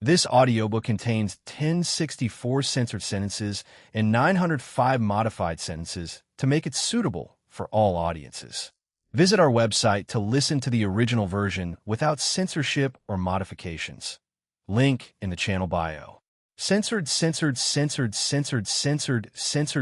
This audiobook contains 1064 censored sentences and 905 modified sentences to make it suitable for all audiences. Visit our website to listen to the original version without censorship or modifications. Link in the channel bio. Censored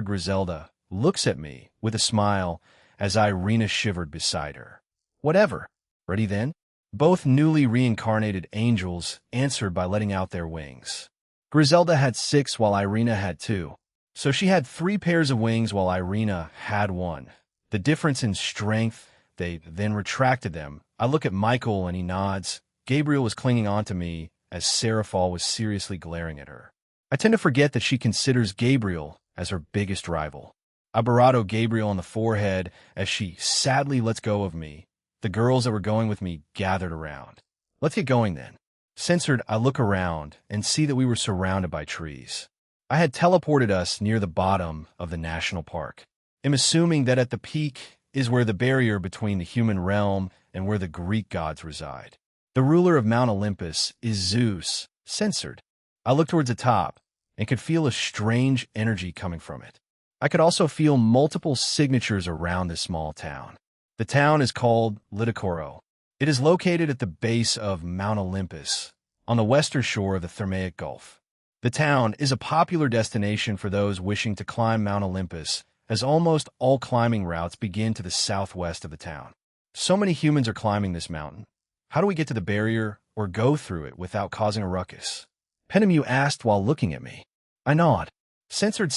Griselda looks at me with a smile as Irina shivered beside her. Whatever. Ready then? Both newly reincarnated angels answered by letting out their wings. Griselda had 6 while Irina had 2. So she had 3 pairs of wings while Irina had 1. The difference in strength, they then retracted them. I look at Michael and he nods. Gabriel was clinging on to me as Seraphal was seriously glaring at her. I tend to forget that she considers Gabriel as her biggest rival. I bravado Gabriel on the forehead as she sadly lets go of me. The girls that were going with me gathered around. Let's get going then. Censored, I look around and see that we were surrounded by trees. I had teleported us near the bottom of the national park. I'm assuming that at the peak is where the barrier between the human realm and where the Greek gods reside. The ruler of Mount Olympus is Zeus. Censored. I looked towards the top and could feel a strange energy coming from it. I could also feel multiple signatures around this small town. The town is called Lidicoro. It is located at the base of Mount Olympus, on the western shore of the Thermaic Gulf. The town is a popular destination for those wishing to climb Mount Olympus, as almost all climbing routes begin to the southwest of the town. So many humans are climbing this mountain. How do we get to the barrier or go through it without causing a ruckus? Penemu asked while looking at me. I nod. Censored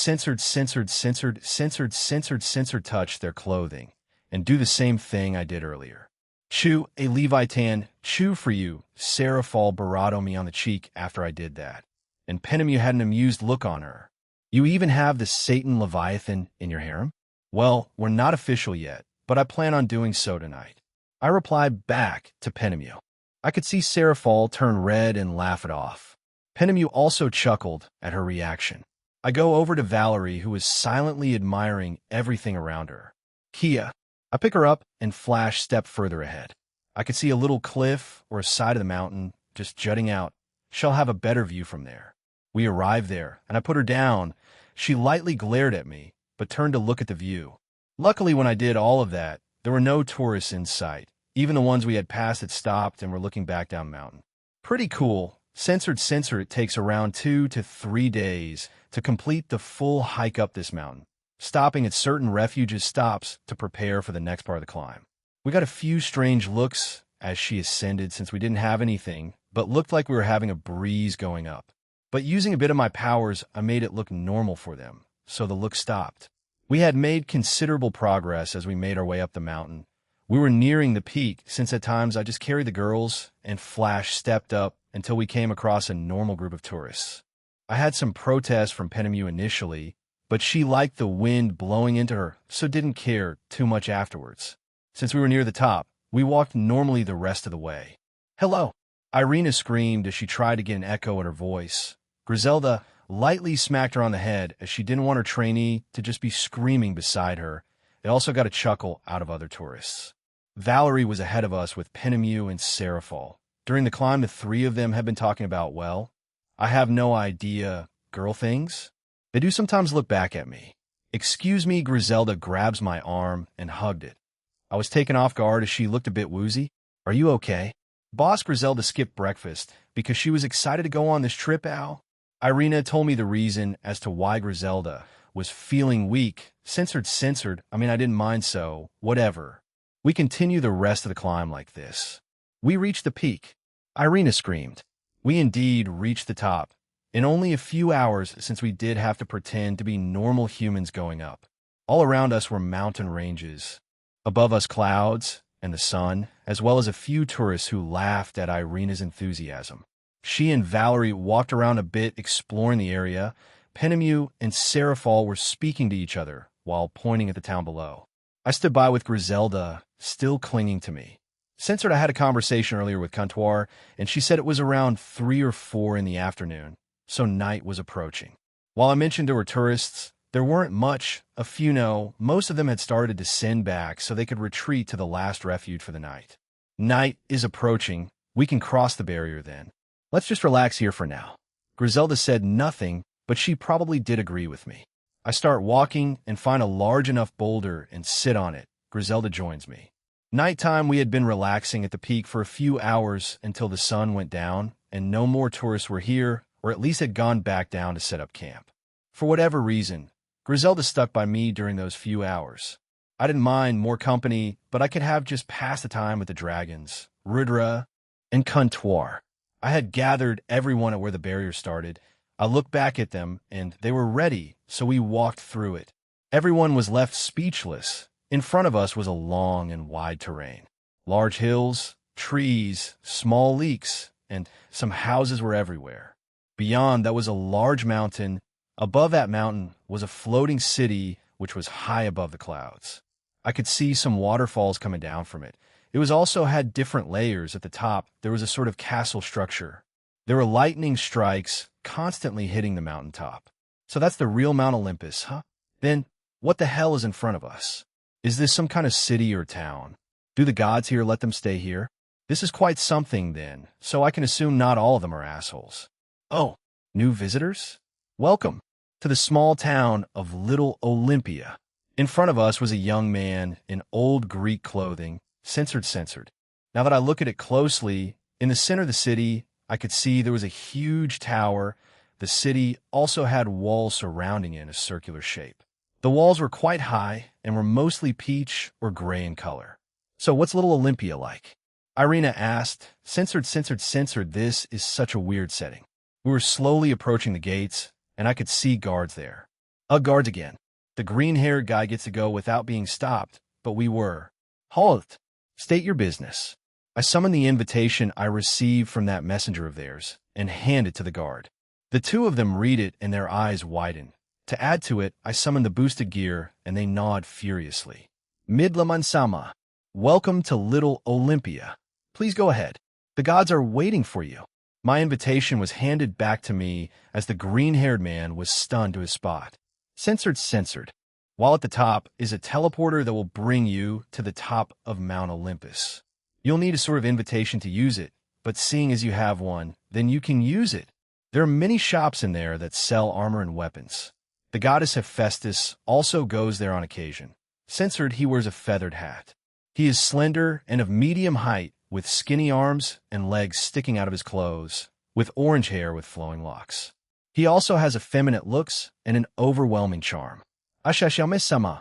touch their clothing and do the same thing I did earlier. Chew, a Levitan, chew for you. Seraphal bravado me on the cheek after I did that. And Penemu had an amused look on her. You even have the Satan Leviathan in your harem? Well, we're not official yet, but I plan on doing so tonight. I replied back to Penemu. I could see Seraphal turn red and laugh it off. Penemu also chuckled at her reaction. I go over to Valerie, who is silently admiring everything around her. Kia. I pick her up and flash step further ahead. I could see a little cliff or a side of the mountain just jutting out. She'll have a better view from there. We arrive there, and I put her down. She lightly glared at me, but turned to look at the view. Luckily, when I did all of that, there were no tourists in sight. Even the ones we had passed had stopped and were looking back down the mountain. Pretty cool. Censored, it takes around 2 to 3 days to complete the full hike up this mountain, stopping at certain refuges stops to prepare for the next part of the climb. We got a few strange looks as she ascended since we didn't have anything, but looked like we were having a breeze going up. But using a bit of my powers, I made it look normal for them, so the look stopped. We had made considerable progress as we made our way up the mountain. We were nearing the peak, since at times I just carried the girls and Flash stepped up until we came across a normal group of tourists. I had some protests from Penemu initially, but she liked the wind blowing into her, so didn't care too much afterwards. Since we were near the top, we walked normally the rest of the way. Hello! Irina screamed as she tried to get an echo in her voice. Griselda lightly smacked her on the head as she didn't want her trainee to just be screaming beside her. They also got a chuckle out of other tourists. Valerie was ahead of us with Penemu and Seraphal. During the climb, the 3 of them had been talking about, well, I have no idea, girl things? They do sometimes look back at me. Excuse me, Griselda grabs my arm and hugged it. I was taken off guard as she looked a bit woozy. Are you okay? Boss Griselda skipped breakfast because she was excited to go on this trip, Al. Irina told me the reason as to why Griselda was feeling weak. Censored, I mean, I didn't mind, so whatever. We continue the rest of the climb like this. We reached the peak. Irina screamed. We indeed reached the top. In only a few hours, since we did have to pretend to be normal humans going up. All around us were mountain ranges. Above us, clouds and the sun, as well as a few tourists who laughed at Irina's enthusiasm. She and Valerie walked around a bit, exploring the area. Penemu and Seraphal were speaking to each other while pointing at the town below. I stood by with Griselda, still clinging to me. Censored, I had a conversation earlier with Comptoir, and she said it was around 3 or 4 in the afternoon, so night was approaching. While I mentioned there were tourists, there weren't much. A few no, most of them had started to send back so they could retreat to the last refuge for the night. Night is approaching. We can cross the barrier then. Let's just relax here for now. Griselda said nothing, but she probably did agree with me. I start walking and find a large enough boulder and sit on it. Griselda joins me. Nighttime, we had been relaxing at the peak for a few hours until the sun went down, and no more tourists were here, or at least had gone back down to set up camp. For whatever reason, Griselda stuck by me during those few hours. I didn't mind more company, but I could have just passed the time with the dragons, Rudra, and Comptoir. I had gathered everyone at where the barrier started. I looked back at them, and they were ready, so we walked through it. Everyone was left speechless. In front of us was a long and wide terrain. Large hills, trees, small leaks, and some houses were everywhere. Beyond that was a large mountain. Above that mountain was a floating city which was high above the clouds. I could see some waterfalls coming down from it. It was also had different layers. At the top, there was a sort of castle structure. There were lightning strikes constantly hitting the mountaintop. So that's the real Mount Olympus, huh? Then, what the hell is in front of us? Is this some kind of city or town? Do the gods here let them stay here? This is quite something, then, so I can assume not all of them are assholes. Oh, new visitors? Welcome to the small town of Little Olympia. In front of us was a young man in old Greek clothing, censored. Now that I look at it closely, in the center of the city, I could see there was a huge tower. The city also had walls surrounding it in a circular shape. The walls were quite high and were mostly peach or gray in color. So what's Little Olympia like? Irina asked. Censored. This is such a weird setting. We were slowly approaching the gates, and I could see guards there. Guards again. The green-haired guy gets to go without being stopped, but we were. Halt! State your business. I summoned the invitation I received from that messenger of theirs and hand it to the guard. The two of them read it and their eyes widen. To add to it, I summoned the boosted gear and they nod furiously. Midlaman-sama, welcome to Little Olympia. Please go ahead. The gods are waiting for you. My invitation was handed back to me as the green-haired man was stunned to his spot. Censored. While at the top is a teleporter that will bring you to the top of Mount Olympus. You'll need a sort of invitation to use it, but seeing as you have one, then you can use it. There are many shops in there that sell armor and weapons. The goddess Hephaestus also goes there on occasion. Censored, he wears a feathered hat. He is slender and of medium height, with skinny arms and legs sticking out of his clothes, with orange hair with flowing locks. He also has effeminate looks and an overwhelming charm. Ashashame-sama.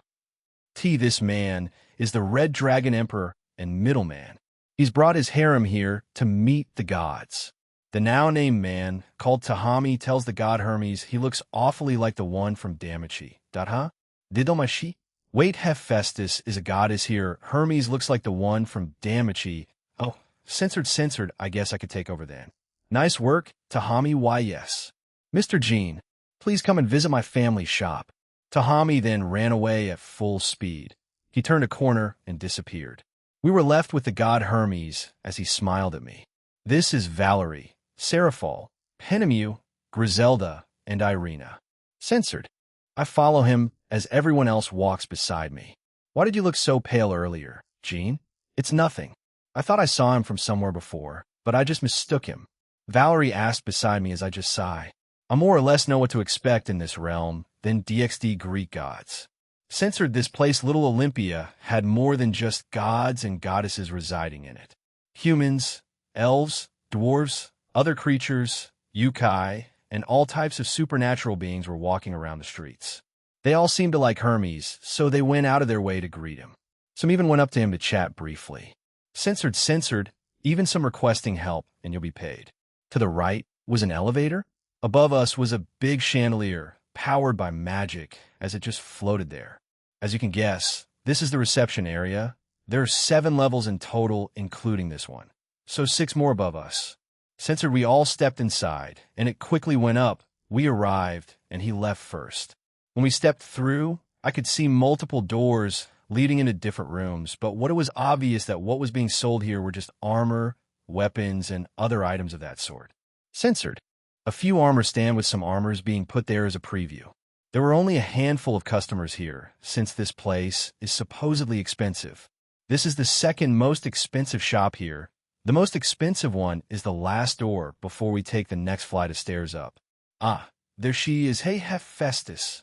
This man is the Red Dragon Emperor and middleman. He's brought his harem here to meet the gods. The now-named man, called Tahami, tells the god Hermes he looks awfully like the one from Damachi. Didomashi? Wait, Hephaestus is a goddess here. Hermes looks like the one from Damachi. Oh, censored, I guess I could take over then. Nice work, Tahami, why yes. Mr. Jean, please come and visit my family shop. Tahami then ran away at full speed. He turned a corner and disappeared. We were left with the god Hermes as he smiled at me. This is Valerie, Seraphol, Penemu, Griselda, and Irina. Censored. I follow him as everyone else walks beside me. Why did you look so pale earlier, Jean? It's nothing. I thought I saw him from somewhere before, but I just mistook him. Valerie asked beside me as I just sigh. I more or less know what to expect in this realm than DXD Greek gods. Censored, this place Little Olympia had more than just gods and goddesses residing in it. Humans, elves, dwarves, other creatures, yokai, and all types of supernatural beings were walking around the streets. They all seemed to like Hermes, so they went out of their way to greet him. Some even went up to him to chat briefly. Censored, even some requesting help, and you'll be paid. To the right was an elevator. Above us was a big chandelier, powered by magic, as it just floated there. As you can guess, this is the reception area. There are 7 levels in total, including this one. So 6 more above us. Censored, we all stepped inside, and it quickly went up. We arrived, and he left first. When we stepped through, I could see multiple doors leading into different rooms, but it was obvious that what was being sold here were just armor, weapons, and other items of that sort. Censored. A few armor stand with some armors being put there as a preview. There were only a handful of customers here, since this place is supposedly expensive. This is the second most expensive shop here, The most expensive one is the last door before we take the next flight of stairs up. Ah, there she is. Hey, Hephaestus.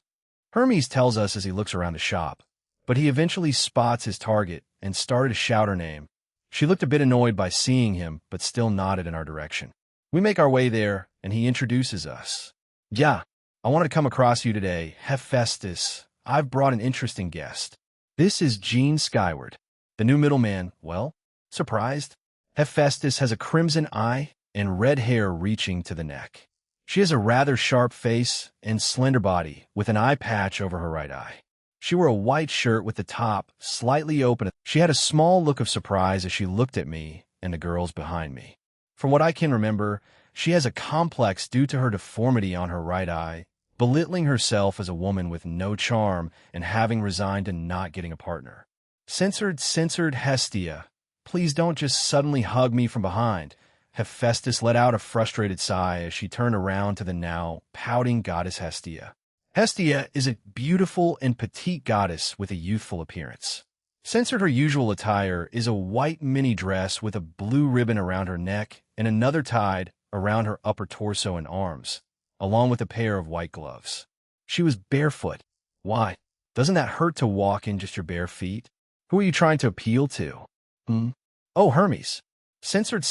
Hermes tells us as he looks around the shop, but he eventually spots his target and started to shout her name. She looked a bit annoyed by seeing him, but still nodded in our direction. We make our way there, and he introduces us. Yeah, I wanted to come across you today, Hephaestus. I've brought an interesting guest. This is Gene Skyward, the new middleman. Well, surprised? Hephaestus has a crimson eye and red hair reaching to the neck. She has a rather sharp face and slender body with an eye patch over her right eye. She wore a white shirt with the top slightly open. She had a small look of surprise as she looked at me and the girls behind me. From what I can remember, she has a complex due to her deformity on her right eye, belittling herself as a woman with no charm and having resigned to not getting a partner. Censored Hestia, please don't just suddenly hug me from behind. Hephaestus let out a frustrated sigh as she turned around to the now pouting goddess Hestia. Hestia is a beautiful and petite goddess with a youthful appearance. Censored, her usual attire is a white mini dress with a blue ribbon around her neck and another tied around her upper torso and arms, along with a pair of white gloves. She was barefoot. Why? Doesn't that hurt to walk in just your bare feet? Who are you trying to appeal to? Oh, Hermes. Censored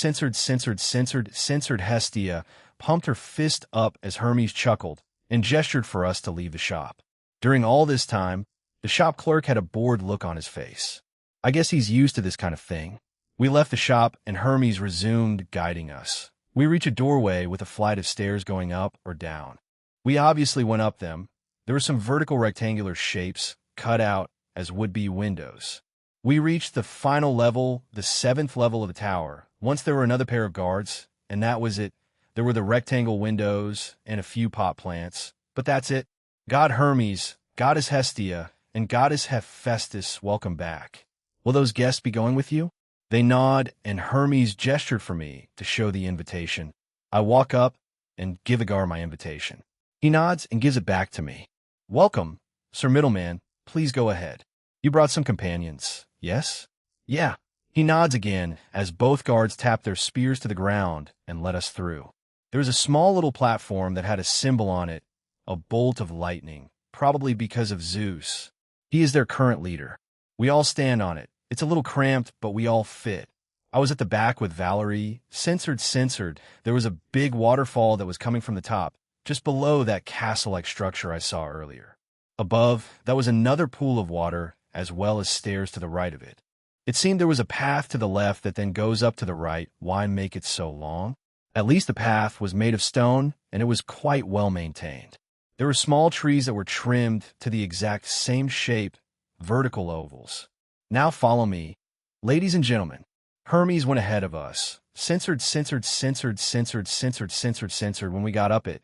Hestia pumped her fist up as Hermes chuckled and gestured for us to leave the shop. During all this time, the shop clerk had a bored look on his face. I guess he's used to this kind of thing. We left the shop and Hermes resumed guiding us. We reach a doorway with a flight of stairs going up or down. We obviously went up them. There were some vertical rectangular shapes cut out as would-be windows. We reached the final level, the 7th level of the tower. Once there were another pair of guards, and that was it. There were the rectangle windows and a few pot plants, but that's it. God Hermes, Goddess Hestia, and Goddess Hephaestus, welcome back. Will those guests be going with you? They nod, and Hermes gestured for me to show the invitation. I walk up and give Agar my invitation. He nods and gives it back to me. Welcome, Sir Middleman. Please go ahead. You brought some companions, yes? Yeah. He nods again as both guards tap their spears to the ground and let us through. There was a small little platform that had a symbol on it, a bolt of lightning, probably because of Zeus. He is their current leader. We all stand on it. It's a little cramped, but we all fit. I was at the back with Valerie. Censored. There was a big waterfall that was coming from the top, just below that castle-like structure I saw earlier. Above, that was another pool of water, as well as stairs to the right of it. It seemed there was a path to the left that then goes up to the right. Why make it so long? At least the path was made of stone, and it was quite well maintained. There were small trees that were trimmed to the exact same shape, vertical ovals. Now follow me. Ladies and gentlemen, Hermes went ahead of us. Censored. When we got up it,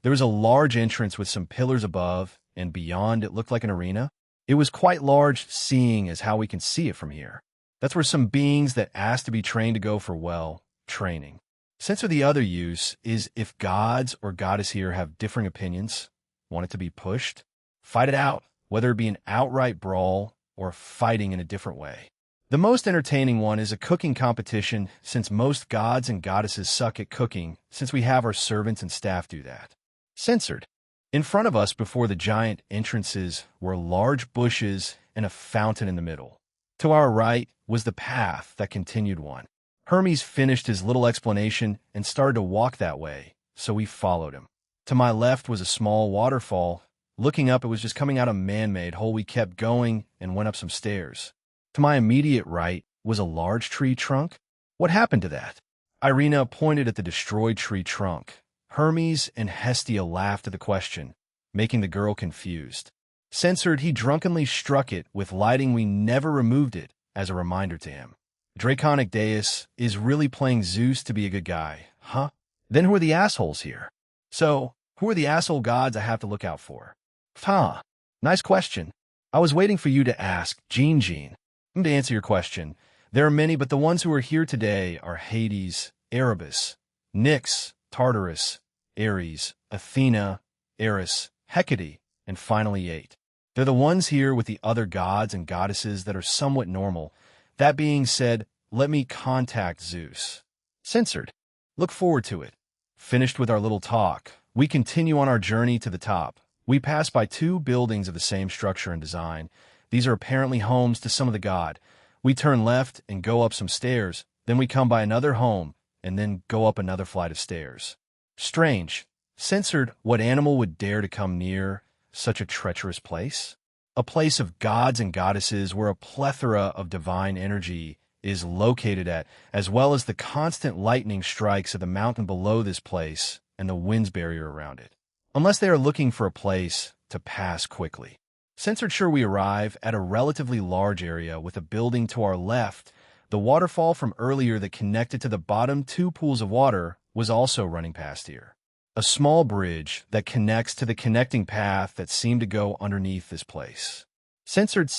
there was a large entrance with some pillars above, and beyond it looked like an arena. It was quite large, seeing as how we can see it from here. That's where some beings that asked to be trained to go for, well, training. Censor the other use is if gods or goddess here have differing opinions, want it to be pushed, fight it out, whether it be an outright brawl or fighting in a different way. The most entertaining one is a cooking competition, since most gods and goddesses suck at cooking, since we have our servants and staff do that. Censored. In front of us before the giant entrances were large bushes and a fountain in the middle. To our right was the path that continued one. Hermes finished his little explanation and started to walk that way, so we followed him. To my left was a small waterfall. Looking up, it was just coming out of a man-made hole. We kept going and went up some stairs. To my immediate right was a large tree trunk. What happened to that? Irina pointed at the destroyed tree trunk. Hermes and Hestia laughed at the question, making the girl confused. Censored, he drunkenly struck it with lighting. We never removed it as a reminder to him. Draconic Deus is really playing Zeus to be a good guy, huh? Then who are the assholes here? So, who are the asshole gods I have to look out for? Huh, nice question. I was waiting for you to ask, Gene. To answer your question, there are many, but the ones who are here today are Hades, Erebus, Nyx, Tartarus, Ares, Athena, Eris, Hecate, and finally 8. They're the ones here with the other gods and goddesses that are somewhat normal. That being said, let me contact Zeus. Censored. Look forward to it. Finished with our little talk, we continue on our journey to the top. We pass by two buildings of the same structure and design. These are apparently homes to some of the god. We turn left and go up some stairs. Then we come by another home and then go up another flight of stairs. Strange. Censored. What animal would dare to come near such a treacherous place? A place of gods and goddesses where a plethora of divine energy is located at, as well as the constant lightning strikes of the mountain below this place and the winds barrier around it. Unless they are looking for a place to pass quickly. Censored. Sure, we arrive at a relatively large area with a building to our left. The waterfall from earlier that connected to the bottom two pools of water was also running past here. A small bridge that connects to the connecting path that seemed to go underneath this place. Censored.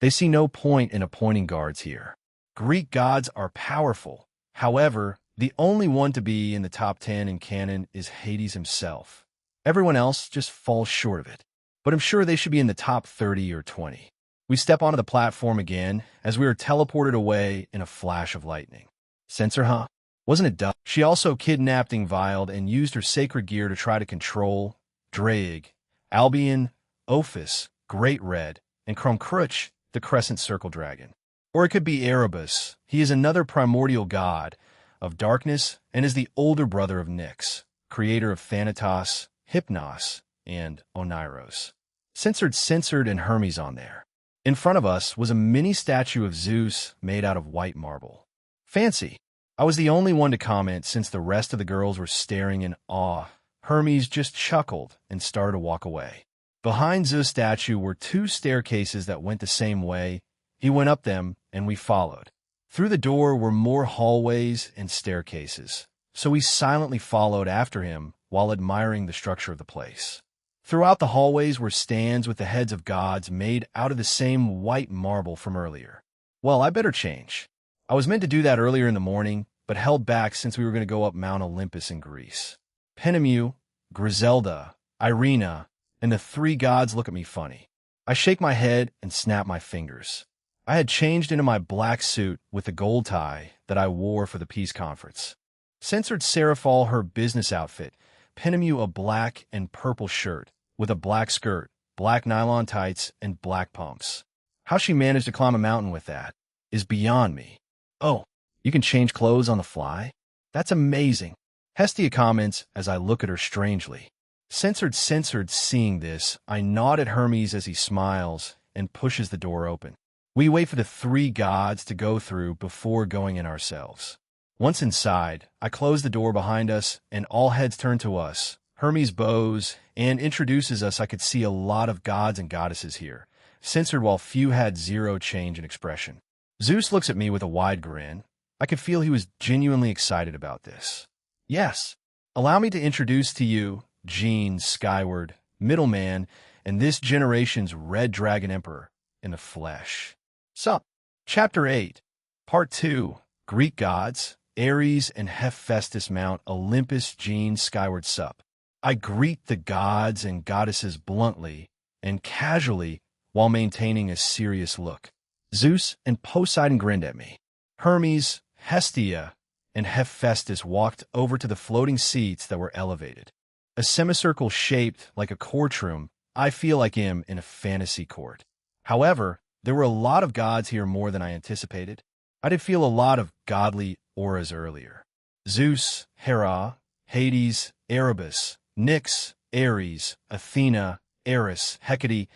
They see no point in appointing guards here. Greek gods are powerful. However, the only one to be in the top 10 in canon is Hades himself. Everyone else just falls short of it. But I'm sure they should be in the top 30 or 20. We step onto the platform again as we are teleported away in a flash of lightning. Censor, huh? Wasn't it dumb? She also kidnapped Ingvild and used her sacred gear to try to control Draig, Albion, Ophis, Great Red, and Krumkruch, the Crescent Circle Dragon. Or it could be Erebus. He is another primordial god of darkness and is the older brother of Nyx, creator of Thanatos, Hypnos, and Oniros. Censored and Hermes on there. In front of us was a mini statue of Zeus made out of white marble. Fancy. I was the only one to comment since the rest of the girls were staring in awe. Hermes just chuckled and started to walk away. Behind Zeus' statue were two staircases that went the same way. He went up them, and we followed. Through the door were more hallways and staircases, so we silently followed after him while admiring the structure of the place. Throughout the hallways were stands with the heads of gods made out of the same white marble from earlier. Well, I better change. I was meant to do that earlier in the morning, but held back since we were going to go up Mount Olympus in Greece. Penemu, Griselda, Irina, and the three gods look at me funny. I shake my head and snap my fingers. I had changed into my black suit with the gold tie that I wore for the peace conference. Censored Seraphal her business outfit, Penemu a black and purple shirt with a black skirt, black nylon tights, and black pumps. How she managed to climb a mountain with that is beyond me. Oh, you can change clothes on the fly? That's amazing. Hestia comments as I look at her strangely. Censored seeing this, I nod at Hermes as he smiles and pushes the door open. We wait for the three gods to go through before going in ourselves. Once inside, I close the door behind us and all heads turn to us. Hermes bows and introduces us. I could see a lot of gods and goddesses here. Censored while few had zero change in expression. Zeus looks at me with a wide grin. I could feel he was genuinely excited about this. Yes, allow me to introduce to you Gene Skyward, middleman, and this generation's Red Dragon Emperor in the flesh. Sup? Chapter 8, Part 2, Greek Gods, Ares and Hephaestus Mount Olympus. Gene Skyward sup. I greet the gods and goddesses bluntly and casually while maintaining a serious look. Zeus and Poseidon grinned at me. Hermes, Hestia, and Hephaestus walked over to the floating seats that were elevated. A semicircle shaped like a courtroom. I feel like I'm in a fantasy court. However, there were a lot of gods here, more than I anticipated. I did feel a lot of godly auras earlier. Zeus, Hera, Hades, Erebus, Nyx, Ares, Athena, Eris, Hecate,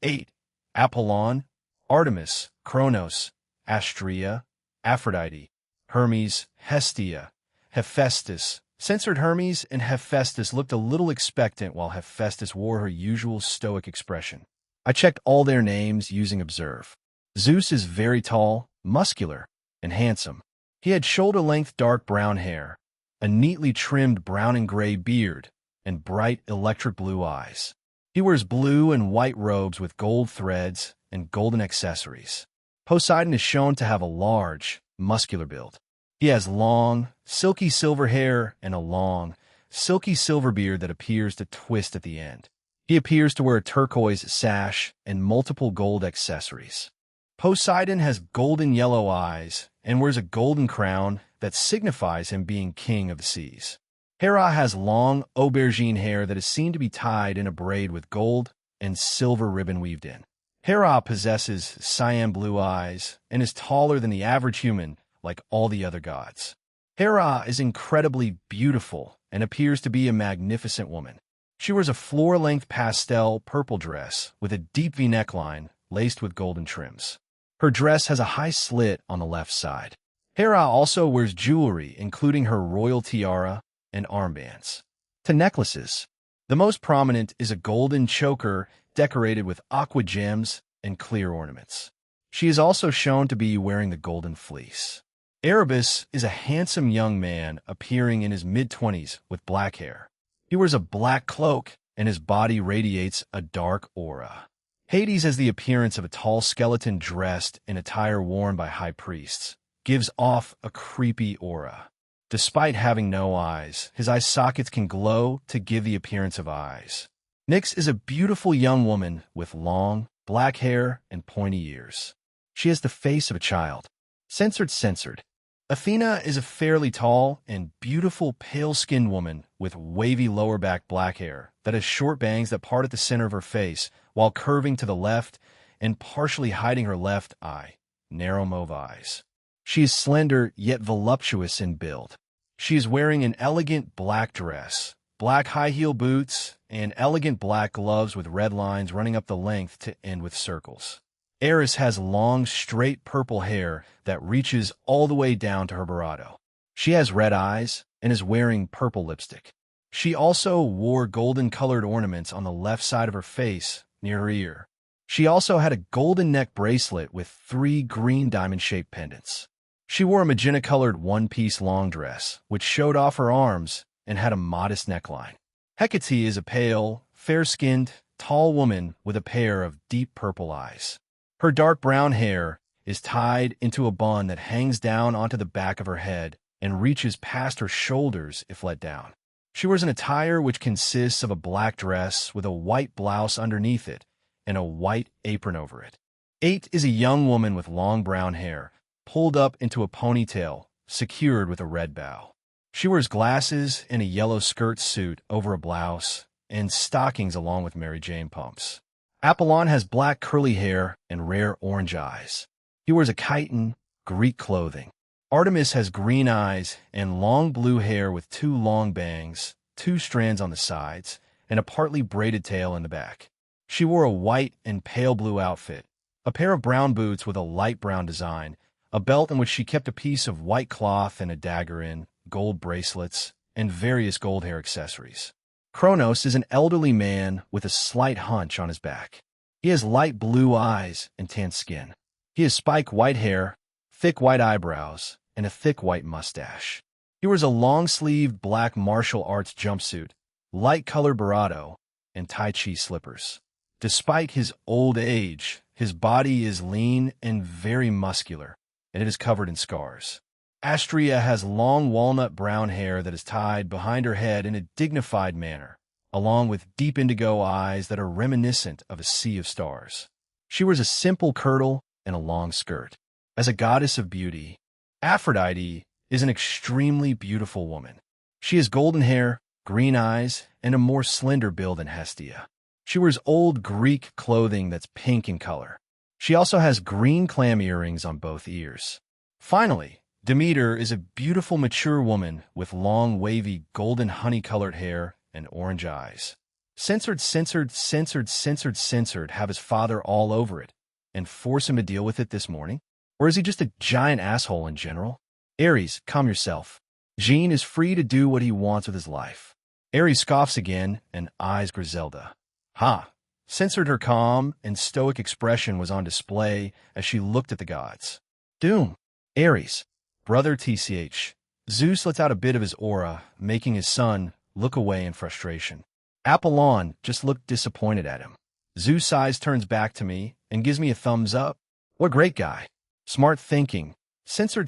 8, Apollon, Artemis, Kronos, Astrea, Aphrodite, Hermes, Hestia, Hephaestus. Censored Hermes and Hephaestus looked a little expectant while Hephaestus wore her usual stoic expression. I checked all their names using Observe. Zeus is very tall, muscular, and handsome. He had shoulder-length dark brown hair, a neatly trimmed brown and gray beard, and bright electric blue eyes. He wears blue and white robes with gold threads and golden accessories. Poseidon is shown to have a large, muscular build. He has long, silky silver hair and a long, silky silver beard that appears to twist at the end. He appears to wear a turquoise sash and multiple gold accessories. Poseidon has golden yellow eyes and wears a golden crown that signifies him being king of the seas. Hera has long aubergine hair that is seen to be tied in a braid with gold and silver ribbon weaved in. Hera possesses cyan blue eyes and is taller than the average human, like all the other gods. Hera is incredibly beautiful and appears to be a magnificent woman. She wears a floor-length pastel purple dress with a deep V neckline laced with golden trims. Her dress has a high slit on the left side. Hera also wears jewelry, including her royal tiara and armbands. To necklaces, the most prominent is a golden choker decorated with aqua gems and clear ornaments. She is also shown to be wearing the golden fleece. Erebus is a handsome young man appearing in his mid-20s with black hair. He wears a black cloak and his body radiates a dark aura. Hades has the appearance of a tall skeleton dressed in attire worn by high priests, gives off a creepy aura. Despite having no eyes, his eye sockets can glow to give the appearance of eyes. Nyx is a beautiful young woman with long, black hair and pointy ears. She has the face of a child. Censored. Athena is a fairly tall and beautiful pale-skinned woman with wavy lower back black hair that has short bangs that part at the center of her face while curving to the left and partially hiding her left eye, narrow mauve eyes. She is slender yet voluptuous in build. She is wearing an elegant black dress, black high-heel boots, and elegant black gloves with red lines running up the length to end with circles. Eris has long, straight purple hair that reaches all the way down to her barato. She has red eyes and is wearing purple lipstick. She also wore golden-colored ornaments on the left side of her face near her ear. She also had a golden neck bracelet with 3 green diamond-shaped pendants. She wore a magenta-colored one-piece long dress, which showed off her arms and had a modest neckline. Hecate is a pale, fair-skinned, tall woman with a pair of deep purple eyes. Her dark brown hair is tied into a bun that hangs down onto the back of her head and reaches past her shoulders if let down. She wears an attire which consists of a black dress with a white blouse underneath it and a white apron over it. 8 is a young woman with long brown hair, pulled up into a ponytail, secured with a red bow. She wears glasses and a yellow skirt suit over a blouse and stockings along with Mary Jane pumps. Apollon has black curly hair and rare orange eyes. He wears a chiton, Greek clothing. Artemis has green eyes and long blue hair with 2 long bangs, 2 strands on the sides, and a partly braided tail in the back. She wore a white and pale blue outfit, a pair of brown boots with a light brown design, a belt in which she kept a piece of white cloth and a dagger in, gold bracelets, and various gold hair accessories. Kronos is an elderly man with a slight hunch on his back. He has light blue eyes and tan skin. He has spike white hair, thick white eyebrows, and a thick white mustache. He wears a long-sleeved black martial arts jumpsuit, light-colored barato, and Tai Chi slippers. Despite his old age, his body is lean and very muscular, and it is covered in scars. Astrea has long walnut brown hair that is tied behind her head in a dignified manner, along with deep indigo eyes that are reminiscent of a sea of stars. She wears a simple kirtle and a long skirt. As a goddess of beauty, Aphrodite is an extremely beautiful woman. She has golden hair, green eyes, and a more slender build than Hestia. She wears old Greek clothing that's pink in color. She also has green clam earrings on both ears. Finally, Demeter is a beautiful mature woman with long wavy golden honey-colored hair and orange eyes. Censored have his father all over it and force him to deal with it this morning? Or is he just a giant asshole in general? Ares, calm yourself. Jean is free to do what he wants with his life. Ares scoffs again and eyes Griselda. Ha! Censored her calm and stoic expression was on display as she looked at the gods. Doom! Ares! Brother TCH. Zeus lets out a bit of his aura, making his son look away in frustration. Apollon just looked disappointed at him. Zeus' eyes turns back to me and gives me a thumbs up. What a great guy. Smart thinking. Censored.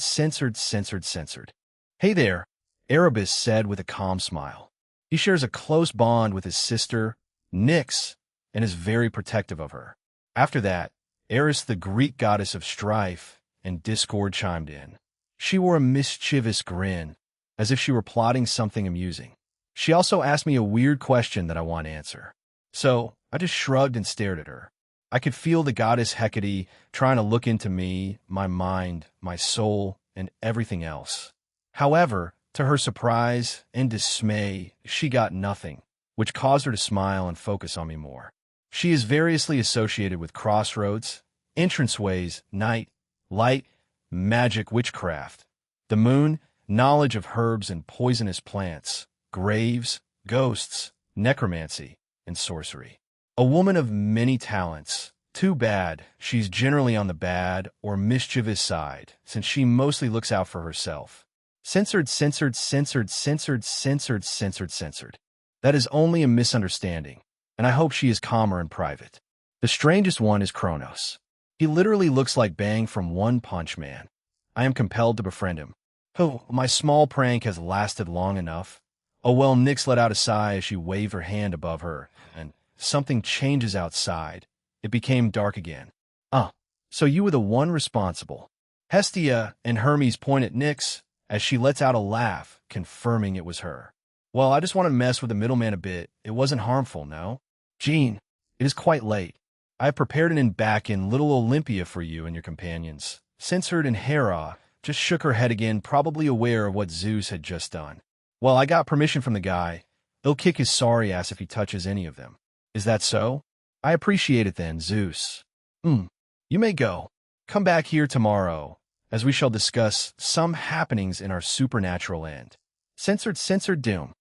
Hey there, Erebus said with a calm smile. He shares a close bond with his sister, Nyx, and is very protective of her. After that, Eris, the Greek goddess of strife and discord, chimed in. She wore a mischievous grin, as if she were plotting something amusing. She also asked me a weird question that I want to answer. So I just shrugged and stared at her. I could feel the goddess Hecate trying to look into me, my mind, my soul, and everything else. However, to her surprise and dismay, she got nothing, which caused her to smile and focus on me more. She is variously associated with crossroads, entranceways, night, light, magic, witchcraft, the moon, knowledge of herbs and poisonous plants, graves, ghosts, necromancy, and sorcery. A woman of many talents. Too bad she's generally on the bad or mischievous side, since she mostly looks out for herself. Censored, censored, censored, censored, censored, censored, censored. That is only a misunderstanding, and I hope she is calmer in private. The strangest one is Kronos. He literally looks like Bang from One Punch Man. I am compelled to befriend him. Oh, my small prank has lasted long enough. Oh well, Nyx let out a sigh as she waved her hand above her, and something changes outside. It became dark again. So you were the one responsible. Hestia and Hermes point at Nyx as she lets out a laugh, confirming it was her. Well, I just want to mess with the middleman a bit. It wasn't harmful, no? Jean, it is quite late. I have prepared an inn back in Little Olympia for you and your companions. Censored, and Hera just shook her head again, probably aware of what Zeus had just done. Well, I got permission from the guy. He'll kick his sorry ass if he touches any of them. Is that so? I appreciate it then, Zeus. You may go. Come back here tomorrow, as we shall discuss some happenings in our supernatural end. Censored, censored, doom.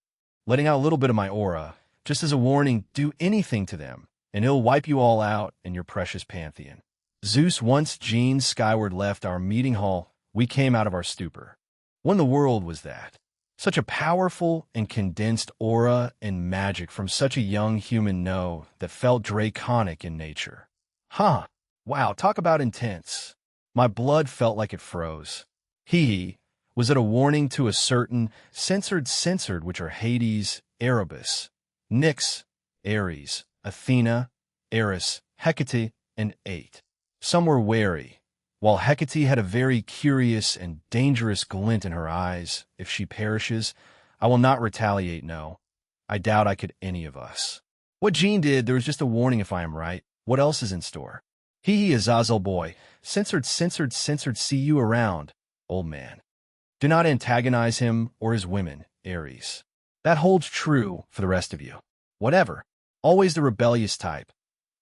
Letting out a little bit of my aura, just as a warning, do anything to them, and he'll wipe you all out in your precious pantheon. Zeus, once Jean skyward left our meeting hall, we came out of our stupor. What in the world was that? Such a powerful and condensed aura and magic from such a young human that felt draconic in nature. Wow, talk about intense. My blood felt like it froze. Was it a warning to a certain censored, which are Hades, Erebus, Nyx, Ares, Athena, Eris, Hecate, and 8. Some were wary, while Hecate had a very curious and dangerous glint in her eyes. If she perishes, I will not retaliate, no. I doubt I could any of us. What Jean did, there was just a warning if I am right. What else is in store? Azazel boy. Censored, see you around, old man. Do not antagonize him or his women, Ares. That holds true for the rest of you. Whatever. Always the rebellious type.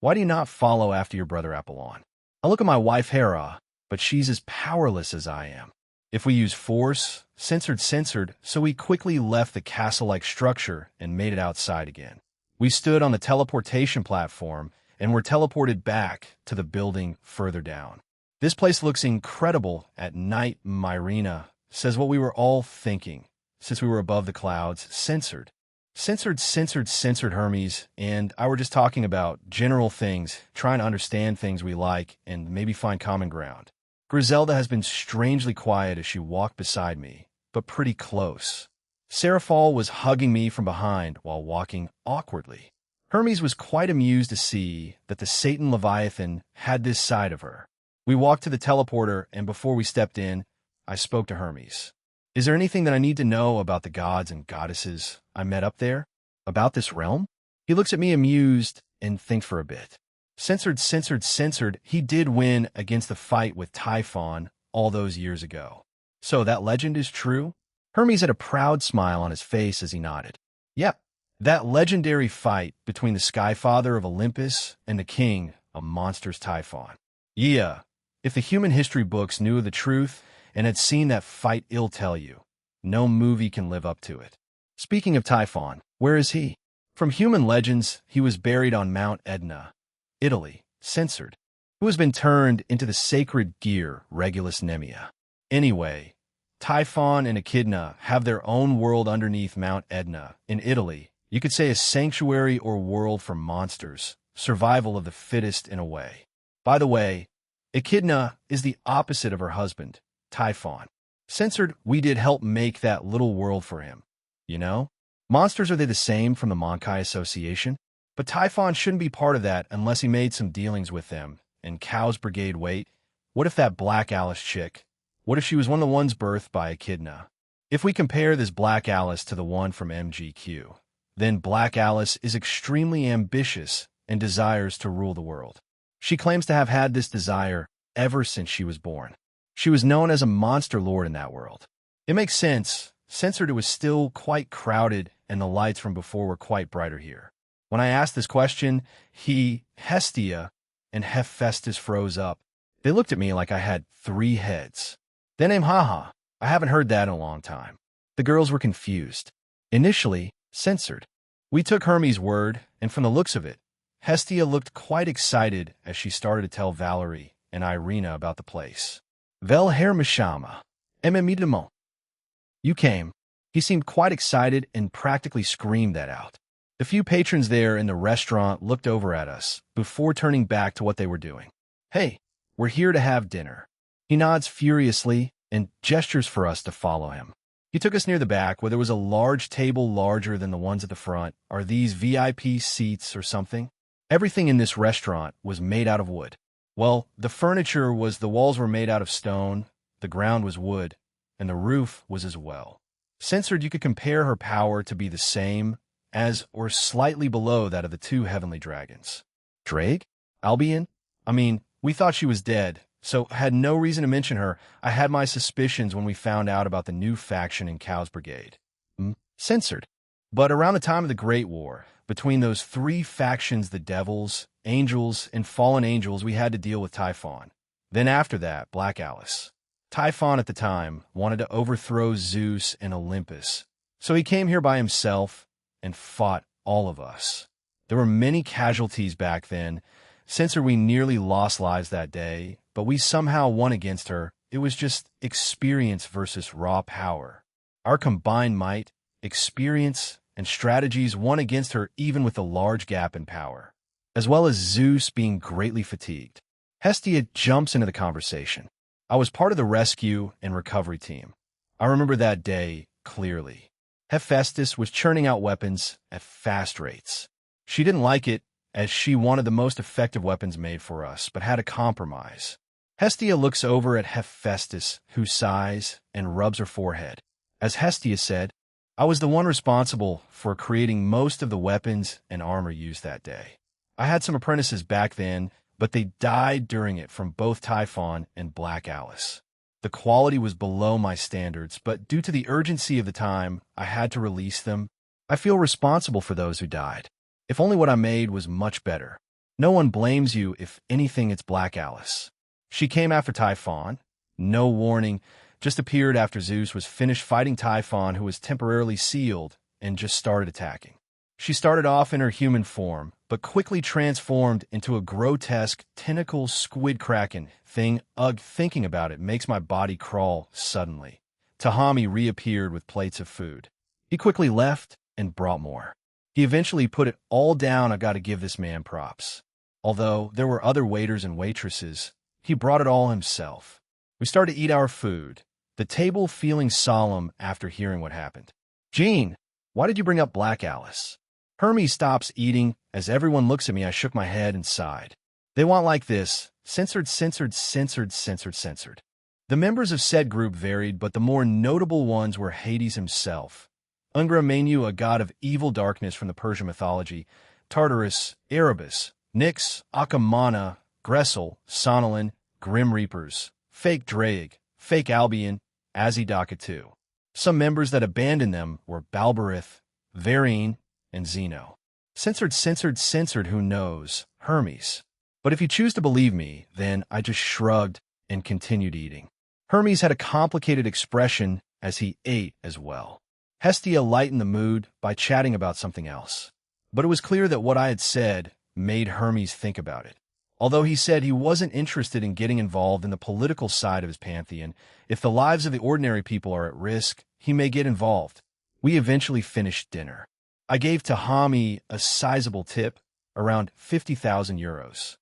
Why do you not follow after your brother Apollon? I look at my wife Hera, but she's as powerless as I am. If we use force, censored, so we quickly left the castle-like structure and made it outside again. We stood on the teleportation platform and were teleported back to the building further down. This place looks incredible at night. Myrina says what we were all thinking, since we were above the clouds. Censored, Hermes, and I were just talking about general things, trying to understand things we like and maybe find common ground. Griselda has been strangely quiet as she walked beside me, but pretty close. Seraphol was hugging me from behind while walking awkwardly. Hermes was quite amused to see that the Satan Leviathan had this side of her. We walked to the teleporter, and before we stepped in, I spoke to Hermes. Is there anything that I need to know about the gods and goddesses I met up there? About this realm? He looks at me amused and thinks for a bit. Censored, he did win against the fight with Typhon all those years ago. So that legend is true? Hermes had a proud smile on his face as he nodded. Yep, that legendary fight between the Skyfather of Olympus and the king of monsters Typhon. Yeah, if the human history books knew the truth and had seen that fight, I'll tell you, no movie can live up to it. Speaking of Typhon, where is he? From human legends, he was buried on Mount Etna, Italy, censored, who has been turned into the sacred gear Regulus Nemea. Anyway, Typhon and Echidna have their own world underneath Mount Etna in Italy. You could say a sanctuary or world for monsters, survival of the fittest in a way. By the way, Echidna is the opposite of her husband, Typhon. Censored, we did help make that little world for him. You know? Monsters, are they the same from the Monkai Association? But Typhon shouldn't be part of that unless he made some dealings with them, and Cow's Brigade wait. What if that Black Alice chick? What if she was one of the ones birthed by Echidna? If we compare this Black Alice to the one from MGQ, then Black Alice is extremely ambitious and desires to rule the world. She claims to have had this desire ever since she was born. She was known as a monster lord in that world. It makes sense. Censored, it was still quite crowded, and the lights from before were quite brighter here. When I asked this question, Hestia, and Hephaestus froze up. They looked at me like I had 3 heads. Then haha, I haven't heard that in a long time. The girls were confused. Initially, censored. We took Hermes' word, and from the looks of it, Hestia looked quite excited as she started to tell Valerie and Irina about the place. Vel Herr Mishama, Ememidemo. You came. He seemed quite excited and practically screamed that out. The few patrons there in the restaurant looked over at us before turning back to what they were doing. Hey, we're here to have dinner. He nods furiously and gestures for us to follow him. He took us near the back where there was a large table larger than the ones at the front. Are these VIP seats or something? Everything in this restaurant was made out of wood. Well, the furniture was, the walls were made out of stone, the ground was wood, and the roof was as well. Censored, you could compare her power to be the same as or slightly below that of the 2 heavenly dragons. Drake? Albion? I mean, we thought she was dead, so had no reason to mention her. I had my suspicions when we found out about the new faction in Cow's Brigade. Censored. But around the time of the Great War, between those 3 factions, the devils, angels, and fallen angels, we had to deal with Typhon. Then after that, Black Alice. Typhon at the time wanted to overthrow Zeus and Olympus, so he came here by himself and fought all of us. There were many casualties back then. Censored, we nearly lost lives that day, but we somehow won against her. It was just experience versus raw power. Our combined might, experience, and strategies won against her even with a large gap in power, as well as Zeus being greatly fatigued. Hestia jumps into the conversation. I was part of the rescue and recovery team. I remember that day clearly. Hephaestus was churning out weapons at fast rates. She didn't like it, as she wanted the most effective weapons made for us, but had a compromise. Hestia looks over at Hephaestus, who sighs and rubs her forehead. As Hestia said, I was the one responsible for creating most of the weapons and armor used that day. I had some apprentices back then, but they died during it from both Typhon and Black Alice. The quality was below my standards, but due to the urgency of the time, I had to release them. I feel responsible for those who died. If only what I made was much better. No one blames you. If anything, it's Black Alice. She came after Typhon. No warning, just appeared after Zeus was finished fighting Typhon, who was temporarily sealed, and just started attacking. She started off in her human form, but quickly transformed into a grotesque tentacle squid kraken thing. Ugh, thinking about it makes my body crawl suddenly. Tahami reappeared with plates of food. He quickly left and brought more. He eventually put it all down. I gotta give this man props. Although there were other waiters and waitresses, he brought it all himself. We started to eat our food, the table feeling solemn after hearing what happened. Jean, why did you bring up Black Alice? Hermes stops eating. As everyone looks at me, I shook my head and sighed. They want like this. Censored, censored, censored, censored, censored. The members of said group varied, but the more notable ones were Hades himself, Ungra Mainyu, a god of evil darkness from the Persian mythology, Tartarus, Erebus, Nyx, Akamana, Gressel, Sonolin, Grim Reapers, Fake Drake, Fake Albion, Azidaka II. Some members that abandoned them were Balberith, Varine, and Zeno. Censored, censored, censored, who knows? Hermes. But if you choose to believe me, then I just shrugged and continued eating. Hermes had a complicated expression as he ate as well. Hestia lightened the mood by chatting about something else. But it was clear that what I had said made Hermes think about it. Although he said he wasn't interested in getting involved in the political side of his pantheon, if the lives of the ordinary people are at risk, he may get involved. We eventually finished dinner. I gave Tahami a sizable tip, around 50,000 euros.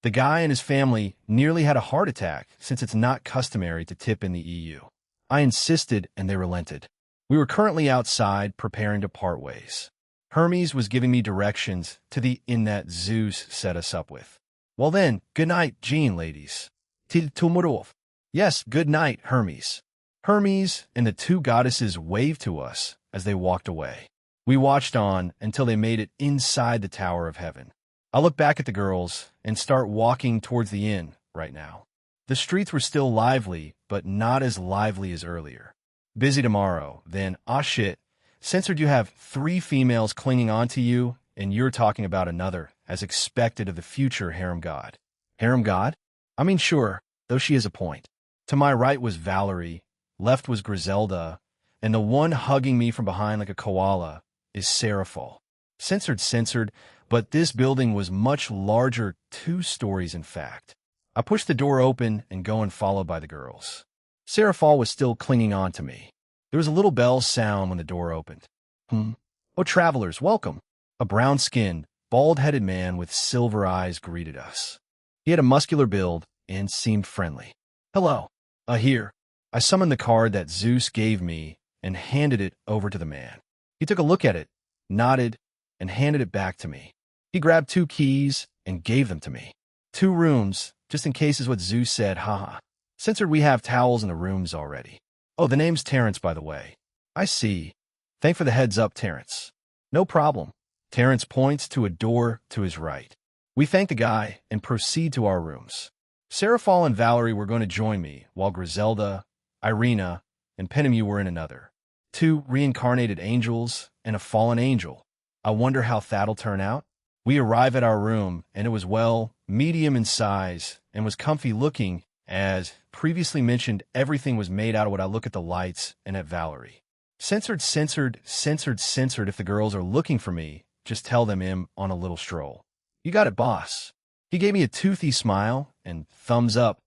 The guy and his family nearly had a heart attack since it's not customary to tip in the EU. I insisted and they relented. We were currently outside preparing to part ways. Hermes was giving me directions to the inn that Zeus set us up with. Well then, good night, Jean, ladies. Til Tumurov. Yes, good night, Hermes. Hermes and the two goddesses waved to us as they walked away. We watched on until they made it inside the Tower of Heaven. I look back at the girls and start walking towards the inn right now. The streets were still lively, but not as lively as earlier. Busy tomorrow, then, ah shit, censored you have 3 females clinging onto you, and you're talking about another, as expected of the future harem god. Harem god? I mean, sure, though she has a point. To my right was Valerie, left was Griselda, and the one hugging me from behind like a koala is Seraphol. Censored, but this building was much larger, 2 stories in fact. I push the door open and go and followed by the girls. Seraphol was still clinging on to me. There was a little bell sound when the door opened. Oh, travelers, welcome. A brown-skinned, bald-headed man with silver eyes greeted us. He had a muscular build and seemed friendly. Hello. Here. I summoned the card that Zeus gave me and handed it over to the man. He took a look at it, nodded, and handed it back to me. He grabbed 2 keys and gave them to me. 2 rooms, just in case is what Zeus said, haha. Censored we have towels in the rooms already. Oh, the name's Terrence, by the way. I see. Thank for the heads up, Terrence. No problem. Terrence points to a door to his right. We thank the guy and proceed to our rooms. Seraphol and Valerie were going to join me, while Griselda, Irina, and Penemu were in another. 2 reincarnated angels and a fallen angel. I wonder how that'll turn out. We arrive at our room, and it was, well, medium in size, and was comfy looking. As previously mentioned, everything was made out of what I look at the lights and at Valerie. Censored. If the girls are looking for me, just tell them I'm on a little stroll. You got it, boss. He gave me a toothy smile and thumbs up.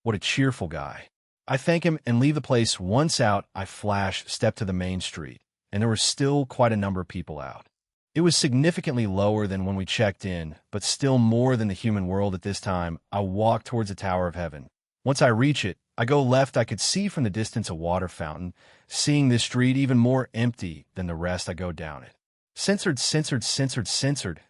What a cheerful guy. I thank him and leave the place. Once out, I step to the main street, and there were still quite a number of people out. It was significantly lower than when we checked in, but still more than the human world at this time. I walk towards the Tower of Heaven. Once I reach it, I go left. I could see from the distance a water fountain. Seeing this street even more empty than the rest, I go down it. Censored.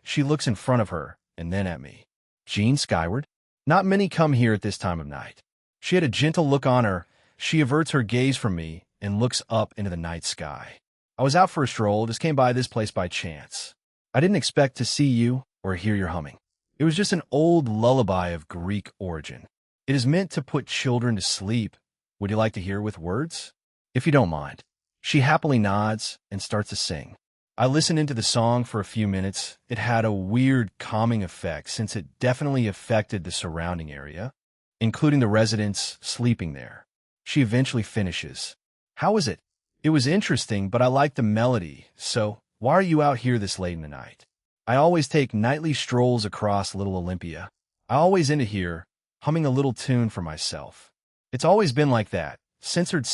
She looks in front of her, and then at me. Jean skyward? Not many come here at this time of night. She had a gentle look on her. She averts her gaze from me and looks up into the night sky. I was out for a stroll, just came by this place by chance. I didn't expect to see you or hear your humming. It was just an old lullaby of Greek origin. It is meant to put children to sleep. Would you like to hear with words? If you don't mind. She happily nods and starts to sing. I listened into the song for a few minutes. It had a weird calming effect since it definitely affected the surrounding area, including the residents sleeping there. She eventually finishes. How was it? It was interesting, but I liked the melody. So, why are you out here this late in the night? I always take nightly strolls across Little Olympia. I always end here, humming a little tune for myself. It's always been like that. Censored.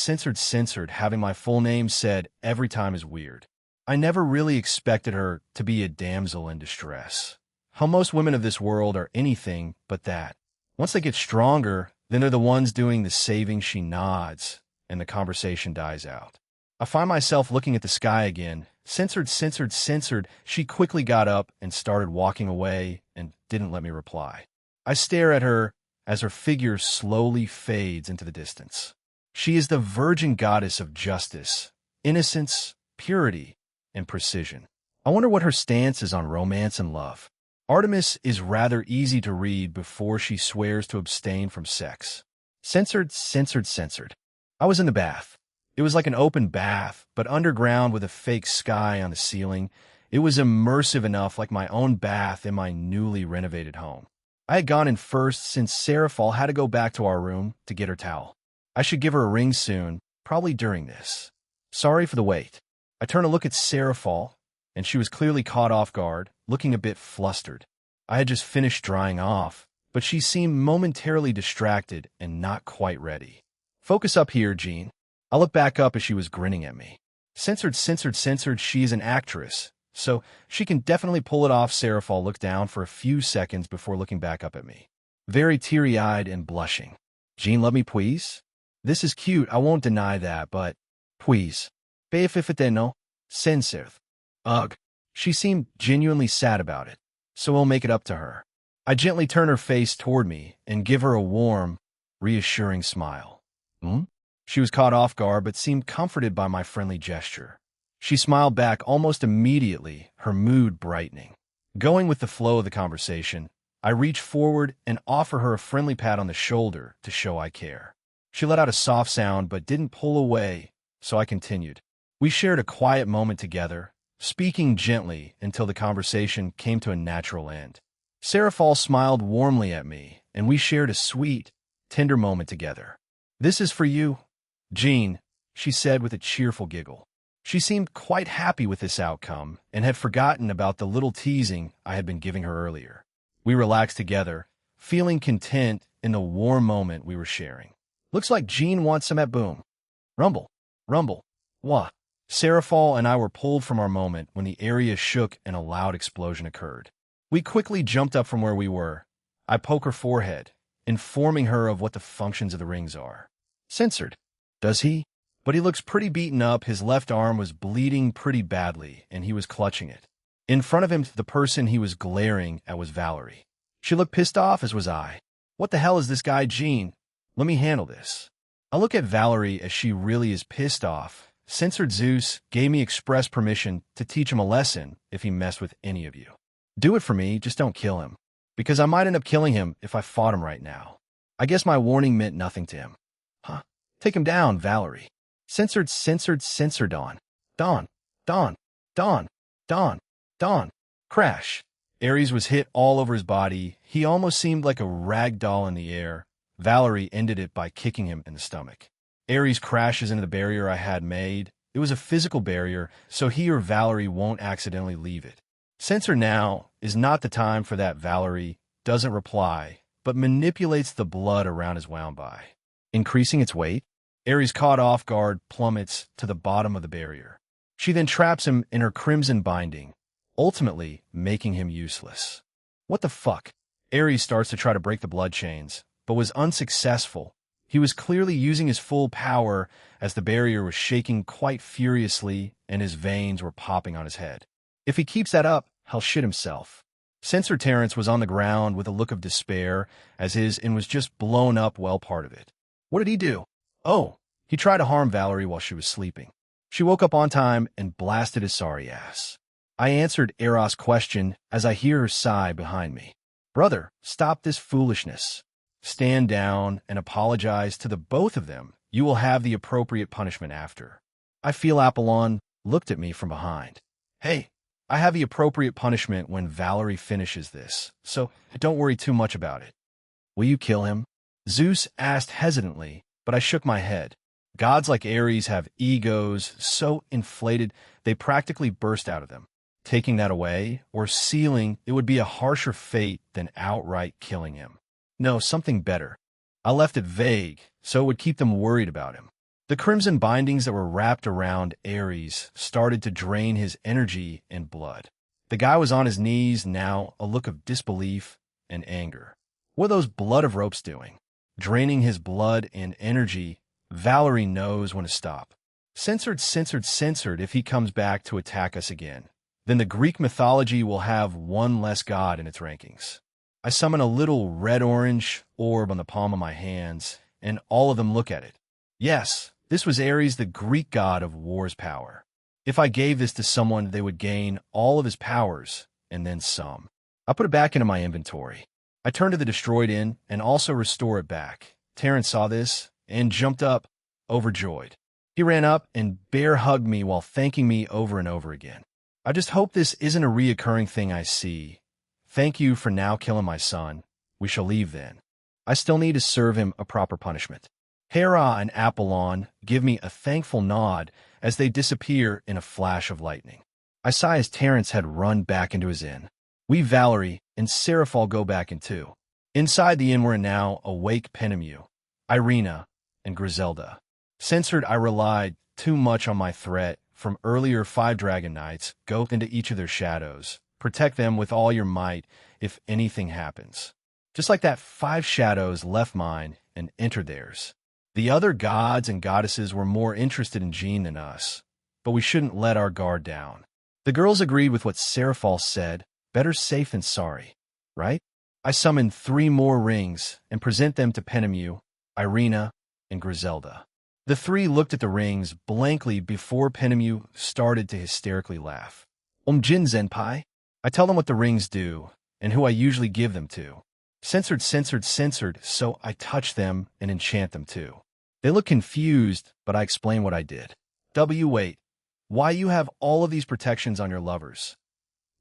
Having my full name said every time is weird. I never really expected her to be a damsel in distress. How most women of this world are anything but that. Once they get stronger, then they're the ones doing the saving. She nods, and the conversation dies out. I find myself looking at the sky again. Censored. She quickly got up and started walking away and didn't let me reply. I stare at her as her figure slowly fades into the distance. She is the virgin goddess of justice, innocence, purity, and precision. I wonder what her stance is on romance and love. Artemis is rather easy to read before she swears to abstain from sex. Censored. I was in the bath. It was like an open bath, but underground with a fake sky on the ceiling. It was immersive enough, like my own bath in my newly renovated home. I had gone in first since Seraphol had to go back to our room to get her towel. I should give her a ring soon, probably during this. Sorry for the wait. I turn to look at Seraphol, and she was clearly caught off guard, looking a bit flustered. I had just finished drying off, but she seemed momentarily distracted and not quite ready. Focus up here, Jean. I looked back up as she was grinning at me. Censored. She is an actress, so she can definitely pull it off. Seraphol looked down for a few seconds before looking back up at me. Very teary-eyed and blushing. Jean, love me, please? This is cute, I won't deny that, but please. No, censored. Ugh. She seemed genuinely sad about it, so we'll make it up to her. I gently turn her face toward me and give her a warm, reassuring smile. Hmm? She was caught off guard but seemed comforted by my friendly gesture. She smiled back almost immediately, her mood brightening. Going with the flow of the conversation, I reach forward and offer her a friendly pat on the shoulder to show I care. She let out a soft sound but didn't pull away, so I continued. We shared a quiet moment together, speaking gently until the conversation came to a natural end. Serafal smiled warmly at me, and we shared a sweet, tender moment together. "This is for you, Jean," she said with a cheerful giggle. She seemed quite happy with this outcome and had forgotten about the little teasing I had been giving her earlier. We relaxed together, feeling content in the warm moment we were sharing. "Looks like Jean wants some at Boom." Rumble, rumble, wah. Serafal and I were pulled from our moment when the area shook and a loud explosion occurred. We quickly jumped up from where we were. I poke her forehead, informing her of what the functions of the rings are. "Censored, does he?" But he looks pretty beaten up. His left arm was bleeding pretty badly, and he was clutching it. In front of him, the person he was glaring at was Valerie. She looked pissed off, as was I. "What the hell is this guy, Jean? Let me handle this." I look at Valerie as she really is pissed off. Censored Zeus gave me express permission to teach him a lesson if he messed with any of you. Do it for me, just don't kill him. Because I might end up killing him if I fought him right now. I guess my warning meant nothing to him. Huh? Take him down, Valerie. Censored, Dawn. Dawn, Dawn, Dawn, Dawn, Dawn. Crash. Ares was hit all over his body. He almost seemed like a rag doll in the air. Valerie ended it by kicking him in the stomach. Ares crashes into the barrier I had made. It was a physical barrier, so he or Valerie won't accidentally leave it. Censor now is not the time for that. Valerie doesn't reply, but manipulates the blood around his wound by, increasing its weight. Ares, caught off guard, plummets to the bottom of the barrier. She then traps him in her crimson binding, ultimately making him useless. What the fuck? Ares starts to try to break the blood chains, but was unsuccessful. He was clearly using his full power as the barrier was shaking quite furiously and his veins were popping on his head. If he keeps that up, he'll shit himself. Censor Terrence was on the ground with a look of despair as his and was just blown up well part of it. What did he do? Oh, he tried to harm Valerie while she was sleeping. She woke up on time and blasted his sorry ass. I answered Eros' question as I hear her sigh behind me. Brother, stop this foolishness. Stand down and apologize to the both of them. You will have the appropriate punishment after. I feel Apollon looked at me from behind. Hey, I have the appropriate punishment when Valerie finishes this, so don't worry too much about it. Will you kill him? Zeus asked hesitantly, but I shook my head. Gods like Ares have egos so inflated they practically burst out of them. Taking that away, or sealing, it would be a harsher fate than outright killing him. No, something better. I left it vague, so it would keep them worried about him. The crimson bindings that were wrapped around Ares started to drain his energy and blood. The guy was on his knees now, a look of disbelief and anger. What are those blood of ropes doing? Draining his blood and energy. Valerie knows when to stop. Censored. If he comes back to attack us again, then the Greek mythology will have one less god in its rankings. I summon a little red-orange orb on the palm of my hands, and all of them look at it. Yes, this was Ares, the Greek god of war's power. If I gave this to someone, they would gain all of his powers, and then some. I put it back into my inventory. I turned to the destroyed inn and also restore it back. Terrence saw this and jumped up, overjoyed. He ran up and bear-hugged me while thanking me over and over again. I just hope this isn't a reoccurring thing I see. Thank you for now killing my son. We shall leave then. I still need to serve him a proper punishment. Hera and Apollon give me a thankful nod as they disappear in a flash of lightning. I sigh as Terrence had run back into his inn. We, Valerie, and Serafal go back in too. Inside the inn were now awake Penemu, Irina, and Griselda. Censored, I relied too much on my threat from earlier 5 dragon knights. Go into each of their shadows. Protect them with all your might if anything happens. Just like that 5 shadows left mine and entered theirs. The other gods and goddesses were more interested in Jean than us, but we shouldn't let our guard down. The girls agreed with what Serafal said. Better safe than sorry, right? I summon 3 more rings and present them to Penemu, Irina, and Griselda. The 3 looked at the rings blankly before Penemu started to hysterically laugh. Jin Zenpai? I tell them what the rings do and who I usually give them to. Censored, so I touch them and enchant them too. They look confused, but I explain what I did. Wait. Why you have all of these protections on your lovers?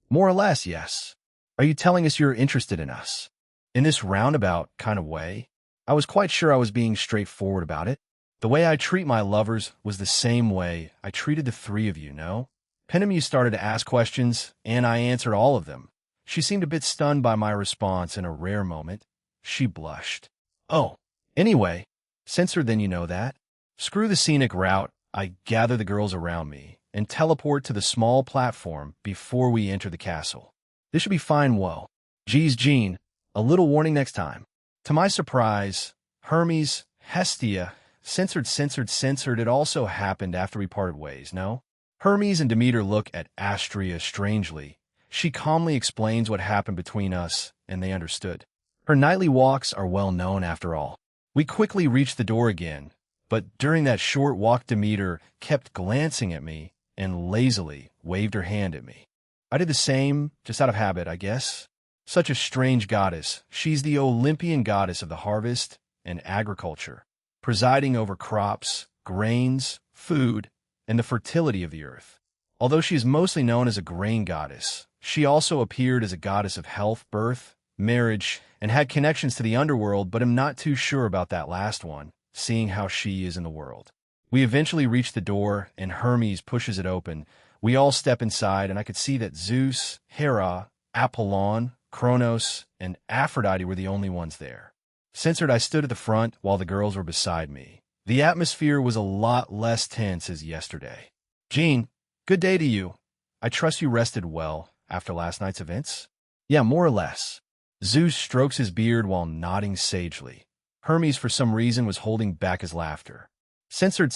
More or less, yes. Are you telling us you're interested in us? In this roundabout kind of way? I was quite sure I was being straightforward about it. The way I treat my lovers was the same way I treated the 3 of you, no? Penemu started to ask questions, and I answered all of them. She seemed a bit stunned by my response in a rare moment. She blushed. Oh, anyway, censored then you know that. Screw the scenic route. I gather the girls around me and teleport to the small platform before we enter the castle. This should be fine, whoa. Geez, Jean, a little warning next time. To my surprise, Hermes, Hestia, censored, it also happened after we parted ways, no? Hermes and Demeter look at Astria strangely. She calmly explains what happened between us, and they understood. Her nightly walks are well known after all. We quickly reached the door again, but during that short walk Demeter kept glancing at me and lazily waved her hand at me. I did the same, just out of habit, I guess. Such a strange goddess. She's the Olympian goddess of the harvest and agriculture, presiding over crops, grains, food, and the fertility of the earth. Although she is mostly known as a grain goddess, she also appeared as a goddess of health, birth, marriage, and had connections to the underworld, but I'm not too sure about that last one, seeing how she is in the world. We eventually reach the door, and Hermes pushes it open. We all step inside, and I could see that Zeus, Hera, Apollon, Kronos, and Aphrodite were the only ones there. Censored, I stood at the front while the girls were beside me. The atmosphere was a lot less tense as yesterday. Jean, good day to you. I trust you rested well after last night's events? Yeah, more or less. Zeus strokes his beard while nodding sagely. Hermes, for some reason, was holding back his laughter. Censored.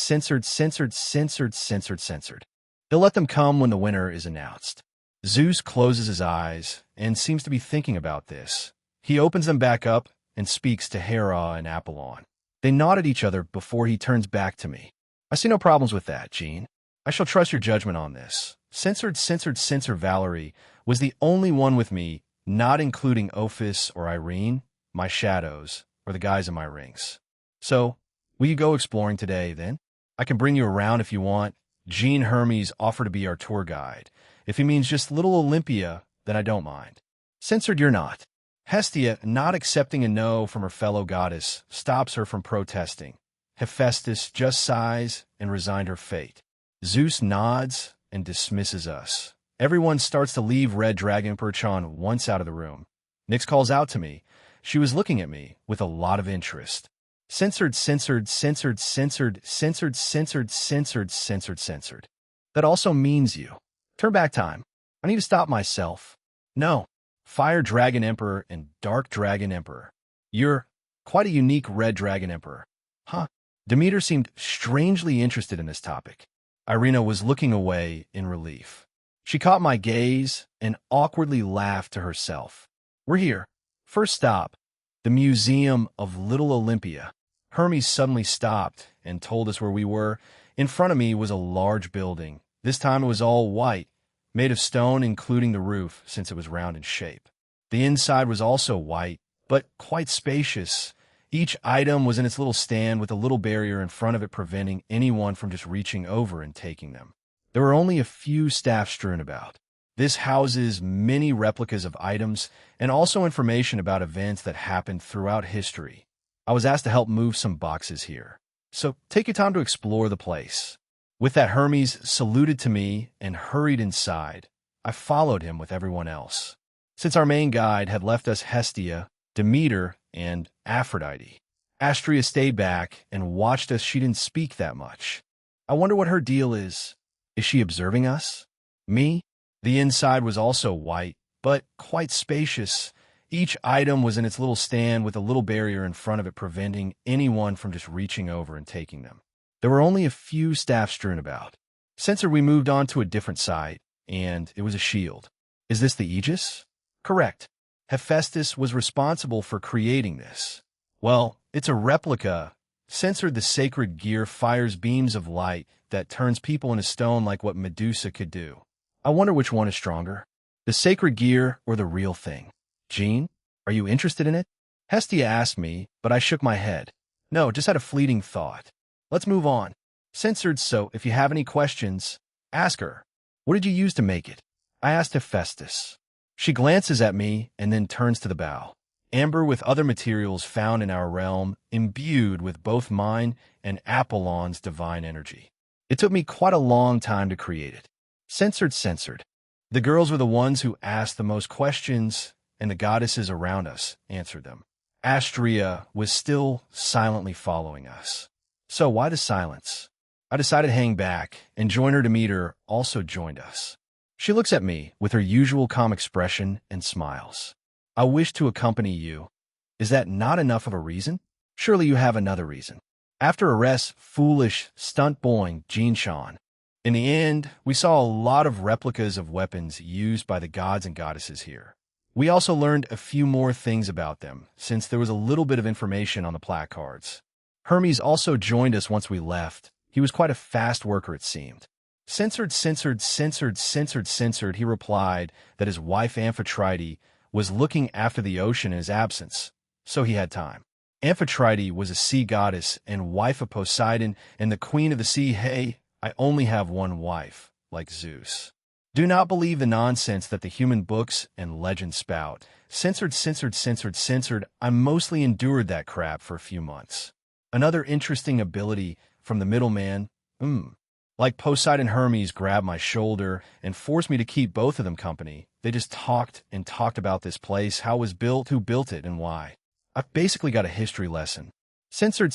They'll let them come when the winner is announced. Zeus closes his eyes and seems to be thinking about this. He opens them back up and speaks to Hera and Apollon. They nod at each other before he turns back to me. I see no problems with that, Jean. I shall trust your judgment on this. Censored Valerie was the only one with me, not including Ophis or Irene, my shadows, or the guys in my rings. So, will you go exploring today, then? I can bring you around if you want. Jean Hermes offered to be our tour guide. If he means just little Olympia, then I don't mind. Censored, you're not. Hestia, not accepting a no from her fellow goddess, stops her from protesting. Hephaestus just sighs and resigned her fate. Zeus nods and dismisses us. Everyone starts to leave Red Dragon Perchon once out of the room. Nyx calls out to me. She was looking at me with a lot of interest. Censored. That also means you. Turn back time. I need to stop myself. No. Fire Dragon Emperor and Dark Dragon Emperor. You're quite a unique Red Dragon Emperor. Huh? Demeter seemed strangely interested in this topic. Irina was looking away in relief. She caught my gaze and awkwardly laughed to herself. We're here. First stop, the Museum of Little Olympia. Hermes suddenly stopped and told us where we were. In front of me was a large building. This time it was all white, made of stone including the roof since it was round in shape. The inside was also white, but quite spacious. Each item was in its little stand with a little barrier in front of it preventing anyone from just reaching over and taking them. There were only a few staff strewn about. This houses many replicas of items and also information about events that happened throughout history. I was asked to help move some boxes here, so take your time to explore the place. With that, Hermes saluted to me and hurried inside. I followed him with everyone else. Since our main guide had left us Hestia, Demeter, and Aphrodite, Astria stayed back and watched us. She didn't speak that much. I wonder what her deal is. Is she observing us? Me? The inside was also white, but quite spacious. Each item was in its little stand with a little barrier in front of it preventing anyone from just reaching over and taking them. There were only a few staff strewn about. Censored, we moved on to a different site, and it was a shield. Is this the Aegis? Correct. Hephaestus was responsible for creating this. Well, it's a replica. Censored, the sacred gear fires beams of light that turns people into stone like what Medusa could do. I wonder which one is stronger, the sacred gear or the real thing. Jean, are you interested in it? Hestia asked me, but I shook my head. No, just had a fleeting thought. Let's move on. Censored, so if you have any questions, ask her. What did you use to make it? I asked Hephaestus. She glances at me and then turns to the bow. Amber with other materials found in our realm, imbued with both mine and Apollon's divine energy. It took me quite a long time to create it. Censored. The girls were the ones who asked the most questions, and the goddesses around us answered them. Astrea was still silently following us. So why the silence? I decided to hang back, and Joiner to meet her also joined us. She looks at me with her usual calm expression and smiles. I wish to accompany you. Is that not enough of a reason? Surely you have another reason. After arrest, foolish, stunt-boying Jean Sean. In the end, we saw a lot of replicas of weapons used by the gods and goddesses here. We also learned a few more things about them, since there was a little bit of information on the placards. Hermes also joined us once we left. He was quite a fast worker, it seemed. Censored, he replied that his wife Amphitrite was looking after the ocean in his absence, so he had time. Amphitrite was a sea goddess and wife of Poseidon and the queen of the sea. Hey, I only have one wife, like Zeus. Do not believe the nonsense that the human books and legends spout. Censored, I mostly endured that crap for a few months. Another interesting ability from the middleman, like Poseidon, Hermes grabbed my shoulder and forced me to keep both of them company. They just talked and talked about this place, how it was built, who built it, and why. I've basically got a history lesson. Censored.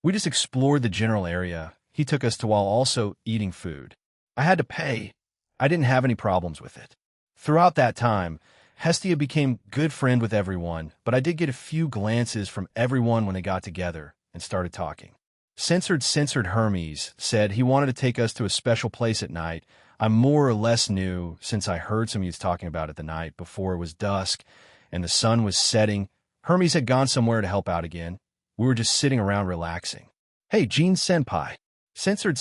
We just explored the general area he took us to while also eating food. I had to pay. I didn't have any problems with it. Throughout that time, Hestia became good friend with everyone, but I did get a few glances from everyone when they got together and started talking. Censored Hermes said he wanted to take us to a special place at night. I more or less knew since I heard some youths talking about it the night before it was dusk and the sun was setting. Hermes had gone somewhere to help out again. We were just sitting around relaxing. Hey, Jean Senpai. Censored,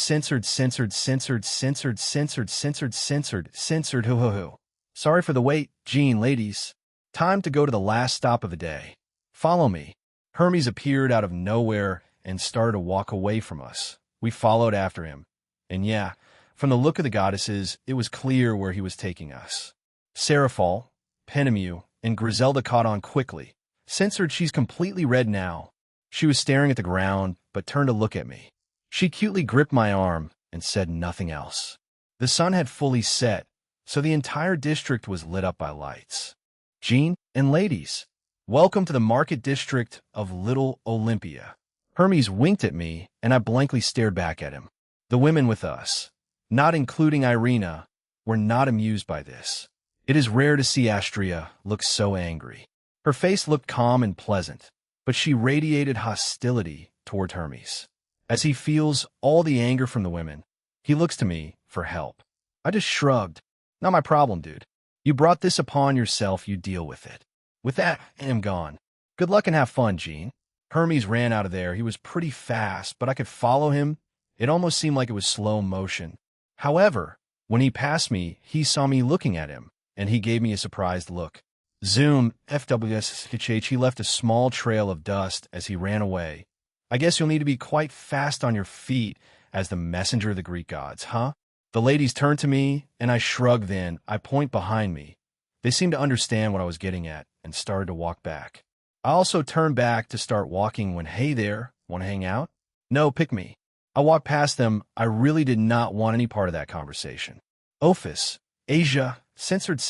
hoo. Sorry for the wait, Jean, ladies. Time to go to the last stop of the day. Follow me. Hermes appeared out of nowhere and started to walk away from us. We followed after him. And yeah, from the look of the goddesses, it was clear where he was taking us. Seraphal, Penemu, and Griselda caught on quickly. Censored, she's completely red now. She was staring at the ground, but turned to look at me. She cutely gripped my arm and said nothing else. The sun had fully set, so the entire district was lit up by lights. Jean and ladies, welcome to the market district of Little Olympia. Hermes winked at me, and I blankly stared back at him. The women with us, not including Irina, were not amused by this. It is rare to see Astrea look so angry. Her face looked calm and pleasant, but she radiated hostility toward Hermes. As he feels all the anger from the women, he looks to me for help. I just shrugged. Not my problem, dude. You brought this upon yourself, you deal with it. With that, I am gone. Good luck and have fun, Jean. Hermes ran out of there. He was pretty fast, but I could follow him. It almost seemed like it was slow motion. However, when he passed me, he saw me looking at him, and he gave me a surprised look. Zoom, FWS, he left a small trail of dust as he ran away. I guess you'll need to be quite fast on your feet as the messenger of the Greek gods, huh? The ladies turned to me, and I shrugged then. I point behind me. They seemed to understand what I was getting at and started to walk back. I also turned back to start walking when, hey there, want to hang out? No, pick me. I walked past them. I really did not want any part of that conversation. Ophis, Asia, censored.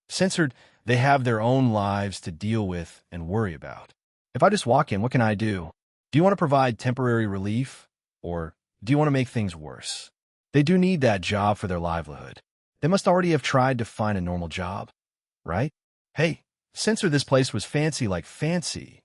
Censored, they have their own lives to deal with and worry about. If I just walk in, what can I do? Do you want to provide temporary relief? Or do you want to make things worse? They do need that job for their livelihood. They must already have tried to find a normal job, right? Hey, Censor, this place was fancy like fancy.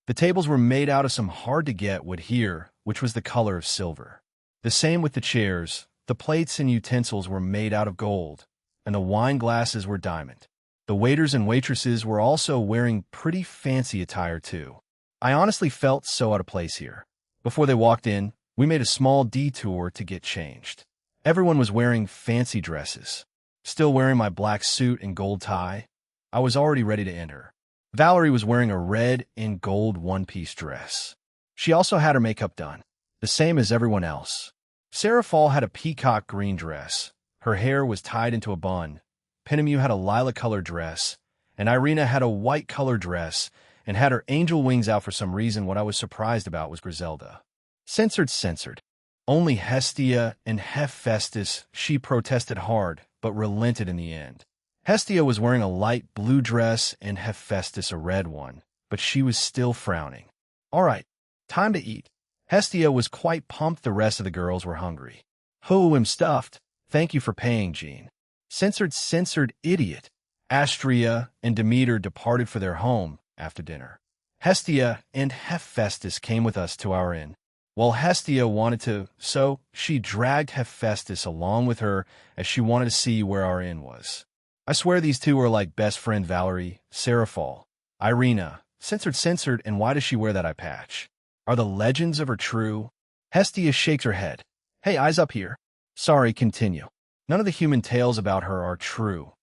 The tables were made out of some hard-to-get wood here, which was the color of silver. The same with the chairs. The plates and utensils were made out of gold. and the wine glasses were diamond. The waiters and waitresses were also wearing pretty fancy attire too. I honestly felt so out of place here. Before they walked in, we made a small detour to get changed. Everyone was wearing fancy dresses. Still wearing my black suit and gold tie, I was already ready to enter. Valerie was wearing a red and gold one-piece dress. She also had her makeup done, the same as everyone else. Sarah Fall had a peacock green dress. Her hair was tied into a bun. Penelope had a lilac-colored dress, and Irina had a white-colored dress and had her angel wings out for some reason. What I was surprised about was Griselda. Censored. Only Hestia and Hephaestus, she protested hard, but relented in the end. Hestia was wearing a light blue dress and Hephaestus a red one, but she was still frowning. All right, time to eat. Hestia was quite pumped. The rest of the girls were hungry. Oh, I'm stuffed. Thank you for paying, Jean. Censored idiot. Astrea and Demeter departed for their home after dinner. Hestia and Hephaestus came with us to our inn. Well, Hestia wanted to, so she dragged Hephaestus along with her as she wanted to see where our inn was. I swear these two are like best friend Valerie, Sarah Fall, Irina. Censored, and why does she wear that eye patch? Are the legends of her true? Hestia shakes her head. Hey, eyes up here. Sorry, continue. None of the human tales about her are true.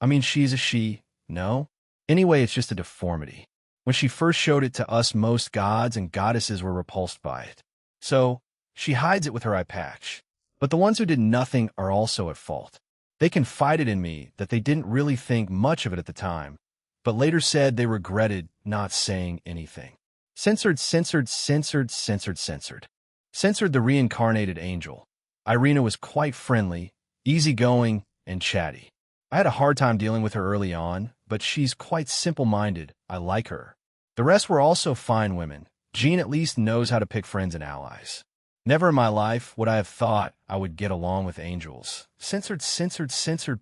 I mean, she's a she, no? Anyway, it's just a deformity. When she first showed it to us, most gods and goddesses were repulsed by it. So, she hides it with her eye patch. But the ones who did nothing are also at fault. They confided in me that they didn't really think much of it at the time, but later said they regretted not saying anything. Censored. Censored the reincarnated angel. Irina was quite friendly, easygoing, and chatty. I had a hard time dealing with her early on, but she's quite simple-minded. I like her. The rest were also fine women. Jean at least knows how to pick friends and allies. Never in my life would I have thought I would get along with angels. Censored,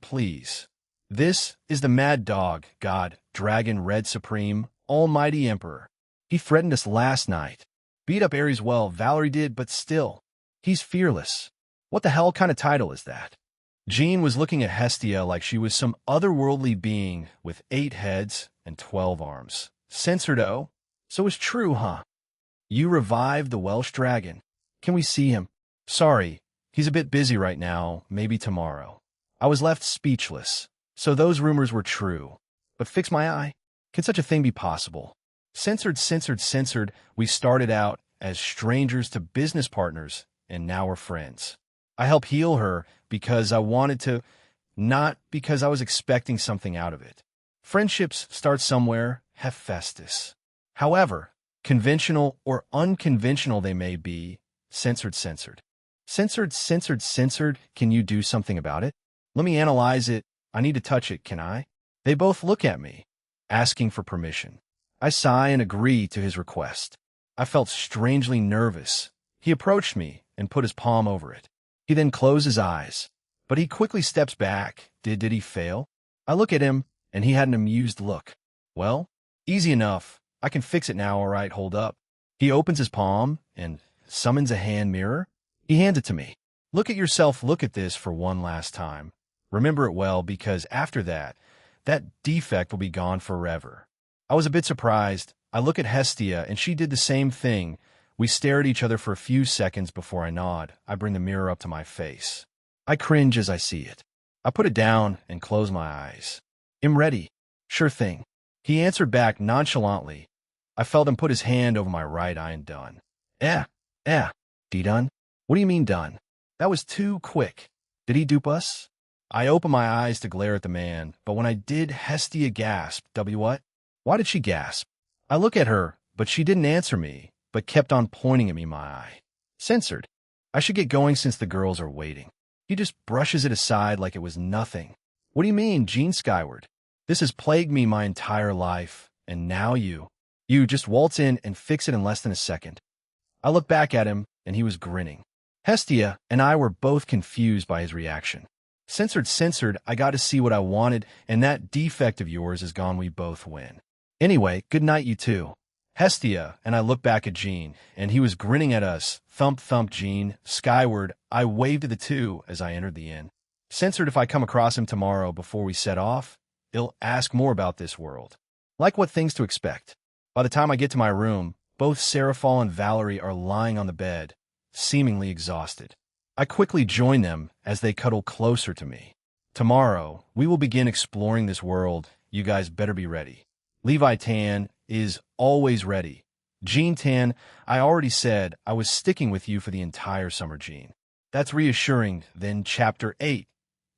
please. This is the mad dog, God, Dragon, Red Supreme, Almighty Emperor. He threatened us last night. Beat up Ares well, Valerie did, but still. He's fearless. What the hell kind of title is that? Jean was looking at Hestia like she was some otherworldly being with 8 heads and 12 arms. Censored. Oh, so it's true, huh? You revived the Welsh dragon. Can we see him? Sorry, he's a bit busy right now, maybe tomorrow. I was left speechless. So those rumors were true. But fix my eye? Can such a thing be possible? Censored. We started out as strangers to business partners, and now we're friends. I help heal her because I wanted to, not because I was expecting something out of it. Friendships start somewhere, Hephaestus. However, conventional or unconventional they may be, censored. Can you do something about it? Let me analyze it. I need to touch it, can I? They both look at me, asking for permission. I sigh and agree to his request. I felt strangely nervous. He approached me and put his palm over it. He then closed his eyes, but he quickly steps back. Did he fail? I look at him, and he had an amused look. Well, easy enough. I can fix it now, all right, hold up. He opens his palm and summons a hand mirror. He hands it to me. Look at yourself, look at this for one last time. Remember it well, because after that, that defect will be gone forever. I was a bit surprised. I look at Hestia, and she did the same thing. We stare at each other for a few seconds before I nod. I bring the mirror up to my face. I cringe as I see it. I put it down and close my eyes. I'm ready. Sure thing. He answered back nonchalantly. I felt him put his hand over my right eye and done. Done? What do you mean done? That was too quick. Did he dupe us? I opened my eyes to glare at the man, but when I did, Hestia gasped. What? Why did she gasp? I look at her, but she didn't answer me, but kept on pointing at me my eye. Censored. I should get going since the girls are waiting. He just brushes it aside like it was nothing. What do you mean, Jean Skyward? This has plagued me my entire life, and now you just waltz in and fix it in less than a second. I looked back at him, and he was grinning. Hestia and I were both confused by his reaction. Censored, I got to see what I wanted, and that defect of yours is gone, we both win. Anyway, good night, you two. Hestia and I looked back at Jean, and he was grinning at us. Thump, Jean, Skyward. I waved to the two as I entered the inn. Censored if I come across him tomorrow before we set off, he'll ask more about this world. Like what things to expect. By the time I get to my room, both Seraphal and Valerie are lying on the bed, seemingly exhausted. I quickly join them as they cuddle closer to me. Tomorrow, we will begin exploring this world. You guys better be ready. Levi Tan is always ready. Jean Tan, I already said I was sticking with you for the entire summer, Jean. That's reassuring. Then Chapter 8,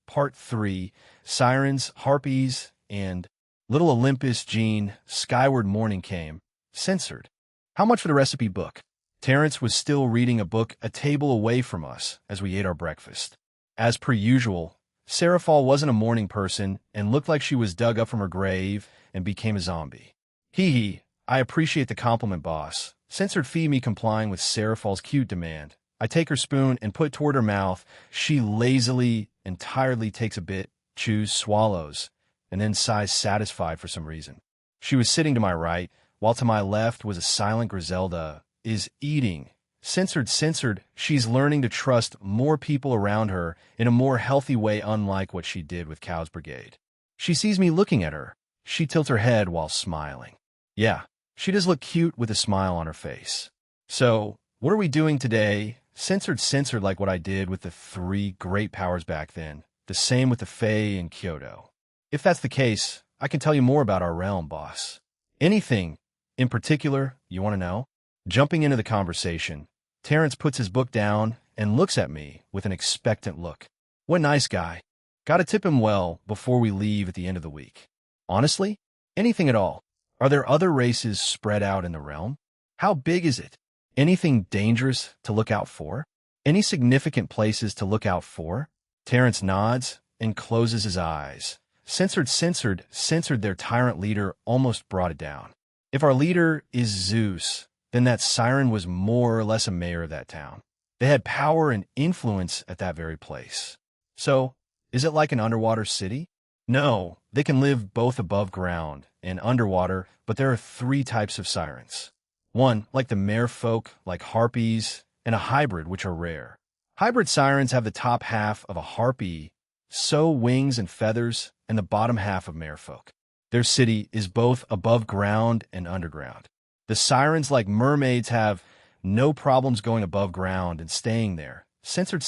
Part 3, Sirens, Harpies, and Little Olympus. Jean, Skyward Morning came. Censored. How much for the recipe book? Terrence was still reading a book a table away from us as we ate our breakfast. As per usual, Seraphal wasn't a morning person and looked like she was dug up from her grave and became a zombie. Hee hee, I appreciate the compliment, boss. Censored fee me complying with Seraphal's cute demand. I take her spoon and put it toward her mouth. She lazily and tiredly takes a bit, chews, swallows, and then sighs satisfied for some reason. She was sitting to my right, while to my left was a silent Griselda, is eating. Censored, she's learning to trust more people around her in a more healthy way, unlike what she did with Cow's Brigade. She sees me looking at her. She tilts her head while smiling. Yeah, she does look cute with a smile on her face. So, what are we doing today? Censored like what I did with the 3 great powers back then. The same with the Fae in Kyoto. If that's the case, I can tell you more about our realm, boss. Anything in particular you want to know? Jumping into the conversation, Terrence puts his book down and looks at me with an expectant look. What a nice guy. Gotta tip him well before we leave at the end of the week. Honestly, anything at all. Are there other races spread out in the realm? How big is it? Anything dangerous to look out for? Any significant places to look out for? Terrence nods and closes his eyes. Censored, their tyrant leader almost brought it down. If our leader is Zeus, then that siren was more or less a mayor of that town. They had power and influence at that very place. So, is it like an underwater city? No, they can live both above ground and underwater, but there are 3 types of sirens. One, like the merfolk, like harpies, and a hybrid, which are rare. Hybrid sirens have the top half of a harpy, so wings and feathers, and the bottom half of merfolk. Their city is both above ground and underground. The sirens, like mermaids, have no problems going above ground and staying there. Censored.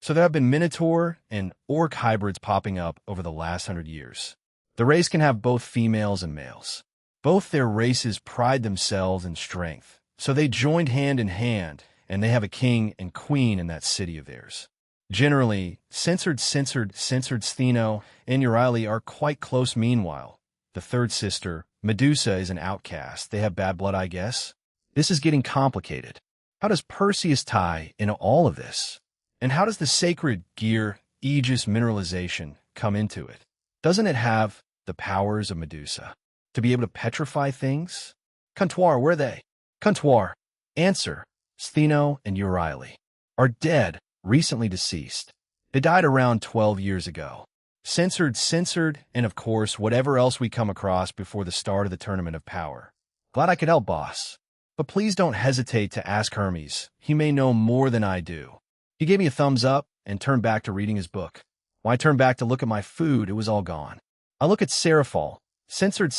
So there have been Minotaur and Orc hybrids popping up over the last 100 years. The race can have both females and males. Both their races pride themselves in strength, so they joined hand in hand, and they have a king and queen in that city of theirs. Generally, censored, Stheno, and Euryale are quite close. Meanwhile, the third sister, Medusa, is an outcast. They have bad blood, I guess. This is getting complicated. How does Perseus tie into all of this? And how does the sacred gear, Aegis mineralization, come into it? Doesn't it have the powers of Medusa? To be able to petrify things? Comptoir, where are they? Comptoir. Answer. Stheno and Euryale are dead, recently deceased. They died around 12 years ago. Censored, and of course, whatever else we come across before the start of the Tournament of Power. Glad I could help, boss. But please don't hesitate to ask Hermes. He may know more than I do. He gave me a thumbs up and turned back to reading his book. When I turned back to look at my food, it was all gone. I look at Seraphal. Censored.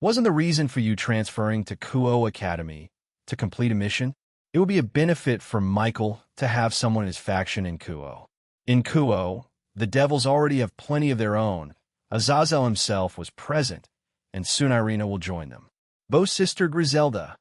Wasn't the reason for you transferring to Kuo Academy to complete a mission? It would be a benefit for Michael to have someone in his faction in Kuo. In Kuo, the devils already have plenty of their own. Azazel himself was present, and soon Irina will join them. Bo's sister Griselda.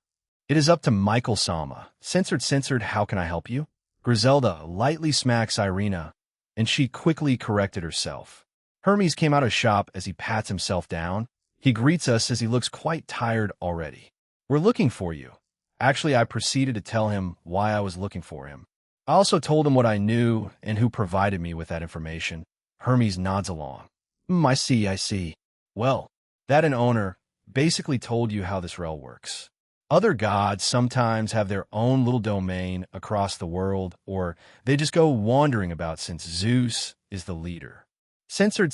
It is up to Michael Sama. Censored, how can I help you? Griselda lightly smacks Irina, and she quickly corrected herself. Hermes came out of shop as he pats himself down. He greets us as he looks quite tired already. We're looking for you. Actually, I proceeded to tell him why I was looking for him. I also told him what I knew and who provided me with that information. Hermes nods along. I see. Well, that an owner basically told you how this realm works. Other gods sometimes have their own little domain across the world, or they just go wandering about since Zeus is the leader. Censored.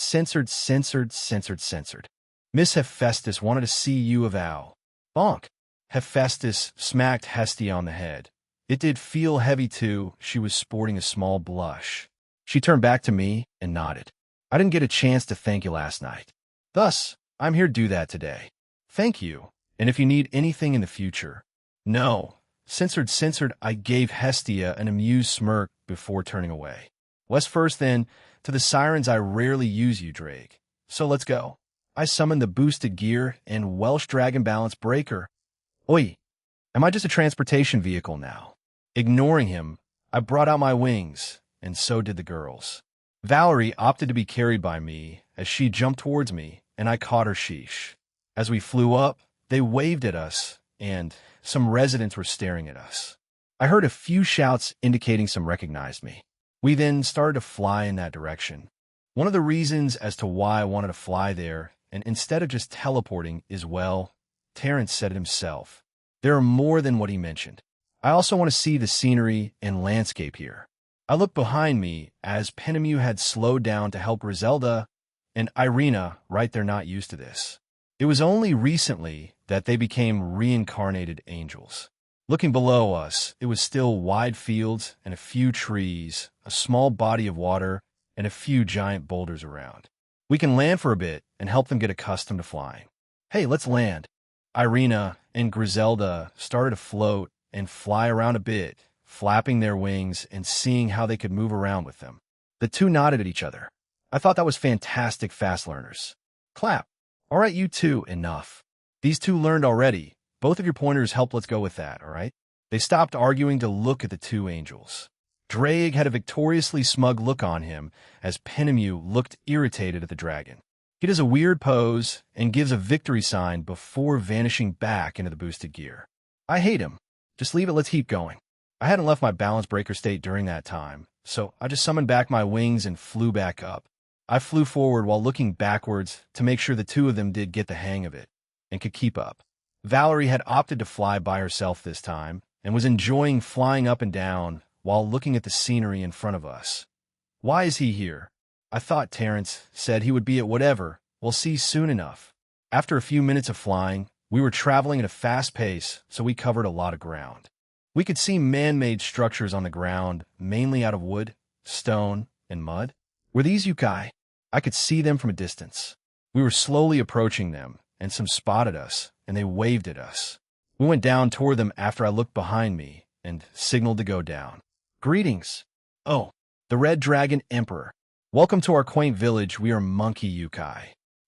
Miss Hephaestus wanted to see you avow. Bonk. Hephaestus smacked Hestia on the head. It did feel heavy, too. She was sporting a small blush. She turned back to me and nodded. I didn't get a chance to thank you last night. Thus, I'm here to do that today. Thank you. And if you need anything in the future. No. Censored, I gave Hestia an amused smirk before turning away. West first, then. To the sirens, I rarely use you, Drake. So let's go. I summoned the boosted gear and Welsh Dragon Balance Breaker. Oi, am I just a transportation vehicle now? Ignoring him, I brought out my wings, and so did the girls. Valerie opted to be carried by me as she jumped towards me, and I caught her sheesh. As we flew up, they waved at us, and some residents were staring at us. I heard a few shouts indicating some recognized me. We then started to fly in that direction. One of the reasons as to why I wanted to fly there, and instead of just teleporting, is, well, Terrence said it himself. There are more than what he mentioned. I also want to see the scenery and landscape here. I looked behind me as Penemu had slowed down to help Griselda and Irina right there, not used to this. It was only recently that they became reincarnated angels. Looking below us, it was still wide fields and a few trees, a small body of water, and a few giant boulders around. We can land for a bit and help them get accustomed to flying. Hey, let's land. Irina and Griselda started to float and fly around a bit, flapping their wings and seeing how they could move around with them. The two nodded at each other. I thought that was fantastic, fast learners. Clap. All right, you two, enough. These two learned already. Both of your pointers helped. Let's go with that, all right? They stopped arguing to look at the two angels. Drake had a victoriously smug look on him as Penemu looked irritated at the dragon. He does a weird pose and gives a victory sign before vanishing back into the boosted gear. I hate him. Just leave it, let's keep going. I hadn't left my balance breaker state during that time, so I just summoned back my wings and flew back up. I flew forward while looking backwards to make sure the two of them did get the hang of it and could keep up. Valerie had opted to fly by herself this time and was enjoying flying up and down while looking at the scenery in front of us. Why is he here? I thought Terrence said he would be at whatever. We'll see soon enough. After a few minutes of flying, we were traveling at a fast pace, so we covered a lot of ground. We could see man-made structures on the ground, mainly out of wood, stone, and mud. Were these yokai? I could see them from a distance. We were slowly approaching them, and some spotted us, and they waved at us. We went down toward them after I looked behind me and signaled to go down. Greetings. Oh, the Red Dragon Emperor. Welcome to our quaint village. We are monkey yokai.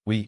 We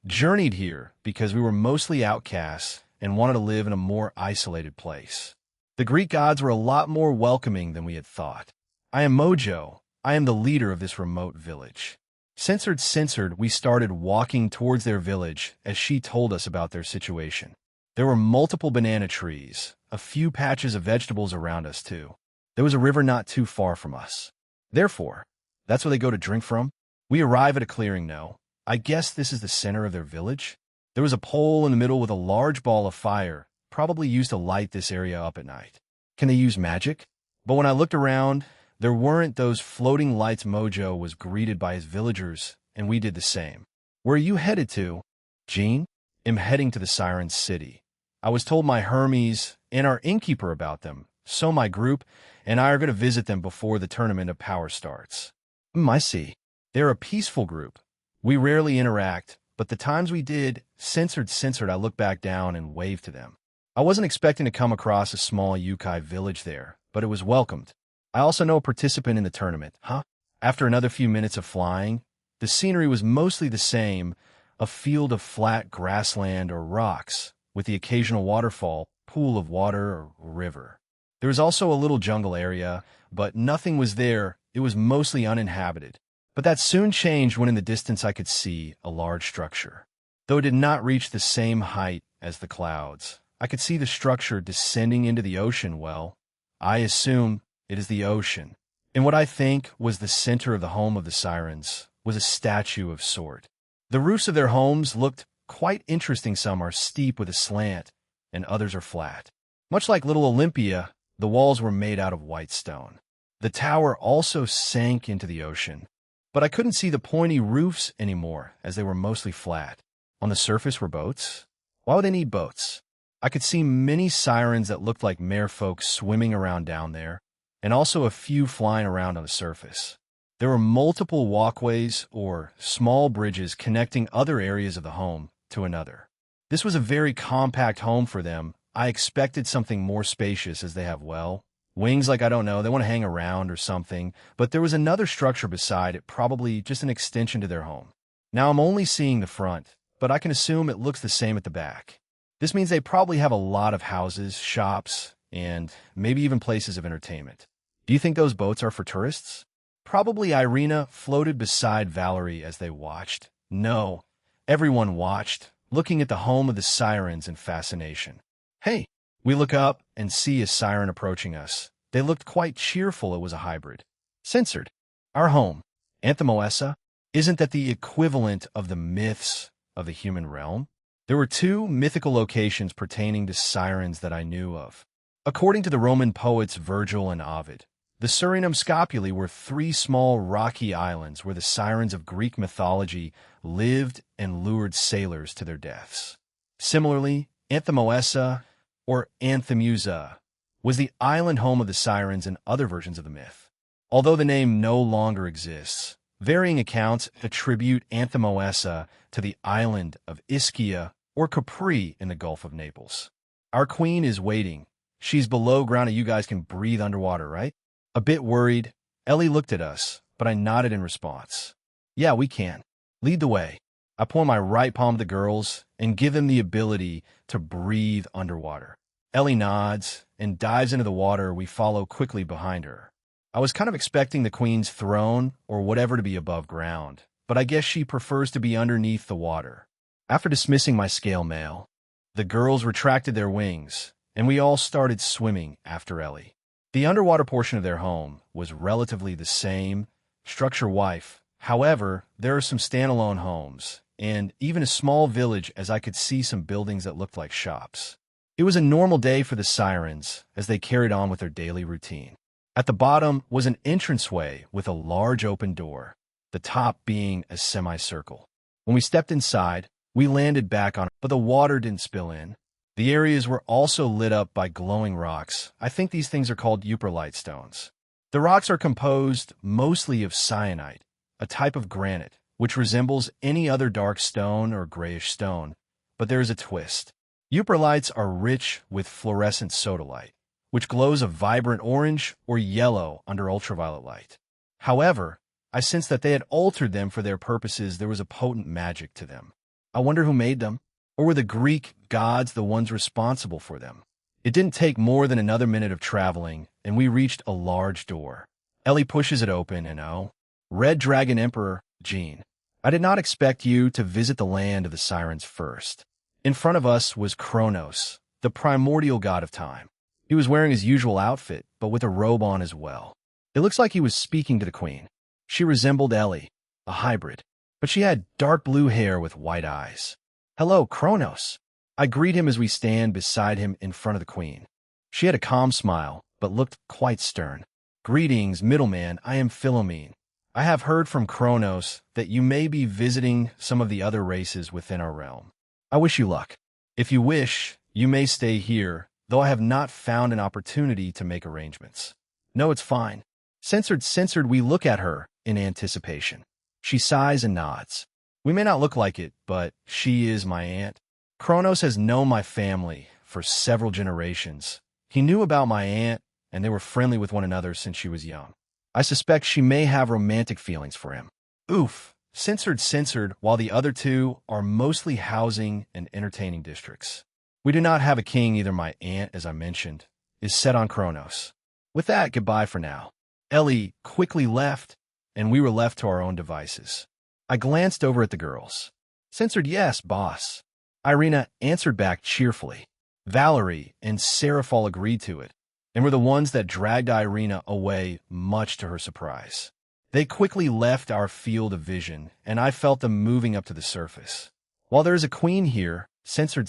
journeyed here because we were mostly outcasts and wanted to live in a more isolated place. The Greek gods were a lot more welcoming than we had thought. I am Mojo. I am the leader of this remote village. Censored, we started walking towards their village as she told us about their situation. There were multiple banana trees, a few patches of vegetables around us too. There was a river not too far from us. Therefore, that's where they go to drink from. We arrive at a clearing now. I guess this is the center of their village. There was a pole in the middle with a large ball of fire, probably used to light this area up at night. Can they use magic? But when I looked around, there weren't those floating lights. Mojo was greeted by his villagers, and we did the same. Where are you headed to? Jean? I'm heading to the Siren's City. I was told my Hermes and our innkeeper about them, so my group and I are going to visit them before the Tournament of Power starts. I see. They're a peaceful group. We rarely interact, but the times we did, censored, I looked back down and waved to them. I wasn't expecting to come across a small yokai village there, but it was welcomed. I also know a participant in the tournament, huh? After another few minutes of flying, the scenery was mostly the same, a field of flat grassland or rocks, with the occasional waterfall, pool of water, or river. There was also a little jungle area, but nothing was there. It was mostly uninhabited. But that soon changed when in the distance I could see a large structure. Though it did not reach the same height as the clouds, I could see the structure descending into the ocean. Well, I assume it is the ocean. And what I think was the center of the home of the sirens was a statue of sort. The roofs of their homes looked quite interesting. Some are steep with a slant, and others are flat. Much like Little Olympia, the walls were made out of white stone. The tower also sank into the ocean, but I couldn't see the pointy roofs anymore as they were mostly flat. On the surface were boats. Why would they need boats? I could see many sirens that looked like merfolk swimming around down there, and also a few flying around on the surface. There were multiple walkways or small bridges connecting other areas of the home to another. This was a very compact home for them. I expected something more spacious as they have, well, wings like I don't know, they want to hang around or something, but there was another structure beside it, probably just an extension to their home. Now I'm only seeing the front, but I can assume it looks the same at the back. This means they probably have a lot of houses, shops, and maybe even places of entertainment. Do you think those boats are for tourists? Probably Irina floated beside Valerie as they watched. No, everyone watched, looking at the home of the sirens in fascination. Hey, we look up and see a siren approaching us. They looked quite cheerful. It was a hybrid. Censored. Our home, Anthemoessa, isn't that the equivalent of the myths of the human realm? There were two mythical locations pertaining to sirens that I knew of. According to the Roman poets Virgil and Ovid, the Suriname Scopuli were three small rocky islands where the sirens of Greek mythology lived and lured sailors to their deaths. Similarly, Anthemoessa, or Anthemusa, was the island home of the sirens in other versions of the myth. Although the name no longer exists, varying accounts attribute Anthemoessa to the island of Ischia or Capri in the Gulf of Naples. Our queen is waiting. She's below ground and you guys can breathe underwater, right? A bit worried, Ellie looked at us, but I nodded in response. Yeah, we can. Lead the way. I point my right palm to the girls and give them the ability to breathe underwater. Ellie nods and dives into the water. We follow quickly behind her. I was kind of expecting the queen's throne or whatever to be above ground, but I guess she prefers to be underneath the water. After dismissing my scale mail, the girls retracted their wings, and we all started swimming after Ellie. The underwater portion of their home was relatively the same structure-wise. However, there are some standalone homes, and even a small village as I could see some buildings that looked like shops. It was a normal day for the sirens as they carried on with their daily routine. At the bottom was an entranceway with a large open door, the top being a semicircle. When we stepped inside, we landed back on it, but the water didn't spill in. The areas were also lit up by glowing rocks. I think these things are called Uperlite stones. The rocks are composed mostly of syenite, a type of granite, which resembles any other dark stone or grayish stone, but there is a twist. Uperlites are rich with fluorescent sodalite, which glows a vibrant orange or yellow under ultraviolet light. However, I sensed that they had altered them for their purposes. There was a potent magic to them. I wonder who made them? Or were the Greek gods the ones responsible for them? It didn't take more than another minute of traveling, and we reached a large door. Ellie pushes it open, and Red Dragon Emperor, Jean. I did not expect you to visit the land of the sirens first. In front of us was Kronos, the primordial god of time. He was wearing his usual outfit, but with a robe on as well. It looks like he was speaking to the queen. She resembled Ellie, a hybrid, but she had dark blue hair with white eyes. Hello, Kronos. I greet him as we stand beside him in front of the queen. She had a calm smile, but looked quite stern. Greetings, middleman. I am Philomene. I have heard from Kronos that you may be visiting some of the other races within our realm. I wish you luck. If you wish, you may stay here, though I have not found an opportunity to make arrangements. No, it's fine. Censored, we look at her in anticipation. She sighs and nods. We may not look like it, but she is my aunt. Kronos has known my family for several generations. He knew about my aunt, and they were friendly with one another since she was young. I suspect she may have romantic feelings for him. Oof. Censored, while the other two are mostly housing and entertaining districts. We do not have a king either. My aunt, as I mentioned, is set on Kronos. With that, goodbye for now. Ellie quickly left, and we were left to our own devices. I glanced over at the girls. Yes, boss. Irina answered back cheerfully. Valerie and Seraphol agreed to it, and were the ones that dragged Irina away, much to her surprise. They quickly left our field of vision, and I felt them moving up to the surface. While there is a queen here, censored.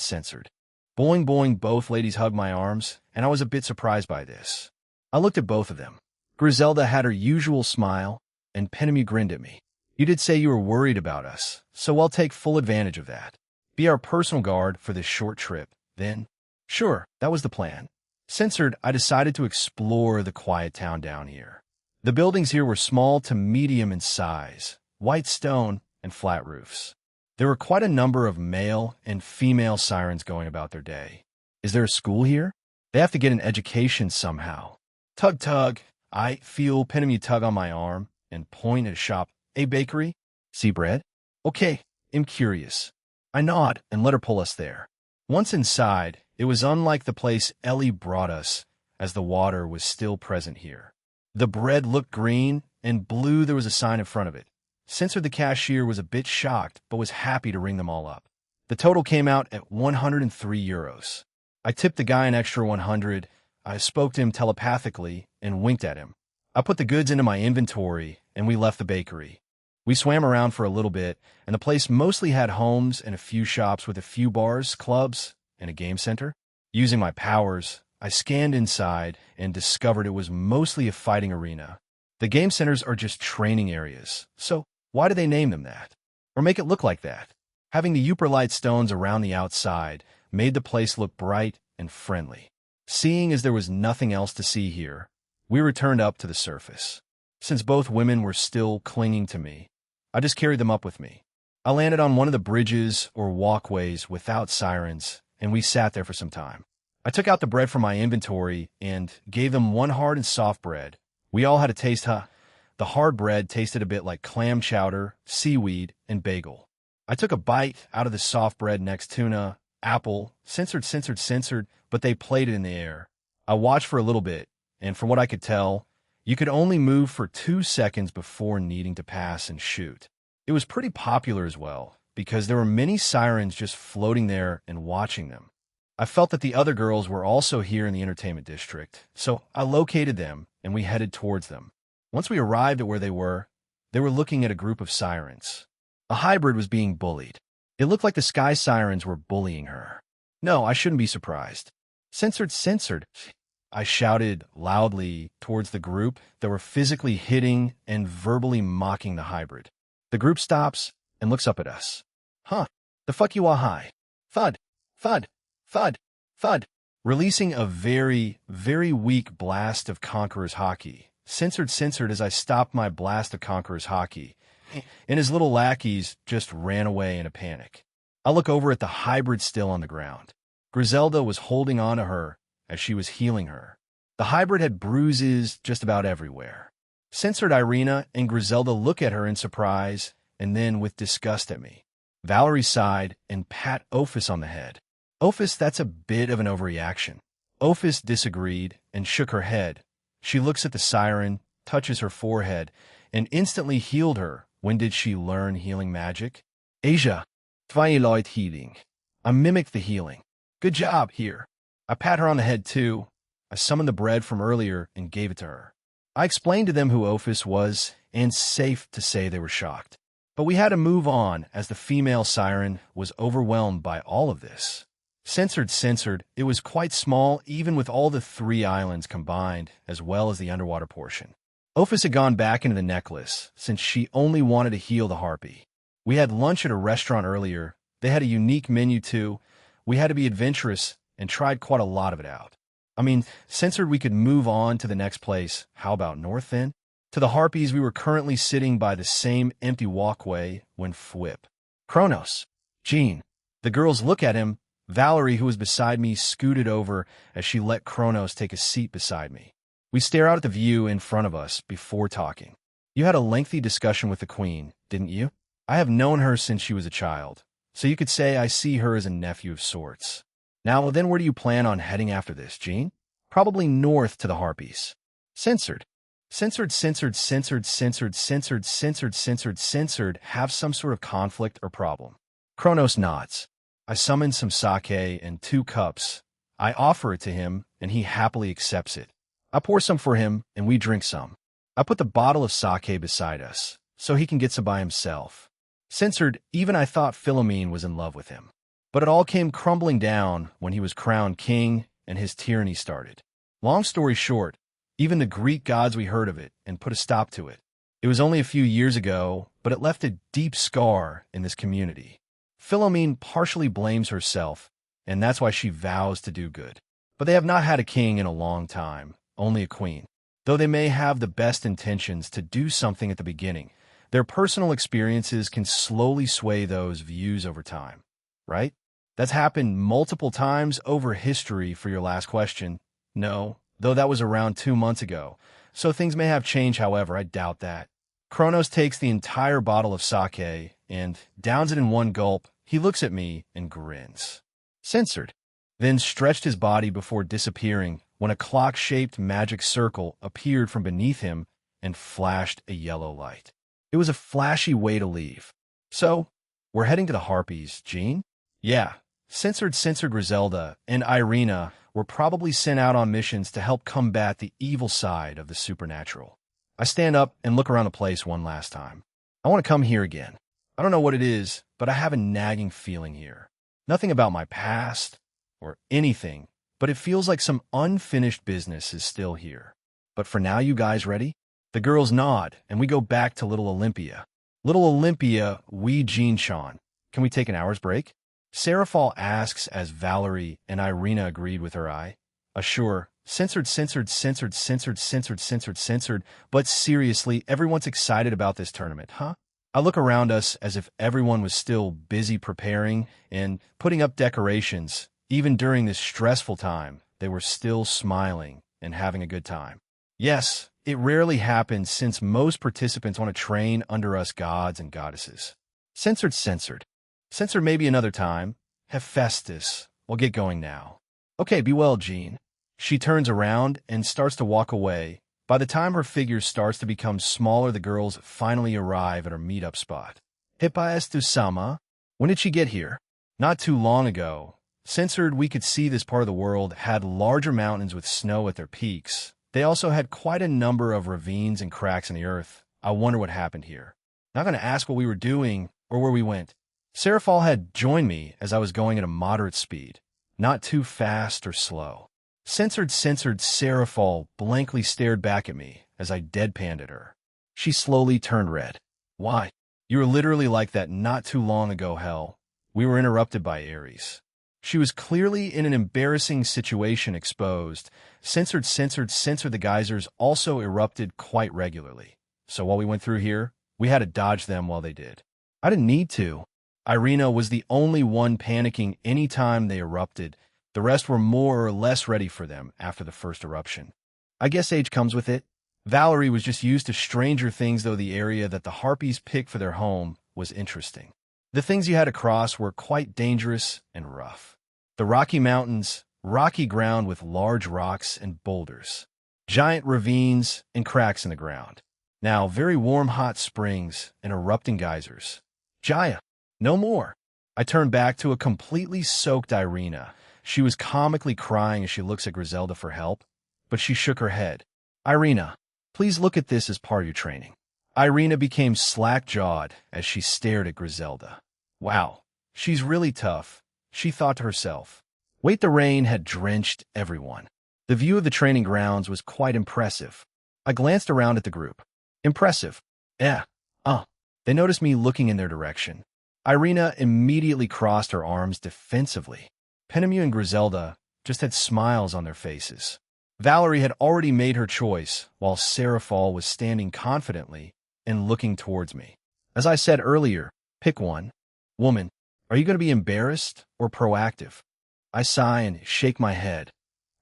Boing boing, both ladies hugged my arms, and I was a bit surprised by this. I looked at both of them. Griselda had her usual smile, and Penemu grinned at me. You did say you were worried about us, so I'll take full advantage of that. Be our personal guard for this short trip, then. Sure, that was the plan. Censored, I decided to explore the quiet town down here. The buildings here were small to medium in size, white stone and flat roofs. There were quite a number of male and female sirens going about their day. Is there a school here? They have to get an education somehow. Tug tug. I feel Penamu tug on my arm and point at a shop. A bakery? See bread? Okay, I'm curious. I nod and let her pull us there. Once inside, it was unlike the place Ellie brought us, as the water was still present here. The bread looked green and blue. There was a sign in front of it. Censored, the cashier, was a bit shocked, but was happy to ring them all up. The total came out at 103 euros. I tipped the guy an extra 100. I spoke to him telepathically and winked at him. I put the goods into my inventory, and we left the bakery. We swam around for a little bit, and the place mostly had homes and a few shops with a few bars, clubs, and a game center. Using my powers, I scanned inside and discovered it was mostly a fighting arena. The game centers are just training areas, so why do they name them that? Or make it look like that? Having the Uperlite stones around the outside made the place look bright and friendly. Seeing as there was nothing else to see here, we returned up to the surface. Since both women were still clinging to me, I just carried them up with me. I landed on one of the bridges or walkways without sirens, and we sat there for some time. I took out the bread from my inventory and gave them one hard and soft bread. We all had a taste, huh? The hard bread tasted a bit like clam chowder, seaweed, and bagel. I took a bite out of the soft bread next tuna, apple, censored, but they played it in the air. I watched for a little bit, and from what I could tell, you could only move for 2 seconds before needing to pass and shoot. It was pretty popular as well, because there were many sirens just floating there and watching them. I felt that the other girls were also here in the entertainment district, so I located them and we headed towards them. Once we arrived at where they were looking at a group of sirens. A hybrid was being bullied. It looked like the sky sirens were bullying her. No, I shouldn't be surprised. Censored. I shouted loudly towards the group that were physically hitting and verbally mocking the hybrid. The group stops and looks up at us. Huh, the fuck you all high? Thud, thud, thud, thud. Releasing a very, very weak blast of Conqueror's Hockey. Censored as I stopped my blast of Conqueror's Hockey, and his little lackeys just ran away in a panic. I look over at the hybrid still on the ground. Griselda was holding on to her as she was healing her. The hybrid had bruises just about everywhere. Censored Irina and Griselda look at her in surprise and then with disgust at me. Valerie sighed and pat Ophis on the head. Ophis, that's a bit of an overreaction. Ophis disagreed and shook her head. She looks at the siren, touches her forehead, and instantly healed her. When did she learn healing magic? Asia, Twilight healing. I mimicked the healing. Good job, here. I pat her on the head too. I summoned the bread from earlier and gave it to her. I explained to them who Ophis was, and safe to say they were shocked. But we had to move on as the female siren was overwhelmed by all of this. Censored, it was quite small even with all the 3 islands combined, as well as the underwater portion. Ophis had gone back into the necklace, since she only wanted to heal the harpy. We had lunch at a restaurant earlier. They had a unique menu too. We had to be adventurous and tried quite a lot of it out. I mean, censored, we could move on to the next place. How about north then? To the harpies, we were currently sitting by the same empty walkway when Fwip. Kronos. Jean. The girls look at him. Valerie, who was beside me, scooted over as she let Kronos take a seat beside me. We stare out at the view in front of us before talking. You had a lengthy discussion with the queen, didn't you? I have known her since she was a child, so you could say I see her as a nephew of sorts. Now then, where do you plan on heading after this, Jean? Probably north to the harpies. Censored. Have some sort of conflict or problem. Kronos nods. I summon some sake and 2 cups. I offer it to him, and he happily accepts it. I pour some for him, and we drink some. I put the bottle of sake beside us, so he can get some by himself. Censored, even I thought Philomene was in love with him. But it all came crumbling down when he was crowned king and his tyranny started. Long story short, even the Greek gods we heard of it and put a stop to it. It was only a few years ago, but it left a deep scar in this community. Philomene partially blames herself, and that's why she vows to do good. But they have not had a king in a long time, only a queen. Though they may have the best intentions to do something at the beginning, their personal experiences can slowly sway those views over time, right? That's happened multiple times over history for your last question. No, though that was around 2 months ago. So things may have changed, however, I doubt that. Kronos takes the entire bottle of sake and downs it in one gulp. He looks at me and grins. Censored. Then stretched his body before disappearing when a clock-shaped magic circle appeared from beneath him and flashed a yellow light. It was a flashy way to leave. So, we're heading to the Harpies, Jean? Yeah. Censored Griselda and Irina were probably sent out on missions to help combat the evil side of the supernatural. I stand up and look around the place one last time. I want to come here again. I don't know what it is, but I have a nagging feeling here. Nothing about my past or anything, but it feels like some unfinished business is still here. But for now, you guys ready? The girls nod, and we go back to Little Olympia. Little Olympia, we Jean-Sean. Can we take an hour's break? Serafal asks as Valerie and Irina agreed with her eye. Sure. Censored, but seriously, everyone's excited about this tournament, huh? I look around us as if everyone was still busy preparing and putting up decorations. Even during this stressful time, they were still smiling and having a good time. Yes, it rarely happens since most participants want to train under us gods and goddesses. Censored. Censored maybe another time. Hephaestus. We'll get going now. Okay, be well, Jean. She turns around and starts to walk away. By the time her figure starts to become smaller, the girls finally arrive at her meetup spot. Hephaestus-sama? When did she get here? Not too long ago. Censored, we could see this part of the world had larger mountains with snow at their peaks. They also had quite a number of ravines and cracks in the earth. I wonder what happened here. Not going to ask what we were doing or where we went. Serafal had joined me as I was going at a moderate speed, not too fast or slow. Censored Serafal blankly stared back at me as I deadpanned at her. She slowly turned red. Why? You were literally like that not too long ago, hell. We were interrupted by Ares. She was clearly in an embarrassing situation exposed. Censored the geysers also erupted quite regularly. So while we went through here, we had to dodge them while they did. I didn't need to. Irina was the only one panicking any time they erupted. The rest were more or less ready for them after the first eruption. I guess age comes with it. Valerie was just used to stranger things, though the area that the Harpies picked for their home was interesting. The things you had to cross were quite dangerous and rough. The Rocky Mountains, rocky ground with large rocks and boulders, giant ravines and cracks in the ground. Now, very warm hot springs and erupting geysers. Jaya, no more. I turned back to a completely soaked Irina. She was comically crying as she looks at Griselda for help, but she shook her head. Irina, please look at this as part of your training. Irina became slack-jawed as she stared at Griselda. Wow, she's really tough, she thought to herself. Wait, the rain had drenched everyone. The view of the training grounds was quite impressive. I glanced around at the group. Impressive. They noticed me looking in their direction. Irina immediately crossed her arms defensively. Penemu and Griselda just had smiles on their faces. Valerie had already made her choice, while Serafal was standing confidently and looking towards me. As I said earlier, pick one. Woman, are you going to be embarrassed or proactive? I sigh and shake my head.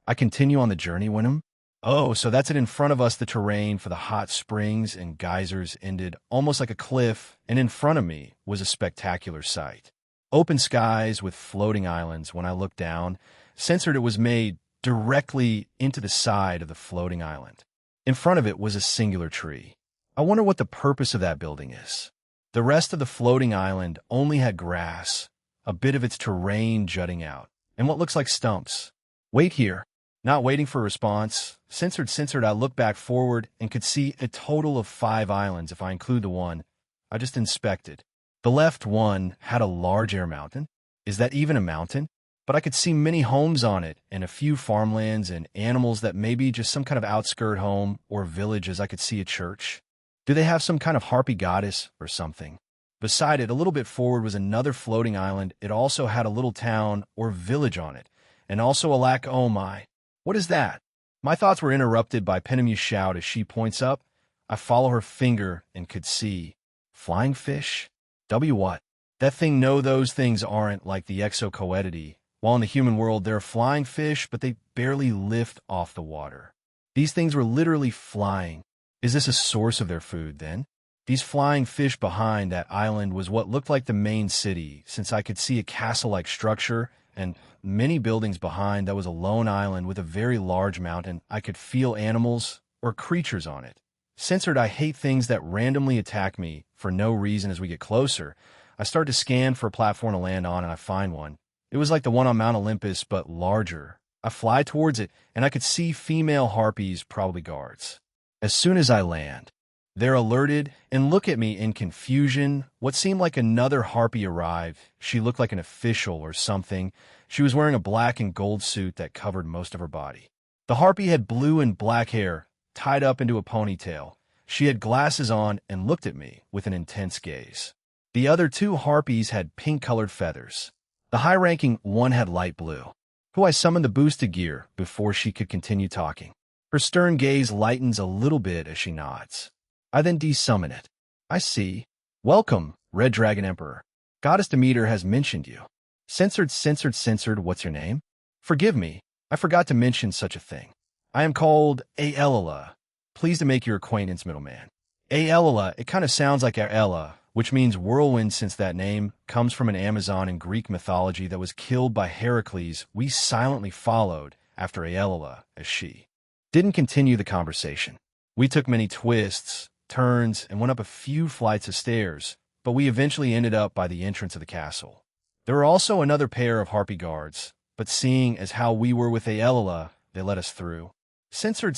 I continue on the journey, Winham. Oh, so that's it in front of us. The terrain for the hot springs and geysers ended almost like a cliff, and in front of me was a spectacular sight. Open skies with floating islands. When I looked down, Censored, it was made directly into the side of the floating island. In front of it was a singular tree. I wonder what the purpose of that building is. The rest of the floating island only had grass, a bit of its terrain jutting out, and what looks like stumps. Wait here. Not waiting for a response, Censored, I looked back forward and could see a total of 5 islands if I include the one I just inspected. The left one had a large air mountain. Is that even a mountain? But I could see many homes on it and a few farmlands and animals that may be just some kind of outskirt home or village, as I could see a church. Do they have some kind of harpy goddess or something? Beside it, a little bit forward, was another floating island. It also had a little town or village on it, and also a lac. Oh my, what is that? My thoughts were interrupted by Penemy's shout as she points up. I follow her finger and could see. Flying fish? What? That thing? No, those things aren't like the exocoetidae. While in the human world, they're flying fish, but they barely lift off the water. These things were literally flying. Is this a source of their food, then? These flying fish behind that island was what looked like the main city, since I could see a castle-like structure and many buildings behind. That was a lone island with a very large mountain. I could feel animals or creatures on it. Censored, I hate things that randomly attack me for no reason. As we get closer, I start to scan for a platform to land on, and I find one. It was like the one on Mount Olympus, but larger. I fly towards it, and I could see female harpies, probably guards. As soon as I land, they're alerted and look at me in confusion. What seemed like another harpy arrived. She looked like an official or something. She was wearing a black and gold suit that covered most of her body. The harpy had blue and black hair, tied up into a ponytail. She had glasses on and looked at me with an intense gaze. The other two harpies had pink-colored feathers. The high-ranking one had light blue, who I summoned the boosted gear before she could continue talking. Her stern gaze lightens a little bit as she nods. I then desummon it. I see. Welcome, Red Dragon Emperor. Goddess Demeter has mentioned you. Censored. What's your name? Forgive me, I forgot to mention such a thing. I am called Aelala. Pleased to make your acquaintance, middleman. Aelala, it kind of sounds like Aella, which means whirlwind, since that name comes from an Amazon in Greek mythology that was killed by Heracles. We silently followed after Aelala as she didn't continue the conversation. We took many twists, turns, and went up a few flights of stairs, but we eventually ended up by the entrance of the castle. There were also another pair of harpy guards, but seeing as how we were with Aelala, they let us through. Censored,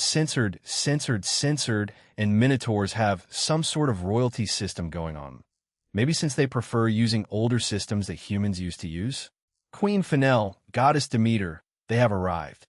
and Minotaurs have some sort of royalty system going on. Maybe since they prefer using older systems that humans used to use? Queen Fennel, Goddess Demeter, they have arrived.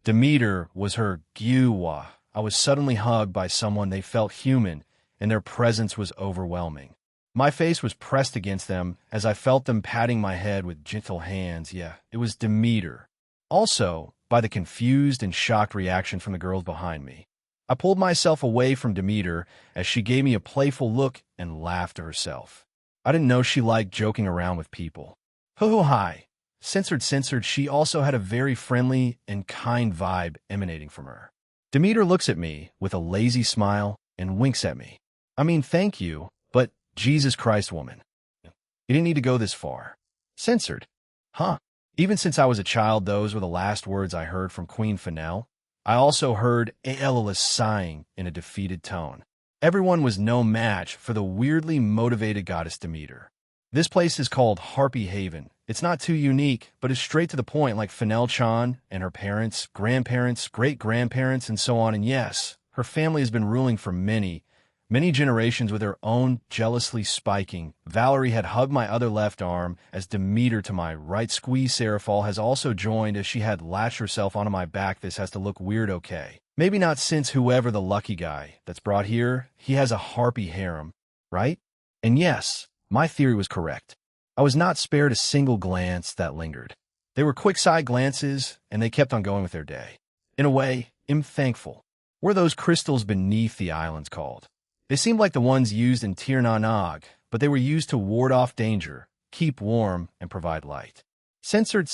Demeter was her Giwa. I was suddenly hugged by someone. They felt human, and their presence was overwhelming. My face was pressed against them as I felt them patting my head with gentle hands. Yeah, it was Demeter. Also, by the confused and shocked reaction from the girls behind me. I pulled myself away from Demeter as she gave me a playful look and laughed to herself. I didn't know she liked joking around with people. Hi. Censored. She also had a very friendly and kind vibe emanating from her. Demeter looks at me with a lazy smile and winks at me. I mean, thank you, but Jesus Christ, woman. You didn't need to go this far. Censored. Huh. Even since I was a child, those were the last words I heard from Queen Fennel. I also heard Aelala sighing in a defeated tone. Everyone was no match for the weirdly motivated Goddess Demeter. This place is called Harpy Haven. It's not too unique, but is straight to the point, like Fennel-chan and her parents, grandparents, great-grandparents, and so on. And yes, her family has been ruling for many generations with her own jealously spiking. Valerie had hugged my other left arm as Demeter to my right. Squeeze Seraphal has also joined as she had latched herself onto my back. This has to look weird, okay? Maybe not, since whoever the lucky guy that's brought here, he has a harpy harem, right? And yes, my theory was correct. I was not spared a single glance that lingered. They were quick side glances, and they kept on going with their day. In a way, I'm thankful. What are those crystals beneath the islands called? They seemed like the ones used in Tir na Nog, but they were used to ward off danger, keep warm, and provide light. Censored.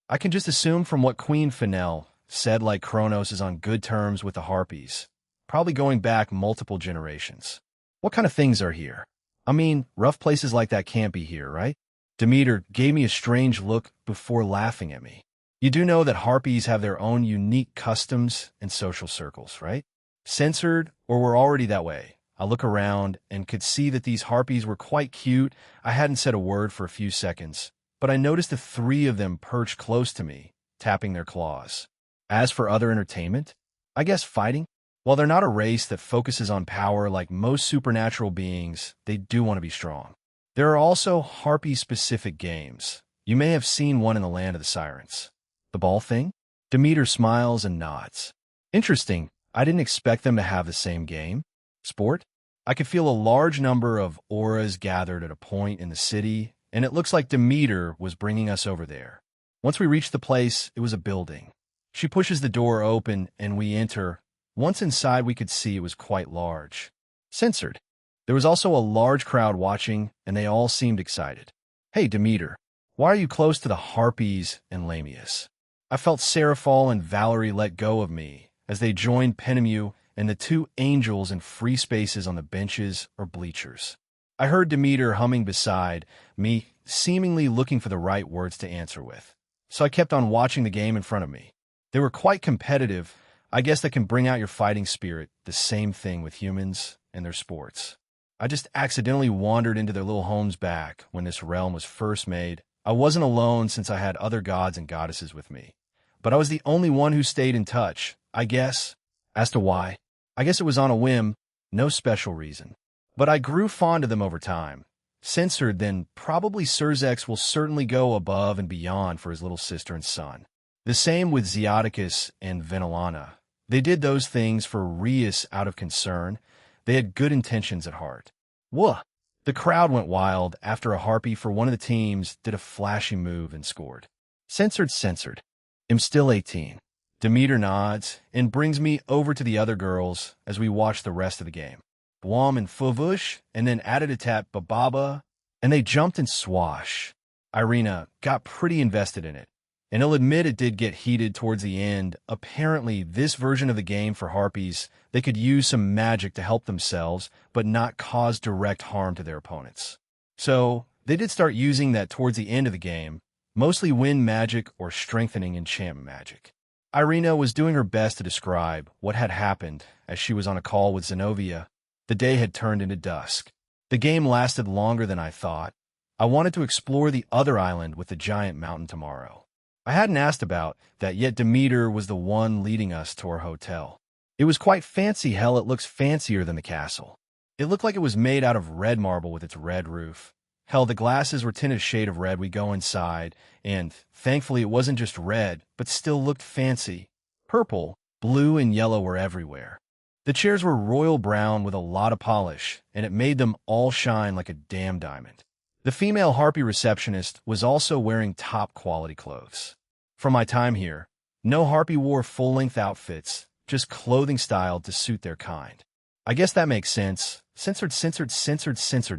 I can just assume from what Queen Fennel said, like Kronos is on good terms with the Harpies, probably going back multiple generations. What kind of things are here? I mean, rough places like that can't be here, right? Demeter gave me a strange look before laughing at me. You do know that Harpies have their own unique customs and social circles, right? Censored, or were already that way. I look around and could see that these harpies were quite cute. I hadn't said a word for a few seconds, but I noticed the three of them perched close to me, tapping their claws. As for other entertainment, I guess fighting. While they're not a race that focuses on power like most supernatural beings, they do want to be strong. There are also harpy-specific games. You may have seen one in the Land of the Sirens. The ball thing? Demeter smiles and nods. Interesting. I didn't expect them to have the same game. Sport? I could feel a large number of auras gathered at a point in the city, and it looks like Demeter was bringing us over there. Once we reached the place, it was a building. She pushes the door open, and we enter. Once inside, we could see it was quite large. Censored. There was also a large crowd watching, and they all seemed excited. Hey, Demeter, why are you close to the Harpies and Lamius? I felt Seraphal and Valerie let go of me as they joined Penemu and the two angels in free spaces on the benches or bleachers. I heard Demeter humming beside me, seemingly looking for the right words to answer with. So I kept on watching the game in front of me. They were quite competitive. I guess that can bring out your fighting spirit, the same thing with humans and their sports. I just accidentally wandered into their little homes back when this realm was first made. I wasn't alone since I had other gods and goddesses with me. But I was the only one who stayed in touch, I guess. As to why, I guess it was on a whim, no special reason. But I grew fond of them over time. Censored, then probably Surzex will certainly go above and beyond for his little sister and son. The same with Zeoticus and Venilana. They did those things for Reus out of concern. They had good intentions at heart. Whoa! The crowd went wild after a harpy for one of the teams did a flashy move and scored. Censored. I'm still 18. Demeter nods and brings me over to the other girls as we watch the rest of the game. Blom and Fuvush, and then added a tap Bababa, and they jumped and swash. Irina got pretty invested in it, and I'll admit it did get heated towards the end. Apparently, this version of the game for Harpies, they could use some magic to help themselves, but not cause direct harm to their opponents. So, they did start using that towards the end of the game, mostly wind magic or strengthening enchantment magic. Irina was doing her best to describe what had happened as she was on a call with Zenobia. The day had turned into dusk. The game lasted longer than I thought. I wanted to explore the other island with the giant mountain tomorrow. I hadn't asked about that, yet Demeter was the one leading us to our hotel. It was quite fancy. Hell, it looks fancier than the castle. It looked like it was made out of red marble with its red roof. Hell, the glasses were tinted a shade of red. We go inside, and thankfully it wasn't just red, but still looked fancy. Purple, blue, and yellow were everywhere. The chairs were royal brown with a lot of polish, and it made them all shine like a damn diamond. The female harpy receptionist was also wearing top-quality clothes. From my time here, no harpy wore full-length outfits, just clothing styled to suit their kind. I guess that makes sense. Censored,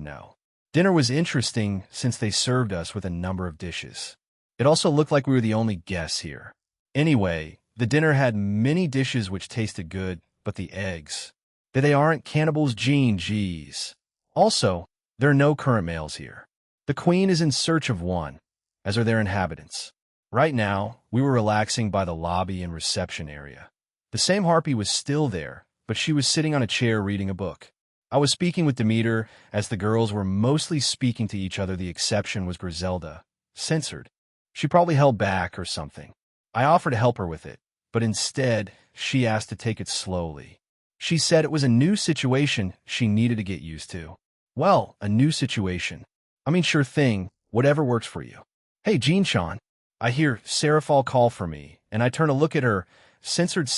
no. Dinner was interesting since they served us with a number of dishes. It also looked like we were the only guests here. Anyway, the dinner had many dishes which tasted good, but the eggs, they aren't cannibals, geez. Also, there are no current males here. The queen is in search of one, as are their inhabitants. Right now, we were relaxing by the lobby and reception area. The same harpy was still there, but she was sitting on a chair reading a book. I was speaking with Demeter, as the girls were mostly speaking to each other. The exception was Griselda. Censored. She probably held back or something. I offered to help her with it, but instead, she asked to take it slowly. She said it was a new situation she needed to get used to. Well, a new situation. I mean, sure thing, whatever works for you. Hey, Jean-Chan. I hear Seraphal call for me, and I turn to look at her. Censored.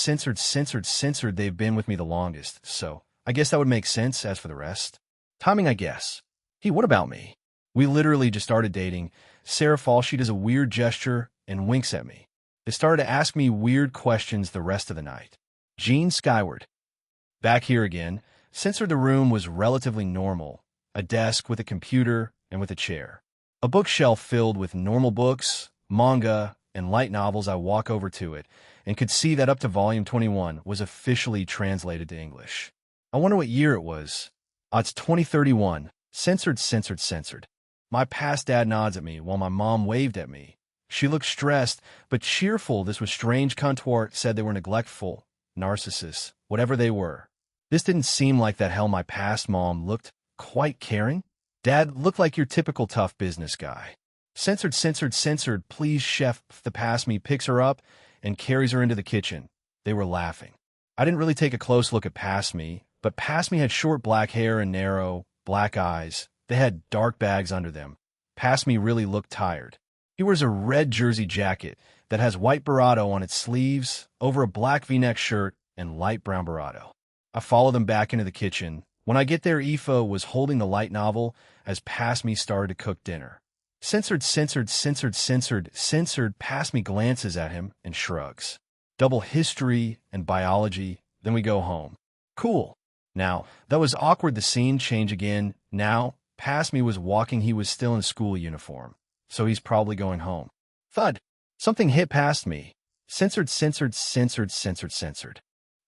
They've been with me the longest, so I guess that would make sense. As for the rest, timing, I guess. Hey, what about me? We literally just started dating. Seraphal, she does a weird gesture and winks at me. They started to ask me weird questions the rest of the night. Jean skyward. Back here again, Censored. The room was relatively normal. A desk with a computer and with a chair. A bookshelf filled with normal books, manga, and light novels. I walk over to it and could see that up to volume 21 was officially translated to English. I wonder what year it was. It's 2031. Censored. My past dad nods at me while my mom waved at me. She looked stressed, but cheerful. This was strange. Contort said they were neglectful, narcissists, whatever they were. This didn't seem like that. Hell, my past mom looked quite caring. Dad looked like your typical tough business guy. Censored. Please, chef. The past me picks her up and carries her into the kitchen. They were laughing. I didn't really take a close look at past me, but past me had short black hair and narrow, black eyes. They had dark bags under them. Past me really looked tired. He wears a red jersey jacket that has white Barado on its sleeves, over a black V-neck shirt and light brown Barado. I follow them back into the kitchen, When I get there, Aoife was holding the light novel as past me started to cook dinner. Censored, censored, censored, censored, censored, past me glances at him and shrugs. Double history and biology, then we go home. Cool. Now, that was awkward. The scene change again. Now, past me was walking. He was still in school uniform, so he's probably going home. Thud. Something hit past me. Censored, censored, censored, censored, censored.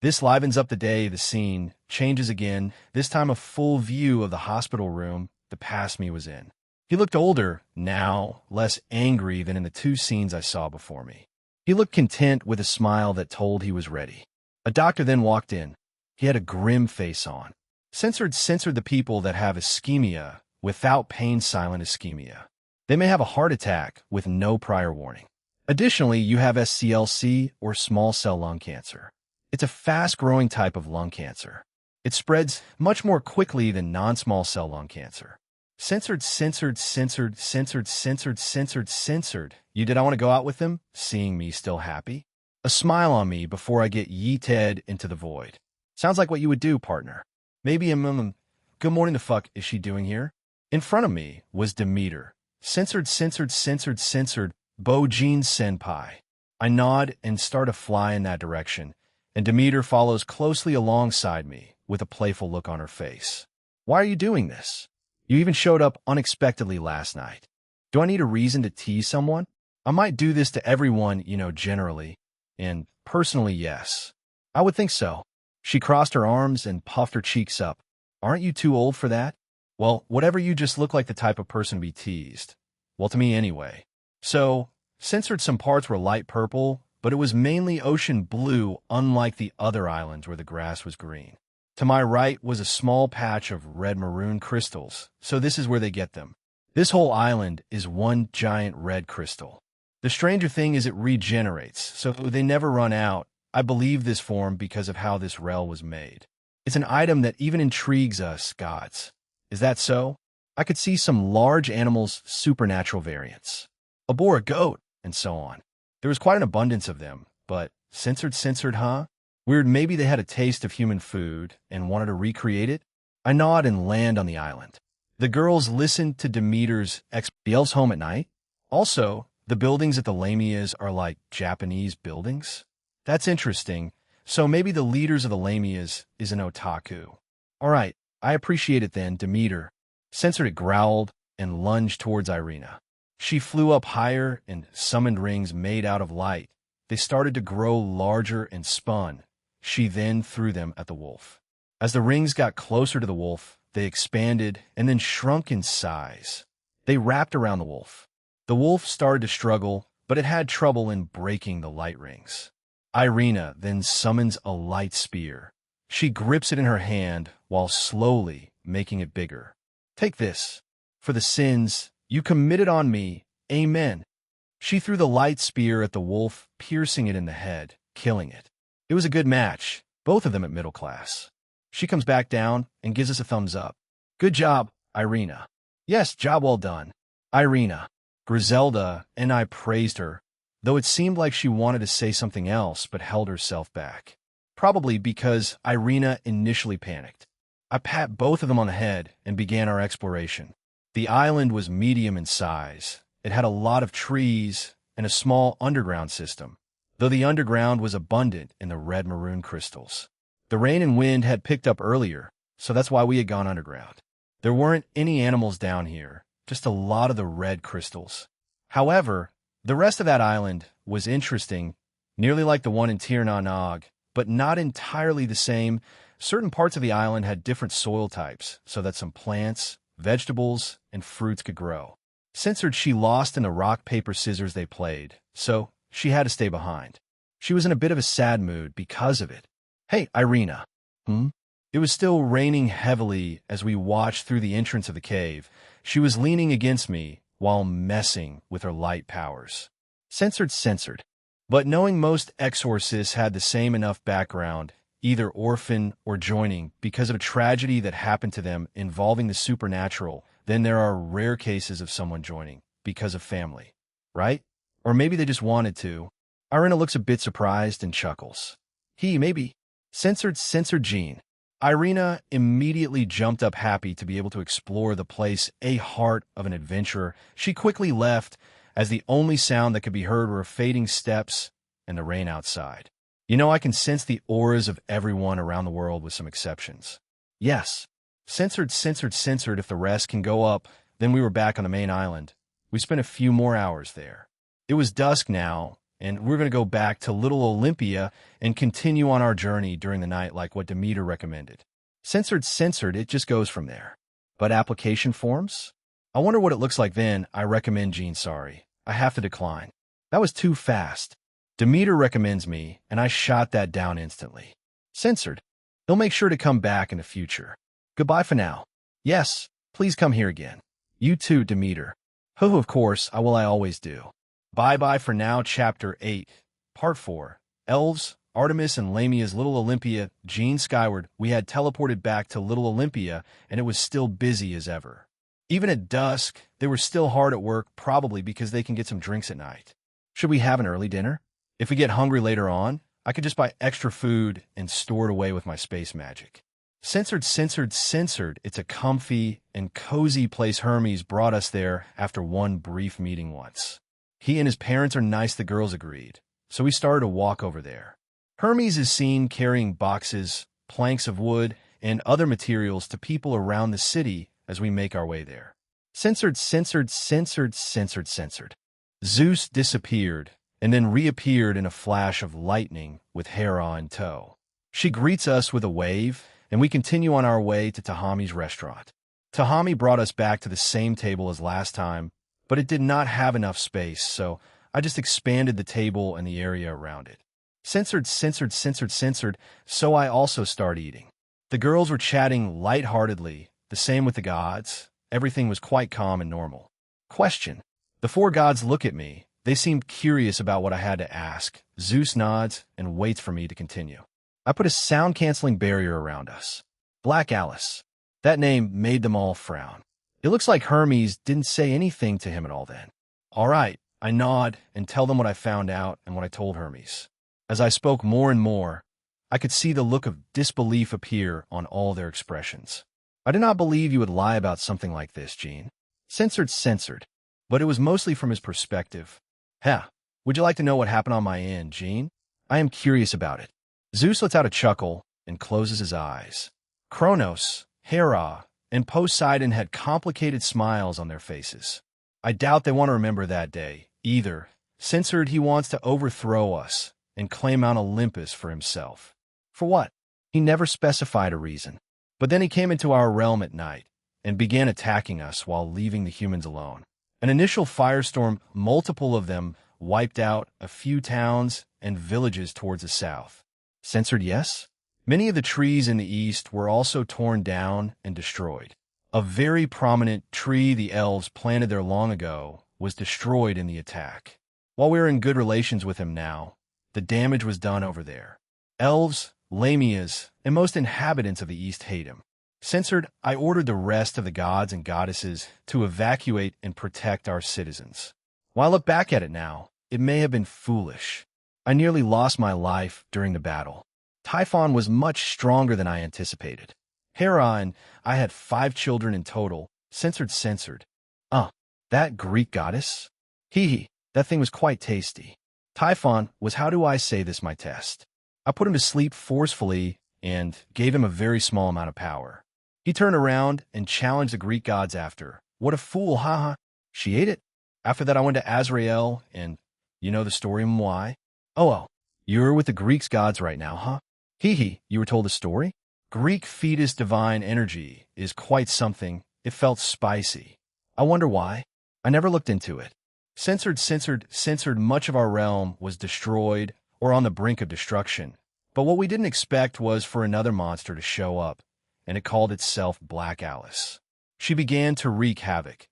This livens up the day. The scene changes again, this time a full view of the hospital room the past me was in. He looked older, now less angry than in the two scenes I saw before me. He looked content with a smile that told he was ready. A doctor then walked in. He had a grim face on. Censored, censored the people that have ischemia without pain, silent ischemia. They may have a heart attack with no prior warning. Additionally, you have SCLC or small cell lung cancer. It's a fast-growing type of lung cancer. It spreads much more quickly than non-small cell lung cancer. Censored, censored, censored, censored, censored, censored, censored. You did I want to go out with him, seeing me still happy? A smile on me before I get yeeted into the void. Sounds like what you would do, partner. Maybe good morning, the fuck is she doing here? In front of me was Demeter. Censored, censored, censored, censored, Bojin Senpai. I nod and start to fly in that direction, and Demeter follows closely alongside me with a playful look on her face. Why are you doing this? You even showed up unexpectedly last night. Do I need a reason to tease someone? I might do this to everyone, generally. And personally, yes. I would think so. She crossed her arms and puffed her cheeks up. Aren't you too old for that? Well, whatever, you just look like the type of person to be teased. Well, to me anyway. So, censored, some parts were light purple, but it was mainly ocean blue, unlike the other islands where the grass was green. To my right was a small patch of red-maroon crystals, so this is where they get them. This whole island is one giant red crystal. The stranger thing is it regenerates, so they never run out. I believe this form because of how this rel was made. It's an item that even intrigues us gods. Is that so? I could see some large animals' supernatural variants. A boar, a goat, and so on. There was quite an abundance of them, but censored, huh? Weird, maybe they had a taste of human food and wanted to recreate it? I nod and land on the island. The girls listened to Demeter's the elves home at night. Also, the buildings at the Lamias are like Japanese buildings. That's interesting. So maybe the leaders of the Lamias is an otaku. All right, I appreciate it then, Demeter. Censored, it growled and lunged towards Irina. She flew up higher and summoned rings made out of light. They started to grow larger and spun. She then threw them at the wolf. As the rings got closer to the wolf, they expanded and then shrunk in size. They wrapped around the wolf. The wolf started to struggle, but it had trouble in breaking the light rings. Irina then summons a light spear. She grips it in her hand while slowly making it bigger. Take this. For the sins you committed on me. Amen. She threw the light spear at the wolf, piercing it in the head, killing it. It was a good match, both of them at middle class. She comes back down and gives us a thumbs up. Good job, Irina. Yes, job well done. Irina. Griselda and I praised her, though it seemed like she wanted to say something else but held herself back. Probably because Irina initially panicked. I pat both of them on the head and began our exploration. The island was medium in size. It had a lot of trees and a small underground system, though the underground was abundant in the red-maroon crystals. The rain and wind had picked up earlier, so that's why we had gone underground. There weren't any animals down here, just a lot of the red crystals. However, the rest of that island was interesting, nearly like the one in Tir Na Nog, but not entirely the same. Certain parts of the island had different soil types, so that some plants, vegetables, and fruits could grow. Censored, she lost in the rock, paper, scissors they played, so she had to stay behind. She was in a bit of a sad mood because of it. Hey, Irina. It was still raining heavily as we watched through the entrance of the cave. She was leaning against me while messing with her light powers. Censored. But knowing most exorcists had the same enough background, either orphan or joining because of a tragedy that happened to them involving the supernatural, then there are rare cases of someone joining because of family, right? Or maybe they just wanted to. Irina looks a bit surprised and chuckles. Maybe. Censored Jean. Irina immediately jumped up happy to be able to explore the place, a heart of an adventurer. She quickly left, as the only sound that could be heard were fading steps and the rain outside. You know, I can sense the auras of everyone around the world with some exceptions. Yes. Censored. If the rest can go up, then we were back on the main island. We spent a few more hours there. It was dusk now, and we're going to go back to Little Olympia and continue on our journey during the night like what Demeter recommended. Censored, it just goes from there. But application forms? I wonder what it looks like then. I recommend Gene, sorry. I have to decline. That was too fast. Demeter recommends me, and I shot that down instantly. Censored. He'll make sure to come back in the future. Goodbye for now. Yes, please come here again. You too, Demeter. Oh, of course, I always do. Bye-bye for now. Chapter 8, Part 4. Elves, Artemis and Lamia's Little Olympia. Gene skyward, we had teleported back to Little Olympia, and it was still busy as ever. Even at dusk, they were still hard at work, probably because they can get some drinks at night. Should we have an early dinner? If we get hungry later on, I could just buy extra food and store it away with my space magic. Censored. It's a comfy and cozy place. Hermes brought us there after one brief meeting once. He and his parents are nice, the girls agreed. So we started to walk over there. Hermes is seen carrying boxes, planks of wood, and other materials to people around the city as we make our way there. Censored. Zeus disappeared and then reappeared in a flash of lightning with Hera in tow. She greets us with a wave, and we continue on our way to Tahami's restaurant. Tahami brought us back to the same table as last time, but it did not have enough space, so I just expanded the table and the area around it. Censored, so I also started eating. The girls were chatting lightheartedly, the same with the gods. Everything was quite calm and normal. Question. The four gods look at me. They seemed curious about what I had to ask. Zeus nods and waits for me to continue. I put a sound-canceling barrier around us. Black Alice. That name made them all frown. It looks like Hermes didn't say anything to him at all then. All right, I nod and tell them what I found out and what I told Hermes. As I spoke more and more, I could see the look of disbelief appear on all their expressions. I did not believe you would lie about something like this, Gene. Censored. But it was mostly from his perspective. Would you like to know what happened on my end, Gene? I am curious about it. Zeus lets out a chuckle and closes his eyes. Kronos, Hera, and Poseidon had complicated smiles on their faces. I doubt they want to remember that day, either. Censored, he wants to overthrow us and claim Mount Olympus for himself. For what? He never specified a reason. But then he came into our realm at night and began attacking us while leaving the humans alone. An initial firestorm, multiple of them, wiped out a few towns and villages towards the south. Censored, yes? Many of the trees in the east were also torn down and destroyed. A very prominent tree the elves planted there long ago was destroyed in the attack. While we're in good relations with him now, the damage was done over there. Elves, Lamias, and most inhabitants of the east hate him. Censored, I ordered the rest of the gods and goddesses to evacuate and protect our citizens. While I look back at it now, it may have been foolish. I nearly lost my life during the battle. Typhon was much stronger than I anticipated. Hera and I had 5 children in total. Censored. That Greek goddess? That thing was quite tasty. Typhon was, how do I say this, my test. I put him to sleep forcefully and gave him a very small amount of power. He turned around and challenged the Greek gods after. What a fool, haha. She ate it. After that I went to Azrael, and you know the story and why? Oh well, you're with the Greeks gods right now, huh? You were told the story? Greek fetus divine energy is quite something. It felt spicy. I wonder why. I never looked into it. Censored, much of our realm was destroyed or on the brink of destruction. But what we didn't expect was for another monster to show up, and it called itself Black Alice. She began to wreak havoc.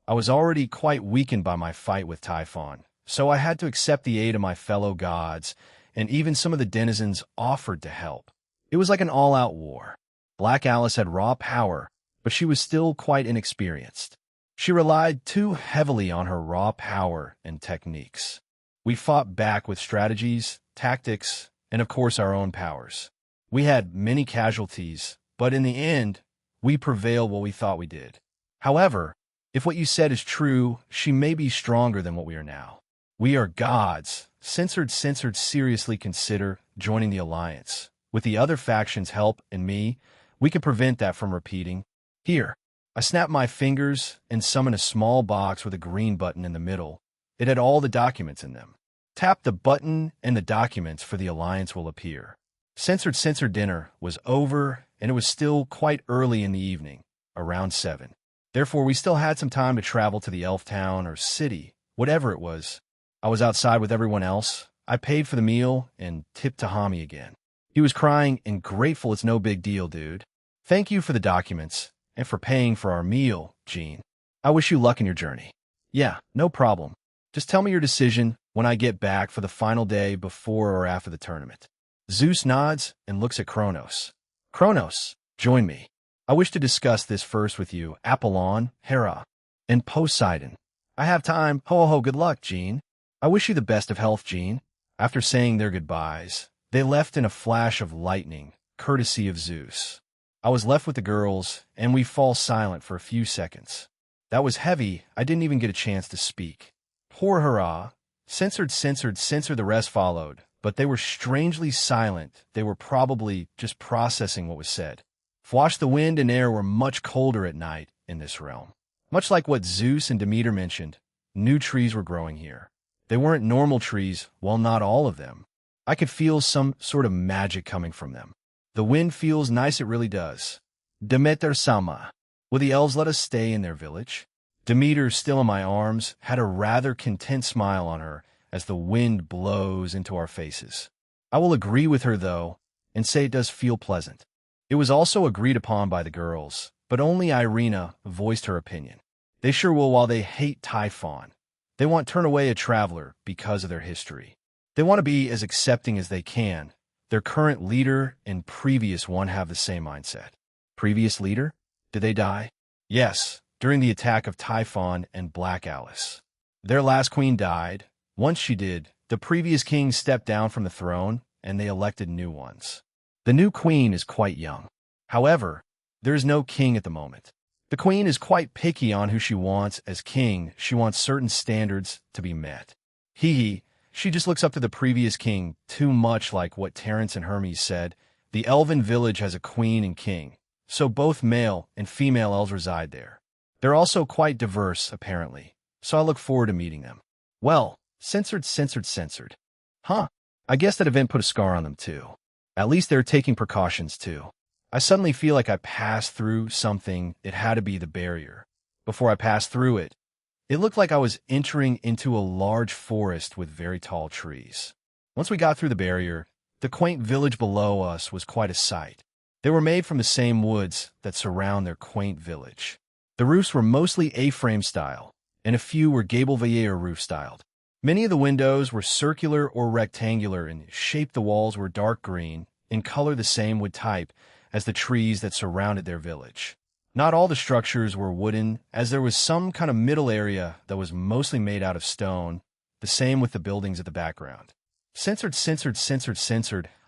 I was already quite weakened by my fight with Typhon, so I had to accept the aid of my fellow gods, and even some of the denizens offered to help. It was like an all-out war. Black Alice had raw power, but she was still quite inexperienced. She relied too heavily on her raw power and techniques. We fought back with strategies, tactics, and of course our own powers. We had many casualties, but in the end, we prevailed what we thought we did. However, if what you said is true, she may be stronger than what we are now. We are gods. Censored seriously consider joining the alliance. With the other faction's help and me, we can prevent that from repeating. Here, I snap my fingers and summon a small box with a green button in the middle. It had all the documents in them. Tap the button and the documents for the alliance will appear. Censored dinner was over, and it was still quite early in the evening, around 7. Therefore, we still had some time to travel to the elf town or city, whatever it was. I was outside with everyone else. I paid for the meal and tipped Tahami again. He was crying and grateful. It's no big deal, dude. Thank you for the documents and for paying for our meal, Jean. I wish you luck in your journey. Yeah, no problem. Just tell me your decision when I get back for the final day before or after the tournament. Zeus nods and looks at Kronos. Kronos, join me. I wish to discuss this first with you, Apollon, Hera, and Poseidon. I have time. Ho, good luck, Jean. I wish you the best of health, Jean. After saying their goodbyes, they left in a flash of lightning, courtesy of Zeus. I was left with the girls, and we fall silent for a few seconds. That was heavy. I didn't even get a chance to speak. Poor Hera. Censored, the rest followed, but they were strangely silent. They were probably just processing what was said. Fwash, the wind and air were much colder at night in this realm. Much like what Zeus and Demeter mentioned, new trees were growing here. They weren't normal trees, well, not all of them. I could feel some sort of magic coming from them. The wind feels nice, it really does. Demeter Sama. Will the elves let us stay in their village? Demeter, still in my arms, had a rather content smile on her as the wind blows into our faces. I will agree with her, though, and say it does feel pleasant. It was also agreed upon by the girls, but only Irina voiced her opinion. They sure will. While they hate Typhon, they want to turn away a traveler because of their history. They want to be as accepting as they can. Their current leader and previous one have the same mindset. Previous leader? Did they die? Yes, during the attack of Typhon and Black Alice. Their last queen died. Once she did, the previous king stepped down from the throne, and they elected new ones. The new queen is quite young. However, there is no king at the moment. The queen is quite picky on who she wants as king. She wants certain standards to be met. She just looks up to the previous king, too much like what Terence and Hermes said. The elven village has a queen and king, so both male and female elves reside there. They're also quite diverse, apparently, so I look forward to meeting them. Well, censored. Huh, I guess that event put a scar on them, too. At least they're taking precautions, too. I suddenly feel like I passed through something. It had to be the barrier. Before I passed through it, it looked like I was entering into a large forest with very tall trees. Once we got through the barrier, the quaint village below us was quite a sight. They were made from the same woods that surround their quaint village. The roofs were mostly A-frame style, and a few were gable-veilleur roof-styled. Many of the windows were circular or rectangular in shape. The walls were dark green, in color the same wood type as the trees that surrounded their village. Not all the structures were wooden, as there was some kind of middle area that was mostly made out of stone, the same with the buildings at the background. Censored.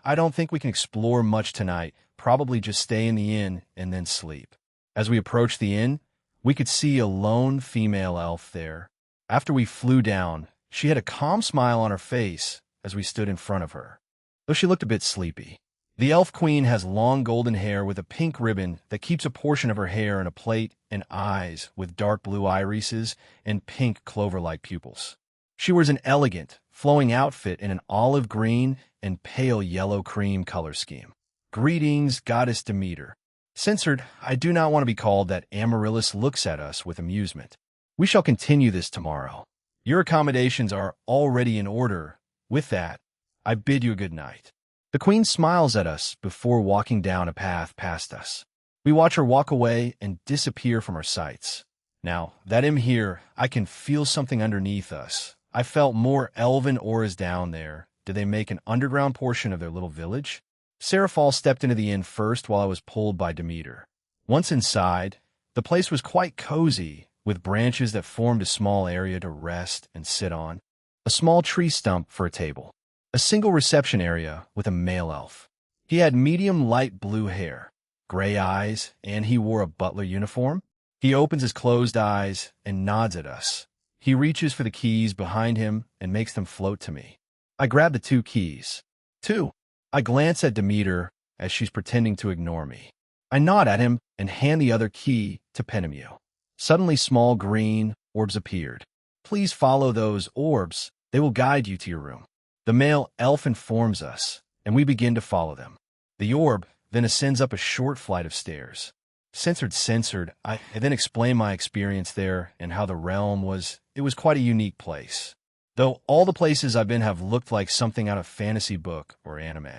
I don't think we can explore much tonight, probably just stay in the inn and then sleep. As we approached the inn, we could see a lone female elf there. After we flew down, she had a calm smile on her face as we stood in front of her, though she looked a bit sleepy. The elf queen has long golden hair with a pink ribbon that keeps a portion of her hair in a plait, and eyes with dark blue irises and pink clover-like pupils. She wears an elegant, flowing outfit in an olive green and pale yellow cream color scheme. Greetings, Goddess Demeter. Censored, I do not want to be called that. Amaryllis looks at us with amusement. We shall continue this tomorrow. Your accommodations are already in order. With that, I bid you a good night. The queen smiles at us before walking down a path past us. We watch her walk away and disappear from our sights. Now, that I'm here, I can feel something underneath us. I felt more elven auras down there. Did they make an underground portion of their little village? Seraphal stepped into the inn first while I was pulled by Demeter. Once inside, the place was quite cozy, with branches that formed a small area to rest and sit on, a small tree stump for a table, a single reception area with a male elf. He had medium light blue hair, gray eyes, and he wore a butler uniform. He opens his closed eyes and nods at us. He reaches for the keys behind him and makes them float to me. I grab the 2 keys. 2. I glance at Demeter as she's pretending to ignore me. I nod at him and hand the other key to Penemu. Suddenly, small green orbs appeared. Please follow those orbs. They will guide you to your room. The male elf informs us, and we begin to follow them. The orb then ascends up a short flight of stairs. Censored. I then explain my experience there and how the realm was. It was quite a unique place. Though all the places I've been have looked like something out of fantasy book or anime.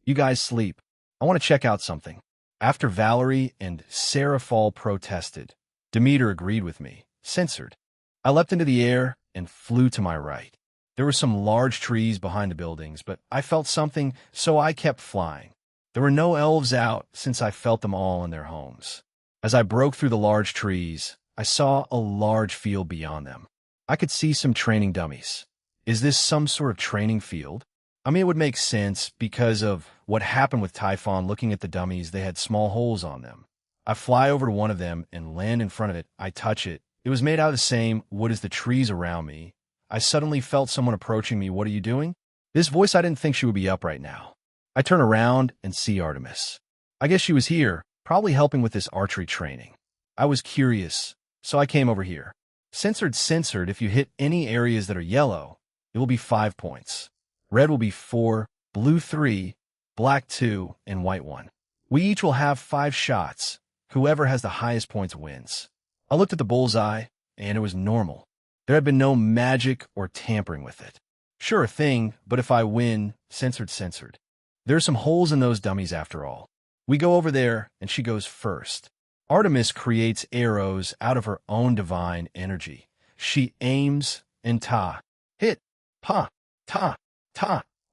You guys sleep. I want to check out something. After Valerie and Seraphol protested, Demeter agreed with me. Censored. I leapt into the air and flew to my right. There were some large trees behind the buildings, but I felt something, so I kept flying. There were no elves out since I felt them all in their homes. As I broke through the large trees, I saw a large field beyond them. I could see some training dummies. Is this some sort of training field? I mean, it would make sense because of what happened with Typhon. Looking at the dummies, they had small holes on them. I fly over to one of them and land in front of it. I touch it. It was made out of the same wood as the trees around me. I suddenly felt someone approaching me. What are you doing? This voice, I didn't think she would be up right now. I turn around and see Artemis. I guess she was here, probably helping with this archery training. I was curious, so I came over here. Censored. If you hit any areas that are yellow, it will be 5 points. Red will be 4, blue 3, black 2, and white 1. We each will have 5 shots. Whoever has the highest points wins. I looked at the bullseye, and it was normal. There had been no magic or tampering with it. Sure a thing, but if I win, censored. There are some holes in those dummies after all. We go over there, and she goes first. Artemis creates arrows out of her own divine energy. She aims and hit, ta.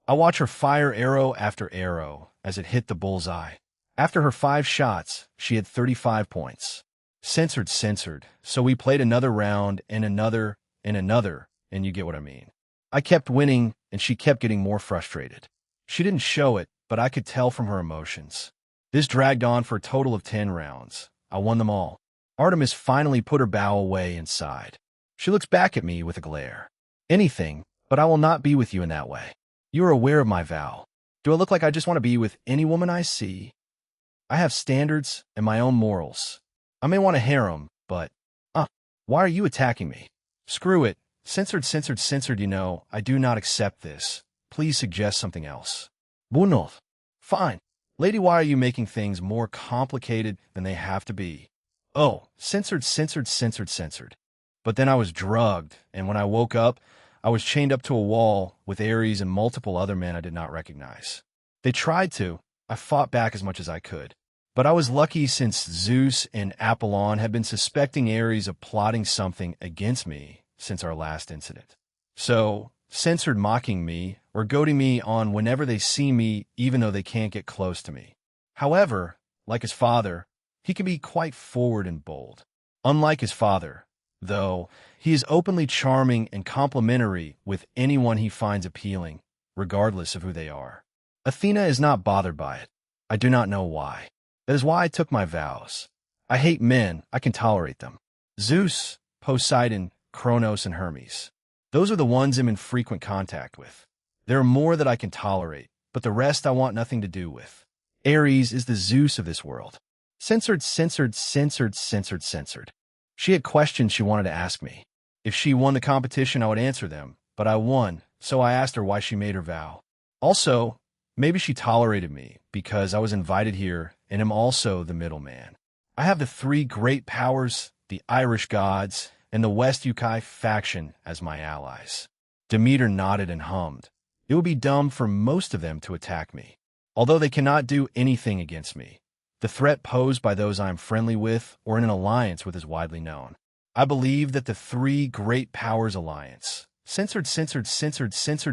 I watch her fire arrow after arrow as it hit the bullseye. After her 5 shots, she had 35 points. Censored. So we played another round and another, and you get what I mean. I kept winning, and she kept getting more frustrated. She didn't show it, but I could tell from her emotions. This dragged on for a total of 10 rounds. I won them all. Artemis finally put her bow away and sighed. She looks back at me with a glare. Anything, but I will not be with you in that way. You are aware of my vow. Do I look like I just want to be with any woman I see? I have standards and my own morals. I may want a harem, but, why are you attacking me? Screw it. Censored, you know, I do not accept this. Please suggest something else. Bunov. Fine. Lady, why are you making things more complicated than they have to be? Oh, censored. But then I was drugged, and when I woke up, I was chained up to a wall with Ares and multiple other men I did not recognize. They tried to. I fought back as much as I could. But I was lucky since Zeus and Apollon had been suspecting Ares of plotting something against me since our last incident. So, censored mocking me or goading me on whenever they see me even though they can't get close to me. However, like his father, he can be quite forward and bold. Unlike his father, though, he is openly charming and complimentary with anyone he finds appealing, regardless of who they are. Athena is not bothered by it. I do not know why. That is why I took my vows. I hate men. I can tolerate them. Zeus, Poseidon, Kronos, and Hermes. Those are the ones I'm in frequent contact with. There are more that I can tolerate, but the rest I want nothing to do with. Ares is the Zeus of this world. Censored. She had questions she wanted to ask me. If she won the competition, I would answer them, but I won, so I asked her why she made her vow. Also, maybe she tolerated me because I was invited here and am also the middleman. I have the 3 great powers, the Irish gods, and the West Ukai faction as my allies. Demeter nodded and hummed. It would be dumb for most of them to attack me. Although they cannot do anything against me, the threat posed by those I am friendly with or in an alliance with is widely known. I believe that the 3 great powers alliance, censored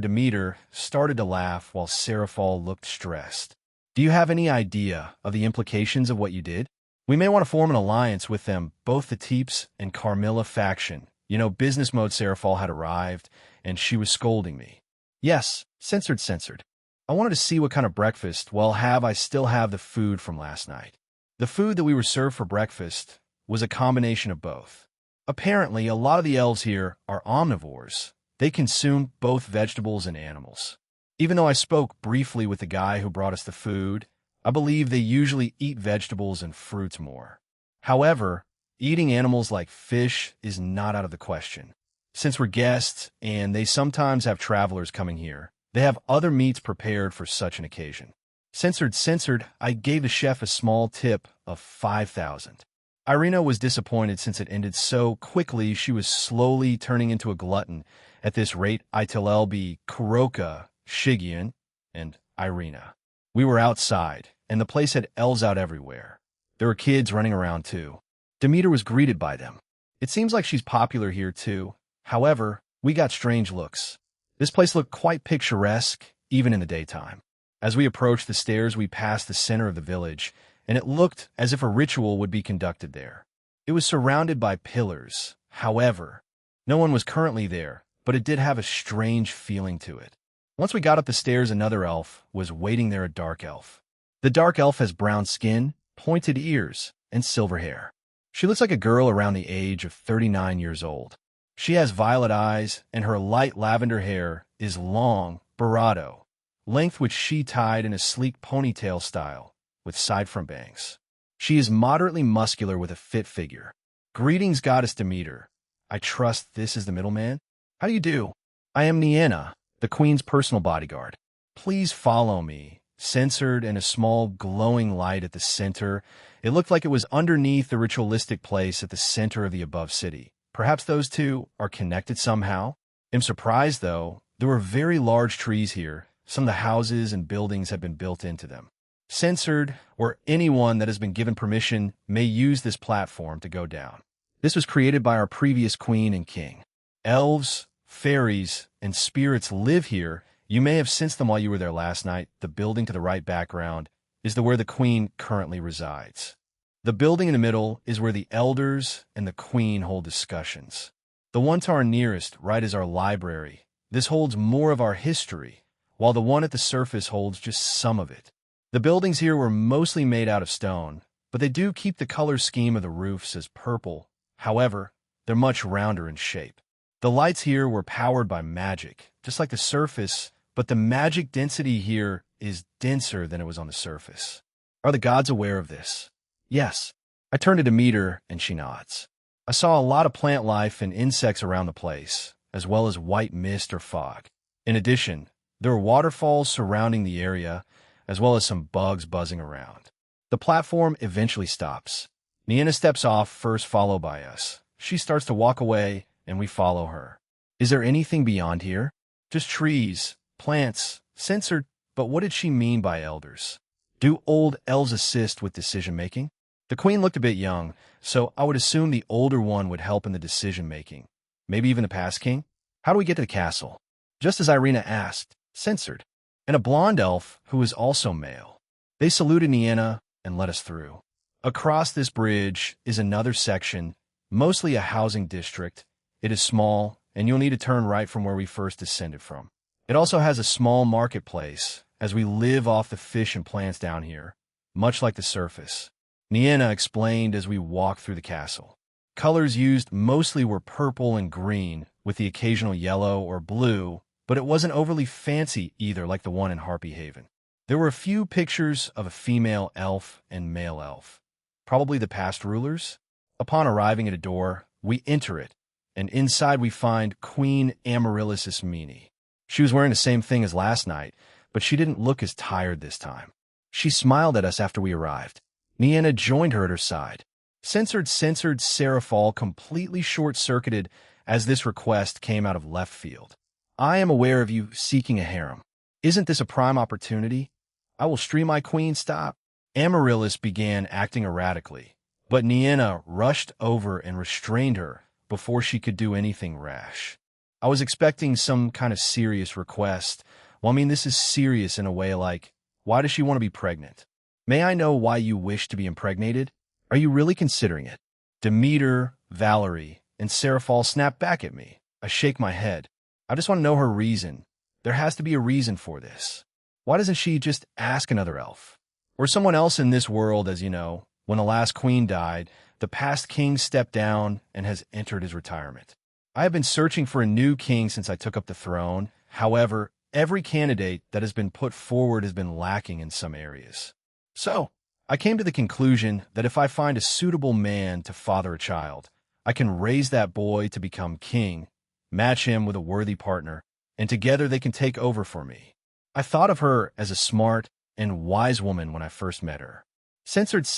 Demeter, started to laugh while Seraphol looked stressed. Do you have any idea of the implications of what you did? We may want to form an alliance with them, both the Teeps and Carmilla faction. You know, business mode Seraphol had arrived, and she was scolding me. Yes, censored. I wanted to see what kind of breakfast, I still have the food from last night. The food that we were served for breakfast was a combination of both. Apparently, a lot of the elves here are omnivores. They consume both vegetables and animals. Even though I spoke briefly with the guy who brought us the food, I believe they usually eat vegetables and fruits more. However, eating animals like fish is not out of the question. Since we're guests and they sometimes have travelers coming here, they have other meats prepared for such an occasion. Censored, I gave the chef a small tip of 5,000. Irina was disappointed since it ended so quickly. She was slowly turning into a glutton. At this rate, Italel be Kuroka, Shigian, and Irina. We were outside, and the place had elves out everywhere. There were kids running around too. Demeter was greeted by them. It seems like she's popular here too. However, we got strange looks. This place looked quite picturesque, even in the daytime. As we approached the stairs, we passed the center of the village, and it looked as if a ritual would be conducted there. It was surrounded by pillars. However, no one was currently there, but it did have a strange feeling to it. Once we got up the stairs, another elf was waiting there, a dark elf. The dark elf has brown skin, pointed ears, and silver hair. She looks like a girl around the age of 39 years old. She has violet eyes, and her light lavender hair is long, barato, length which she tied in a sleek ponytail style, with side-front bangs. She is moderately muscular with a fit figure. Greetings, Goddess Demeter. I trust this is the middleman? How do you do? I am Niena, the Queen's personal bodyguard. Please follow me. Censored and a small glowing light at the center. It looked like it was underneath the ritualistic place at the center of the above city. Perhaps those two are connected somehow? I'm surprised, though. There were very large trees here. Some of the houses and buildings have been built into them. Censored, or anyone that has been given permission, may use this platform to go down. This was created by our previous queen and king. Elves, fairies, and spirits live here. You may have sensed them while you were there last night. The building to the right background is where the queen currently resides. The building in the middle is where the elders and the queen hold discussions. The one to our nearest right is our library. This holds more of our history, while the one at the surface holds just some of it. The buildings here were mostly made out of stone, but they do keep the color scheme of the roofs as purple. However, they're much rounder in shape. The lights here were powered by magic, just like the surface, but the magic density here is denser than it was on the surface. Are the gods aware of this? Yes. I turn to Demeter, and she nods. I saw a lot of plant life and insects around the place, as well as white mist or fog. In addition, there were waterfalls surrounding the area, as well as some bugs buzzing around. The platform eventually stops. Niena steps off first, followed by us. She starts to walk away, and we follow her. Is there anything beyond here? Just trees, plants, censored, but what did she mean by elders? Do old elves assist with decision-making? The queen looked a bit young, so I would assume the older one would help in the decision-making. Maybe even the past king? How do we get to the castle? Just as Irina asked, censored, and a blonde elf who is also male. They saluted Niena and let us through. Across this bridge is another section, mostly a housing district. It is small, and you'll need to turn right from where we first descended from. It also has a small marketplace, as we live off the fish and plants down here, much like the surface. Niena explained as we walked through the castle. Colors used mostly were purple and green, with the occasional yellow or blue, but it wasn't overly fancy either like the one in Harpy Haven. There were a few pictures of a female elf and male elf, probably the past rulers. Upon arriving at a door, we enter it, and inside we find Queen Amaryllis Ismene. She was wearing the same thing as last night, but she didn't look as tired this time. She smiled at us after we arrived. Niena joined her at her side. Censored Serafal completely short-circuited as this request came out of left field. I am aware of you seeking a harem. Isn't this a prime opportunity? I will stream my queen. Stop. Amaryllis began acting erratically, but Niena rushed over and restrained her before she could do anything rash. I was expecting some kind of serious request. Well, I mean, this is serious in a way like, why does she want to be pregnant? May I know why you wish to be impregnated? Are you really considering it? Demeter, Valerie, and Serafal snap back at me. I shake my head. I just want to know her reason. There has to be a reason for this. Why doesn't she just ask another elf? Or someone else in this world, as you know, when the last queen died, the past king stepped down and has entered his retirement. I have been searching for a new king since I took up the throne. However, every candidate that has been put forward has been lacking in some areas. So, I came to the conclusion that if I find a suitable man to father a child, I can raise that boy to become king, match him with a worthy partner, and together they can take over for me. I thought of her as a smart and wise woman when I first met her. Censored. Do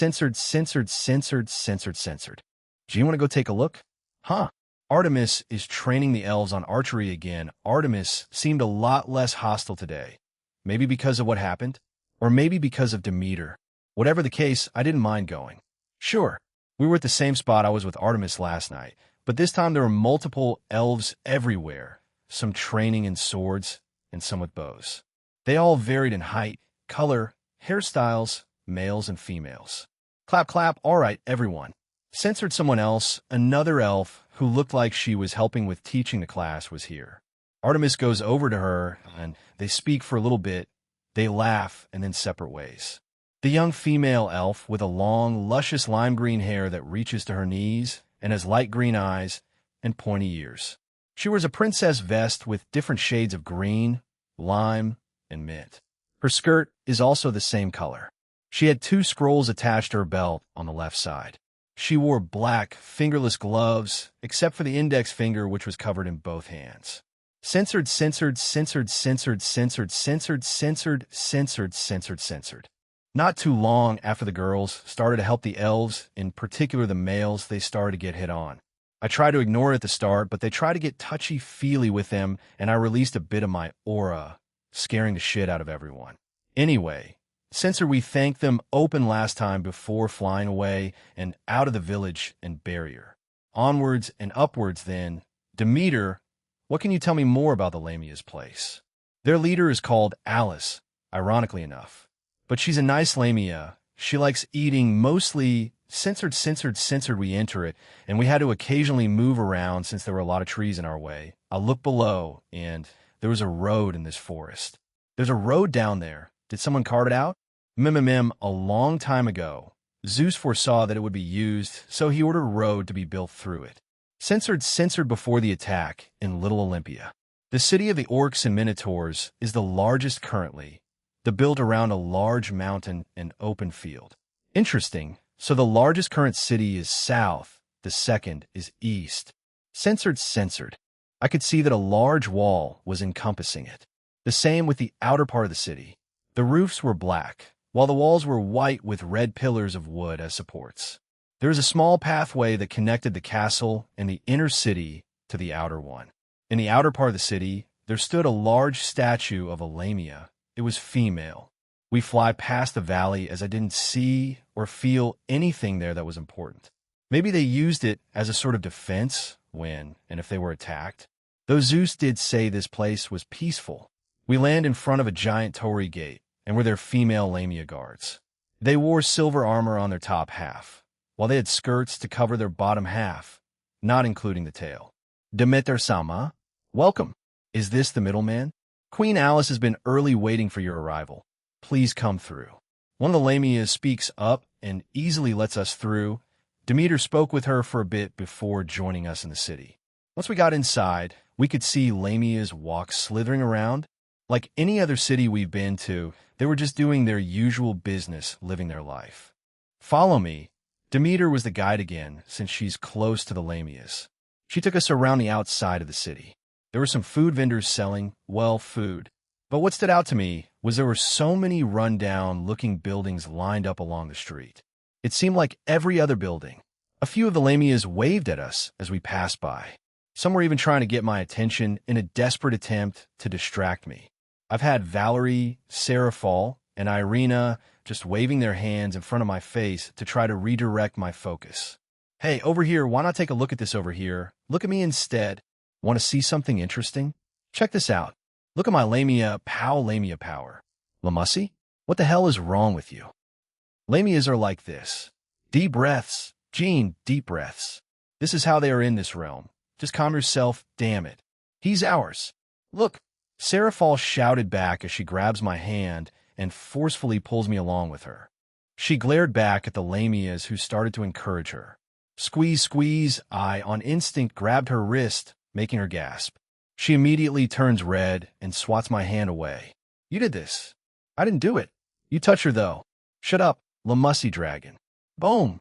you want to go take a look? Huh. Artemis is training the elves on archery again. Artemis seemed a lot less hostile today. Maybe because of what happened, or maybe because of Demeter. Whatever the case, I didn't mind going. Sure, we were at the same spot I was with Artemis last night, but this time there were multiple elves everywhere, some training in swords and some with bows. They all varied in height, color, hairstyles, males and females. Clap, clap, all right, everyone. Censored. Someone else, another elf who looked like she was helping with teaching the class, was here. Artemis goes over to her, and they speak for a little bit. They laugh, and then separate ways. The young female elf with a long, luscious lime green hair that reaches to her knees and has light green eyes and pointy ears. She wears a princess vest with different shades of green, lime, and mint. Her skirt is also the same color. She had 2 scrolls attached to her belt on the left side. She wore black, fingerless gloves, except for the index finger, which was covered in both hands. Censored. Not too long after the girls started to help the elves, in particular the males, they started to get hit on. I tried to ignore it at the start, but they tried to get touchy-feely with them, and I released a bit of my aura, scaring the shit out of everyone. Anyway, Censored, we thanked them open last time before flying away and out of the village and barrier. Onwards and upwards then. Demeter, what can you tell me more about the Lamia's place? Their leader is called Alice, ironically enough. But she's a nice Lamia. She likes eating mostly censored. We enter it, and we had to occasionally move around since there were a lot of trees in our way. I looked below, and there was a road in this forest. There's a road down there. Did someone carve it out? A long time ago. Zeus foresaw that it would be used, so he ordered a road to be built through it. Censored before the attack in Little Olympia. The city of the Orcs and Minotaurs is the largest currently, built around a large mountain and open field. Interesting, so the largest current city is south, the second is east. Censored. I could see that a large wall was encompassing it. The same with the outer part of the city. The roofs were black, while the walls were white with red pillars of wood as supports. There was a small pathway that connected the castle and the inner city to the outer one. In the outer part of the city, there stood a large statue of a Lamia. It was female. We fly past the valley as I didn't see or feel anything there that was important. Maybe they used it as a sort of defense when and if they were attacked. Though Zeus did say this place was peaceful. We land in front of a giant torii gate, and were their female Lamia guards. They wore silver armor on their top half, while they had skirts to cover their bottom half, not including the tail. Demeter-sama, welcome. Is this the middleman? Queen Alice has been early waiting for your arrival. Please come through. One of the Lamias speaks up and easily lets us through. Demeter spoke with her for a bit before joining us in the city. Once we got inside, we could see Lamias walk slithering around. Like any other city we've been to, they were just doing their usual business, living their life. Follow me. Demeter was the guide again, since she's close to the Lamias. She took us around the outside of the city. There were some food vendors selling, well, food. But what stood out to me was there were so many run-down-looking buildings lined up along the street. It seemed like every other building. A few of the Lamias waved at us as we passed by. Some were even trying to get my attention in a desperate attempt to distract me. I've had Valerie, Seraphol, and Irina just waving their hands in front of my face to try to redirect my focus. Hey, over here, why not take a look at this over here? Look at me instead. Want to see something interesting? Check this out. Look at my Lamia power. Lamussi? What the hell is wrong with you? Lamias are like this. Deep breaths. Gene, deep breaths. This is how they are in this realm. Just calm yourself, damn it. He's ours. Look. Seraphol shouted back as she grabs my hand and forcefully pulls me along with her. She glared back at the lamias who started to encourage her. Squeeze, squeeze, I, on instinct, grabbed her wrist, making her gasp. She immediately turns red and swats my hand away. You did this. I didn't do it. You touch her, though. Shut up, Lamussy dragon. Boom.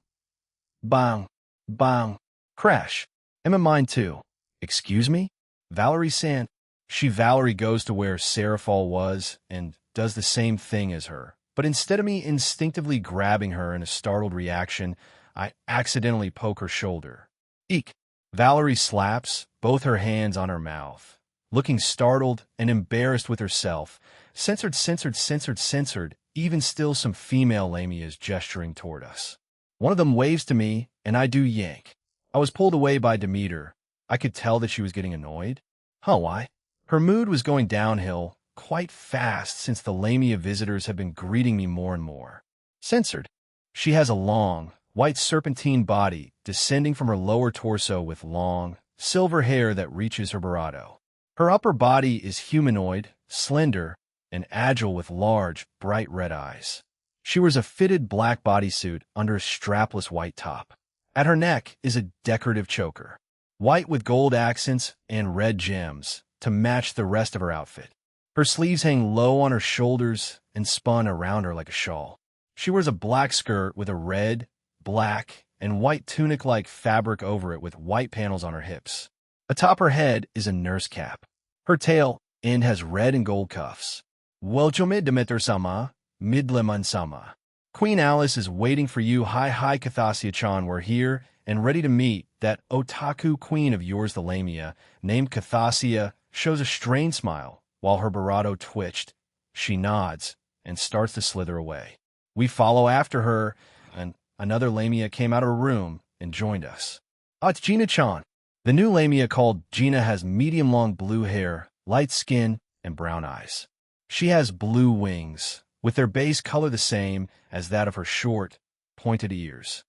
Bang. Bang. Crash. I'm in mine, too. Excuse me? Valerie Sand. Valerie goes to where Seraphol was and does the same thing as her. But instead of me instinctively grabbing her in a startled reaction, I accidentally poke her shoulder. Eek! Valerie slaps both her hands on her mouth, looking startled and embarrassed with herself. Censored, censored, censored, censored, even still some female lamias gesturing toward us. One of them waves to me, and I do yank. I was pulled away by Demeter. I could tell that she was getting annoyed. Why? Her mood was going downhill quite fast since the lamia visitors had been greeting me more and more. Censored. She has a long, white serpentine body descending from her lower torso with long, silver hair that reaches her barato. Her upper body is humanoid, slender, and agile with large, bright red eyes. She wears a fitted black bodysuit under a strapless white top. At her neck is a decorative choker, white with gold accents and red gems to match the rest of her outfit. Her sleeves hang low on her shoulders and spun around her like a shawl. She wears a black skirt with a red, black, and white tunic-like fabric over it with white panels on her hips. Atop her head is a nurse cap. Her tail end has red and gold cuffs. Welchome Demeter-sama, Midleman-sama. Queen Alice is waiting for you. Hi, Kathasia-chan, we're here and ready to meet that otaku queen of yours, the lamia, named Kathasia, shows a strained smile while her barato twitched. She nods and starts to slither away. We follow after her, and another lamia came out of her room and joined us. It's Gina-chan. The new lamia called Gina has medium-long blue hair, light skin, and brown eyes. She has blue wings, with their base color the same as that of her short, pointed ears.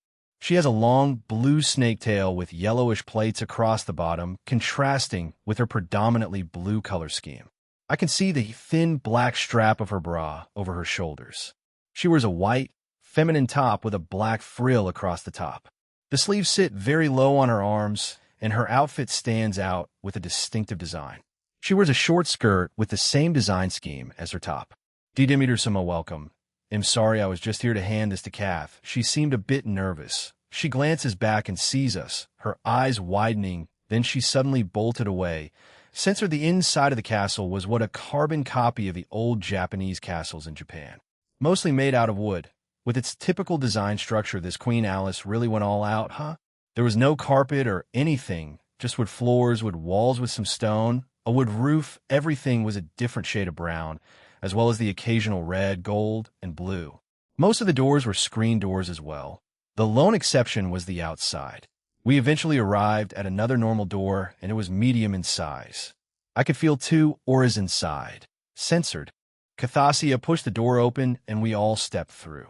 She has a long, blue snake tail with yellowish plates across the bottom, contrasting with her predominantly blue color scheme. I can see the thin black strap of her bra over her shoulders. She wears a white, feminine top with a black frill across the top. The sleeves sit very low on her arms, and her outfit stands out with a distinctive design. She wears a short skirt with the same design scheme as her top. Demeter-sama, welcome. I'm sorry, I was just here to hand this to Kath. She seemed a bit nervous. She glances back and sees us, her eyes widening, then she suddenly bolted away. Since the inside of the castle was what a carbon copy of the old Japanese castles in Japan. Mostly made out of wood. With its typical design structure, this Queen Alice really went all out, huh? There was no carpet or anything, just wood floors, wood walls with some stone, a wood roof. Everything was a different shade of brown, as well as the occasional red, gold, and blue. Most of the doors were screen doors as well. The lone exception was the outside. We eventually arrived at another normal door, and it was medium in size. I could feel two auras inside. Censored. Kathasia pushed the door open, and we all stepped through.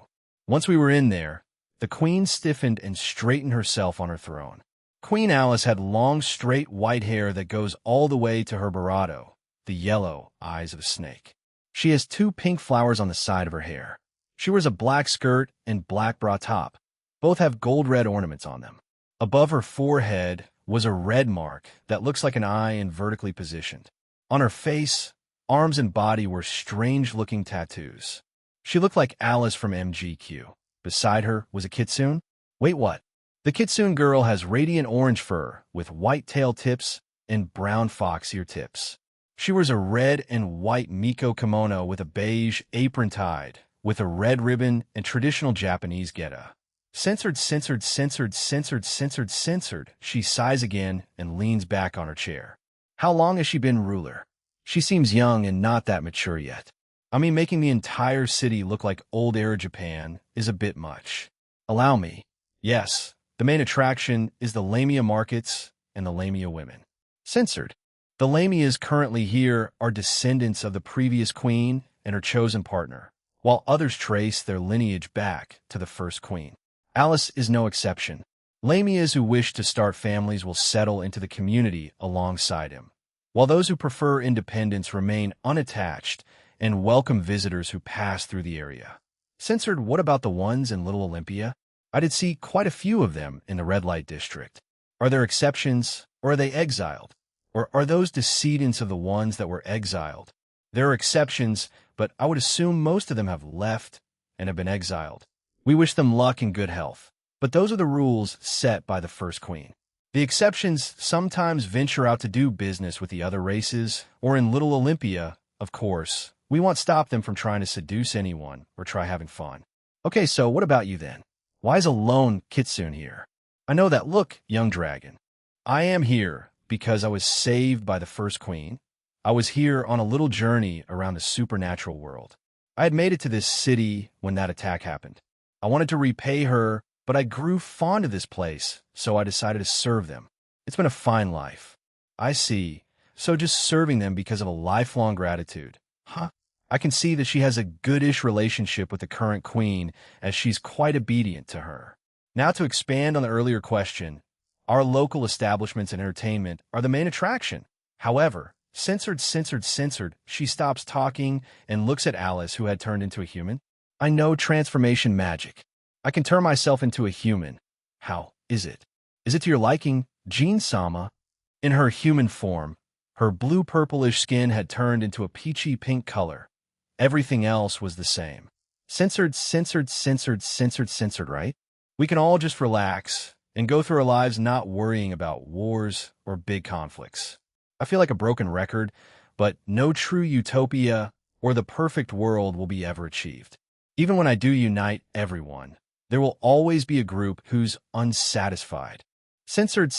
Once we were in there, the queen stiffened and straightened herself on her throne. Queen Alice had long, straight white hair that goes all the way to her barato, the yellow eyes of a snake. She has two pink flowers on the side of her hair. She wears a black skirt and black bra top. Both have gold-red ornaments on them. Above her forehead was a red mark that looks like an eye and vertically positioned. On her face, arms and body were strange-looking tattoos. She looked like Alice from MGQ. Beside her was a kitsune. Wait, what? The kitsune girl has radiant orange fur with white tail tips and brown fox ear tips. She wears a red and white miko kimono with a beige apron tied, with a red ribbon and traditional Japanese geta. Censored, censored, censored, censored, censored, censored. She sighs again and leans back on her chair. How long has she been ruler? She seems young and not that mature yet. I mean, making the entire city look like old-era Japan is a bit much. Allow me. Yes, the main attraction is the lamia markets and the lamia women. Censored. The lamias currently here are descendants of the previous queen and her chosen partner, while others trace their lineage back to the first queen. Alice is no exception. Lamias who wish to start families will settle into the community alongside him. while those who prefer independence remain unattached and welcome visitors who pass through the area. Censored, what about the ones in Little Olympia? I did see quite a few of them in the red light district. Are there exceptions, or are they exiled? Or are those descendants of the ones that were exiled? There are exceptions, but I would assume most of them have left and have been exiled. We wish them luck and good health. But those are the rules set by the first queen. The exceptions sometimes venture out to do business with the other races, or in Little Olympia, of course. We won't stop them from trying to seduce anyone or try having fun. Okay, so what about you then? Why is a lone kitsune here? I know that look, young dragon. I am here because I was saved by the first queen. I was here on a little journey around the supernatural world. I had made it to this city when that attack happened. I wanted to repay her, but I grew fond of this place, so I decided to serve them. It's been a fine life. I see. So just serving them because of a lifelong gratitude. Huh? I can see that she has a goodish relationship with the current queen, as she's quite obedient to her. Now to expand on the earlier question, our local establishments and entertainment are the main attraction. However, censored, she stops talking and looks at Alice, who had turned into a human. I know transformation magic. I can turn myself into a human. How is it? Is it to your liking, Jean-sama? In her human form, her blue-purplish skin had turned into a peachy pink color. Everything else was the same. Censored, right? We can all just relax and go through our lives not worrying about wars or big conflicts. I feel like a broken record, but no true utopia or the perfect world will be ever achieved. Even when I do unite everyone, there will always be a group who's unsatisfied. Censored,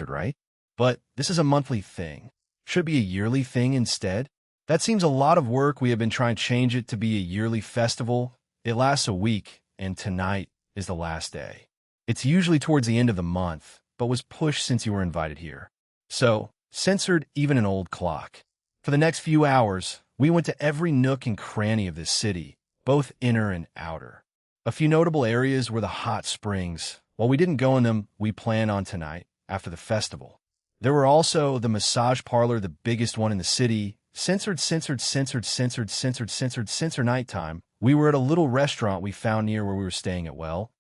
right? But this is a monthly thing. Should it be a yearly thing instead? That seems a lot of work. We have been trying to change it to be a yearly festival. It lasts a week, and tonight is the last day. It's usually towards the end of the month, but was pushed since you were invited here. So, censored even an old clock. For the next few hours, we went to every nook and cranny of this city, both inner and outer. A few notable areas were the hot springs. While we didn't go in them, we plan on tonight, after the festival. There were also the massage parlor, the biggest one in the city. Censored nighttime. We were at a little restaurant we found near where we were staying at. Well,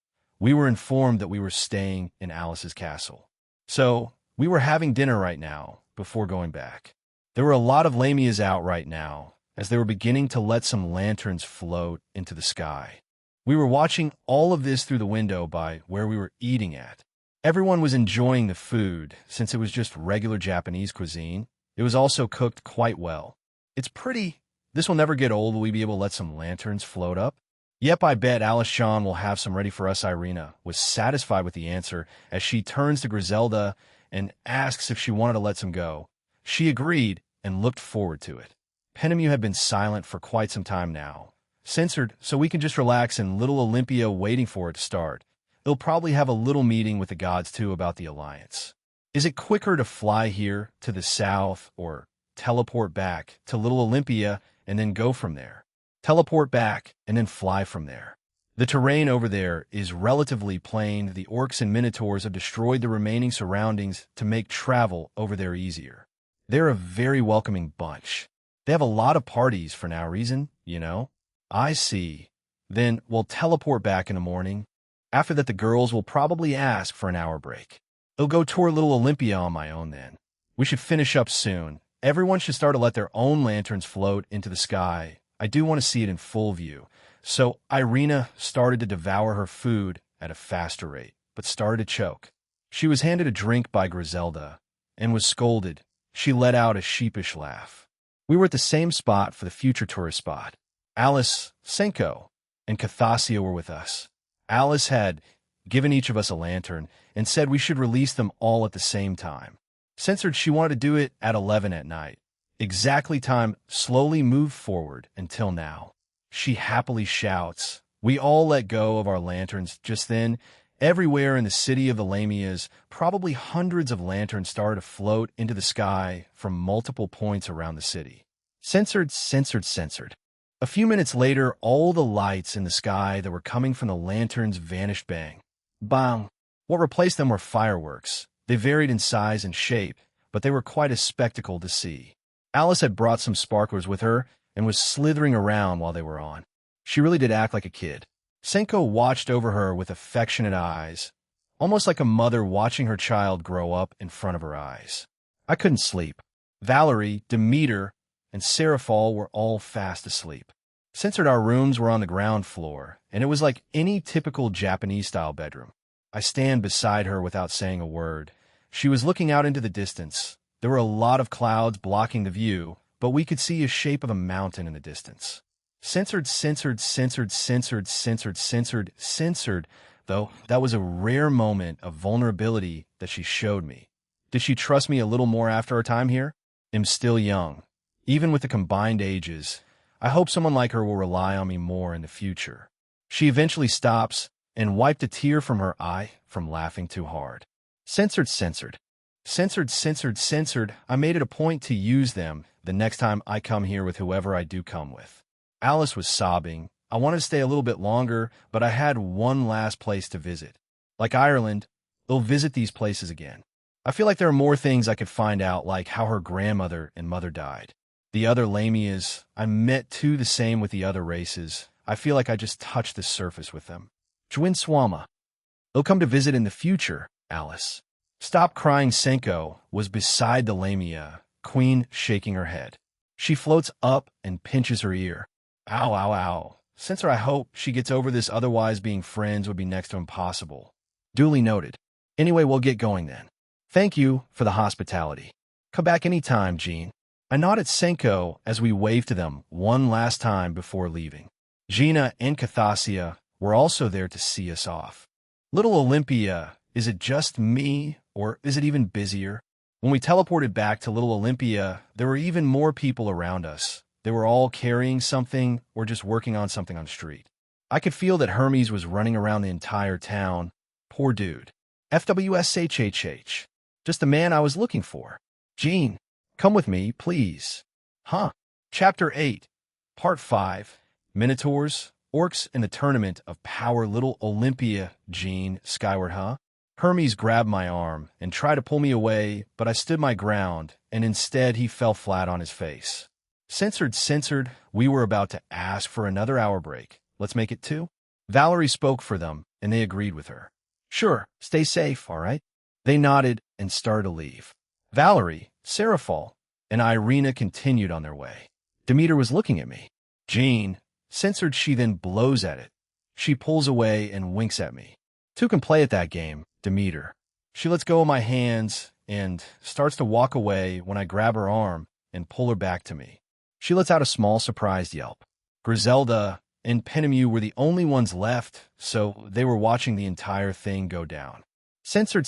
we were informed that we were staying in Alice's castle. So, we were having dinner right now, before going back. There were a lot of lamias out right now, as they were beginning to let some lanterns float into the sky. We were watching all of this through the window by where we were eating at. Everyone was enjoying the food, since it was just regular Japanese cuisine. It was also cooked quite well. It's pretty. This will never get old. Will we be able to let some lanterns float up? Yep, I bet Alice-chan will have some ready for us. Irina was satisfied with the answer as she turns to Griselda and asks if she wanted to let some go. She agreed and looked forward to it. Penemu had been silent for quite some time now. Censored, so we can just relax in Little Olympia waiting for it to start. They'll probably have a little meeting with the gods too about the alliance. Is it quicker to fly here to the south or teleport back to Little Olympia and then go from there? Teleport back and then fly from there. The terrain over there is relatively plain. The orcs and minotaurs have destroyed the remaining surroundings to make travel over there easier. They're a very welcoming bunch. They have a lot of parties for no reason, you know? I see. Then we'll teleport back in the morning. After that, the girls will probably ask for an hour break. I'll go tour Little Olympia on my own then. We should finish up soon. Everyone should start to let their own lanterns float into the sky. I do want to see it in full view. So Irina started to devour her food at a faster rate, but started to choke. She was handed a drink by Griselda and was scolded. She let out a sheepish laugh. We were at the same spot for the future tourist spot. Alice, Senko, and Kathasia were with us. Alice had given each of us a lantern and said we should release them all at the same time. Censored, she wanted to do it at 11 at night. Exactly time slowly moved forward until now. She happily shouts. We all let go of our lanterns just then. Everywhere in the city of the Lamias, probably hundreds of lanterns started to float into the sky from multiple points around the city. Censored. A few minutes later, all the lights in the sky that were coming from the lanterns vanished. Bang. Bang. What replaced them were fireworks. They varied in size and shape, but they were quite a spectacle to see. Alice had brought some sparklers with her and was slithering around while they were on. She really did act like a kid. Senko watched over her with affectionate eyes, almost like a mother watching her child grow up in front of her eyes. I couldn't sleep. Valerie, Demeter, and Seraphol were all fast asleep. Censored our rooms were on the ground floor, and it was like any typical Japanese-style bedroom. I stand beside her without saying a word. She was looking out into the distance. There were a lot of clouds blocking the view, but we could see a shape of a mountain in the distance. Censored, though that was a rare moment of vulnerability that she showed me. Did she trust me a little more after our time here? I'm still young. Even with the combined ages, I hope someone like her will rely on me more in the future. She eventually stops and wiped a tear from her eye from laughing too hard. Censored. I made it a point to use them the next time I come here with whoever I do come with. Alice was sobbing. I wanted to stay a little bit longer, but I had one last place to visit. Like Ireland, they'll visit these places again. I feel like there are more things I could find out, like how her grandmother and mother died. The other Lamias, I met too, the same with the other races. I feel like I just touched the surface with them. Jwin Swama. They'll come to visit in the future, Alice. Stop crying. Senko was beside the Lamia, Queen, shaking her head. She floats up and pinches her ear. Ow. Censor, I hope she gets over this, otherwise being friends would be next to impossible. Duly noted. Anyway, we'll get going then. Thank you for the hospitality. Come back anytime, Jean. I nod at Senko as we wave to them one last time before leaving. Gina and Kathasia were also there to see us off. Little Olympia, is it just me, or is it even busier? When we teleported back to Little Olympia, there were even more people around us. They were all carrying something or just working on something on the street. I could feel that Hermes was running around the entire town. Poor dude. FWSHHH. Just the man I was looking for. Jean, come with me, please. Huh. Chapter 8. Part 5. Minotaurs, Orcs, and the Tournament of Power. Little Olympia. Jean, skyward, huh? Hermes grabbed my arm and tried to pull me away, but I stood my ground, and instead he fell flat on his face. Censored, we were about to ask for another hour break. Let's make it 2. Valerie spoke for them, and they agreed with her. Sure, stay safe, all right? They nodded and started to leave. Valerie, Seraphol, and Irina continued on their way. Demeter was looking at me. Jean, censored, she then blows at it. She pulls away and winks at me. 2 can play at that game, Demeter. She lets go of my hands and starts to walk away when I grab her arm and pull her back to me. She lets out a small surprised yelp. Griselda and Penemu were the only ones left, so they were watching the entire thing go down. Censored.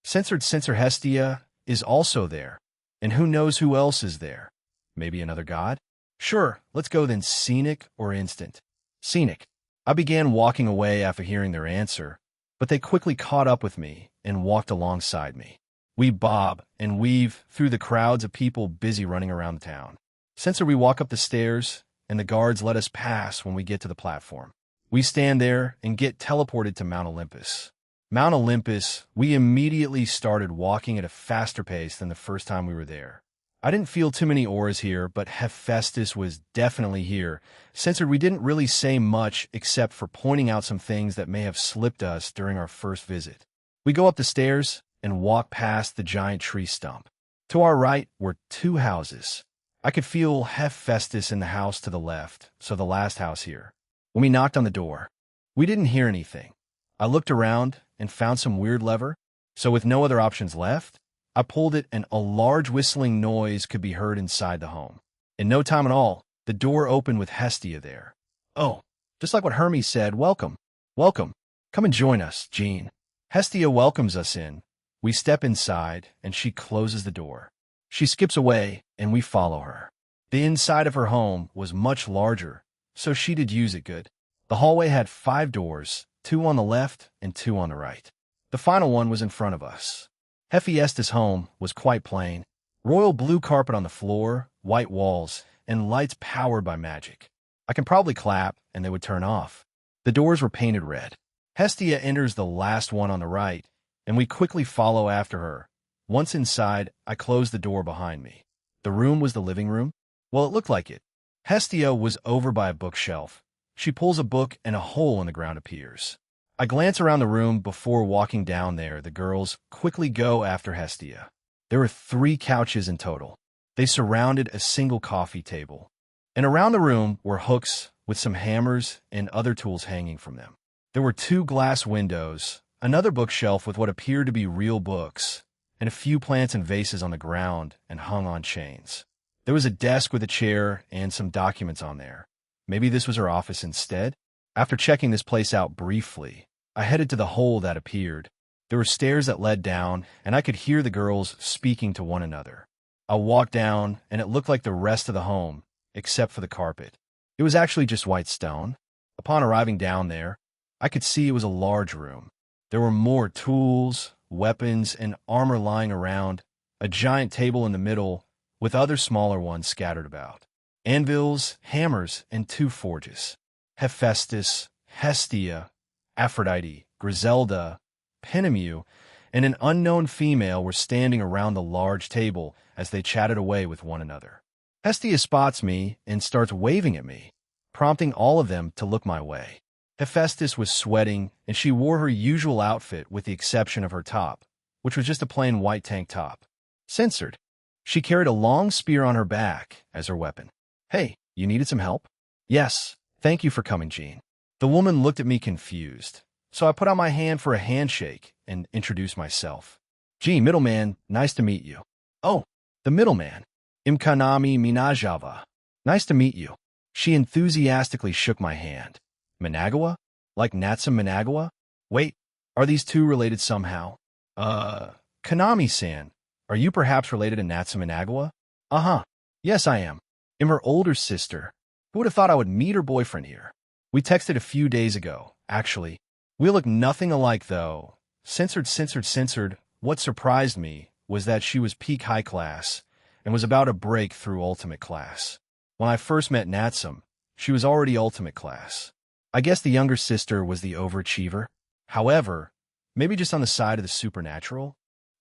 Hestia is also there, and who knows who else is there? Maybe another god? Sure, let's go then. Scenic or instant? Scenic. I began walking away after hearing their answer, but they quickly caught up with me and walked alongside me. We bob and weave through the crowds of people busy running around the town. Censor, we walk up the stairs, and the guards let us pass when we get to the platform. We stand there and get teleported to Mount Olympus. Mount Olympus, we immediately started walking at a faster pace than the first time we were there. I didn't feel too many auras here, but Hephaestus was definitely here. Censored, we didn't really say much except for pointing out some things that may have slipped us during our first visit. We go up the stairs and walk past the giant tree stump. To our right were 2 houses. I could feel Hephaestus in the house to the left, so the last house here. When we knocked on the door, we didn't hear anything. I looked around and found some weird lever, so with no other options left, I pulled it and a large whistling noise could be heard inside the home. In no time at all, the door opened with Hestia there. Oh, just like what Hermes said, welcome. Come and join us, Jean. Hestia welcomes us in. We step inside and she closes the door. She skips away, and we follow her. The inside of her home was much larger, so she did use it good. The hallway had 5 doors, 2 on the left and 2 on the right. The final one was in front of us. Hephaestus' home was quite plain. Royal blue carpet on the floor, white walls, and lights powered by magic. I can probably clap, and they would turn off. The doors were painted red. Hestia enters the last one on the right, and we quickly follow after her. Once inside, I closed the door behind me. The room was the living room? Well, it looked like it. Hestia was over by a bookshelf. She pulls a book and a hole in the ground appears. I glance around the room before walking down there. The girls quickly go after Hestia. There were 3 couches in total. They surrounded a single coffee table. And around the room were hooks with some hammers and other tools hanging from them. There were 2 glass windows, another bookshelf with what appeared to be real books, and a few plants and vases on the ground and hung on chains. There was a desk with a chair and some documents on there. Maybe this was her office instead? After checking this place out briefly, I headed to the hole that appeared. There were stairs that led down, and I could hear the girls speaking to one another. I walked down, and it looked like the rest of the home, except for the carpet. It was actually just white stone. Upon arriving down there, I could see it was a large room. There were more tools, weapons, and armor lying around, a giant table in the middle, with other smaller ones scattered about. Anvils, hammers, and 2 forges. Hephaestus, Hestia, Aphrodite, Griselda, Penemu, and an unknown female were standing around the large table as they chatted away with one another. Hestia spots me and starts waving at me, prompting all of them to look my way. Hephaestus was sweating, and she wore her usual outfit with the exception of her top, which was just a plain white tank top. Censored. She carried a long spear on her back as her weapon. Hey, you needed some help? Yes, thank you for coming, Jean. The woman looked at me confused, so I put out my hand for a handshake and introduced myself. Jean, middleman, nice to meet you. Oh, the middleman. Imkanami Minajava. Nice to meet you. She enthusiastically shook my hand. Managawa? Like Natsu Managawa? Wait, are these 2 related somehow? Kanami-san, are you perhaps related to Natsu Managawa? Uh-huh. Yes, I am. I'm her older sister. Who would have thought I would meet her boyfriend here? We texted a few days ago, actually. We look nothing alike, though. Censored. What surprised me was that she was peak high class and was about to break through ultimate class. When I first met Natsum, she was already ultimate class. I guess the younger sister was the overachiever. However, maybe just on the side of the supernatural.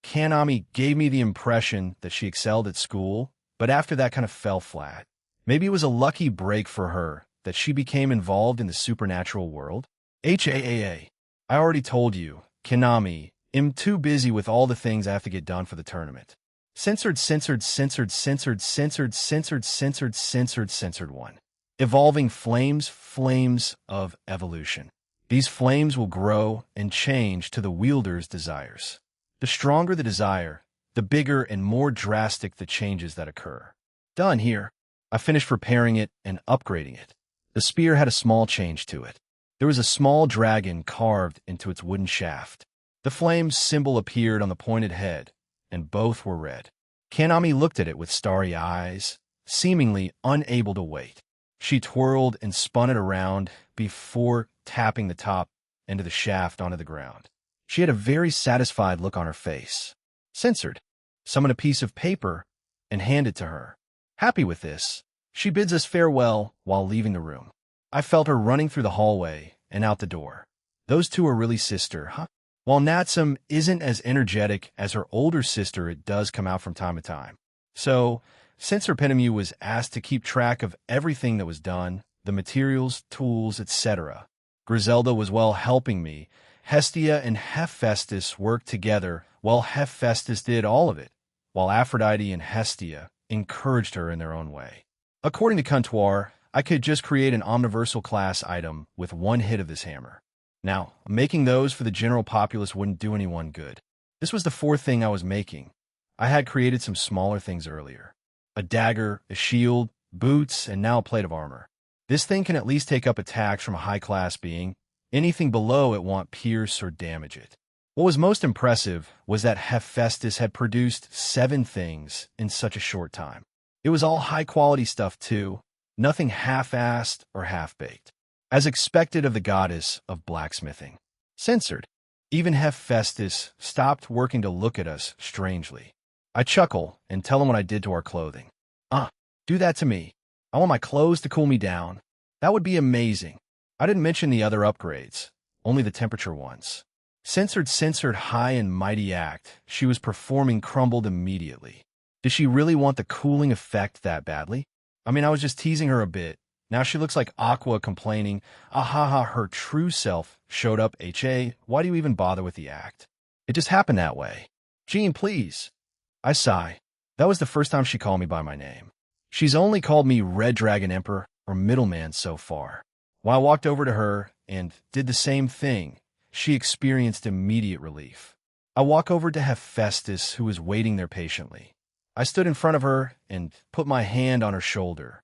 Kanami gave me the impression that she excelled at school, but after that kind of fell flat. Maybe it was a lucky break for her that she became involved in the supernatural world. I already told you, Kanami, I'm too busy with all the things I have to get done for the tournament. Censored 1. Evolving flames of evolution. These flames will grow and change to the wielder's desires. The stronger the desire, the bigger and more drastic the changes that occur. Done here. I finished preparing it and upgrading it. The spear had a small change to it. There was a small dragon carved into its wooden shaft. The flames symbol appeared on the pointed head, and both were red. Kanami looked at it with starry eyes, seemingly unable to wait. She twirled and spun it around before tapping the top end of the shaft onto the ground. She had a very satisfied look on her face. Censored. Summon a piece of paper and hand it to her. Happy with this, she bids us farewell while leaving the room. I felt her running through the hallway and out the door. Those 2 are really sister, huh? While Natsum isn't as energetic as her older sister, it does come out from time to time. So, Censor Penemu was asked to keep track of everything that was done, the materials, tools, etc. Griselda was helping me. Hestia and Hephaestus worked together while Hephaestus did all of it, while Aphrodite and Hestia encouraged her in their own way. According to Comptoir, I could just create an omniversal class item with 1 hit of this hammer. Now, making those for the general populace wouldn't do anyone good. This was the 4th thing I was making. I had created some smaller things earlier. A dagger, a shield, boots, and now a plate of armor. This thing can at least take up attacks from a high-class being. Anything below it won't pierce or damage it. What was most impressive was that Hephaestus had produced 7 things in such a short time. It was all high-quality stuff, too. Nothing half-assed or half-baked. As expected of the goddess of blacksmithing. Censored. Even Hephaestus stopped working to look at us strangely. I chuckle and tell him what I did to our clothing. Do that to me. I want my clothes to cool me down. That would be amazing. I didn't mention the other upgrades, only the temperature ones. Censored high and mighty act she was performing crumbled immediately. Did she really want the cooling effect that badly? I mean, I was just teasing her a bit. Now she looks like Aqua complaining, ahaha, her true self showed up, why do you even bother with the act? It just happened that way. Jean, please. I sigh. That was the first time she called me by my name. She's only called me Red Dragon Emperor or Middleman so far. When I walked over to her and did the same thing, she experienced immediate relief. I walk over to Hephaestus, who was waiting there patiently. I stood in front of her and put my hand on her shoulder.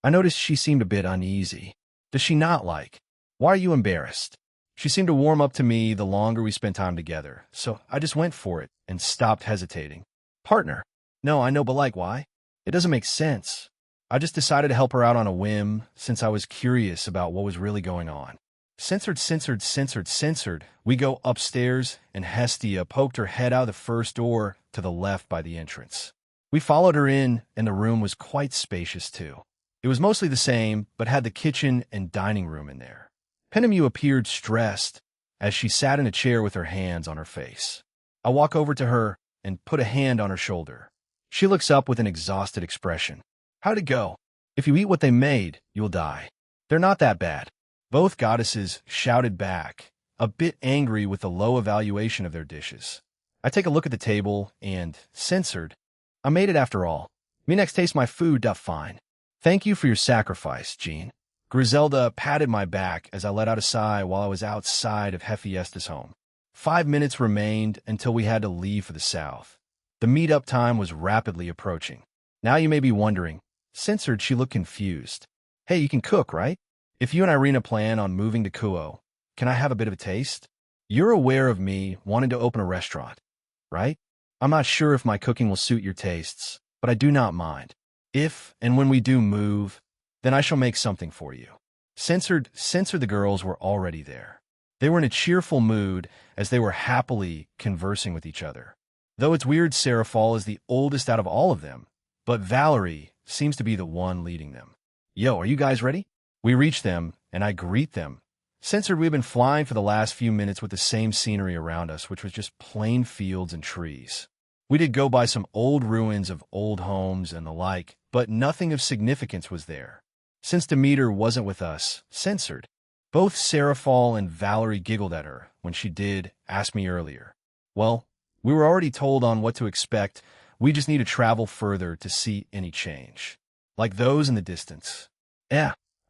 I noticed she seemed a bit uneasy. Does she not like? Why are you embarrassed? She seemed to warm up to me the longer we spent time together, so I just went for it and stopped hesitating. Partner? No, I know, but like, why? It doesn't make sense. I just decided to help her out on a whim since I was curious about what was really going on. Censored. We go upstairs, and Hestia poked her head out the first door to the left by the entrance. We followed her in, and the room was quite spacious, too. It was mostly the same, but had the kitchen and dining room in there. Penemu appeared stressed as she sat in a chair with her hands on her face. I walk over to her and put a hand on her shoulder. She looks up with an exhausted expression. How'd it go? If you eat what they made, you'll die. They're not that bad. Both goddesses shouted back, a bit angry with the low evaluation of their dishes. I take a look at the table and, censored, I made it after all. Me next taste my food, fine. Thank you for your sacrifice, Jean. Griselda patted my back as I let out a sigh while I was outside of Hephaestus' home. 5 minutes remained until we had to leave for the south. The meet-up time was rapidly approaching. Now you may be wondering, censored, she looked confused. Hey, you can cook, right? If you and Irina plan on moving to Kuo, can I have a bit of a taste? You're aware of me wanting to open a restaurant, right? I'm not sure if my cooking will suit your tastes, but I do not mind. If and when we do move, then I shall make something for you. Censored, the girls were already there. They were in a cheerful mood as they were happily conversing with each other. Though it's weird, Seraphal is the oldest out of all of them, but Valerie seems to be the one leading them. Yo, are you guys ready? We reach them, and I greet them. Censored, we've been flying for the last few minutes with the same scenery around us, which was just plain fields and trees. We did go by some old ruins of old homes and the like, but nothing of significance was there. Since Demeter wasn't with us, censored. Both Seraphal and Valerie giggled at her when she did ask me earlier. Well, we were already told on what to expect. We just need to travel further to see any change. Like those in the distance.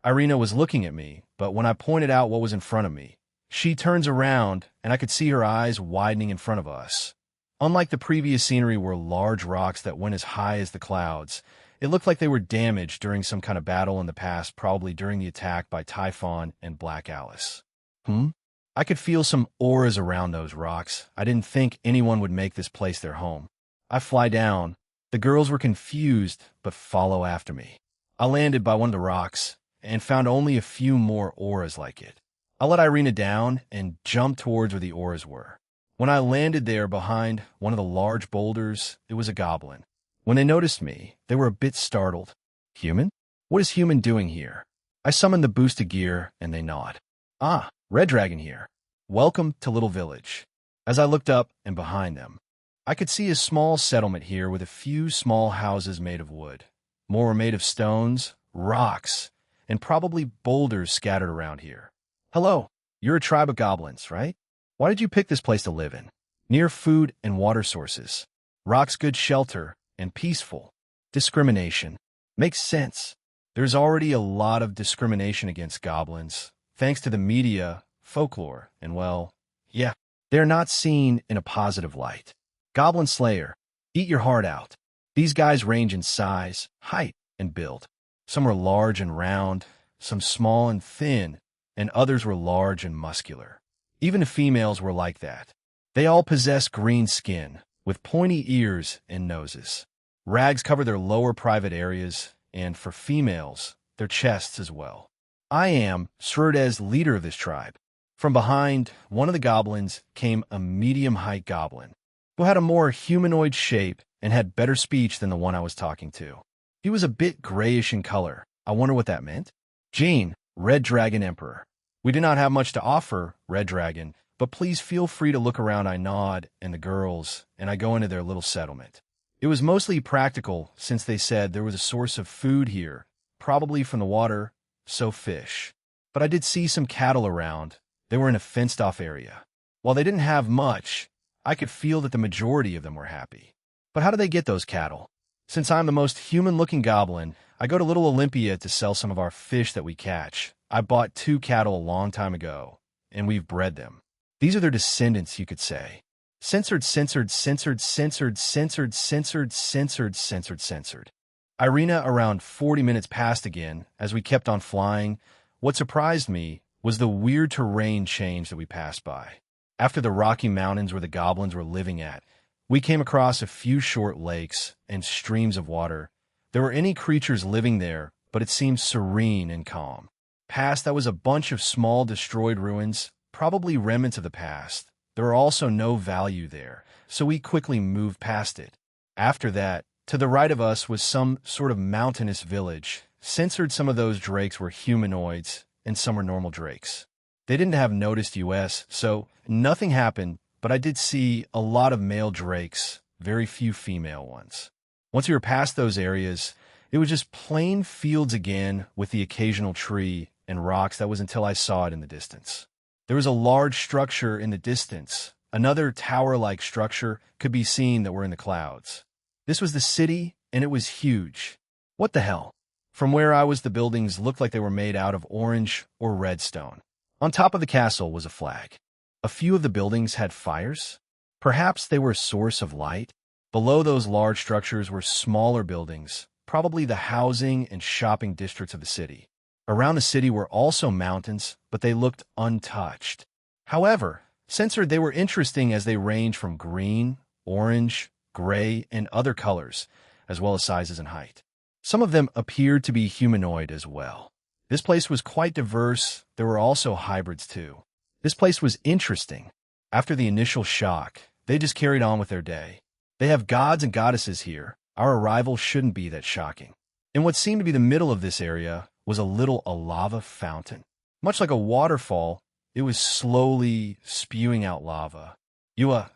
Irina was looking at me, but when I pointed out what was in front of me, she turns around and I could see her eyes widening in front of us. Unlike the previous scenery were large rocks that went as high as the clouds, it looked like they were damaged during some kind of battle in the past, probably during the attack by Typhon and Black Alice. I could feel some auras around those rocks. I didn't think anyone would make this place their home. I fly down. The girls were confused, but follow after me. I landed by one of the rocks and found only a few more auras like it. I let Irina down and jumped towards where the auras were. When I landed there behind one of the large boulders, it was a goblin. When they noticed me, they were a bit startled. Human? What is human doing here? I summoned the boosted gear, and they nod. Ah, Red Dragon here. Welcome to Little Village. As I looked up and behind them, I could see a small settlement here with a few small houses made of wood. More were made of stones, rocks, and probably boulders scattered around here. Hello, you're a tribe of goblins, right? Why did you pick this place to live in? Near food and water sources. Rock's good shelter and peaceful. Discrimination. Makes sense. There's already a lot of discrimination against goblins, thanks to the media, folklore, and well, yeah, they're not seen in a positive light. Goblin Slayer, eat your heart out. These guys range in size, height, and build. Some were large and round, some small and thin, and others were large and muscular. Even the females were like that. They all possess green skin, with pointy ears and noses. Rags cover their lower private areas, and for females, their chests as well. I am Srudez, leader of this tribe. From behind, one of the goblins came a medium-height goblin, who had a more humanoid shape and had better speech than the one I was talking to. He was a bit grayish in color. I wonder what that meant. Jean, Red Dragon Emperor. We do not have much to offer, Red Dragon. but please feel free to look around. I nod, and the girls, and I go into their little settlement. It was mostly practical, since they said there was a source of food here, probably from the water, so fish. But I did see some cattle around. They were in a fenced-off area. While they didn't have much, I could feel that the majority of them were happy. But how do they get those cattle? Since I'm the most human-looking goblin, I go to Little Olympia to sell some of our fish that we catch. I bought 2 cattle a long time ago, and we've bred them. These are their descendants, you could say. Censored, censored, censored, censored, censored, censored, censored, censored, censored. Irina around 40 minutes passed again, as we kept on flying. What surprised me was the weird terrain change that we passed by. After the Rocky Mountains where the goblins were living at, we came across a few short lakes and streams of water. There were any creatures living there, but it seemed serene and calm. Past that was a bunch of small destroyed ruins, probably remnants of the past. There were also no value there, so we quickly moved past it. After that, to the right of us was some sort of mountainous village. Censored, some of those drakes were humanoids, and some were normal drakes. They didn't have noticed us, so nothing happened, but I did see a lot of male drakes, very few female ones. Once we were past those areas, it was just plain fields again with the occasional tree and rocks. That was until I saw it in the distance. There was a large structure in the distance. Another tower-like structure could be seen that were in the clouds. This was the city, and it was huge. What the hell? From where I was, the buildings looked like they were made out of orange or red stone. On top of the castle was a flag. A few of the buildings had fires. Perhaps they were a source of light. Below those large structures were smaller buildings, probably the housing and shopping districts of the city. Around the city were also mountains, but they looked untouched. However, censored, they were interesting as they ranged from green, orange, gray, and other colors, as well as sizes and height. Some of them appeared to be humanoid as well. This place was quite diverse. There were also hybrids too. This place was interesting. After the initial shock, they just carried on with their day. They have gods and goddesses here. Our arrival shouldn't be that shocking. In what seemed to be the middle of this area was a lava fountain. Much like a waterfall, it was slowly spewing out lava.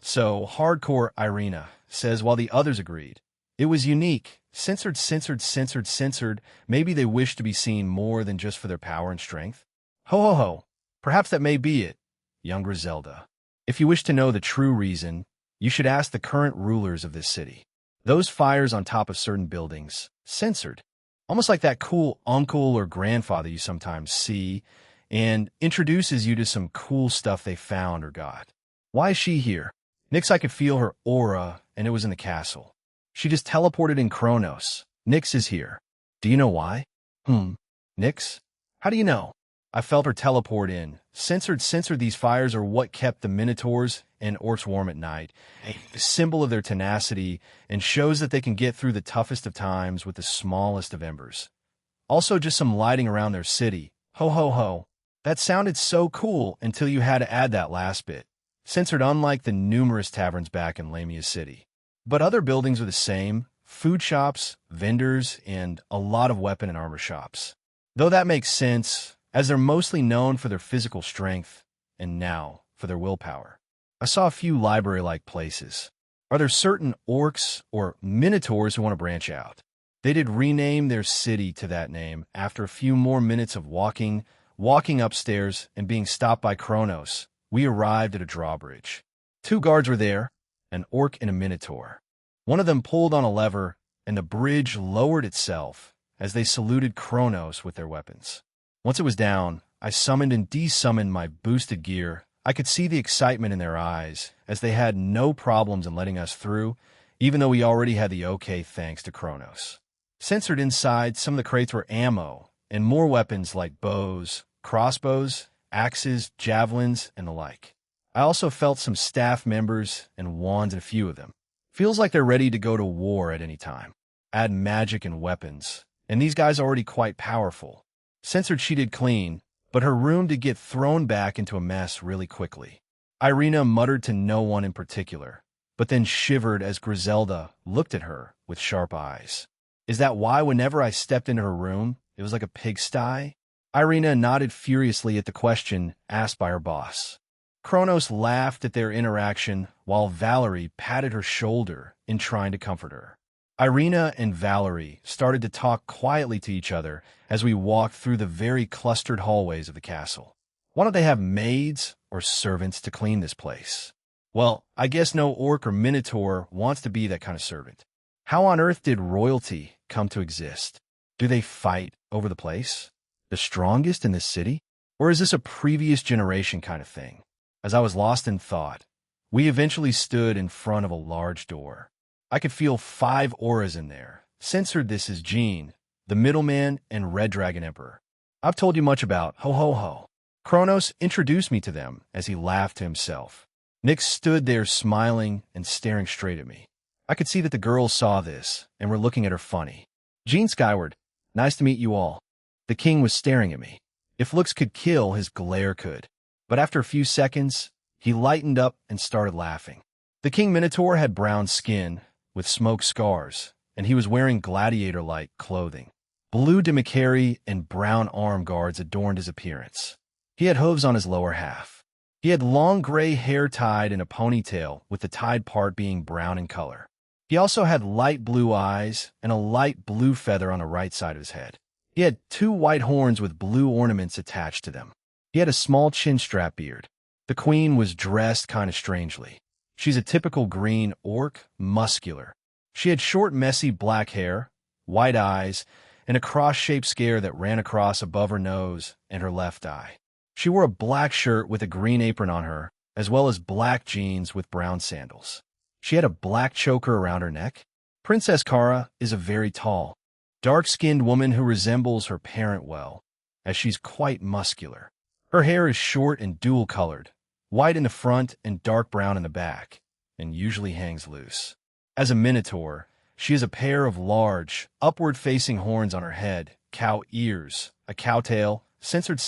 So hardcore, Irina says, while the others agreed. It was unique. Censored, censored, censored, censored. Maybe they wished to be seen more than just for their power and strength. Ho ho ho. Perhaps that may be it, young Griselda. If you wish to know the true reason, you should ask the current rulers of this city. Those fires on top of certain buildings, censored. Almost like that cool uncle or grandfather you sometimes see, and introduces you to some cool stuff they found or got. Why is she here? Nyx, I could feel her aura, and it was in the castle. She just teleported in Kronos. Nyx is here. Do you know why? Nyx? How do you know? I felt her teleport in. Censored, these fires are what kept the Minotaurs and Orcs warm at night, a symbol of their tenacity, and shows that they can get through the toughest of times with the smallest of embers. Also, just some lighting around their city. Ho ho ho. That sounded so cool until you had to add that last bit. Censored, unlike the numerous taverns back in Lamia City. But other buildings were the same, food shops, vendors, and a lot of weapon and armor shops. Though that makes sense, as they're mostly known for their physical strength, and now for their willpower. I saw a few library-like places. Are there certain orcs or minotaurs who want to branch out? They did rename their city to that name after a few more minutes of walking upstairs and being stopped by Kronos. We arrived at a drawbridge. 2 guards were there, an orc and a minotaur. One of them pulled on a lever, and the bridge lowered itself as they saluted Kronos with their weapons. Once it was down, I summoned and desummoned my boosted gear. I could see the excitement in their eyes, as they had no problems in letting us through, even though we already had the okay thanks to Kronos. Censored inside, some of the crates were ammo, and more weapons like bows, crossbows, axes, javelins, and the like. I also felt some staff members and wands in a few of them. Feels like they're ready to go to war at any time. Add magic and weapons, and these guys are already quite powerful. Censored, she did clean, but her room did get thrown back into a mess really quickly. Irina muttered to no one in particular, but then shivered as Griselda looked at her with sharp eyes. Is that why whenever I stepped into her room, it was like a pigsty? Irina nodded furiously at the question asked by her boss. Kronos laughed at their interaction while Valerie patted her shoulder in trying to comfort her. Irina and Valerie started to talk quietly to each other as we walked through the very clustered hallways of the castle. Why don't they have maids or servants to clean this place? Well, I guess no orc or minotaur wants to be that kind of servant. How on earth did royalty come to exist? Do they fight over the place? The strongest in this city? Or is this a previous generation kind of thing? As I was lost in thought, we eventually stood in front of a large door. I could feel 5 auras in there. Censored this as Jean, the middleman, and Red Dragon Emperor. I've told you much about ho ho ho. Kronos introduced me to them as he laughed to himself. Nyx stood there smiling and staring straight at me. I could see that the girls saw this and were looking at her funny. Jean Skyward, nice to meet you all. The king was staring at me. If looks could kill, his glare could. But after a few seconds, he lightened up and started laughing. The king minotaur had brown skin with smoke scars, and he was wearing gladiator-like clothing. Blue demicarry and brown arm guards adorned his appearance. He had hooves on his lower half. He had long gray hair tied in a ponytail, with the tied part being brown in color. He also had light blue eyes and a light blue feather on the right side of his head. He had 2 white horns with blue ornaments attached to them. He had a small chin-strap beard. The queen was dressed kind of strangely. She's a typical green orc, muscular. She had short, messy black hair, white eyes, and a cross-shaped scare that ran across above her nose and her left eye. She wore a black shirt with a green apron on her, as well as black jeans with brown sandals. She had a black choker around her neck. Princess Kara is a very tall, dark-skinned woman who resembles her parent well, as she's quite muscular. Her hair is short and dual-colored, white in the front and dark brown in the back, and usually hangs loose. As a minotaur, she has a pair of large, upward-facing horns on her head, cow ears, a cow tail, censored.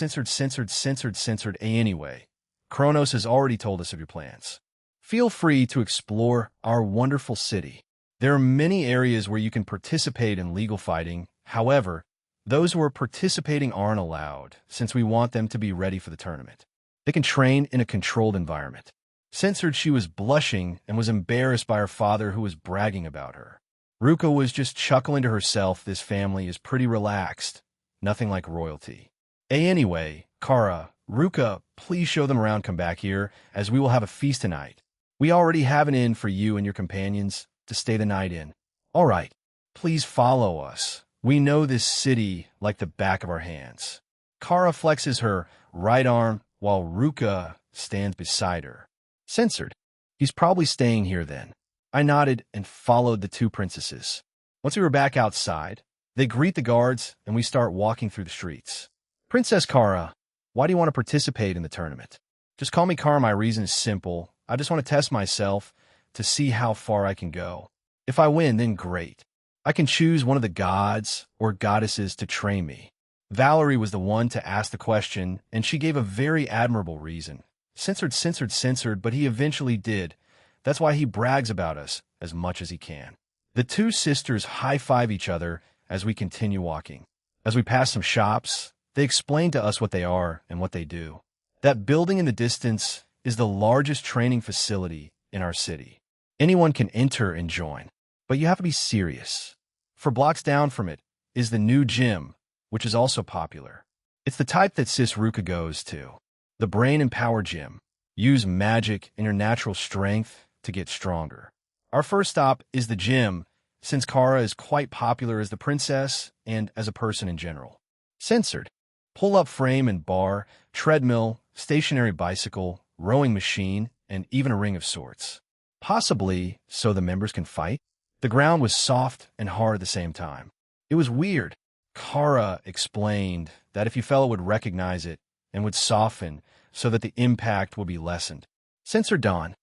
Anyway, Kronos has already told us of your plans. Feel free to explore our wonderful city. There are many areas where you can participate in legal fighting. However, those who are participating aren't allowed, since we want them to be ready for the tournament. They can train in a controlled environment. Censored, she was blushing and was embarrassed by her father, who was bragging about her. Ruka was just chuckling to herself. This family is pretty relaxed. Nothing like royalty. Anyway, Kara, Ruka, please show them around. Come back here, as we will have a feast tonight. We already have an inn for you and your companions to stay the night in. All right, please follow us. We know this city like the back of our hands. Kara flexes her right arm while Ruka stands beside her. Censored. He's probably staying here then. I nodded and followed the 2 princesses. Once we were back outside, they greet the guards and we start walking through the streets. Princess Kara, why do you want to participate in the tournament? Just call me Kara. My reason is simple. I just want to test myself to see how far I can go. If I win, then great. I can choose one of the gods or goddesses to train me. Valerie was the one to ask the question, and she gave a very admirable reason. Censored, but he eventually did. That's why he brags about us as much as he can. The 2 sisters high-five each other as we continue walking. As we pass some shops, they explain to us what they are and what they do. That building in the distance is the largest training facility in our city. Anyone can enter and join, but you have to be serious. For blocks down from it is the new gym, which is also popular. It's the type that Sis Ruka goes to. The Brain and Power Gym. Use magic and your natural strength to get stronger. Our first stop is the gym, since Kara is quite popular as the princess and as a person in general. Censored. Pull-up frame and bar, treadmill, stationary bicycle, rowing machine, and even a ring of sorts. Possibly so the members can fight. The ground was soft and hard at the same time. It was weird. Kara explained that if you fell, it would recognize it and would soften so that the impact would be lessened. Censored. Dawn.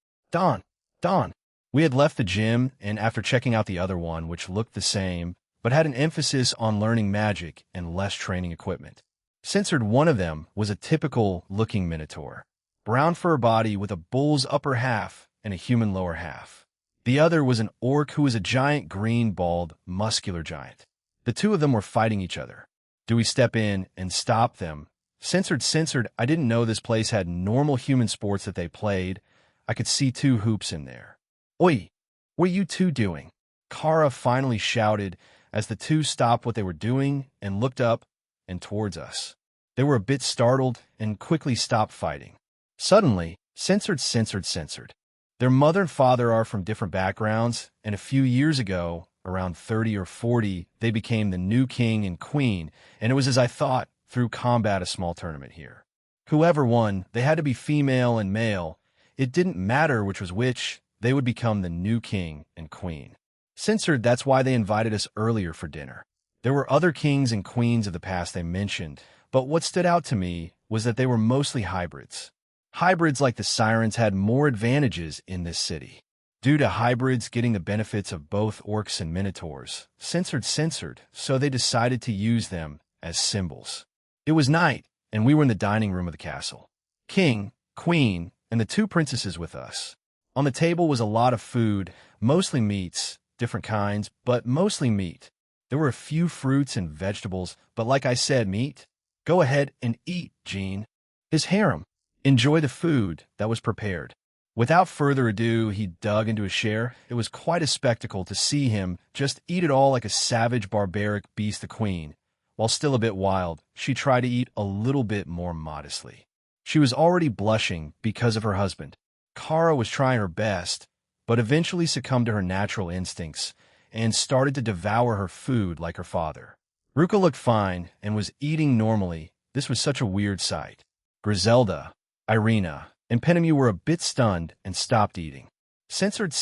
We had left the gym, and after checking out the other one, which looked the same, but had an emphasis on learning magic and less training equipment. Censored. One of them was a typical-looking minotaur. Brown fur body with a bull's upper half and a human lower half. The other was an orc who was a giant green, bald, muscular giant. The 2 of them were fighting each other. Do we step in and stop them Censored, I didn't know this place had normal human sports that they played. I could see 2 hoops in there. Oi, what are you two doing? Kara finally shouted as the 2 stopped what they were doing and looked up and towards us. They were a bit startled and quickly stopped fighting. Suddenly, censored. Their mother and father are from different backgrounds, and a few years ago, around 30 or 40, they became the new king and queen, and it was as I thought, through combat a small tournament here. Whoever won, they had to be female and male. It didn't matter which was which, they would become the new king and queen. Censored, that's why they invited us earlier for dinner. There were other kings and queens of the past they mentioned, but what stood out to me was that they were mostly hybrids. Hybrids like the Sirens had more advantages in this city. Due to hybrids getting the benefits of both orcs and minotaurs, censored, so they decided to use them as symbols. It was night, and we were in the dining room of the castle. King, queen, and the 2 princesses with us. On the table was a lot of food, mostly meats, different kinds, but mostly meat. There were a few fruits and vegetables, but like I said, meat. Go ahead and eat, Jean. His harem. Enjoy the food that was prepared. Without further ado, he dug into his share. It was quite a spectacle to see him just eat it all like a savage, barbaric beast. The queen, while still a bit wild, she tried to eat a little bit more modestly. She was already blushing because of her husband. Kara was trying her best, but eventually succumbed to her natural instincts and started to devour her food like her father. Ruka looked fine and was eating normally. This was such a weird sight. Griselda, Irina, and Penemu were a bit stunned and stopped eating. Censored.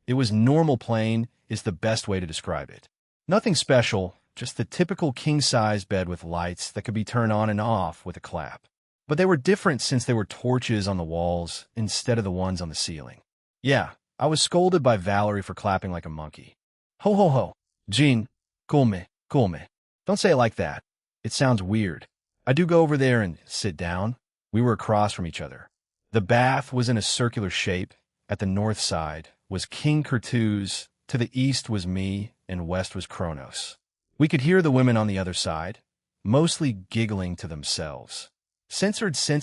It was normal plain is the best way to describe it. Nothing special, just the typical king-size bed with lights that could be turned on and off with a clap. But they were different since they were torches on the walls instead of the ones on the ceiling. Yeah, I was scolded by Valerie for clapping like a monkey. Ho. Jean, cool me. Don't say it like that. It sounds weird. I do go over there and sit down. We were across from each other. The bath was in a circular shape. At the north side was King Kurtuz, to the east was me, and west was Kronos. We could hear the women on the other side, mostly giggling to themselves. Censored. We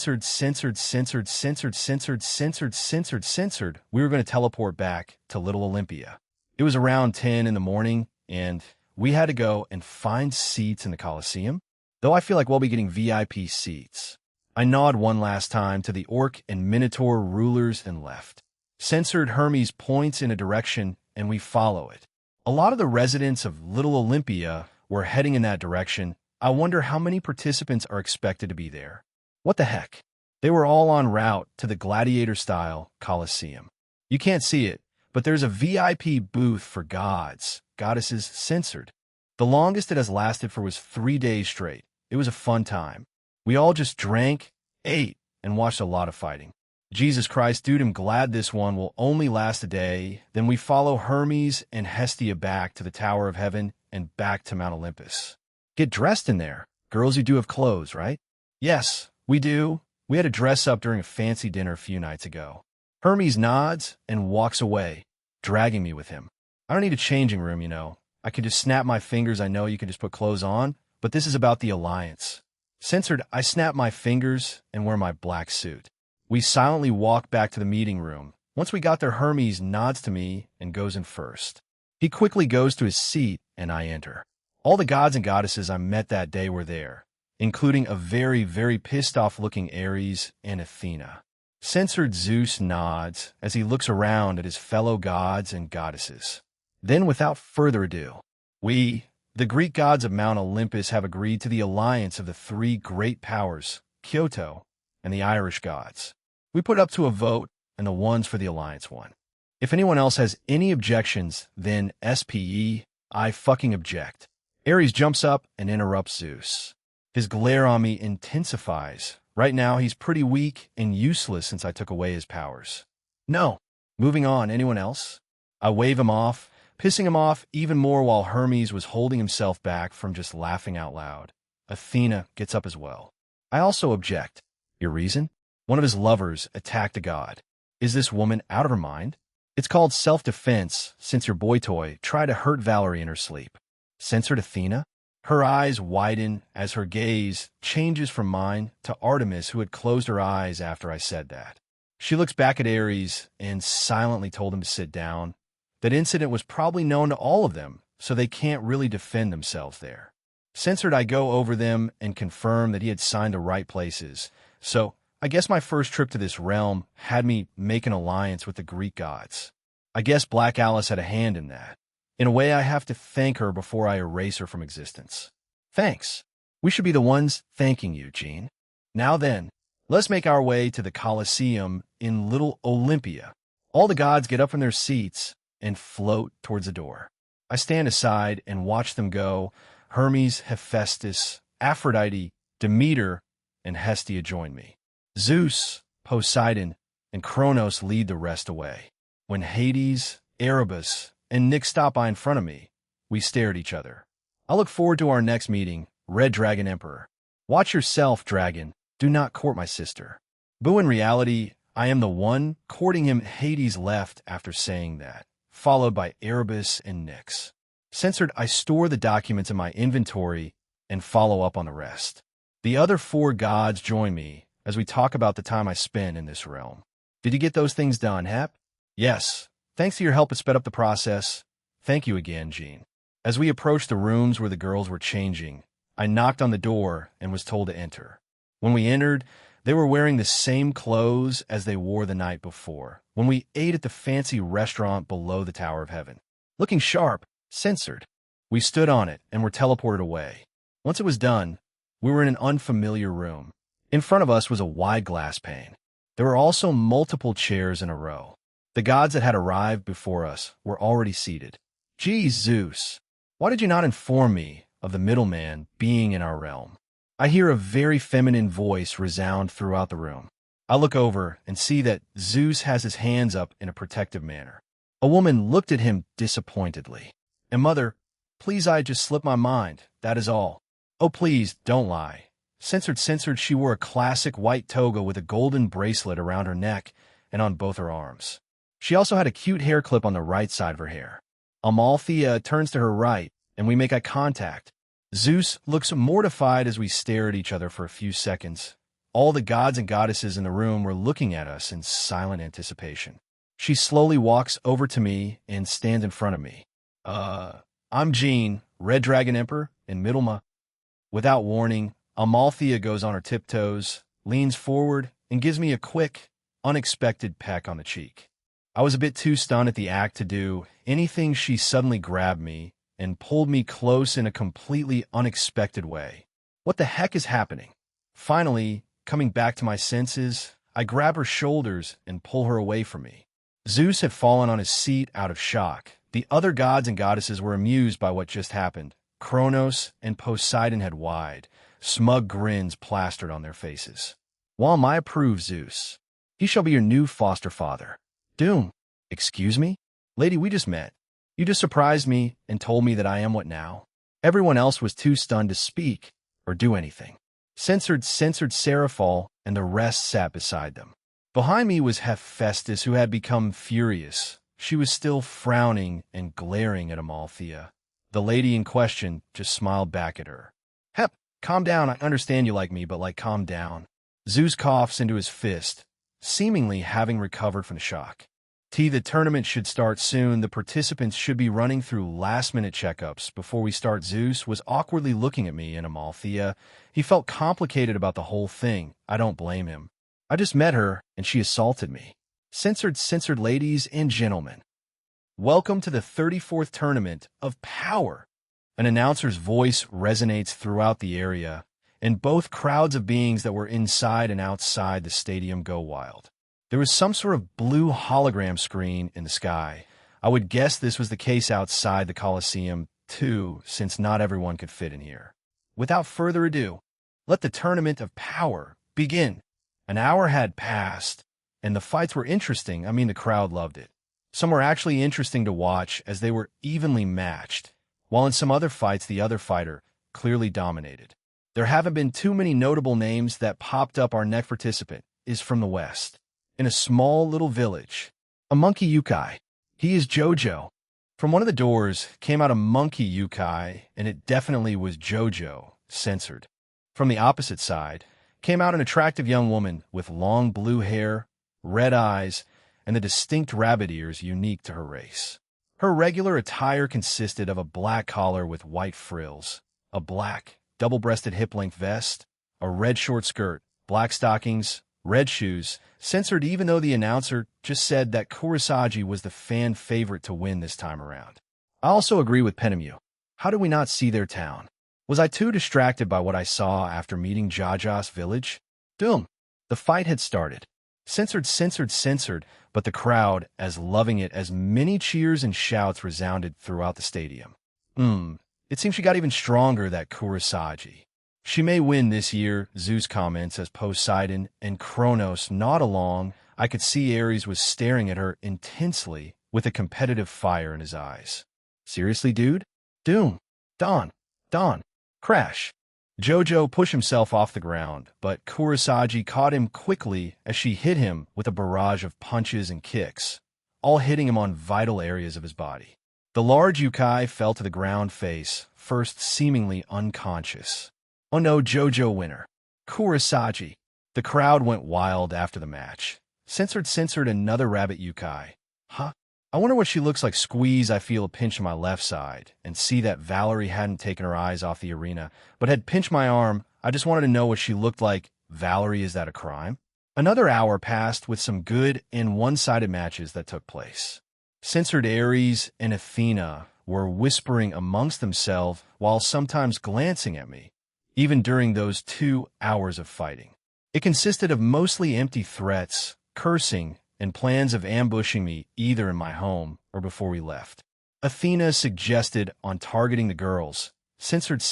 were going to teleport back to Little Olympia. It was around 10 in the morning, and we had to go and find seats in the Colosseum, though I feel like we'll be getting VIP seats. I nod one last time to the orc and minotaur rulers and left. Censored. Hermes points in a direction, and we follow it. A lot of the residents of Little Olympia were heading in that direction. I wonder how many participants are expected to be there. What the heck? They were all en route to the gladiator-style Colosseum. You can't see it, but there's a VIP booth for gods, goddesses. Censored. The longest it has lasted for was 3 days straight. It was a fun time. We all just drank, ate, and watched a lot of fighting. Jesus Christ, dude, I'm glad this one will only last a day. Then we follow Hermes and Hestia back to the Tower of Heaven and back to Mount Olympus. Get dressed in there. Girls, you do have clothes, right? Yes, we do. We had to dress up during a fancy dinner a few nights ago. Hermes nods and walks away, dragging me with him. I don't need a changing room, you know. I can just snap my fingers. I know you can just put clothes on, but this is about the alliance. Censored. I snap my fingers and wear my black suit. We silently walk back to the meeting room. Once we got there, Hermes nods to me and goes in first. He quickly goes to his seat, and I enter. All the gods and goddesses I met that day were there, including a very, very pissed-off-looking Ares and Athena. Censored. Zeus nods as he looks around at his fellow gods and goddesses. Then, without further ado, we, the Greek gods of Mount Olympus, have agreed to the alliance of the 3 great powers, Kyoto, and the Irish gods. We put up to a vote, and the ones for the alliance won. If anyone else has any objections, then SPE, I fucking object. Ares jumps up and interrupts Zeus. His glare on me intensifies. Right now, he's pretty weak and useless since I took away his powers. No. Moving on, anyone else? I wave him off, pissing him off even more while Hermes was holding himself back from just laughing out loud. Athena gets up as well. I also object. Your reason? One of his lovers attacked a god. Is this woman out of her mind? It's called self-defense, since your boy toy tried to hurt Valerie in her sleep. Censored. Athena? Her eyes widen as her gaze changes from mine to Artemis, who had closed her eyes after I said that. She looks back at Ares and silently told him to sit down. That incident was probably known to all of them, so they can't really defend themselves there. Censored, I go over them and confirm that he had signed the right places. So I guess my first trip to this realm had me make an alliance with the Greek gods. I guess Black Alice had a hand in that. In a way, I have to thank her before I erase her from existence. Thanks. We should be the ones thanking you, Jean. Now then, let's make our way to the Colosseum in Little Olympia. All the gods get up from their seats and float towards the door. I stand aside and watch them go. Hermes, Hephaestus, Aphrodite, Demeter, and Hestia join me. Zeus, Poseidon, and Kronos lead the rest away. When Hades, Erebus, and Nyx stop by in front of me, we stare at each other. I look forward to our next meeting, Red Dragon Emperor. Watch yourself, dragon. Do not court my sister. Boo, in reality, I am the one courting him. Hades left after saying that, followed by Erebus and Nyx. Censored, I store the documents in my inventory and follow up on the rest. The other 4 gods join me as we talk about the time I spent in this realm. Did you get those things done, Hep? Yes. Thanks to your help, it sped up the process. Thank you again, Jean. As we approached the rooms where the girls were changing, I knocked on the door and was told to enter. When we entered, they were wearing the same clothes as they wore the night before, when we ate at the fancy restaurant below the Tower of Heaven. Looking sharp, censored. We stood on it and were teleported away. Once it was done, we were in an unfamiliar room. In front of us was a wide glass pane. There were also multiple chairs in a row. The gods that had arrived before us were already seated. Geez, Zeus, why did you not inform me of the middleman being in our realm? I hear a very feminine voice resound throughout the room. I look over and see that Zeus has his hands up in a protective manner. A woman looked at him disappointedly. And mother, please, I just slipped my mind, that is all. Oh, please, don't lie. Censored, she wore a classic white toga with a golden bracelet around her neck and on both her arms. She also had a cute hair clip on the right side of her hair. Amalthea turns to her right, and we make eye contact. Zeus looks mortified as we stare at each other for a few seconds. All the gods and goddesses in the room were looking at us in silent anticipation. She slowly walks over to me and stands in front of me. I'm Jean, Red Dragon Emperor, in Middlema. Without warning, Amalthea goes on her tiptoes, leans forward, and gives me a quick, unexpected peck on the cheek. I was a bit too stunned at the act to do anything. She suddenly grabbed me and pulled me close in a completely unexpected way. What the heck is happening? Finally, coming back to my senses, I grab her shoulders and pull her away from me. Zeus had fallen on his seat out of shock. The other gods and goddesses were amused by what just happened. Kronos and Poseidon had wide, smug grins plastered on their faces. While I approve, Zeus. He shall be your new foster father. Doom. Excuse me? Lady, we just met. You just surprised me and told me that I am what now? Everyone else was too stunned to speak or do anything. Censored Seraphol and the rest sat beside them. Behind me was Hephaestus, who had become furious. She was still frowning and glaring at Amalthea. The lady in question just smiled back at her. Hep, calm down. I understand you like me, but calm down. Zeus coughs into his fist, seemingly having recovered from the shock. The tournament should start soon. The participants should be running through last-minute checkups before we start. Zeus was awkwardly looking at me and Amalthea. He felt complicated about the whole thing. I don't blame him. I just met her, and she assaulted me. Censored ladies and gentlemen. Welcome to the 34th Tournament of Power. An announcer's voice resonates throughout the area, and both crowds of beings that were inside and outside the stadium go wild. There was some sort of blue hologram screen in the sky. I would guess this was the case outside the Colosseum, too, since not everyone could fit in here. Without further ado, let the Tournament of Power begin. An hour had passed, and the fights were interesting. The crowd loved it. Some were actually interesting to watch as they were evenly matched, while in some other fights the other fighter clearly dominated. There haven't been too many notable names that popped up. Our next participant is from the West, in a small little village. A monkey yokai. He is Jojo. From one of the doors came out a monkey yukai, and it definitely was JoJo, censored. From the opposite side came out an attractive young woman with long blue hair, red eyes, and the distinct rabbit ears unique to her race. Her regular attire consisted of a black collar with white frills, a black, double-breasted hip-length vest, a red short skirt, black stockings, red shoes, censored even though the announcer just said that Kurosagi was the fan favorite to win this time around. I also agree with Penemu. How did we not see their town? Was I too distracted by what I saw after meeting Jaja's village? Doom. The fight had started. Censored, but the crowd as loving it as many cheers and shouts resounded throughout the stadium. It seems she got even stronger, that Kurosagi. She may win this year, Zeus comments as Poseidon and Kronos nod along. I could see Ares was staring at her intensely with a competitive fire in his eyes. Seriously, dude? Doom. Dawn. Crash. JoJo pushed himself off the ground, but Kurosagi caught him quickly as she hit him with a barrage of punches and kicks, all hitting him on vital areas of his body. The large yukai fell to the ground face first, seemingly unconscious. Oh no, JoJo winner. Kurosagi. The crowd went wild after the match. Censored another rabbit yukai. Huh? I wonder what she looks like. Squeeze. I feel a pinch on my left side and see that Valerie hadn't taken her eyes off the arena, but had pinched my arm. I just wanted to know what she looked like. Valerie, is that a crime? Another hour passed with some good and one-sided matches that took place. Censored Ares and Athena were whispering amongst themselves while sometimes glancing at me, even during those 2 hours of fighting. It consisted of mostly empty threats, cursing, and plans of ambushing me either in my home or before we left. Athena suggested on targeting the girls. Censored.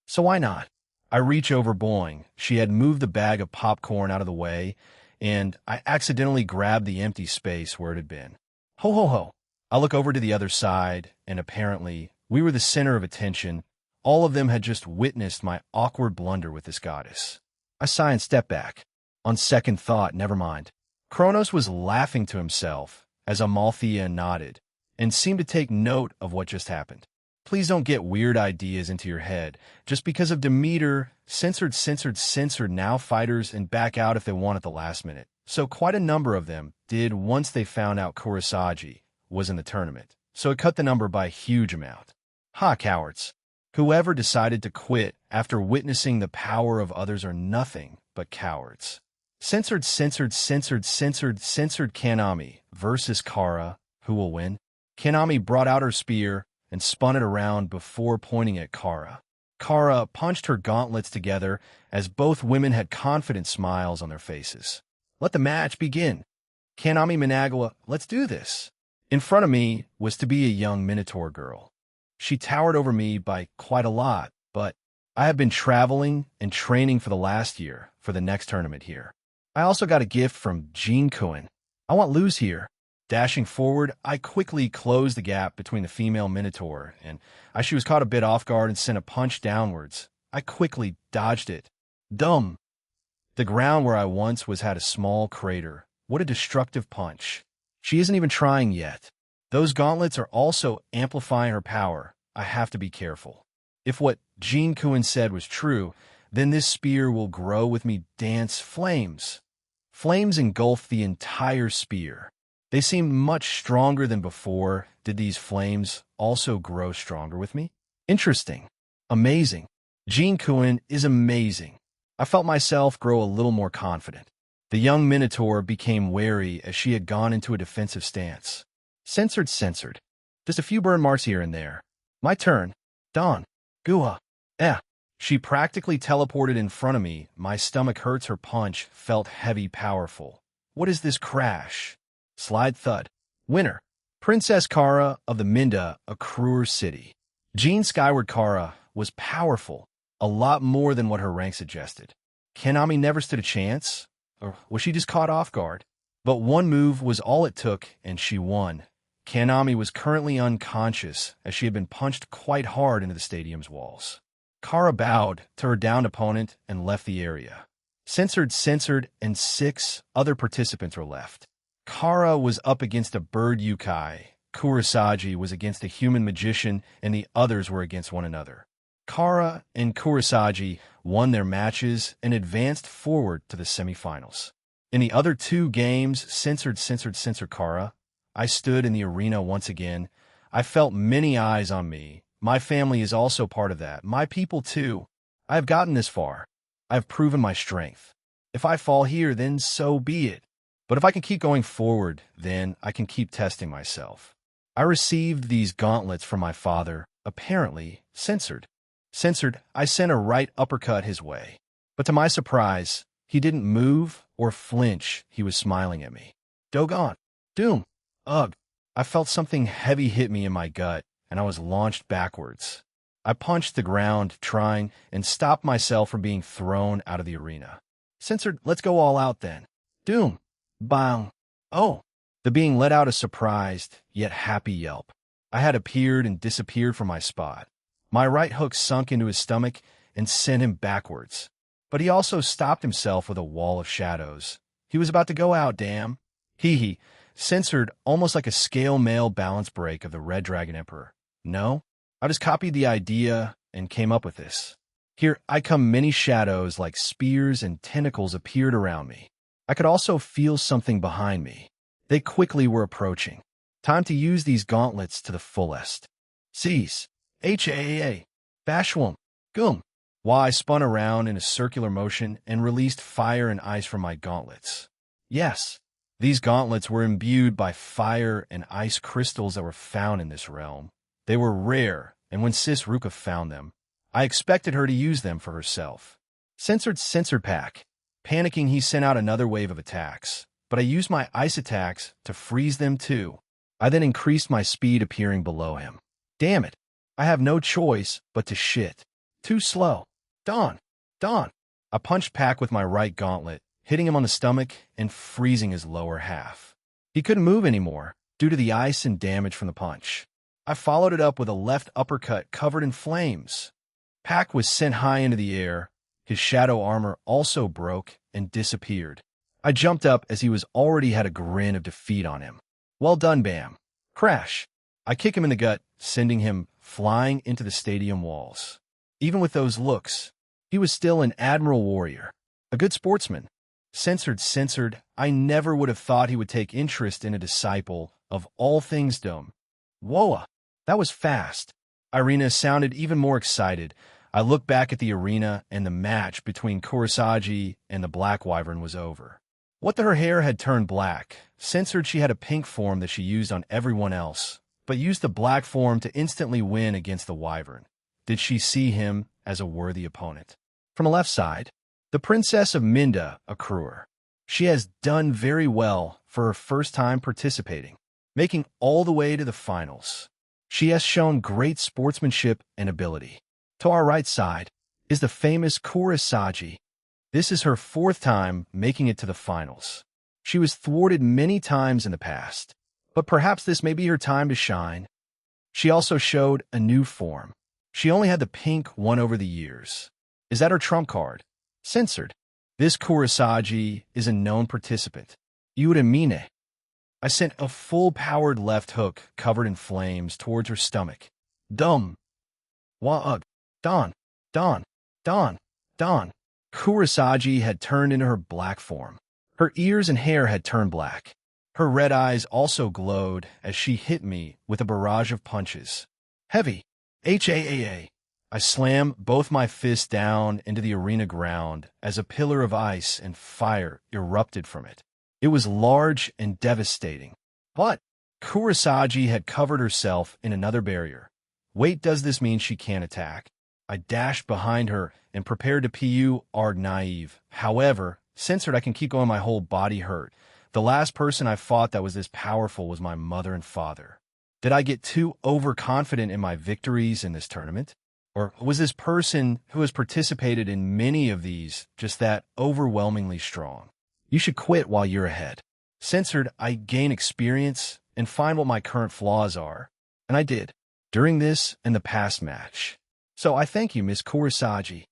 So why not? I reach over, boing. She had moved the bag of popcorn out of the way, and I accidentally grabbed the empty space where it had been. Ho. I look over to the other side, and apparently we were the center of attention. All of them had just witnessed my awkward blunder with this goddess. I sigh and step back. On second thought, never mind. Kronos was laughing to himself as Amalthea nodded and seemed to take note of what just happened. Please don't get weird ideas into your head. Just because of Demeter, censored now fighters and back out if they want at the last minute. So quite a number of them did once they found out Kurosagi was in the tournament. So it cut the number by a huge amount. Ha, cowards. Whoever decided to quit after witnessing the power of others are nothing but cowards. Censored Kanami versus Kara. Who will win? Kanami brought out her spear and spun it around before pointing at Kara. Kara punched her gauntlets together as both women had confident smiles on their faces. Let the match begin. Kanami Managawa, let's do this. In front of me was to be a young Minotaur girl. She towered over me by quite a lot, but I have been traveling and training for the last year for the next tournament here. I also got a gift from Jin-kun. I want Luz here. Dashing forward, I quickly closed the gap between the female Minotaur, and as she was caught a bit off guard and sent a punch downwards, I quickly dodged it. Dumb. The ground where I once was had a small crater. What a destructive punch. She isn't even trying yet. Those gauntlets are also amplifying her power. I have to be careful. If what Jin-kun said was true, then this spear will grow with me. Dance flames. Flames engulfed the entire spear. They seemed much stronger than before. Did these flames also grow stronger with me? Interesting. Amazing. Jin-kun is amazing. I felt myself grow a little more confident. The young Minotaur became wary as she had gone into a defensive stance. Censored. Just a few burn marks here and there. My turn. Dawn. Gua. She practically teleported in front of me. My stomach hurts. Her punch felt heavy, powerful. What is this crash? Slide thud. Winner. Princess Kara of the Minda, a cruel city. Jean Skyward Kara was powerful, a lot more than what her rank suggested. Kanami never stood a chance, or was she just caught off guard? But one move was all it took, and she won. Kanami was currently unconscious, as she had been punched quite hard into the stadium's walls. Kara bowed to her downed opponent and left the area. Censored, and 6 other participants were left. Kara was up against a bird yukai, Kurosagi was against a human magician and the others were against one another. Kara and Kurosagi won their matches and advanced forward to the semifinals. In the other two games, censored Kara, I stood in the arena once again. I felt many eyes on me. My family is also part of that. My people too. I have gotten this far. I have proven my strength. If I fall here, then so be it. But if I can keep going forward, then I can keep testing myself. I received these gauntlets from my father, apparently censored. I sent a right uppercut his way. But to my surprise, he didn't move or flinch. He was smiling at me. Doggone. Doom. Ugh. I felt something heavy hit me in my gut, and I was launched backwards. I punched the ground, trying and stopped myself from being thrown out of the arena. Censored, let's go all out then. Doom. Bang. Oh. The being let out a surprised, yet happy yelp. I had appeared and disappeared from my spot. My right hook sunk into his stomach and sent him backwards. But he also stopped himself with a wall of shadows. He was about to go out, damn. Hee. Censored, almost like a scale mail balance break of the Red Dragon Emperor. No, I just copied the idea and came up with this. Here I come, many shadows like spears and tentacles appeared around me. I could also feel something behind me. They quickly were approaching. Time to use these gauntlets to the fullest. Seize. Haa. Bashwam. Goom. While I spun around in a circular motion and released fire and ice from my gauntlets. Yes, these gauntlets were imbued by fire and ice crystals that were found in this realm. They were rare, and when Sis Ruka found them, I expected her to use them for herself. Censored pack. Panicking, he sent out another wave of attacks, but I used my ice attacks to freeze them too. I then increased my speed appearing below him. Damn it, I have no choice but to shit. Too slow. Dawn. I punched Pack with my right gauntlet, hitting him on the stomach and freezing his lower half. He couldn't move anymore due to the ice and damage from the punch. I followed it up with a left uppercut covered in flames. Pack was sent high into the air. His shadow armor also broke and disappeared. I jumped up as he was already had a grin of defeat on him. Well done, Bam. Crash. I kick him in the gut, sending him flying into the stadium walls. Even with those looks, he was still an admirable warrior, a good sportsman. Censored, I never would have thought he would take interest in a disciple of all things dumb. Whoa, that was fast. Irina sounded even more excited. I looked back at the arena and the match between Kurosagi and the Black Wyvern was over. What her hair had turned black. Censored, she had a pink form that she used on everyone else, but used the black form to instantly win against the Wyvern. Did she see him as a worthy opponent? From the left side, the Princess of Minda, Accruer. She has done very well for her first time participating, making all the way to the finals. She has shown great sportsmanship and ability. To our right side is the famous Kurosagi. This is her fourth time making it to the finals. She was thwarted many times in the past, but perhaps this may be her time to shine. She also showed a new form. She only had the pink one over the years. Is that her trump card? Censored. This Kurosagi is a known participant. Uramine. I sent a full-powered left hook covered in flames towards her stomach. Dumb. Wa'ug. Dawn. Kurosagi had turned into her black form. Her ears and hair had turned black. Her red eyes also glowed as she hit me with a barrage of punches. Heavy. Haa. I slammed both my fists down into the arena ground as a pillar of ice and fire erupted from it. It was large and devastating. But Kurosagi had covered herself in another barrier. Wait, does this mean she can't attack? I dashed behind her and prepared to PU our naive. However, censored, I can keep going, my whole body hurt. The last person I fought that was this powerful was my mother and father. Did I get too overconfident in my victories in this tournament? Or was this person who has participated in many of these just that overwhelmingly strong? You should quit while you're ahead. Censored, I gain experience and find what my current flaws are. And I did, during this and the past match. So I thank you, Miss Kurosagi.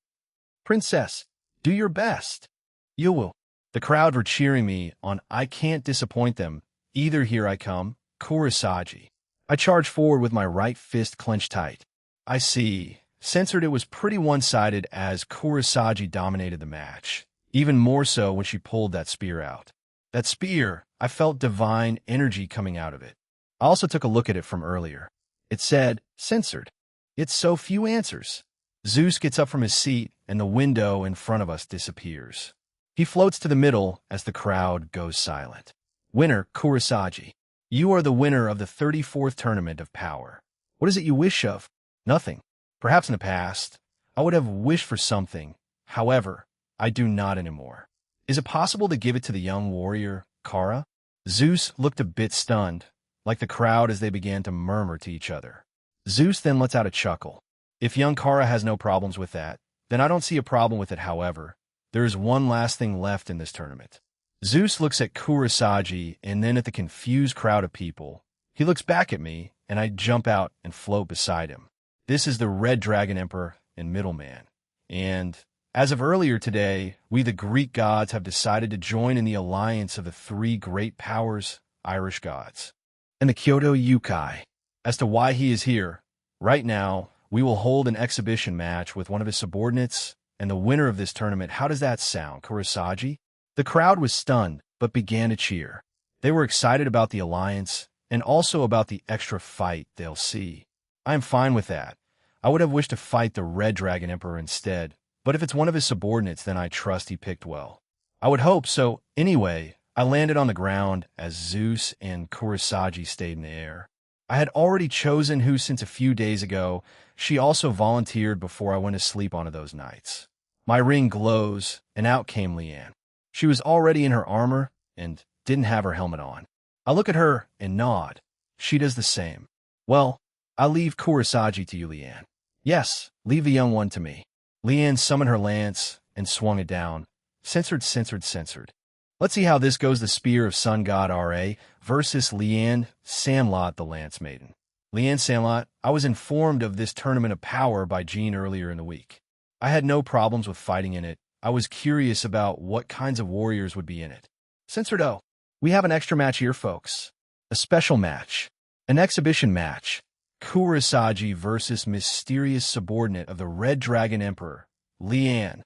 Princess, do your best. You will. The crowd were cheering me on. I can't disappoint them. Either here I come, Kurosagi. I charged forward with my right fist clenched tight. I see. Censored. It was pretty one-sided as Kurosagi dominated the match, even more so when she pulled that spear out. That spear, I felt divine energy coming out of it. I also took a look at it from earlier. It said, censored. It's so few answers. Zeus gets up from his seat, and the window in front of us disappears. He floats to the middle as the crowd goes silent. Winner, Kurosagi. You are the winner of the 34th Tournament of Power. What is it you wish of? Nothing. Perhaps in the past, I would have wished for something. However, I do not anymore. Is it possible to give it to the young warrior, Kara? Zeus looked a bit stunned, like the crowd as they began to murmur to each other. Zeus then lets out a chuckle. If young Kara has no problems with that, then I don't see a problem with it. However, there is one last thing left in this tournament. Zeus looks at Kurosagi and then at the confused crowd of people. He looks back at me, and I jump out and float beside him. This is the Red Dragon Emperor and Middleman. And as of earlier today, we the Greek gods have decided to join in the alliance of the three great powers, Irish gods, and the Kyoto Yukai. As to why he is here, right now, we will hold an exhibition match with one of his subordinates and the winner of this tournament. How does that sound, Kurosagi? The crowd was stunned, but began to cheer. They were excited about the alliance and also about the extra fight they'll see. I am fine with that. I would have wished to fight the Red Dragon Emperor instead, but if it's one of his subordinates, then I trust he picked well. I would hope so. Anyway, I landed on the ground as Zeus and Kurosagi stayed in the air. I had already chosen who since a few days ago. She also volunteered before I went to sleep on those nights. My ring glows, and out came Leanne. She was already in her armor and didn't have her helmet on. I look at her and nod. She does the same. Well, I'll leave Kurosagi to you, Leanne. Yes, leave the young one to me. Leanne summoned her lance and swung it down. Censored, censored, censored. Let's see how this goes. The spear of sun god Ra versus Leanne Sandlot, the lance maiden. Leanne Sandlot, I was informed of this tournament of power by Jean earlier in the week. I had no problems with fighting in it. I was curious about what kinds of warriors would be in it. Censored. Oh, we have an extra match here, folks. A special match. An exhibition match. Kurosagi versus mysterious subordinate of the Red Dragon Emperor, Leanne.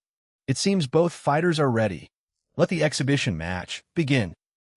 It seems both fighters are ready. Let the exhibition match begin.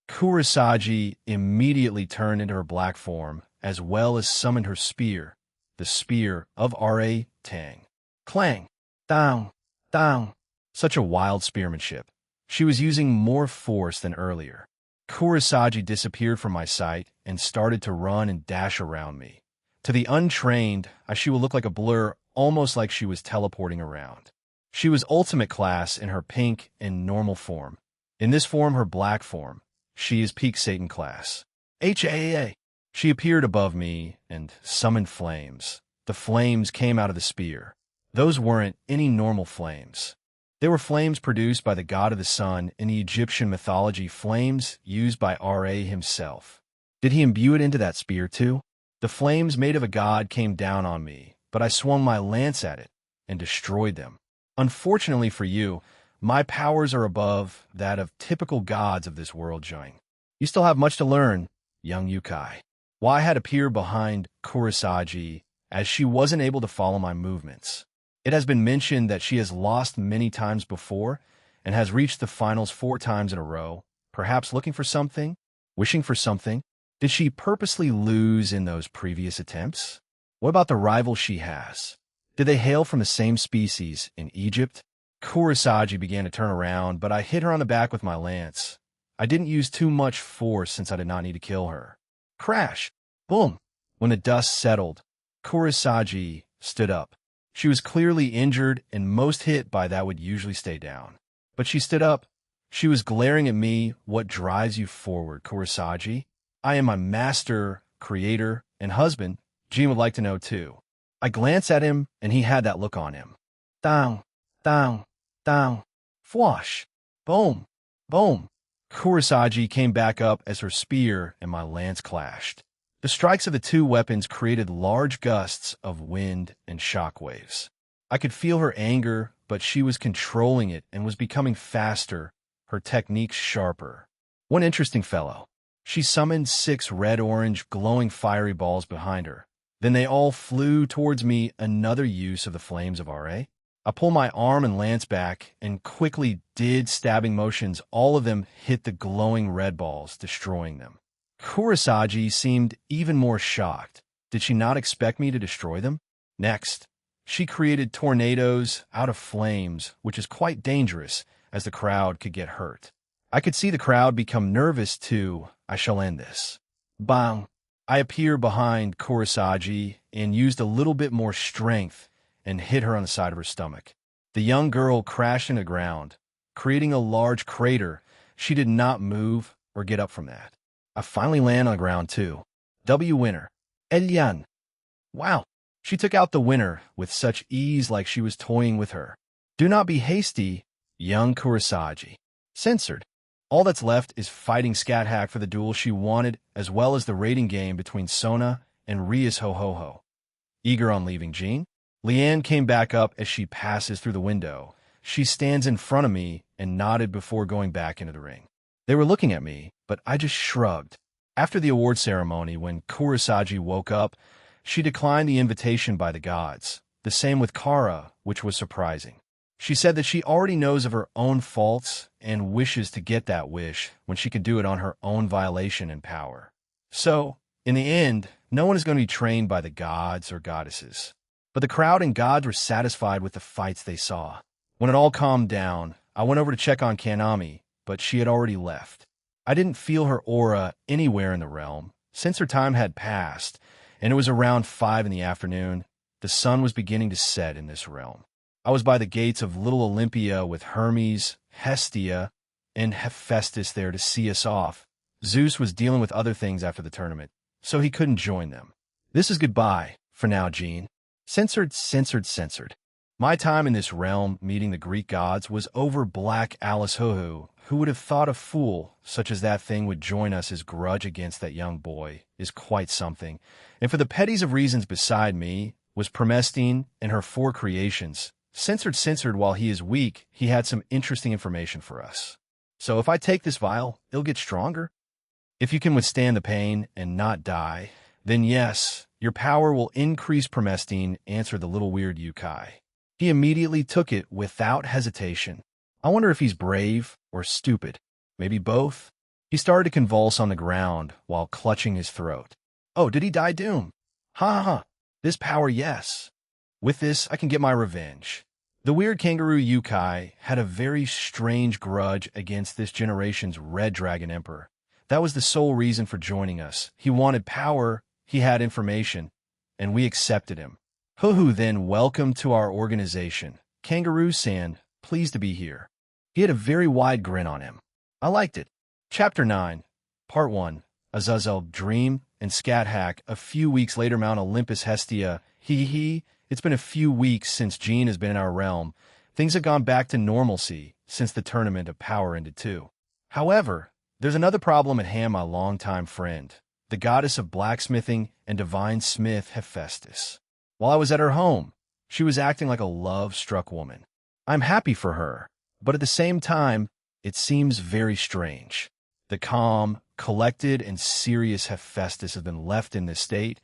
Kurosagi immediately turned into her black form, as well as summoned her spear, the spear of R.A. Tang. Clang! Down! Down! Such a wild spearmanship. She was using more force than earlier. Kurosagi disappeared from my sight and started to run and dash around me. To the untrained, she will look like a blur, almost like she was teleporting around. She was ultimate class in her pink and normal form. In this form, her black form, she is peak Satan class. HAA. She appeared above me and summoned flames. The flames came out of the spear. Those weren't any normal flames. They were flames produced by the god of the sun in the Egyptian mythology, flames used by Ra himself. Did he imbue it into that spear too? The flames made of a god came down on me, but I swung my lance at it and destroyed them. Unfortunately for you, my powers are above that of typical gods of this world, Jing. You still have much to learn, young Yukai. Why I had appeared behind Kurosagi, as she wasn't able to follow my movements. It has been mentioned that she has lost many times before and has reached the finals 4 times in a row, perhaps looking for something, wishing for something. Did she purposely lose in those previous attempts? What about the rivals she has? Did they hail from the same species in Egypt? Kurosagi began to turn around, but I hit her on the back with my lance. I didn't use too much force since I did not need to kill her. Crash! Boom! When the dust settled, Kurosagi stood up. She was clearly injured, and most hit by that would usually stay down. But she stood up. She was glaring at me. What drives you forward, Kurosagi? I am my master, creator, and husband. Jean would like to know too. I glanced at him, and he had that look on him. Down, down, down. Fwash! Boom! Boom! Kurosagi came back up as her spear and my lance clashed. The strikes of the two weapons created large gusts of wind and shock waves. I could feel her anger, but she was controlling it and was becoming faster, her techniques sharper. One interesting fellow. She summoned 6 red-orange glowing fiery balls behind her. Then they all flew towards me, another use of the flames of RA. I pulled my arm and lance back and quickly did stabbing motions. All of them hit the glowing red balls, destroying them. Kurosagi seemed even more shocked. Did she not expect me to destroy them? Next, she created tornadoes out of flames, which is quite dangerous, as the crowd could get hurt. I could see the crowd become nervous too. I shall end this. Bang! I appear behind Kurosagi and used a little bit more strength and hit her on the side of her stomach. The young girl crashed into the ground, creating a large crater. She did not move or get up from that. I finally land on the ground too. W winner. Elian. Wow. She took out the winner with such ease, like she was toying with her. Do not be hasty, young Kurosagi. Censored. All that's left is fighting Scat Hack for the duel she wanted, as well as the rating game between Sona and Rias Ho Ho Ho. Eager on leaving Jean, Leanne came back up as she passes through the window. She stands in front of me and nodded before going back into the ring. They were looking at me, but I just shrugged. After the award ceremony, when Kurosagi woke up, she declined the invitation by the gods. The same with Kara, which was surprising. She said that she already knows of her own faults and wishes to get that wish when she can do it on her own violation and power. So, in the end, no one is going to be trained by the gods or goddesses. But the crowd and gods were satisfied with the fights they saw. When it all calmed down, I went over to check on Kanami, but she had already left. I didn't feel her aura anywhere in the realm, since her time had passed, and it was around 5 in the afternoon. The sun was beginning to set in this realm. I was by the gates of Little Olympia with Hermes, Hestia, and Hephaestus there to see us off. Zeus was dealing with other things after the tournament, so he couldn't join them. This is goodbye, for now, Jean. Censored. My time in this realm, meeting the Greek gods, was over. Black Alice Huhu, who would have thought a fool such as that thing would join us. His grudge against that young boy is quite something. And for the petties of reasons beside me, was Promestine and her 4 creations. Censored, while he is weak, he had some interesting information for us. So if I take this vial, it'll get stronger? If you can withstand the pain and not die, then yes, your power will increase. Promestine answered the little weird Yukai. He immediately took it without hesitation. I wonder if he's brave or stupid. Maybe both. He started to convulse on the ground while clutching his throat. Oh, did he die doom? Ha. This power, yes. With this, I can get my revenge. The weird kangaroo Yukai had a very strange grudge against this generation's Red Dragon Emperor. That was the sole reason for joining us. He wanted power, he had information, and we accepted him. Huhu then welcomed to our organization. Kangaroo-san, pleased to be here. He had a very wide grin on him. I liked it. Chapter 9, Part 1, Azazel Dream and Scat Hack. A few weeks later, Mount Olympus, Hestia. It's been a few weeks since Jean has been in our realm. Things have gone back to normalcy since the Tournament of Power ended too. However, there's another problem at hand. My longtime friend, the goddess of blacksmithing and divine smith Hephaestus. While I was at her home, she was acting like a love-struck woman. I'm happy for her, but at the same time, it seems very strange. The calm, collected, and serious Hephaestus has been left in this state.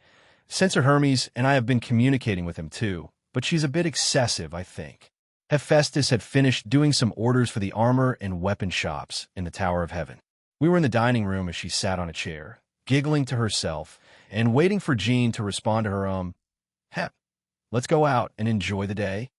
Censored Hermes and I have been communicating with him too, but she's a bit excessive, I think. Hephaestus had finished doing some orders for the armor and weapon shops in the Tower of Heaven. We were in the dining room as she sat on a chair, giggling to herself, and waiting for Jean to respond to her, Hep, let's go out and enjoy the day.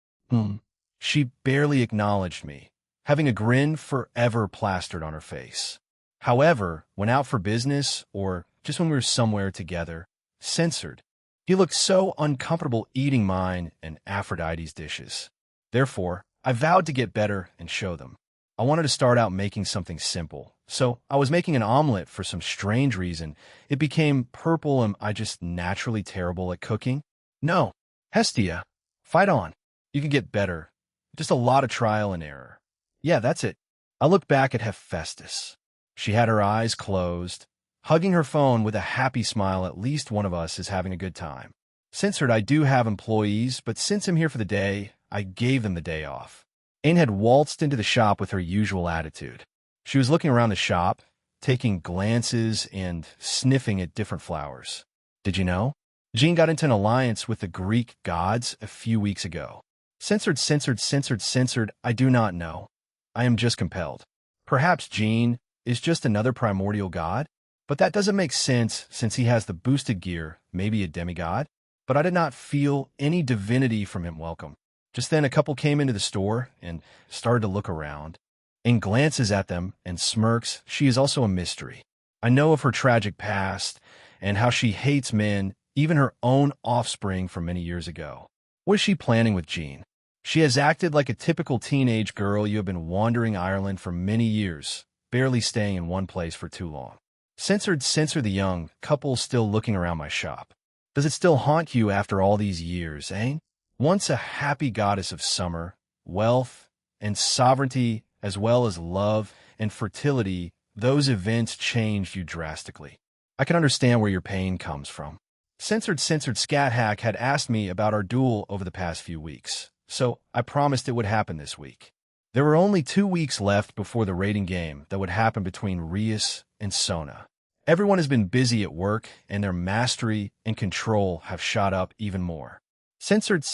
She barely acknowledged me, having a grin forever plastered on her face. However, when out for business, or just when we were somewhere together, Censored, he looked so uncomfortable eating mine and Aphrodite's dishes. Therefore, I vowed to get better and show them. I wanted to start out making something simple, so I was making an omelet. For some strange reason, it became purple. Am I just naturally terrible at cooking? No. Hestia, fight on. You can get better. Just a lot of trial and error. Yeah, that's it. I looked back at Hephaestus. She had her eyes closed, hugging her phone with a happy smile. At least one of us is having a good time. Censored, I do have employees, but since I'm here for the day, I gave them the day off. Ain had waltzed into the shop with her usual attitude. She was looking around the shop, taking glances and sniffing at different flowers. Did you know? Jean got into an alliance with the Greek gods a few weeks ago. Censored, I do not know. I am just compelled. Perhaps Jean is just another primordial god? But that doesn't make sense since he has the boosted gear, maybe a demigod? But I did not feel any divinity from him welcome. Just then a couple came into the store and started to look around. In glances at them and smirks, she is also a mystery. I know of her tragic past and how she hates men, even her own offspring from many years ago. What is she planning with Jean? She has acted like a typical teenage girl. You have been wandering Ireland for many years, barely staying in one place for too long. Censor the young couple still looking around my shop. Does it still haunt you after all these years, eh? Once a happy goddess of summer, wealth, and sovereignty, as well as love and fertility, those events changed you drastically. I can understand where your pain comes from. Censored Scat Hack had asked me about our duel over the past few weeks, so I promised it would happen this week. There were only 2 weeks left before the raiding game that would happen between Rias and Sona. Everyone has been busy at work, and their mastery and control have shot up even more. Censored.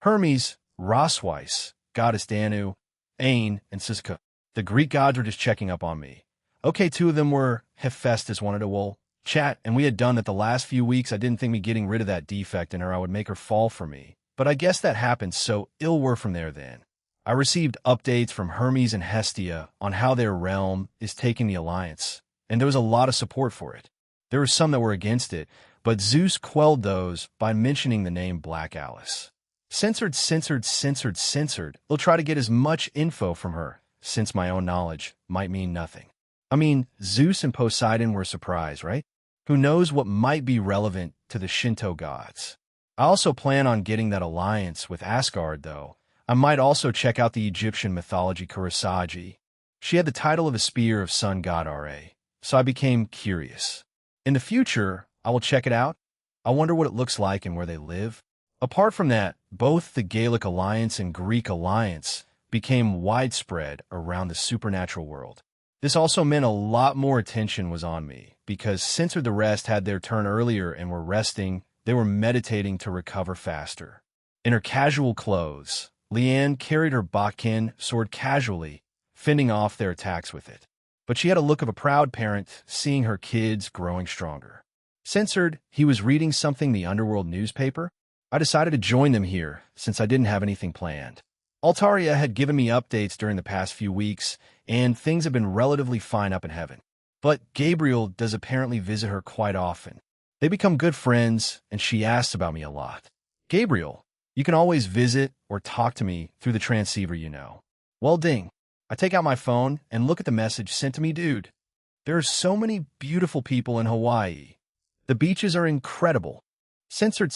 Hermes, Rosweiss, Goddess Danu, Ain, and Siska. The Greek gods were just checking up on me. Okay, 2 of them were Hephaestus wanted to chat, and we had done that the last few weeks. I didn't think me getting rid of that defect in her I would make her fall for me. But I guess that happened, so ill were from there then. I received updates from Hermes and Hestia on how their realm is taking the alliance, and there was a lot of support for it. There were some that were against it, but Zeus quelled those by mentioning the name Black Alice. Censored. They'll try to get as much info from her, since my own knowledge might mean nothing. I mean, Zeus and Poseidon were surprised, right? Who knows what might be relevant to the Shinto gods? I also plan on getting that alliance with Asgard, though. I might also check out the Egyptian mythology Kurosagi. She had the title of a spear of sun god Ra, so I became curious. In the future, I will check it out. I wonder what it looks like and where they live. Apart from that, both the Gaelic Alliance and Greek Alliance became widespread around the supernatural world. This also meant a lot more attention was on me, because Censor the rest had their turn earlier and were resting. They were meditating to recover faster. In her casual clothes, Leanne carried her Bakken sword casually, fending off their attacks with it. But she had a look of a proud parent, seeing her kids growing stronger. Censored, he was reading something in the Underworld newspaper. I decided to join them here, since I didn't have anything planned. Altaria had given me updates during the past few weeks, and things have been relatively fine up in heaven. But Gabriel does apparently visit her quite often. They become good friends, and she asks about me a lot. Gabriel, you can always visit or talk to me through the transceiver, you know. Well, ding. I take out my phone and look at the message sent to me, dude. There are so many beautiful people in Hawaii. The beaches are incredible. Censored.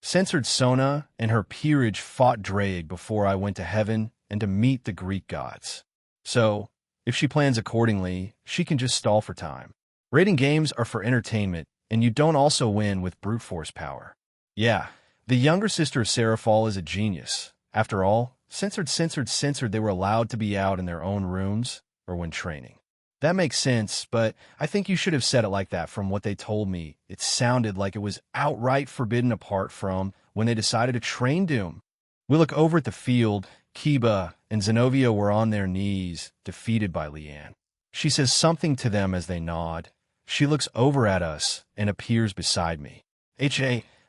Sona and her peerage fought Drake before I went to heaven and to meet the Greek gods. So, if she plans accordingly, she can just stall for time. Raiding games are for entertainment, and you don't also win with brute force power. Yeah, the younger sister of Seraphol is a genius. After all, censored, they were allowed to be out in their own rooms or when training. That makes sense, but I think you should have said it like that. From what they told me, it sounded like it was outright forbidden apart from when they decided to train Doom. We look over at the field. Kiba and Zenobia were on their knees, defeated by Leanne. She says something to them as they nod. She looks over at us and appears beside me.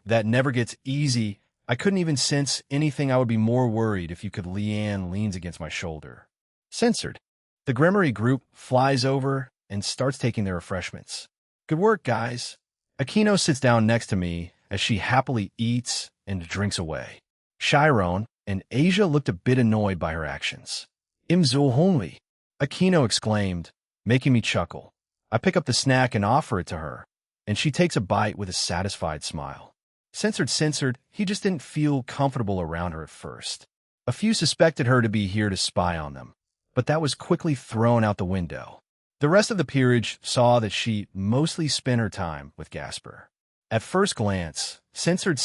That never gets easy. I couldn't even sense anything. I would be more worried if you could. Leanne leans against my shoulder. Censored. The Gremory group flies over and starts taking their refreshments. Good work, guys. Aquino sits down next to me as she happily eats and drinks away. Chiron and Asia looked a bit annoyed by her actions. Imzulhonli, Aquino exclaimed, making me chuckle. I pick up the snack and offer it to her, and she takes a bite with a satisfied smile. Censored, he just didn't feel comfortable around her at first. A few suspected her to be here to spy on them, but that was quickly thrown out the window. The rest of the peerage saw that she mostly spent her time with Gasper. At first glance, censored,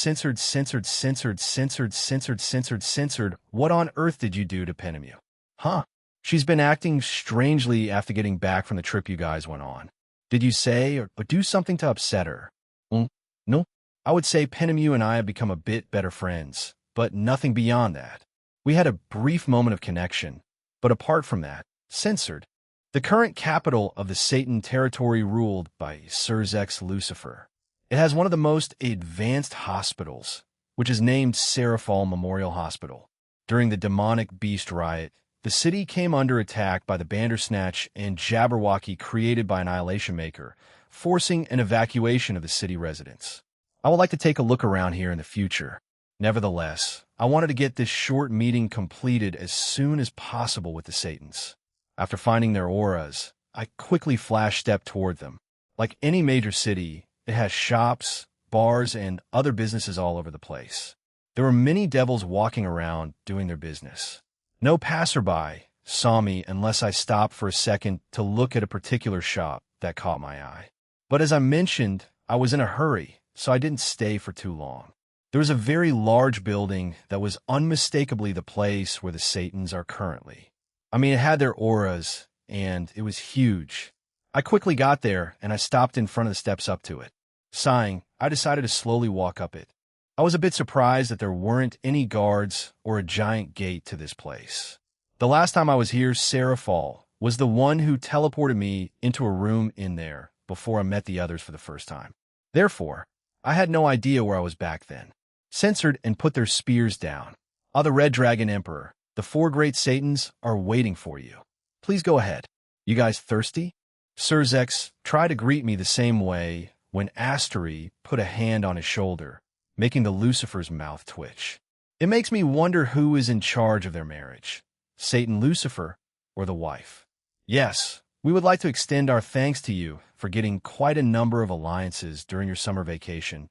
what on earth did you do to Penemu? Huh? She's been acting strangely after getting back from the trip you guys went on. Did you say or do something to upset her? Mm, no. I would say Penemu and I have become a bit better friends, but nothing beyond that. We had a brief moment of connection, but apart from that, censored. The current capital of the Satan territory ruled by Sirzex Lucifer. It has one of the most advanced hospitals, which is named Seraphal Memorial Hospital. During the demonic beast riot, the city came under attack by the Bandersnatch and Jabberwocky created by Annihilation Maker, forcing an evacuation of the city residents. I would like to take a look around here in the future. Nevertheless, I wanted to get this short meeting completed as soon as possible with the Satans. After finding their auras, I quickly flash-stepped toward them. Like any major city, it has shops, bars, and other businesses all over the place. There were many devils walking around doing their business. No passerby saw me unless I stopped for a second to look at a particular shop that caught my eye. But as I mentioned, I was in a hurry, so I didn't stay for too long. There was a very large building that was unmistakably the place where the Satans are currently. I mean, it had their auras, and it was huge. I quickly got there, and I stopped in front of the steps up to it. Sighing, I decided to slowly walk up it. I was a bit surprised that there weren't any guards or a giant gate to this place. The last time I was here, Seraphal was the one who teleported me into a room in there before I met the others for the first time. Therefore, I had no idea where I was back then. Censored and put their spears down. The Red Dragon Emperor, the 4 great Satans are waiting for you. Please go ahead. You guys thirsty? Sirzex tried to greet me the same way when Astery put a hand on his shoulder, making the Lucifer's mouth twitch. It makes me wonder who is in charge of their marriage, Satan Lucifer or the wife. Yes, we would like to extend our thanks to you for getting quite a number of alliances during your summer vacation.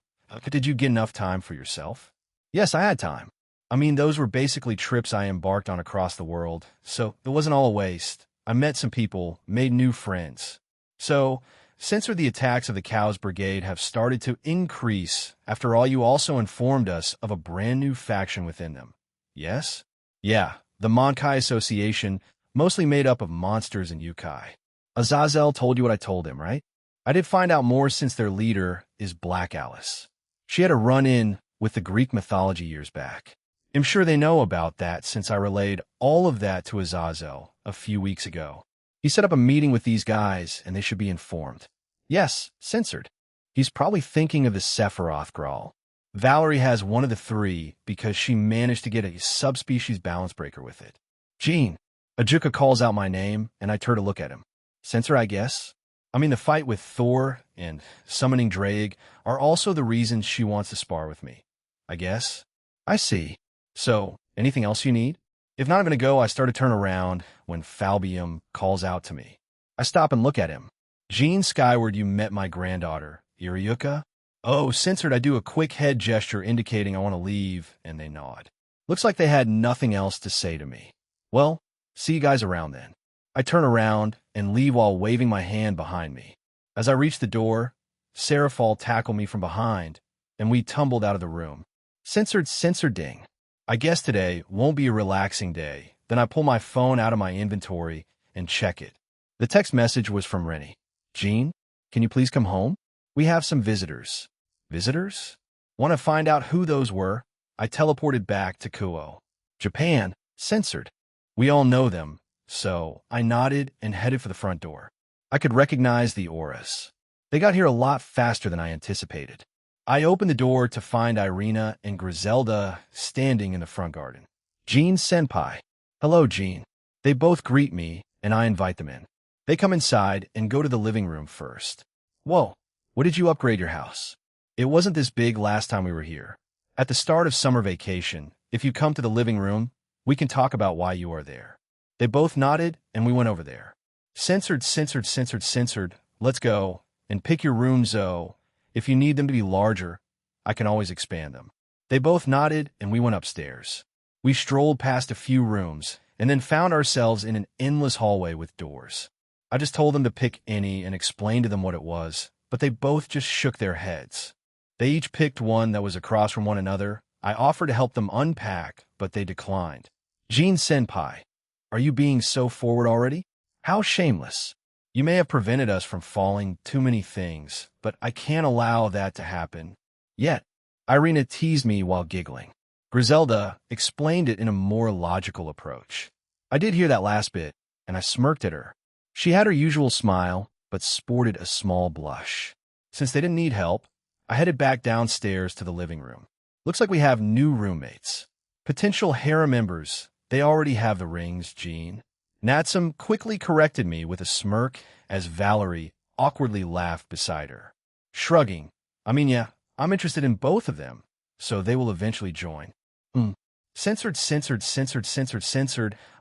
Did you get enough time for yourself? Yes, I had time. I mean, those were basically trips I embarked on across the world, so it wasn't all a waste. I met some people, made new friends. So, since the attacks of the Cows Brigade have started to increase, after all, you also informed us of a brand new faction within them. Yes? Yeah, the Monkai Association, mostly made up of monsters and yokai. Azazel told you what I told him, right? I did find out more since their leader is Black Alice. She had a run-in with the Greek mythology years back. I'm sure they know about that since I relayed all of that to Azazel a few weeks ago. He set up a meeting with these guys, and they should be informed. Yes, censored. He's probably thinking of the Sephiroth Grawl. Valerie has one of the 3 because she managed to get a subspecies balance breaker with it. Gene. Ajuka calls out my name, and I turn to look at him. Censor, I guess? I mean, the fight with Thor and summoning Drake are also the reasons she wants to spar with me. I guess? I see. So, anything else you need? If not, I'm going to go. I start to turn around when Falbium calls out to me. I stop and look at him. Gene, skyward, you met my granddaughter, Iriuka? Oh, censored, I do a quick head gesture indicating I want to leave, and they nod. Looks like they had nothing else to say to me. Well, see you guys around then. I turn around and leave while waving my hand behind me. As I reach the door, Seraphal tackled me from behind, and we tumbled out of the room. Censored ding. I guess today won't be a relaxing day. Then I pull my phone out of my inventory and check it. The text message was from Rennie. Gene, can you please come home? We have some visitors. Visitors? Want to find out who those were? I teleported back to Kuo. Japan, censored. We all know them, so I nodded and headed for the front door. I could recognize the auras. They got here a lot faster than I anticipated. I opened the door to find Irina and Griselda standing in the front garden. Gene Senpai. Hello, Gene. They both greet me, and I invite them in. They come inside and go to the living room first. Whoa, what did you upgrade your house? It wasn't this big last time we were here. At the start of summer vacation, if you come to the living room, we can talk about why you are there. They both nodded, and we went over there. Censored. Let's go, and pick your rooms, Zoe. If you need them to be larger, I can always expand them. They both nodded, and we went upstairs. We strolled past a few rooms, and then found ourselves in an endless hallway with doors. I just told them to pick any and explained to them what it was, but they both just shook their heads. They each picked one that was across from one another. I offered to help them unpack, but they declined. Gene Senpai. Are you being so forward already? How shameless. You may have prevented us from falling too many things, but I can't allow that to happen. Yet, Irina teased me while giggling. Griselda explained it in a more logical approach. I did hear that last bit, and I smirked at her. She had her usual smile, but sported a small blush. Since they didn't need help, I headed back downstairs to the living room. Looks like we have new roommates. Potential harem members. They already have the rings, Jean. Natsum quickly corrected me with a smirk as Valerie awkwardly laughed beside her. Shrugging, yeah, I'm interested in both of them, so they will eventually join. Censored.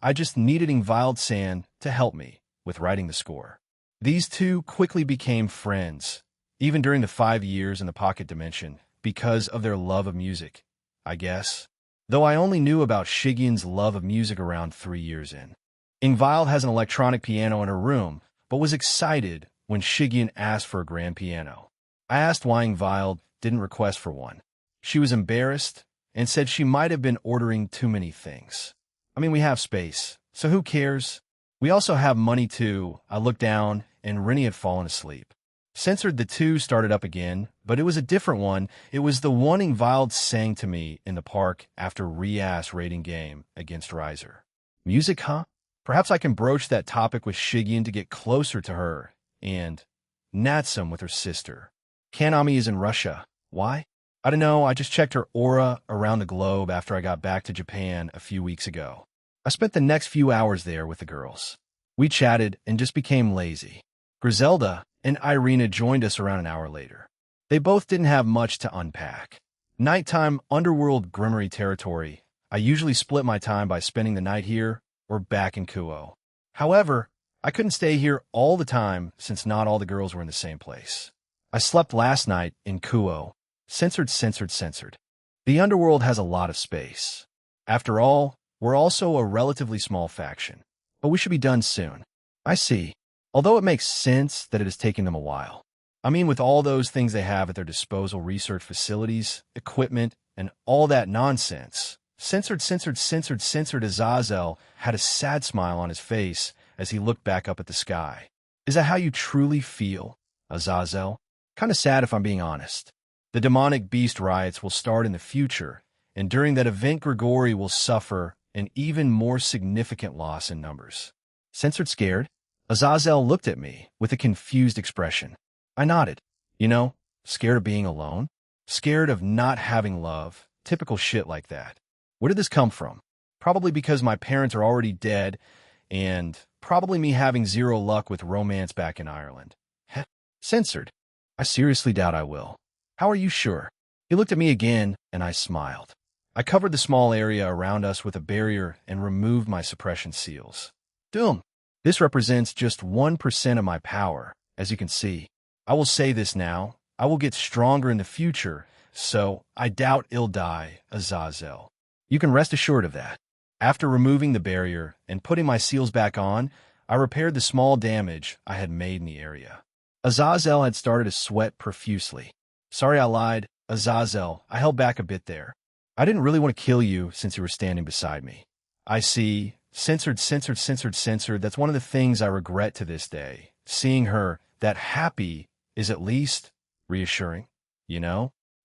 I just needed Ingvild Sand to help me with writing the score. These two quickly became friends, even during the 5 years in the pocket dimension, because of their love of music, I guess. Though I only knew about Shigion's love of music around 3 years in. Ingvild has an electronic piano in her room, but was excited when Shigion asked for a grand piano. I asked why Ingvild didn't request for one. She was embarrassed and said she might have been ordering too many things. We have space, so who cares? We also have money too. I looked down, and Rennie had fallen asleep. Censored the two started up again, but it was a different one. It was the one Ingvild sang to me in the park after Rias' rating game against Riser. Music, huh? Perhaps I can broach that topic with Shigion to get closer to her, and Natsum with her sister. Kanami is in Russia. Why? I don't know, I just checked her aura around the globe after I got back to Japan a few weeks ago. I spent the next few hours there with the girls. We chatted and just became lazy. Griselda and Irina joined us around an hour later. They both didn't have much to unpack. Nighttime underworld grimory territory. I usually split my time by spending the night here or back in Kuo. However, I couldn't stay here all the time since not all the girls were in the same place. I slept last night in Kuo. Censored. The underworld has a lot of space. After all, we're also a relatively small faction, but we should be done soon. I see. Although it makes sense that it is taking them a while. With all those things they have at their disposal, research facilities, equipment, and all that nonsense. Censored. Azazel had a sad smile on his face as he looked back up at the sky. Is that how you truly feel, Azazel? Kinda sad if I'm being honest. The demonic beast riots will start in the future, and during that event Grigori will suffer an even more significant loss in numbers. Censored scared? Azazel looked at me with a confused expression. I nodded. Scared of being alone? Scared of not having love, typical shit like that. Where did this come from? Probably because my parents are already dead, and probably me having zero luck with romance back in Ireland. Heh. Censored. I seriously doubt I will. How are you sure? He looked at me again, and I smiled. I covered the small area around us with a barrier and removed my suppression seals. Doom. This represents just 1% of my power, as you can see. I will say this now. I will get stronger in the future, so I doubt I'll die, Azazel. You can rest assured of that. After removing the barrier and putting my seals back on, I repaired the small damage I had made in the area. Azazel had started to sweat profusely. Sorry I lied, Azazel. I held back a bit there. I didn't really want to kill you since you were standing beside me. I see. Censored. That's one of the things I regret to this day. Seeing her that happy is at least reassuring,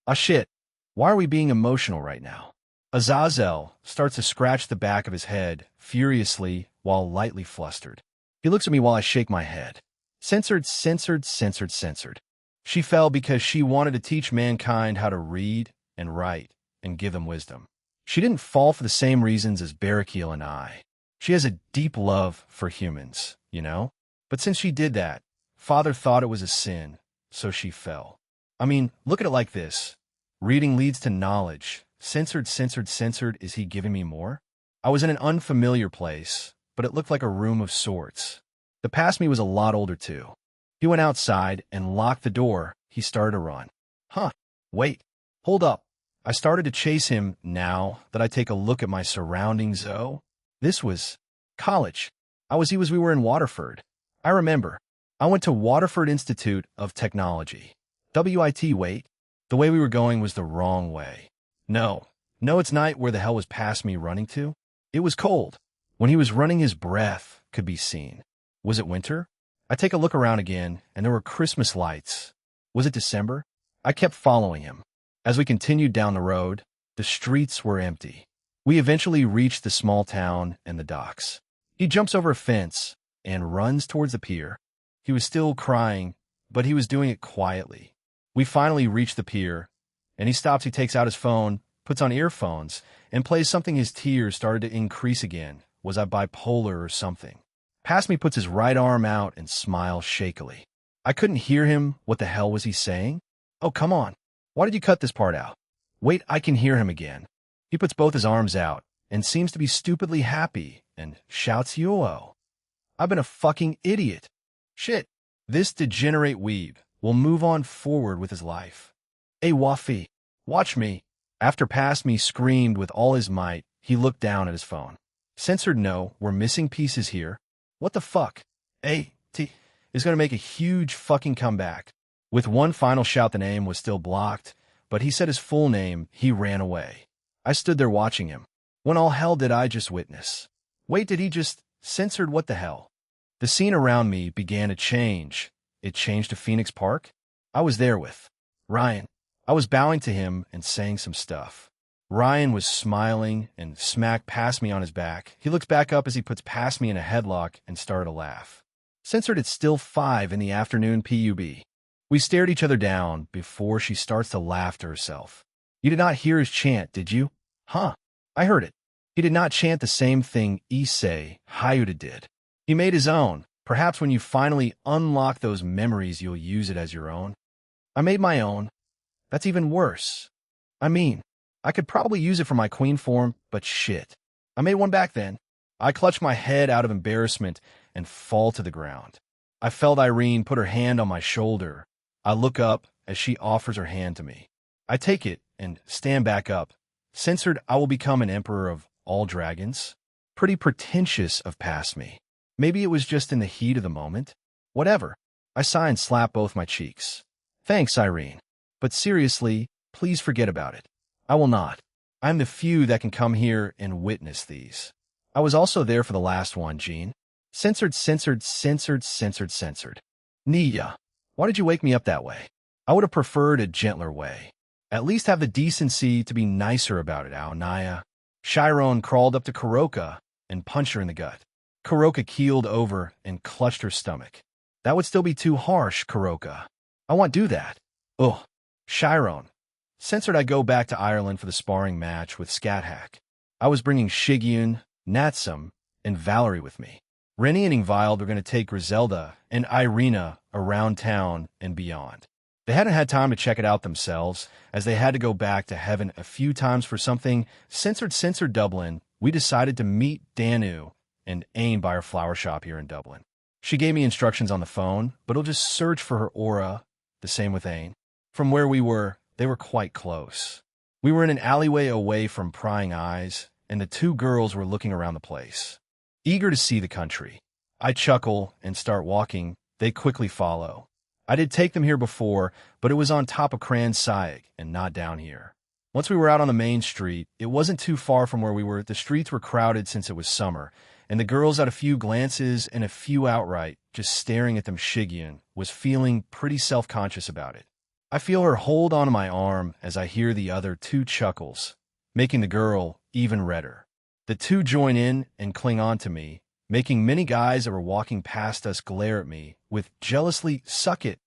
Ah shit, why are we being emotional right now? Azazel starts to scratch the back of his head furiously while lightly flustered. He looks at me while I shake my head. Censored. She fell because she wanted to teach mankind how to read and write and give them wisdom. She didn't fall for the same reasons as Barakiel and I. She has a deep love for humans, But since she did that, Father thought it was a sin, so she fell. Look at it like this. Reading leads to knowledge. Censored. Is he giving me more? I was in an unfamiliar place, but it looked like a room of sorts. The past me was a lot older too. He went outside and locked the door. He started to run. Wait. Hold up. I started to chase him now that I take a look at my surroundings, though. This was college. We were in Waterford. I remember. I went to Waterford Institute of Technology. WIT, wait. The way we were going was the wrong way. No, it's night where the hell was past me running to? It was cold. When he was running, his breath could be seen. Was it winter? I take a look around again, and there were Christmas lights. Was it December? I kept following him. As we continued down the road, the streets were empty. We eventually reached the small town and the docks. He jumps over a fence and runs towards the pier. He was still crying, but he was doing it quietly. We finally reach the pier, and he stops. He takes out his phone, puts on earphones, and plays something. His tears started to increase again. Was I bipolar or something? Past me puts his right arm out and smiles shakily. I couldn't hear him. What the hell was he saying? Oh, come on. Why did you cut this part out? Wait, I can hear him again. He puts both his arms out and seems to be stupidly happy and shouts, "Yo-oh. I've been a fucking idiot. Shit." This degenerate weeb will move on forward with his life. Hey, Wafi, watch me. After past me screamed with all his might, he looked down at his phone. Censored no, we're missing pieces here. What the fuck? A.T. is going to make a huge fucking comeback. With one final shout, the name was still blocked, but he said his full name. He ran away. I stood there watching him. When all hell did I just witness? Wait, did he just censored? What the hell? The scene around me began to change. It changed to Phoenix Park. I was there with Ryan. I was bowing to him and saying some stuff. Ryan was smiling and smacked past me on his back. He looks back up as he puts past me in a headlock and started to laugh. Censored, it's still 5 in the afternoon pub. We stared each other down before she starts to laugh to herself. You did not hear his chant, did you? Huh. I heard it. He did not chant the same thing Issei Hayuda did. He made his own. Perhaps when you finally unlock those memories, you'll use it as your own. I made my own. That's even worse. I mean, I could probably use it for my queen form, but shit. I made one back then. I clutch my head out of embarrassment and fall to the ground. I felt Irene put her hand on my shoulder. I look up as she offers her hand to me. I take it and stand back up. Censored, I will become an emperor of all dragons. Pretty pretentious of past me. Maybe it was just in the heat of the moment. Whatever. I sigh and slap both my cheeks. Thanks, Irene. But seriously, please forget about it. I will not. I am the few that can come here and witness these. I was also there for the last one, Jean. Censored, censored, censored, censored, censored. Nia, why did you wake me up that way? I would have preferred a gentler way. At least have the decency to be nicer about it, Aonaya. Chiron crawled up to Kuroka and punched her in the gut. Kuroka keeled over and clutched her stomach. That would still be too harsh, Kuroka. I won't do that. Ugh. Chiron. Censored, I go back to Ireland for the sparring match with Scathack. I was bringing Shigyun, Natsum, and Valerie with me. Rennie and Ingvild were going to take Griselda and Irina around town and beyond. They hadn't had time to check it out themselves, as they had to go back to heaven a few times for something. Censored Dublin, we decided to meet Danu and aim by her flower shop here in Dublin. She gave me instructions on the phone, but I'll just search for her aura. The same with Ain. From where we were, they were quite close. We were in an alleyway away from prying eyes, and the two girls were looking around the place, eager to see the country. I chuckle and start walking. They quickly follow. I did take them here before, but it was on top of Cran Saig and not down here. Once we were out on the main street, it wasn't too far from where we were. The streets were crowded since it was summer, and the girls had a few glances and a few outright, just staring at them. Shigyun was feeling pretty self-conscious about it. I feel her hold onto my arm as I hear the other two chuckles, making the girl even redder. The two join in and cling on to me, making many guys that were walking past us glare at me with jealously, "Suck it."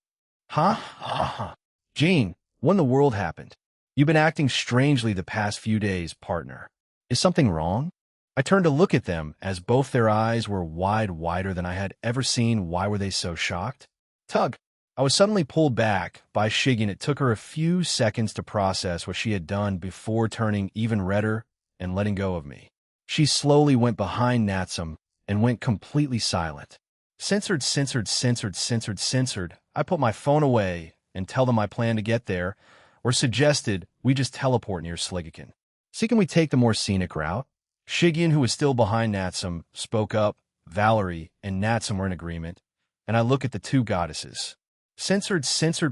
Huh? Ha. Jean, when the world happened? You've been acting strangely the past few days, partner. Is something wrong? I turned to look at them as both their eyes were wider than I had ever seen. Why were they so shocked? Tug. I was suddenly pulled back by Shigyun. It took her a few seconds to process what she had done before turning even redder and letting go of me. She slowly went behind Natsum and went completely silent. Censored. I put my phone away and tell them I plan to get there, or suggested we just teleport near Sligaken. See, can we take the more scenic route? Shigyun, who was still behind Natsum, spoke up. Valerie and Natsum were in agreement, and I look at the two goddesses. Censored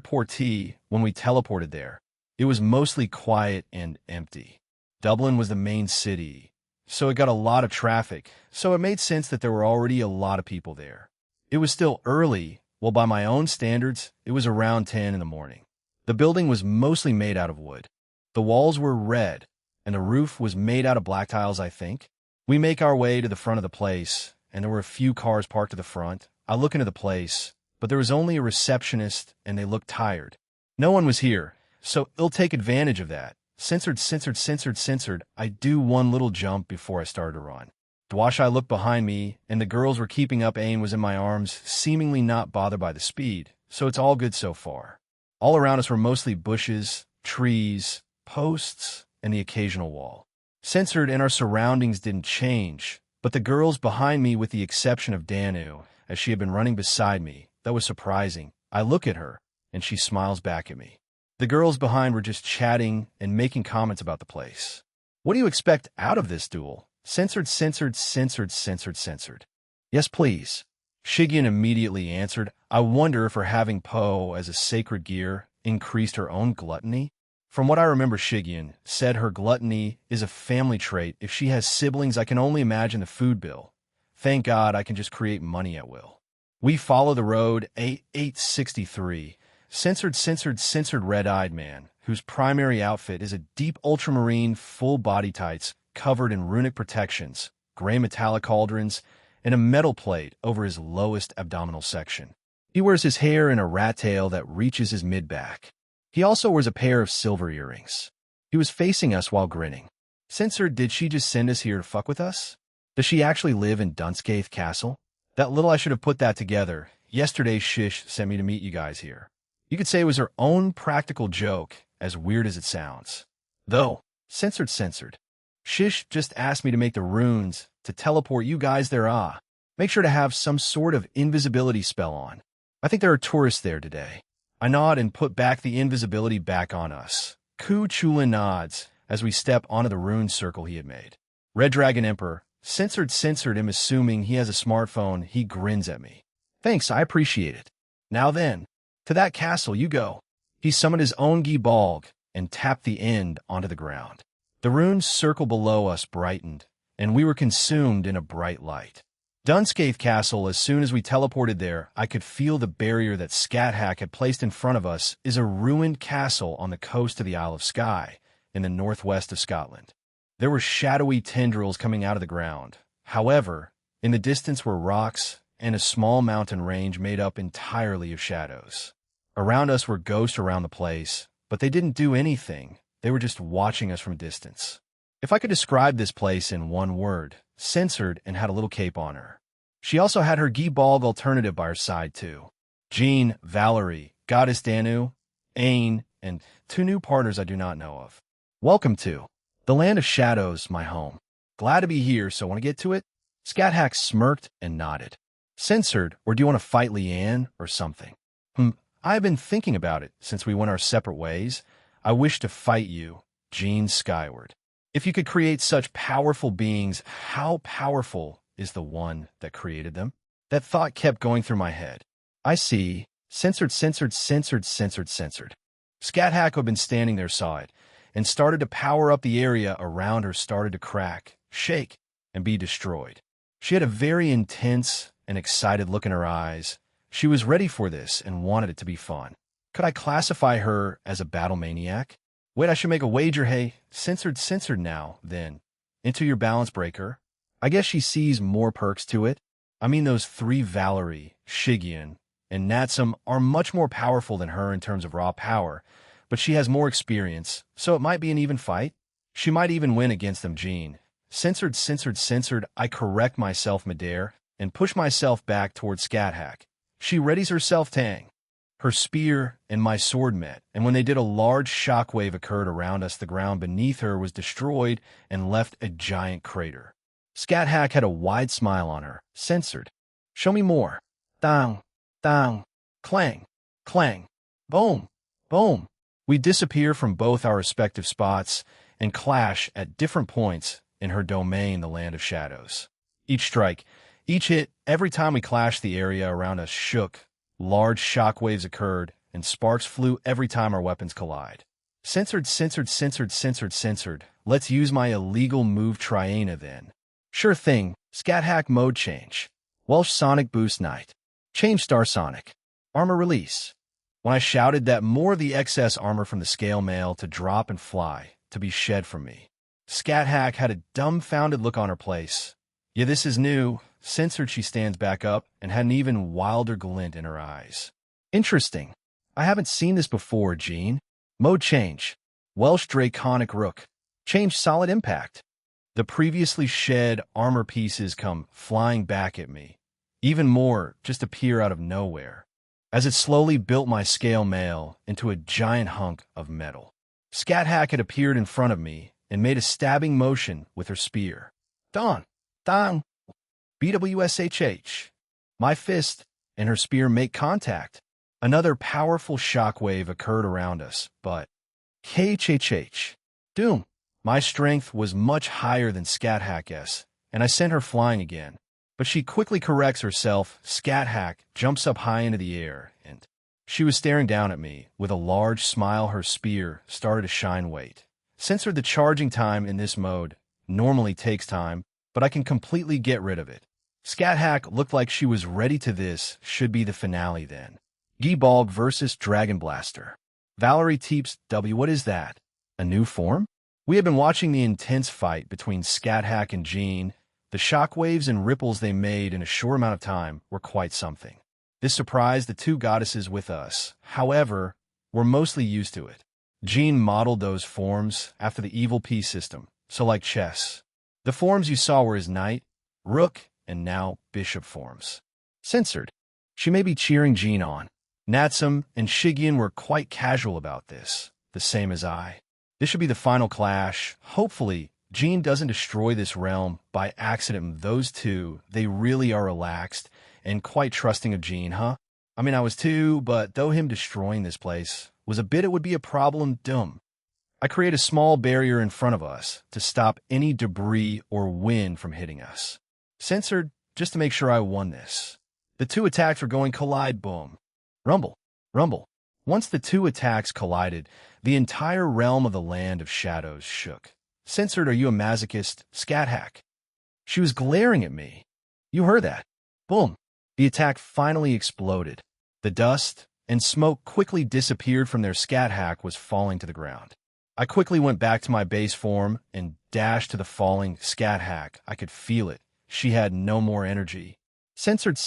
Portee. When we teleported there, it was mostly quiet and empty. Dublin was the main city, so it got a lot of traffic, so it made sense that there were already a lot of people there. It was still early, well, by my own standards, it was around 10 in the morning. The building was mostly made out of wood. The walls were red, and the roof was made out of black tiles, I think. We make our way to the front of the place, and there were a few cars parked at the front. I look into the place, but there was only a receptionist, and they looked tired. No one was here, so I'll take advantage of that. Censored. I do one little jump before I started to run. Dwash, I looked behind me, and the girls were keeping up. Ain was in my arms, seemingly not bothered by the speed, so it's all good so far. All around us were mostly bushes, trees, posts, and the occasional wall. Censored, and our surroundings didn't change, but the girls behind me, with the exception of Danu, as she had been running beside me, that was surprising. I look at her, and she smiles back at me. The girls behind were just chatting and making comments about the place. What do you expect out of this duel? Censored. Yes, please. Shigeon immediately answered. I wonder if her having Po as a sacred gear increased her own gluttony. From what I remember, Shigeon said her gluttony is a family trait. If she has siblings, I can only imagine the food bill. Thank God I can just create money at will. We follow the road. 863. Censored red-eyed man, whose primary outfit is a deep ultramarine full body tights covered in runic protections, gray metallic cauldrons, and a metal plate over his lowest abdominal section. He wears his hair in a rat tail that reaches his mid-back. He also wears a pair of silver earrings. He was facing us while grinning. Censored, did she just send us here to fuck with us? Does she actually live in 10k Castle? That little I should have put that together. Yesterday, Shish sent me to meet you guys here. You could say it was her own practical joke, as weird as it sounds. Though, censored. Shish just asked me to make the runes to teleport you guys there. Make sure to have some sort of invisibility spell on. I think there are tourists there today. I nod and put back the invisibility back on us. Ku Chulin nods as we step onto the rune circle he had made. Red Dragon Emperor, censored him, assuming he has a smartphone. He grins at me. Thanks, I appreciate it. Now then, to that castle you go. He summoned his own Gibalg and tapped the end onto the ground. The rune circle below us brightened, and we were consumed in a bright light. Dunscaith Castle, as soon as we teleported there, I could feel the barrier that Scathach had placed in front of us is a ruined castle on the coast of the Isle of Skye, in the northwest of Scotland. There were shadowy tendrils coming out of the ground. However, in the distance were rocks and a small mountain range made up entirely of shadows. Around us were ghosts around the place, but they didn't do anything. They were just watching us from a distance. If I could describe this place in one word, censored, and had a little cape on her. She also had her Gibalg alternative by her side, too. Jean, Valerie, Goddess Danu, Ain, and two new partners I do not know of. Welcome to the Land of Shadows, my home. Glad to be here, so want to get to it? Scathach smirked and nodded. Censored, or do you want to fight Leanne or something? I've been thinking about it since we went our separate ways. I wish to fight you, Jean skyward. If you could create such powerful beings, how powerful is the one that created them? That thought kept going through my head. I see. Censored. Scathach, who had been standing there, saw it, and started to power up. The area around her started to crack, shake, and be destroyed. She had a very intense and excited look in her eyes. She was ready for this and wanted it to be fun. Could I classify her as a battle maniac? Wait, I should make a wager. Hey, censored now, then. Into your balance breaker. I guess she sees more perks to it. I mean, those three Valerie, Shigeon, and Natsum are much more powerful than her in terms of raw power, but she has more experience, so it might be an even fight. She might even win against them, Jean. Censored. I correct myself midair and push myself back towards Scathach. She readies herself, Tang. Her spear and my sword met, and when they did, a large shockwave occurred around us. The ground beneath her was destroyed and left a giant crater. Scathach had a wide smile on her. Censored. Show me more. Dang, clang, boom. We disappear from both our respective spots and clash at different points in her domain, the Land of Shadows. Each strike, each hit, every time we clashed, the area around us shook. Large shockwaves occurred, and sparks flew every time our weapons collide. Censored. Let's use my illegal move Triana then. Sure thing, Scat Hack mode change. Welsh Sonic Boost Night. Change Star Sonic. Armor release. When I shouted that more of the excess armor from the scale mail to drop and fly, to be shed from me. Scat Hack had a dumbfounded look on her face. Yeah, this is new. Censored, she stands back up and had an even wilder glint in her eyes. Interesting. I haven't seen this before, Jean. Mode change. Welsh Draconic Rook. Change Solid Impact. The previously shed armor pieces come flying back at me. Even more just appear out of nowhere, as it slowly built my scale mail into a giant hunk of metal. Scat Hack had appeared in front of me and made a stabbing motion with her spear. Don! BWSHH. My fist and her spear make contact. Another powerful shockwave occurred around us, but KHHH. Doom. My strength was much higher than Scat Hack's, and I sent her flying again. But she quickly corrects herself. Scat Hack jumps up high into the air, and she was staring down at me with a large smile. Her spear started to shine weight. Censored. The charging time in this mode normally takes time, but I can completely get rid of it. Scat Hack looked like she was ready to. This should be the finale then. Geebalg versus Dragon Blaster. Valerie Teeps W. What is that? A new form? We had been watching the intense fight between Scat Hack and Jean. The shockwaves and ripples they made in a short amount of time were quite something. This surprised the two goddesses with us. However, we're mostly used to it. Jean modeled those forms after the evil P system, so like chess. The forms you saw were his knight, rook, and now bishop forms. Censored. She may be cheering Jean on. Natsum and Shigeon were quite casual about this, the same as I. This should be the final clash. Hopefully, Jean doesn't destroy this realm by accident. Those two, they really are relaxed and quite trusting of Jean, huh? I mean, I was too, but though him destroying this place was a bit, it would be a problem. Dumb. I create a small barrier in front of us to stop any debris or wind from hitting us. Censored, just to make sure I won this. The two attacks were going collide. Boom. Rumble. Rumble. Once the two attacks collided, the entire realm of the Land of Shadows shook. Censored. Are you a masochist? Scat Hack. She was glaring at me. You heard that. Boom. The attack finally exploded. The dust and smoke quickly disappeared from their. Scat Hack was falling to the ground. I quickly went back to my base form and dashed to the falling Scat Hack. I could feel it. She had no more energy. Censored.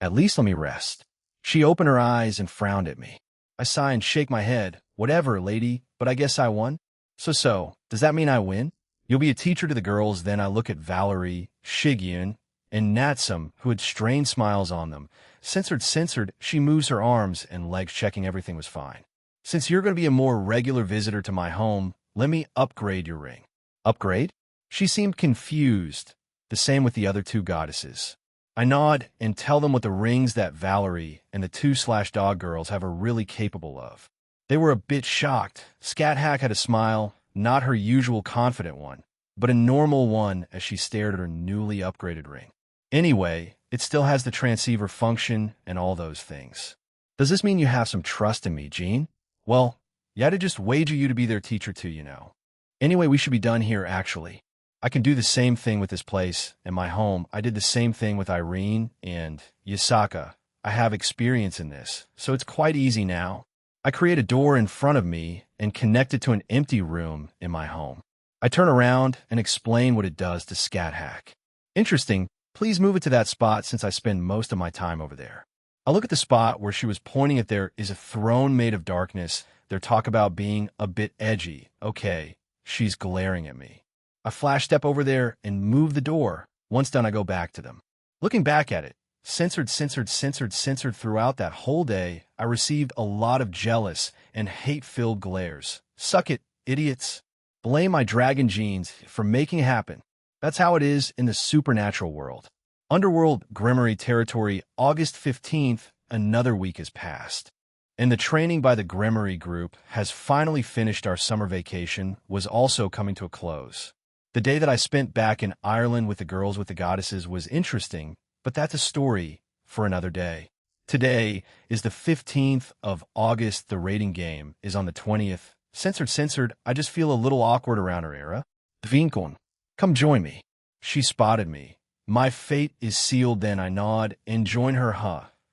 At least let me rest. She opened her eyes and frowned at me. I sigh and shake my head. Whatever, lady, but I guess I won. So, does that mean I win? You'll be a teacher to the girls. Then I look at Valerie, Shigeon, and Natsum, who had strained smiles on them. Censored. She moves her arms and legs, checking everything was fine. Since you're going to be a more regular visitor to my home, let me upgrade your ring. Upgrade? She seemed confused. The same with the other two goddesses. I nod and tell them what the rings that Valerie and the two/dog girls have are really capable of. They were a bit shocked. Scat Hack had a smile, not her usual confident one, but a normal one as she stared at her newly upgraded ring. Anyway, it still has the transceiver function and all those things. Does this mean you have some trust in me, Jean? Well, you had to just wager you to be their teacher too, you know. Anyway, we should be done here, actually. I can do the same thing with this place and my home. I did the same thing with Irene and Yasaka. I have experience in this, so it's quite easy now. I create a door in front of me and connect it to an empty room in my home. I turn around and explain what it does to Scat Hack. Interesting, please move it to that spot since I spend most of my time over there. I look at the spot where she was pointing at. There is a throne made of darkness. They talk about being a bit edgy. Okay, she's glaring at me. I flash step over there and move the door. Once done, I go back to them. Looking back at it, censored throughout that whole day, I received a lot of jealous and hate-filled glares. Suck it, idiots. Blame my dragon genes for making it happen. That's how it is in the supernatural world. Underworld Grimoire territory, August 15th, another week has passed. And the training by the Grimoire group has finally finished. Our summer vacation was also coming to a close. The day that I spent back in Ireland with the girls with the goddesses was interesting, but that's a story for another day. Today is the 15th of August. The rating game is on the 20th. Censored, I just feel a little awkward around her era. Vinkon, come join me. She spotted me. My fate is sealed then I nod and join her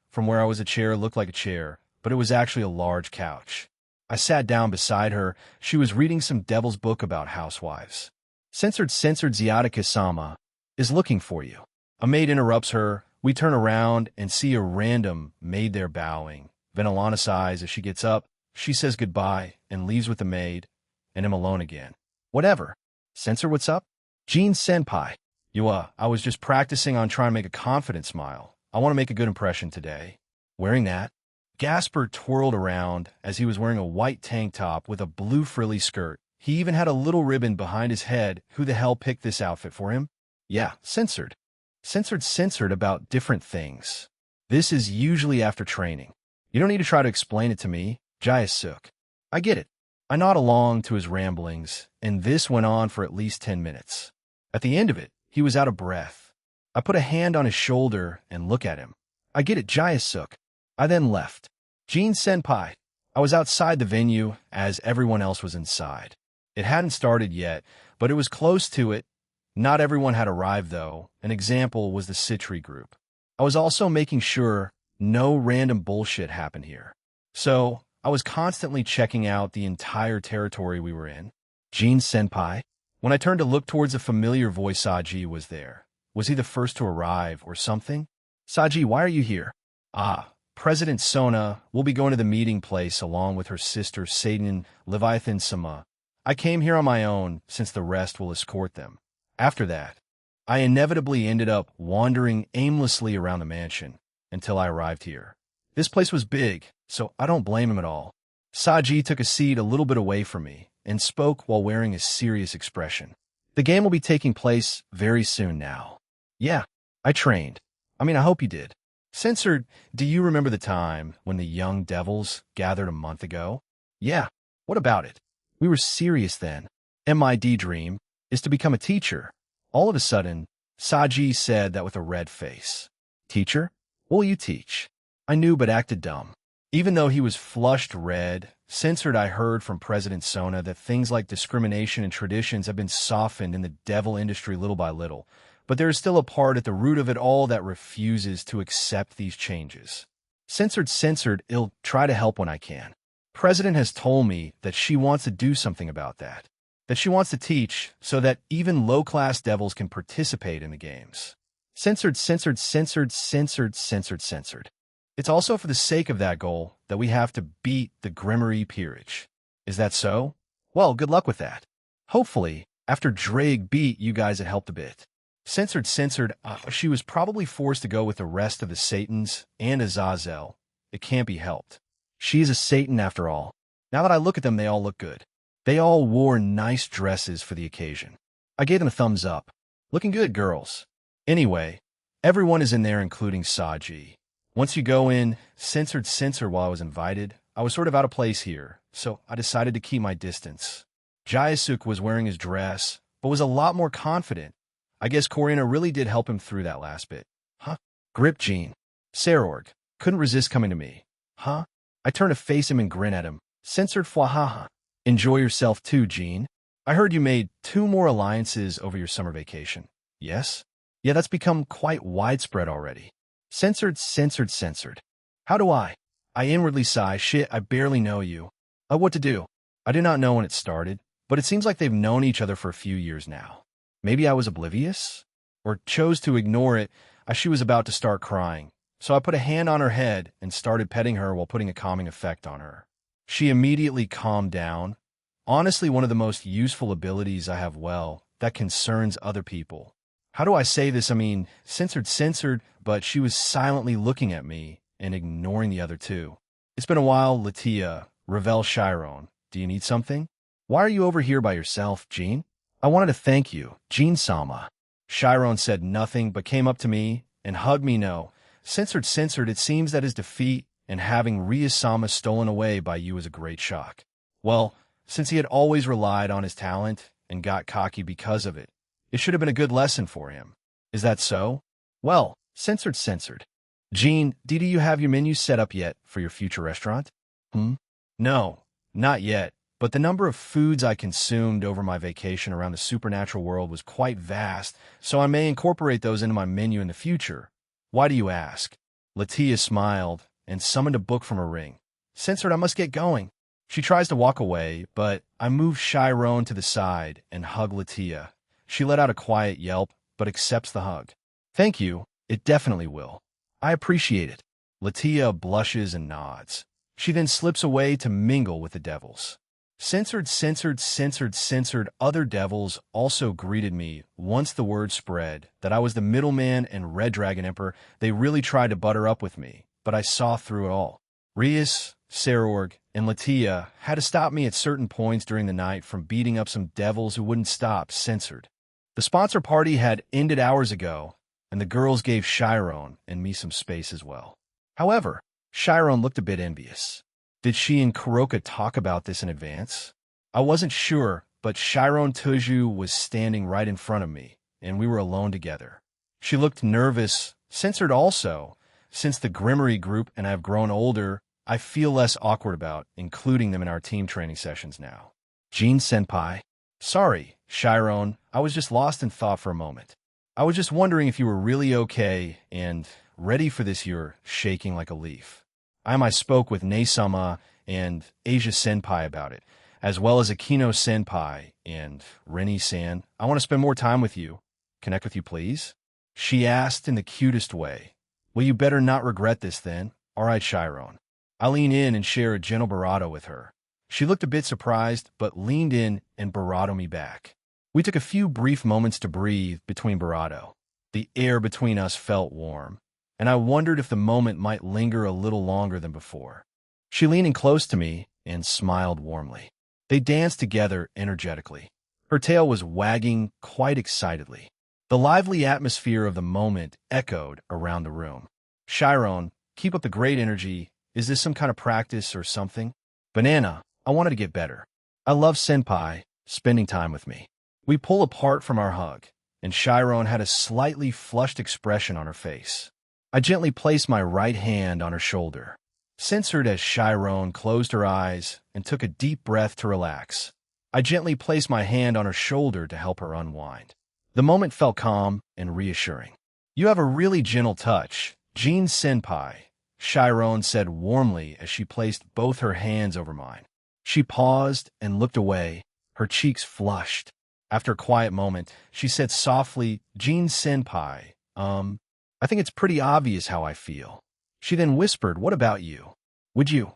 From where I was a chair looked like a chair, but it was actually a large couch. I sat down beside her. She was reading some devil's book about housewives. Censored Ziatica-sama is looking for you. A maid interrupts her. We turn around and see a random maid there bowing. Venelana sighs as she gets up. She says goodbye and leaves with the maid, and I'm alone again. Whatever. Censor, what's up? Jean Senpai. I was just practicing on trying to make a confident smile. I want to make a good impression today. Wearing that? Gasper twirled around as he was wearing a white tank top with a blue frilly skirt. He even had a little ribbon behind his head. Who the hell picked this outfit for him? Yeah, censored. Censored about different things. This is usually after training. You don't need to try to explain it to me, Jae-suk. I get it. I nod along to his ramblings, and this went on for at least 10 minutes. At the end of it, he was out of breath. I put a hand on his shoulder and look at him. I get it, Jae-suk. I then left. Jean Senpai. I was outside the venue as everyone else was inside. It hadn't started yet, but it was close to it. Not everyone had arrived, though. An example was the Citri group. I was also making sure no random bullshit happened here. So, I was constantly checking out the entire territory we were in. Jean Senpai. When I turned to look towards a familiar voice, Saji was there. Was he the first to arrive or something? Saji, why are you here? President Sona will be going to the meeting place along with her sister Satan Leviathan-sama. I came here on my own since the rest will escort them. After that, I inevitably ended up wandering aimlessly around the mansion until I arrived here. This place was big, so I don't blame him at all. Saji took a seat a little bit away from me and spoke while wearing a serious expression. The game will be taking place very soon now. Yeah, I trained. I hope you did. Censored, do you remember the time when the young devils gathered a month ago? Yeah, what about it? We were serious then. MID dream is to become a teacher. All of a sudden, Saji said that with a red face. Teacher? What will you teach? I knew but acted dumb. Even though he was flushed red, censored, I heard from President Sona that things like discrimination and traditions have been softened in the devil industry little by little, but there is still a part at the root of it all that refuses to accept these changes. Censored, I'll try to help when I can. President has told me that she wants to do something about that she wants to teach so that even low-class devils can participate in the games. Censored. It's also for the sake of that goal that we have to beat the Grimmery Peerage. Is that so? Well, good luck with that. Hopefully, after Drake beat you guys, it helped a bit. Censored, she was probably forced to go with the rest of the Satans and Azazel. It can't be helped. She is a Satan after all. Now that I look at them, they all look good. They all wore nice dresses for the occasion. I gave them a thumbs up. Looking good, girls. Anyway, everyone is in there, including Saji. Once you go in, censored while I was invited, I was sort of out of place here, so I decided to keep my distance. Jae-suk was wearing his dress, but was a lot more confident. I guess Korina really did help him through that last bit. Grip Jean. Sarorg. Couldn't resist coming to me. I turned to face him and grin at him. Censored fwahaha. Enjoy yourself too, Jean. I heard you made 2 more alliances over your summer vacation. Yes? Yeah, that's become quite widespread already. Censored. How do I inwardly sigh, shit, I barely know you. What to do? I did not know when it started, but it seems like they've known each other for a few years now. Maybe I was oblivious? Or chose to ignore it as she was about to start crying. So I put a hand on her head and started petting her while putting a calming effect on her. She immediately calmed down. Honestly, one of the most useful abilities I have, that concerns other people. How do I say this? Censored, but she was silently looking at me and ignoring the other two. It's been a while, Latia, Ravel Chiron. Do you need something? Why are you over here by yourself, Jean? I wanted to thank you, Jean-sama. Chiron said nothing but came up to me and hugged me. No. Censored, it seems that his defeat and having Ria-sama stolen away by you is a great shock. Well, since he had always relied on his talent and got cocky because of it, it should have been a good lesson for him. Is that so? Well, censored. Jean, do you have your menu set up yet for your future restaurant? No, not yet. but the number of foods I consumed over my vacation around the supernatural world was quite vast, so I may incorporate those into my menu in the future. Why do you ask? Latia smiled and summoned a book from her ring. Censored, I must get going. She tries to walk away, but I move Chiron to the side and hug Latia. She let out a quiet yelp, but accepts the hug. Thank you. It definitely will. I appreciate it. Latia blushes and nods. She then slips away to mingle with the devils. Censored, other devils also greeted me. Once the word spread that I was the middleman and Red Dragon Emperor, they really tried to butter up with me, but I saw through it all. Rias, Sarorg, and Latia had to stop me at certain points during the night from beating up some devils who wouldn't stop. Censored. The sponsor party had ended hours ago, and the girls gave Chiron and me some space as well. However, Chiron looked a bit envious. Did she and Kuroka talk about this in advance? I wasn't sure, but Chiron Tuju was standing right in front of me, and we were alone together. She looked nervous. Censored also. Since the Grimmery group and I have grown older, I feel less awkward about including them in our team training sessions now. Jean Senpai. Sorry, Chiron, I was just lost in thought for a moment. I was just wondering if you were really okay and ready for this. You're shaking like a leaf. I spoke with Neisama and Asia Senpai about it, as well as Akino Senpai and Reni-san. I want to spend more time with you. Connect with you, please? She asked in the cutest way. Well, you better not regret this then. All right, Chiron. I lean in and share a gentle barato with her. She looked a bit surprised, but leaned in and barato me back. We took a few brief moments to breathe between barato. The air between us felt warm, and I wondered if the moment might linger a little longer than before. She leaned in close to me and smiled warmly. They danced together energetically. Her tail was wagging quite excitedly. The lively atmosphere of the moment echoed around the room. Chiron, keep up the great energy. Is this some kind of practice or something? Banana, I wanted to get better. I love Senpai spending time with me. We pull apart from our hug, and Chiron had a slightly flushed expression on her face. I gently placed my right hand on her shoulder. Censored as Chiron closed her eyes and took a deep breath to relax. I gently placed my hand on her shoulder to help her unwind. The moment felt calm and reassuring. You have a really gentle touch, Jean Senpai, Chiron said warmly as she placed both her hands over mine. She paused and looked away, her cheeks flushed. After a quiet moment, she said softly, Jean Senpai, I think it's pretty obvious how I feel. She then whispered, what about you? Would you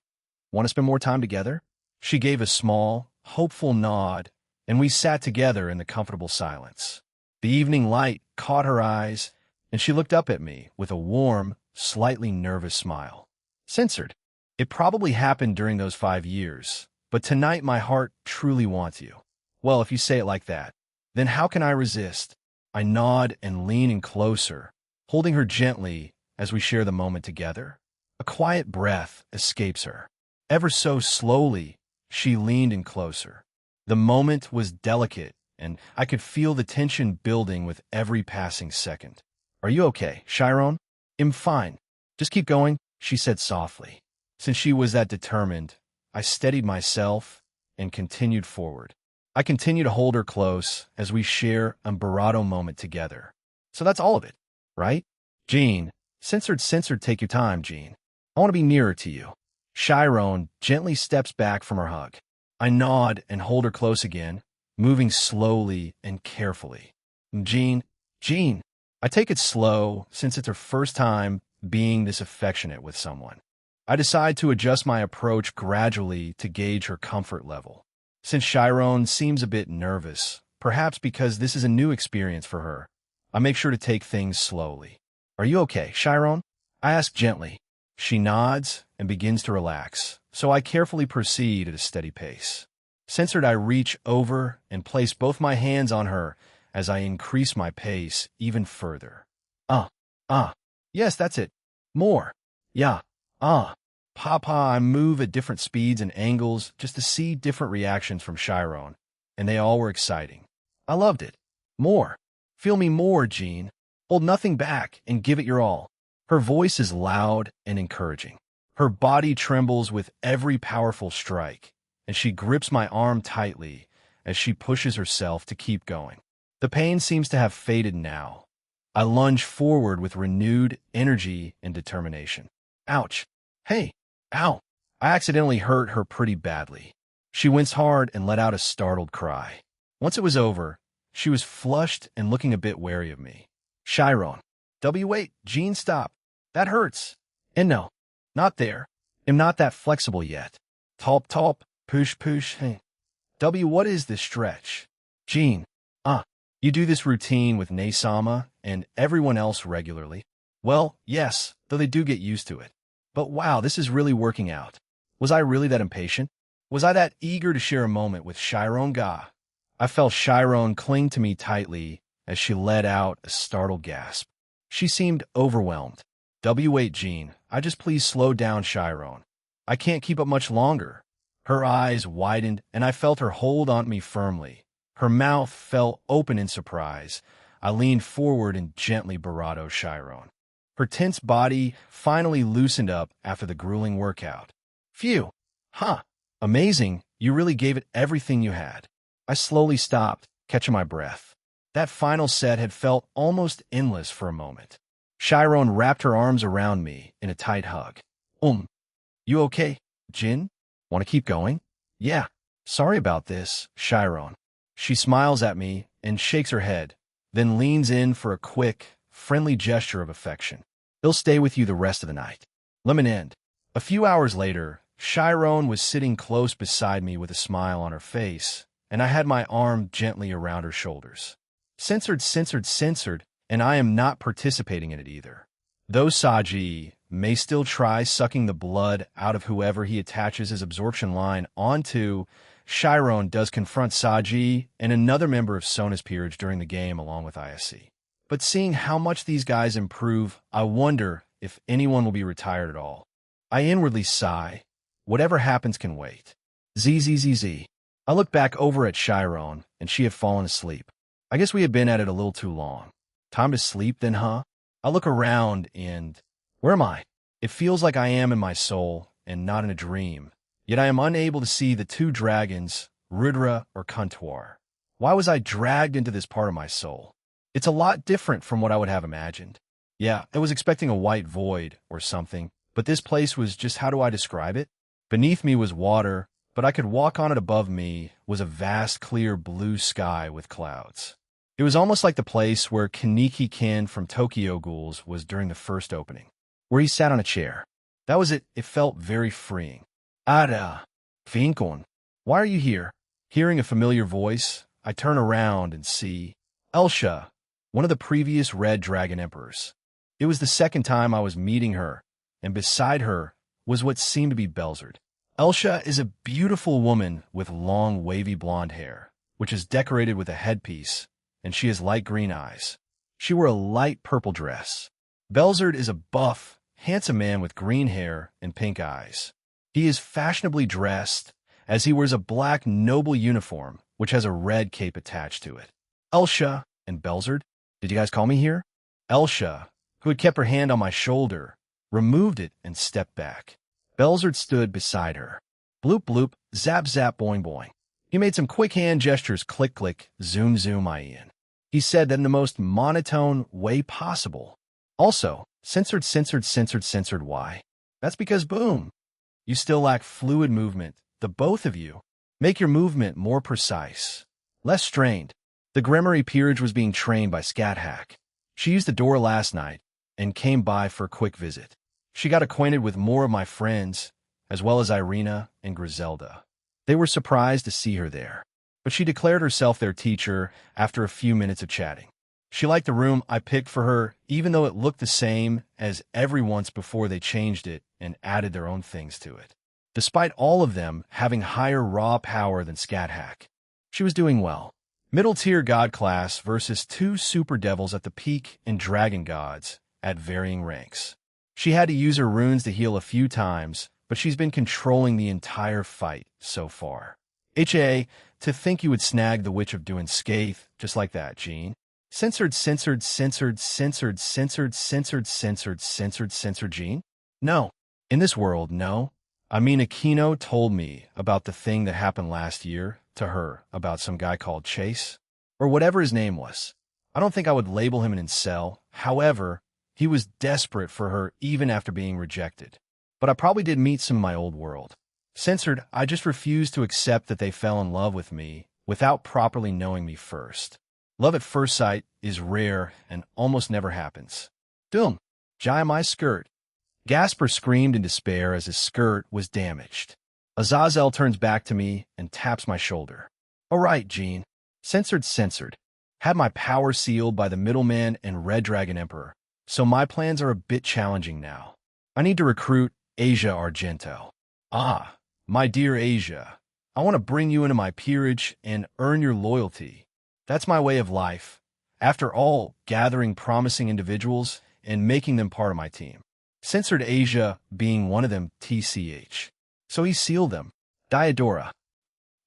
want to spend more time together? She gave a small, hopeful nod, and we sat together in the comfortable silence. The evening light caught her eyes, and she looked up at me with a warm, slightly nervous smile. Censored. It probably happened during those 5 years, but tonight my heart truly wants you. Well, if you say it like that, then how can I resist? I nod and lean in closer, holding her gently as we share the moment together. A quiet breath escapes her. Ever so slowly, she leaned in closer. The moment was delicate, and I could feel the tension building with every passing second. Are you okay, Chiron? I'm fine. Just keep going, she said softly. Since she was that determined, I steadied myself and continued forward. I continue to hold her close as we share a barato moment together. So that's all of it, right? Jean, censored, take your time, Jean. I want to be nearer to you. Chiron gently steps back from her hug. I nod and hold her close again, moving slowly and carefully. Jean, I take it slow since it's her first time being this affectionate with someone. I decide to adjust my approach gradually to gauge her comfort level. Since Chiron seems a bit nervous, perhaps because this is a new experience for her, I make sure to take things slowly. Are you okay, Chiron? I ask gently. She nods and begins to relax, so I carefully proceed at a steady pace. Censored, I reach over and place both my hands on her as I increase my pace even further. Yes, that's it. More. Yeah. Papa, I move at different speeds and angles just to see different reactions from Chiron, and they all were exciting. I loved it. More. Feel me more, Jean. Hold nothing back and give it your all. Her voice is loud and encouraging. Her body trembles with every powerful strike, and she grips my arm tightly as she pushes herself to keep going. The pain seems to have faded now. I lunge forward with renewed energy and determination. Ouch. Hey. Ow. I accidentally hurt her pretty badly. She winced hard and let out a startled cry. Once it was over, she was flushed and looking a bit wary of me. Chiron. Wait, Jean, stop. That hurts. And no, not there. I'm not that flexible yet. Talp, push, hey. What is this stretch? Jean. You do this routine with Naisama and everyone else regularly? Well, yes, though they do get used to it. But wow, this is really working out. Was I really that impatient? Was I that eager to share a moment with Chiron Ga? I felt Chiron cling to me tightly as she let out a startled gasp. She seemed overwhelmed. Wait, Jean, just please slow down, Chiron. I can't keep up much longer. Her eyes widened, and I felt her hold on me firmly. Her mouth fell open in surprise. I leaned forward and gently bravado Chiron. Her tense body finally loosened up after the grueling workout. Phew. Amazing. You really gave it everything you had. I slowly stopped, catching my breath. That final set had felt almost endless for a moment. Chiron wrapped her arms around me in a tight hug. You okay, Jin? Want to keep going? Yeah. Sorry about this, Chiron. She smiles at me and shakes her head, then leans in for a quick, friendly gesture of affection. He'll stay with you the rest of the night. Lemon end. A few hours later, Chiron was sitting close beside me with a smile on her face, and I had my arm gently around her shoulders. Censored, and I am not participating in it either. Though Saji may still try sucking the blood out of whoever he attaches his absorption line onto, Chiron does confront Saji and another member of Sona's peerage during the game along with ISC. But seeing how much these guys improve, I wonder if anyone will be retired at all. I inwardly sigh. Whatever happens can wait. ZZZZ. I look back over at Chiron, and she had fallen asleep. I guess we had been at it a little too long. Time to sleep then, huh? I look around and... where am I? It feels like I am in my soul and not in a dream. Yet I am unable to see the two dragons, Rudra or Kuntuar. Why was I dragged into this part of my soul? It's a lot different from what I would have imagined. Yeah, I was expecting a white void or something, but this place was just, how do I describe it? Beneath me was water, but I could walk on it. Above me was a vast, clear blue sky with clouds. It was almost like the place where Kaneki Ken from Tokyo Ghouls was during the first opening, where he sat on a chair. That was it. It felt very freeing. Ada, Finkon, why are you here? Hearing a familiar voice, I turn around and see Elsha, one of the previous Red Dragon Emperors. It was the second time I was meeting her, and beside her was what seemed to be Belzard. Elsha is a beautiful woman with long, wavy blonde hair, which is decorated with a headpiece, and she has light green eyes. She wore a light purple dress. Belzard is a buff, handsome man with green hair and pink eyes. He is fashionably dressed, as he wears a black noble uniform, which has a red cape attached to it. Elsha and Belzard, did you guys call me here? Elsha, who had kept her hand on my shoulder, removed it and stepped back. Belzard stood beside her. Bloop bloop, zap zap, boing boing. He made some quick hand gestures, click click, zoom zoom, in. He said that in the most monotone way possible. Also, censored, why? That's because boom. You still lack fluid movement, the both of you. Make your movement more precise, less strained. The Gremory peerage was being trained by Scat Hack. She used the door last night and came by for a quick visit. She got acquainted with more of my friends, as well as Irina and Griselda. They were surprised to see her there, but she declared herself their teacher after a few minutes of chatting. She liked the room I picked for her, even though it looked the same as every once before they changed it and added their own things to it. Despite all of them having higher raw power than Scat Hack, she was doing well. Middle-tier god class versus two super devils at the peak and dragon gods at varying ranks. She had to use her runes to heal a few times, but she's been controlling the entire fight so far. to think you would snag the Witch of Doing Scathe just like that, Jean. Censored, Jean? No. In this world, no. I mean, Aquino told me about the thing that happened last year to her about some guy called Chase, or whatever his name was. I don't think I would label him an incel. However, he was desperate for her even after being rejected. But I probably did meet some of my old world. Censored, I just refused to accept that they fell in love with me without properly knowing me first. Love at first sight is rare and almost never happens. Doom, Jai my skirt. Gasper screamed in despair as his skirt was damaged. Azazel turns back to me and taps my shoulder. All right, Jean. Censored. Had my power sealed by the middleman and Red Dragon Emperor, so my plans are a bit challenging now. I need to recruit Asia Argento. Ah, my dear Asia, I want to bring you into my peerage and earn your loyalty. That's my way of life. After all, gathering promising individuals and making them part of my team. Censored Asia being one of them, TCH. So he sealed them. Diodora.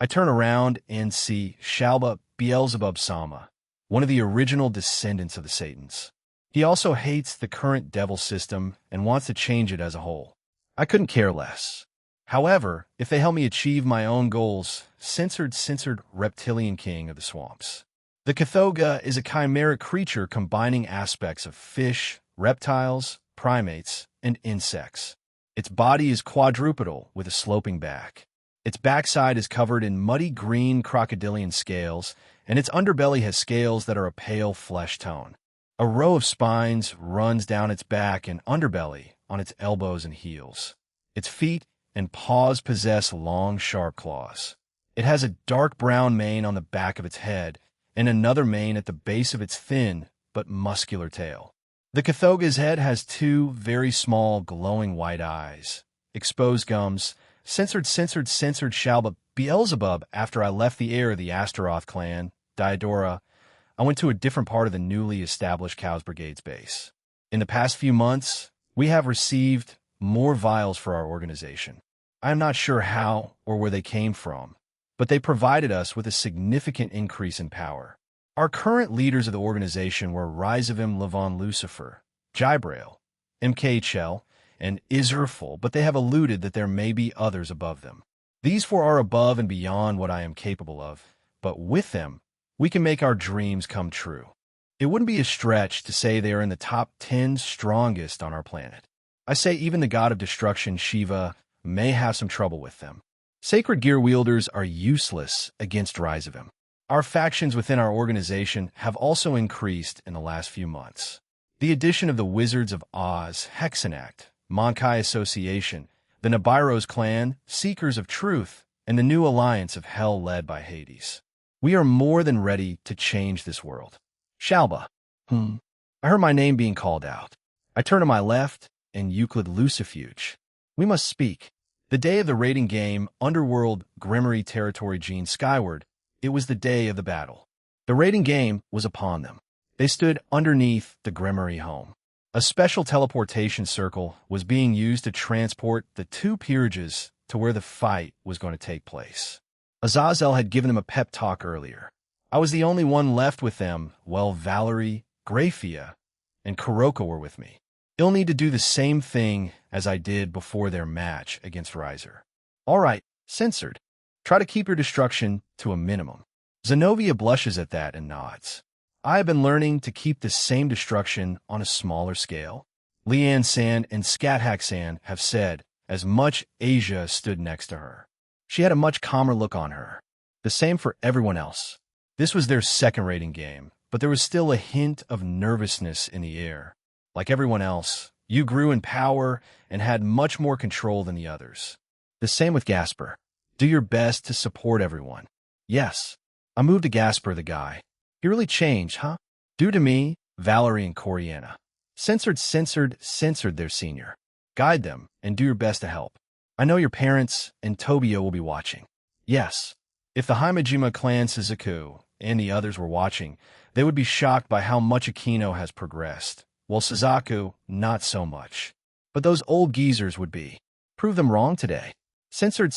I turn around and see Shalba Beelzebub Sama, one of the original descendants of the Satans. He also hates the current devil system and wants to change it as a whole. I couldn't care less. However, if they help me achieve my own goals, censored reptilian king of the swamps. The Cathoga is a chimeric creature combining aspects of fish, reptiles, primates, and insects. Its body is quadrupedal with a sloping back. Its backside is covered in muddy green crocodilian scales, and its underbelly has scales that are a pale flesh tone. A row of spines runs down its back and underbelly on its elbows and heels. Its feet and paws possess long, sharp claws. It has a dark brown mane on the back of its head and another mane at the base of its thin but muscular tail. The Cathoga's head has two very small, glowing white eyes. Exposed gums. Censored Shalba Beelzebub. After I left the heir of the Astaroth clan, Diodora, I went to a different part of the newly established Cows Brigade's base. In the past few months, we have received more vials for our organization. I am not sure how or where they came from, but they provided us with a significant increase in power. Our current leaders of the organization were Rizavim Levon Lucifer, Jibrail, MK Chell, and Israful, but they have alluded that there may be others above them. These four are above and beyond what I am capable of, but with them, we can make our dreams come true. It wouldn't be a stretch to say they are in the top 10 strongest on our planet. I say even the god of destruction, Shiva, may have some trouble with them. Sacred gear wielders are useless against Rizavim. Our factions within our organization have also increased in the last few months. The addition of the Wizards of Oz, Hexenact, Monkai Association, the Nibiru's clan, Seekers of Truth, and the new alliance of Hell led by Hades. We are more than ready to change this world. Shalba. I heard my name being called out. I turn to my left, and Euclid Lucifuge. We must speak. The day of the raiding game, Underworld, Grimmery Territory Gene Skyward, it was the day of the battle. The raiding game was upon them. They stood underneath the Grimmery home. A special teleportation circle was being used to transport the two peerages to where the fight was going to take place. Azazel had given them a pep talk earlier. I was the only one left with them, while Valerie, Grafia, and Kuroko were with me. They'll need to do the same thing as I did before their match against Riser. All right, censored. Try to keep your destruction to a minimum. Zenobia blushes at that and nods. I have been learning to keep the same destruction on a smaller scale. Leanne San and Scathack San have said as much. Asia stood next to her. She had a much calmer look on her. The same for everyone else. This was their second raiding game, but there was still a hint of nervousness in the air. Like everyone else, you grew in power and had much more control than the others. The same with Gasper. Do your best to support everyone. Yes, I moved to Gasper the guy. He really changed, huh? Due to me, Valerie and Coriana. Censored their senior. Guide them and do your best to help. I know your parents and Tobio will be watching. Yes, if the Himejima clan Suzuku and the others were watching, they would be shocked by how much Aquino has progressed, while Suzaku, not so much. But those old geezers would be. Prove them wrong today. Censored.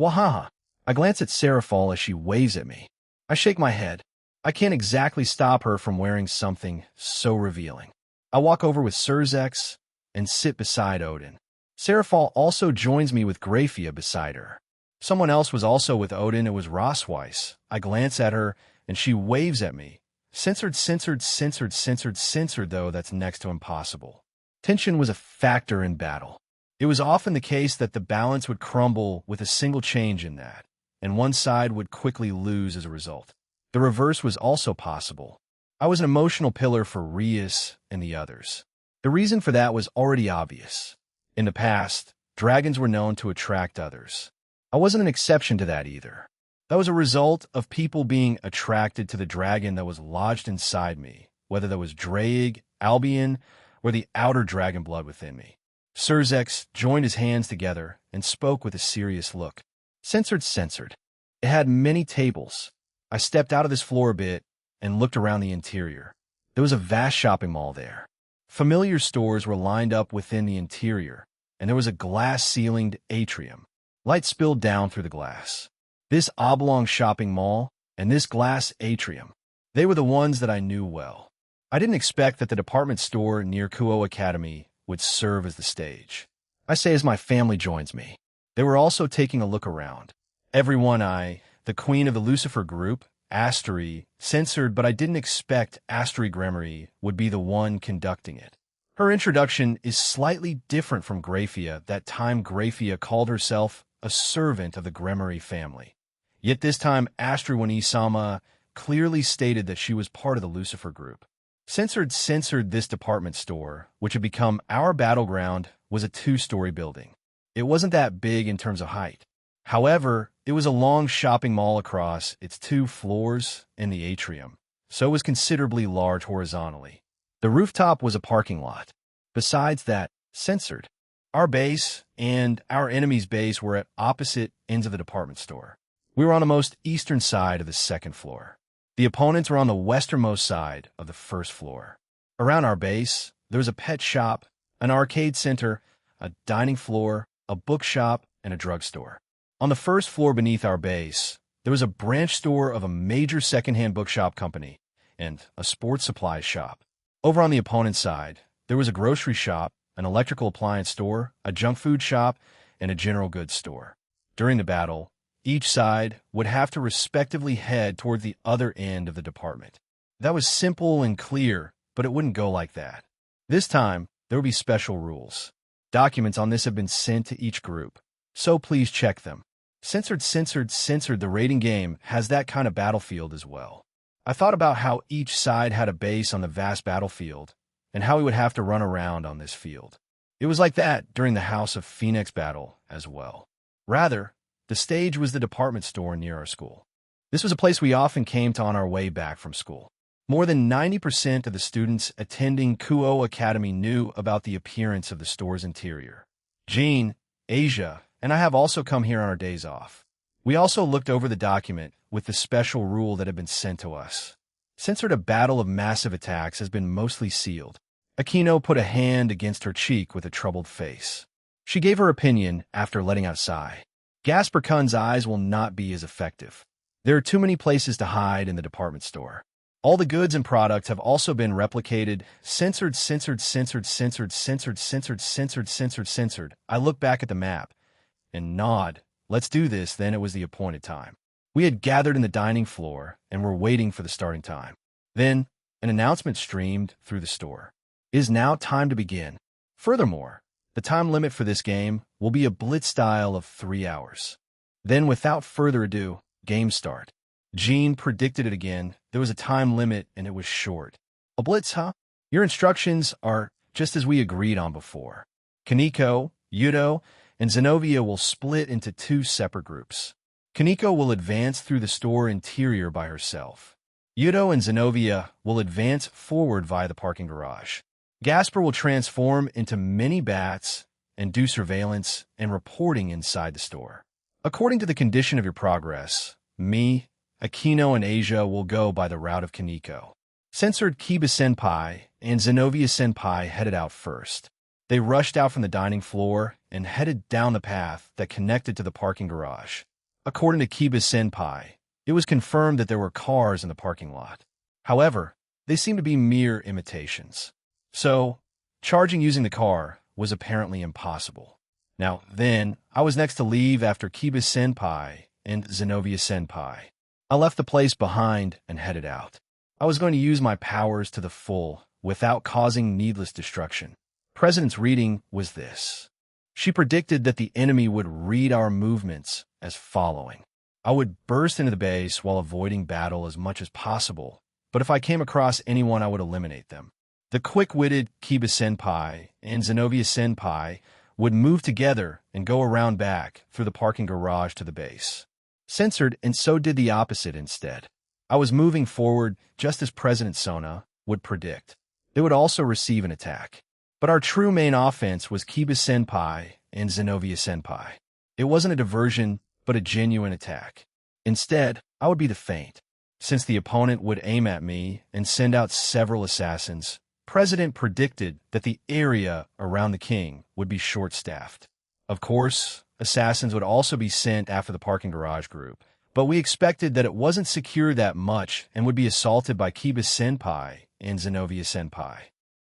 Wahaha. I glance at Seraphal as she waves at me. I shake my head. I can't exactly stop her from wearing something so revealing. I walk over with Surzex and sit beside Odin. Serafal also joins me with Grafia beside her. Someone else was also with Odin. It was Rosweiss. I glance at her, and she waves at me. Censored, though that's next to impossible. Tension was a factor in battle. It was often the case that the balance would crumble with a single change in that, and one side would quickly lose as a result. The reverse was also possible. I was an emotional pillar for Rias and the others. The reason for that was already obvious. In the past, dragons were known to attract others. I wasn't an exception to that either. That was a result of people being attracted to the dragon that was lodged inside me, whether that was Draig, Albion, or the outer dragon blood within me. Surzex joined his hands together and spoke with a serious look. Censored. It had many tables. I stepped out of this floor a bit and looked around the interior. There was a vast shopping mall there. Familiar stores were lined up within the interior, and there was a glass-ceilinged atrium. Light spilled down through the glass. This oblong shopping mall and this glass atrium, they were the ones that I knew well. I didn't expect that the department store near Kuo Academy would serve as the stage. I say as my family joins me. They were also taking a look around. Everyone the queen of the Lucifer group, Astery, censored, but I didn't expect Astery Gremory would be the one conducting it. Her introduction is slightly different from Grafia. That time Grafia called herself a servant of the Gremory family. Yet this time Astery Wani-sama clearly stated that she was part of the Lucifer group. Censored this department store, which had become our battleground, was a 2-story building. It wasn't that big in terms of height. However, it was a long shopping mall across its 2 floors in the atrium, so it was considerably large horizontally. The rooftop was a parking lot. Besides that, censored, our base and our enemy's base were at opposite ends of the department store. We were on the most eastern side of the 2nd floor. The opponents were on the westernmost side of the 1st floor. Around our base, there was a pet shop, an arcade center, a dining floor, a bookshop, and a drugstore. On the 1st floor beneath our base, there was a branch store of a major secondhand bookshop company and a sports supplies shop. Over on the opponent's side, there was a grocery shop, an electrical appliance store, a junk food shop, and a general goods store. During the battle, each side would have to respectively head toward the other end of the department. That was simple and clear, but it wouldn't go like that. This time, there would be special rules. Documents on this have been sent to each group, so please check them. Censored, the raiding game has that kind of battlefield as well. I thought about how each side had a base on the vast battlefield, and how we would have to run around on this field. It was like that during the House of Phoenix battle as well. Rather, the stage was the department store near our school. This was a place we often came to on our way back from school. More than 90% of the students attending Kuo Academy knew about the appearance of the store's interior. Jean, Asia, and I have also come here on our days off. We also looked over the document with the special rule that had been sent to us. Censored, a battle of massive attacks has been mostly sealed. Aquino put a hand against her cheek with a troubled face. She gave her opinion after letting out a sigh. Gasper Kun's eyes will not be as effective. There are too many places to hide in the department store. All the goods and products have also been replicated. Censored. I look back at the map and nod. Let's do this. Then it was the appointed time. We had gathered in the dining floor and were waiting for the starting time. Then an announcement streamed through the store. It is now time to begin. Furthermore, the time limit for this game will be a blitz style of 3 hours. Then, without further ado, game start. Jean predicted it again. There was a time limit and it was short. A blitz, huh? Your instructions are just as we agreed on before. Kaneko, Yudo, and Zenobia will split into 2 separate groups. Kaneko will advance through the store interior by herself. Yudo and Zenobia will advance forward via the parking garage. Gasper will transform into mini bats and do surveillance and reporting inside the store. According to the condition of your progress, me, Aquino, and Asia will go by the route of Kaneko. Censored, Kiba-senpai and Zenobia-senpai headed out first. They rushed out from the dining floor and headed down the path that connected to the parking garage. According to Kiba-senpai, it was confirmed that there were cars in the parking lot. However, they seemed to be mere imitations. So, charging using the car was apparently impossible. Now, then, I was next to leave after Kiba-senpai and Zenobia-senpai. I left the place behind and headed out. I was going to use my powers to the full, without causing needless destruction. President's reading was this. She predicted that the enemy would read our movements as following. I would burst into the base while avoiding battle as much as possible, but if I came across anyone, I would eliminate them. The quick-witted Kiba-senpai and Zenobia-senpai would move together and go around back through the parking garage to the base. Censored, and so did the opposite instead. I was moving forward just as President Sona would predict. They would also receive an attack. But our true main offense was Kiba-senpai and Zenobia-senpai. It wasn't a diversion, but a genuine attack. Instead, I would be the feint. Since the opponent would aim at me and send out several assassins, President predicted that the area around the king would be short-staffed. Of course, assassins would also be sent after the parking garage group, but we expected that it wasn't secure that much and would be assaulted by Kiba-senpai and Zenobia-senpai.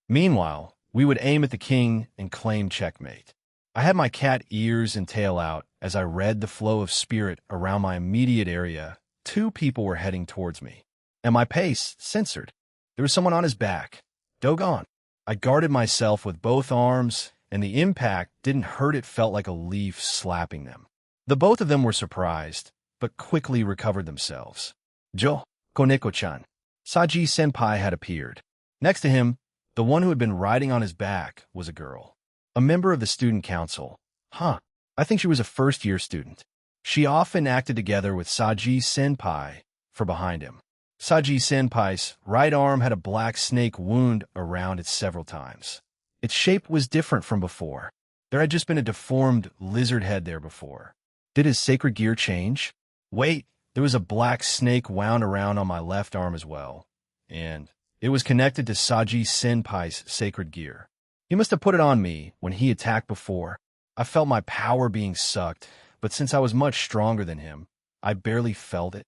Meanwhile, we would aim at the king and claim checkmate. I had my cat ears and tail out as I read the flow of spirit around my immediate area. 2 people were heading towards me, and my pace censored. There was someone on his back. Doggone. I guarded myself with both arms, and the impact didn't hurt. It felt like a leaf slapping them. The both of them were surprised, but quickly recovered themselves. Jo, Koneko-chan. Saji-senpai had appeared. Next to him, the one who had been riding on his back was a girl. A member of the student council. I think she was a first-year student. She often acted together with Saji-senpai for behind him. Saji-senpai's right arm had a black snake wound around it several times. Its shape was different from before. There had just been a deformed lizard head there before. Did his sacred gear change? Wait, there was a black snake wound around on my left arm as well. And it was connected to Saji-senpai's sacred gear. He must have put it on me when he attacked before. I felt my power being sucked, but since I was much stronger than him, I barely felt it.